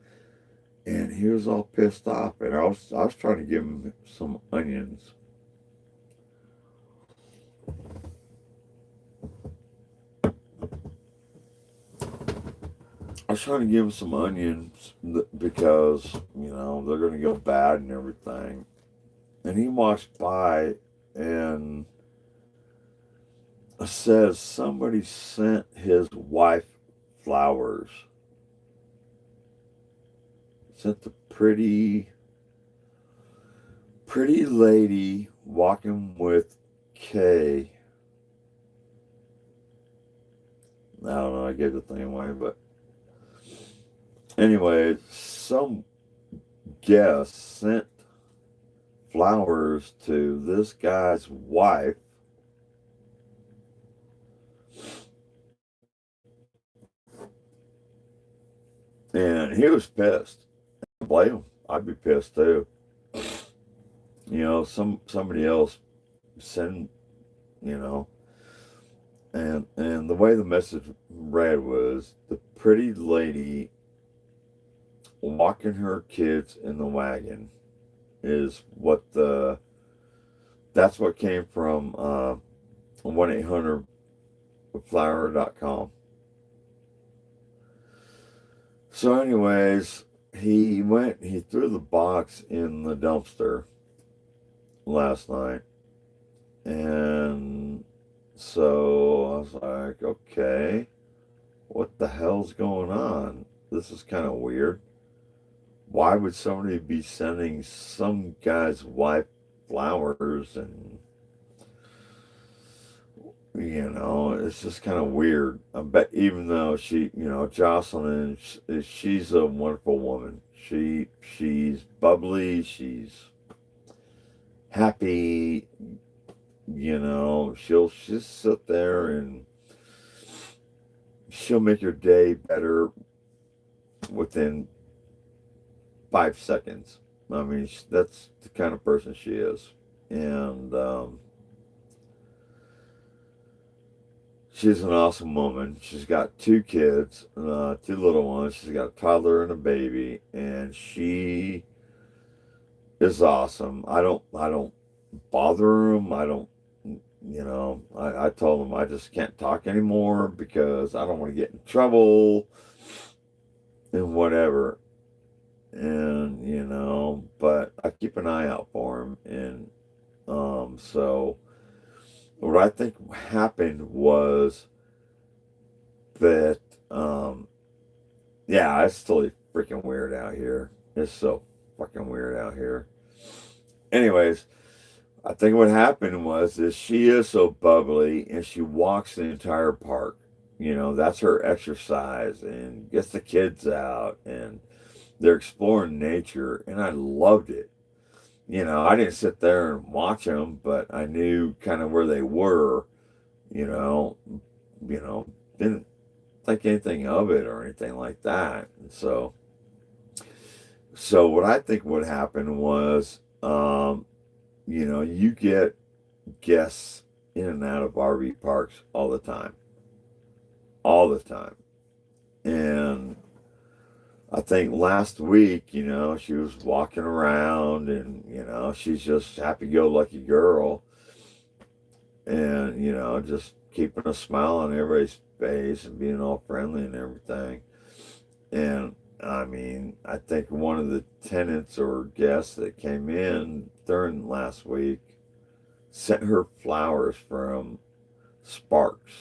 and he was all pissed off, and I was trying to give him some onions. I was trying to give him some onions because they're gonna go bad and everything. And he walks by and says somebody sent his wife flowers. sent the pretty lady walking with Kay. I don't know, I gave the thing away, but anyway, some guest sent flowers to this guy's wife, and he was pissed. I blame him. I'd be pissed too. You know, somebody else send, you know, and the way the message read was the pretty lady walking her kids in the wagon is what the that's what came from 1-800-flower.com. So anyways, he threw the box in the dumpster last night, and so I was like, okay, what the hell's going on? This is kind of weird. Why would somebody be sending some guy's wife flowers? And you know, it's just kind of weird. I bet, even though she, you know, Jocelyn, she's a wonderful woman. She's bubbly, she's happy. You know, she'll just sit there and she'll make your day better within 5 seconds. I mean, that's the kind of person she is. And she's an awesome woman. She's got 2 kids, 2 little ones. She's got a toddler and a baby, and she is awesome. I don't bother them. I don't, you know, I told them I just can't talk anymore because I don't want to get in trouble and whatever. And, you know, but I keep an eye out for him. And so what I think happened was that, yeah, it's totally freaking weird out here. It's so fucking weird out here. Anyways, I think what happened was is she is so bubbly and she walks the entire park. You know, that's her exercise and gets the kids out and they're exploring nature, and I loved it. You know, I didn't sit there and watch them, but I knew kind of where they were. You know, didn't think anything of it or anything like that. And so what I think would happen was, you know, you get guests in and out of RV parks all the time, and I think last week, you know, she was walking around and, you know, she's just happy-go-lucky girl and, you know, just keeping a smile on everybody's face and being all friendly and everything. And I mean, I think one of the tenants or guests that came in during last week sent her flowers from Sparks,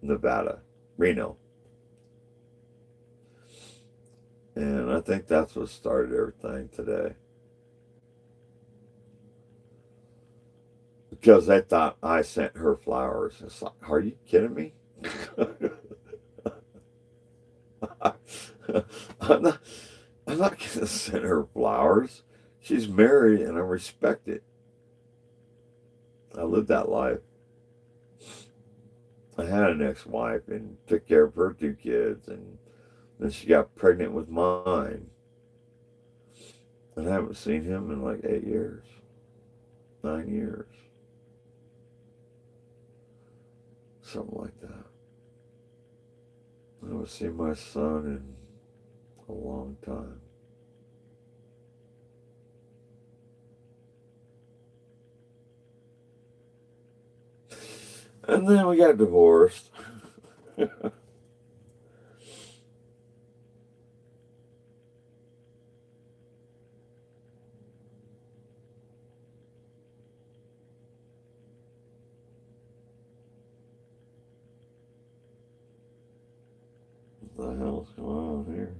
Nevada, Reno. And I think that's what started everything today. Because they thought I sent her flowers. It's like, are you kidding me? I'm not, I'm not going to send her flowers. She's married and I respect it. I lived that life. I had an ex-wife and took care of her 2 kids, and then she got pregnant with mine. And I haven't seen him in like 8 years, 9 years, something like that. I haven't seen my son in a long time. And then we got divorced. The hell's going on here?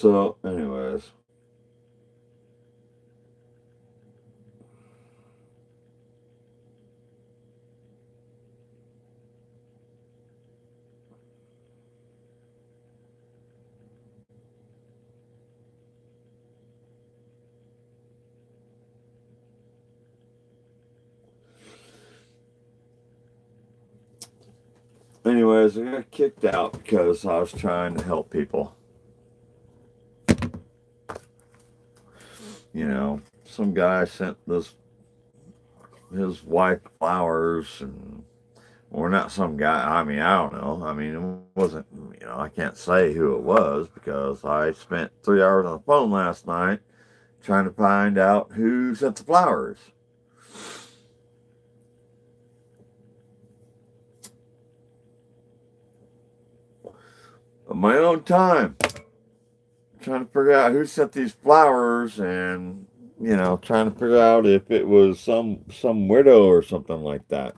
So, anyways. Anyways, I got kicked out because I was trying to help people. You know, some guy sent his wife flowers, and or not some guy. I mean, I don't know. I mean, it wasn't. I can't say who it was because I spent 3 hours on the phone last night trying to find out who sent the flowers. On my own time, trying to figure out who sent these flowers, and trying to figure out if it was some widow or something like that.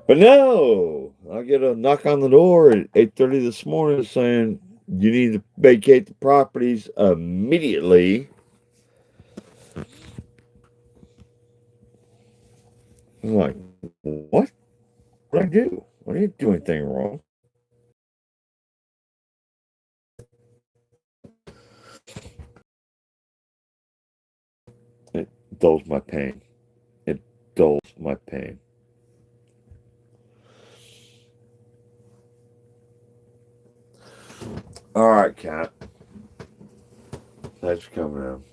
But no, I get a knock on the door at 8:30 this morning saying you need to vacate the properties immediately. I'm like, what? What did I do? I didn't do anything wrong. It dulls my pain. It dulls my pain. All right, Kat. Thanks for coming in.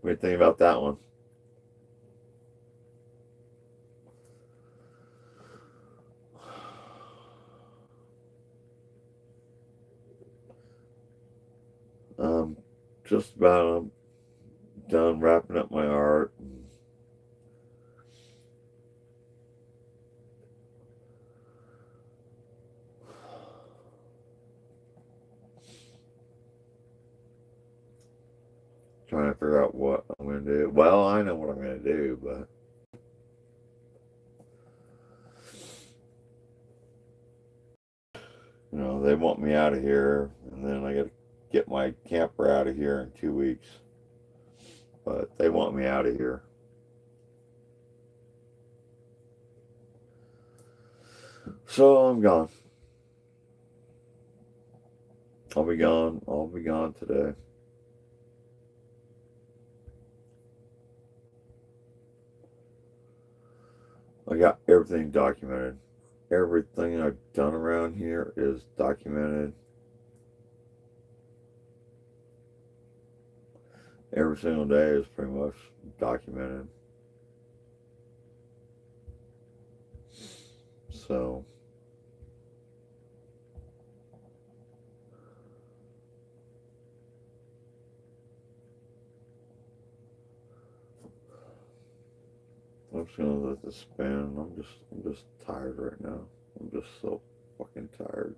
What do you think about that one? Just about done wrapping up my art. Trying to figure out what I'm going to do. Well, I know what I'm going to do, but they want me out of here, and then I got to get my camper out of here in 2 weeks. But they want me out of here. So I'm gone. I'll be gone. I'll be gone today. I got everything documented. Everything I've done around here is documented. Every single day is pretty much documented. So I'm just gonna let this spin. I'm just tired right now. I'm just so fucking tired.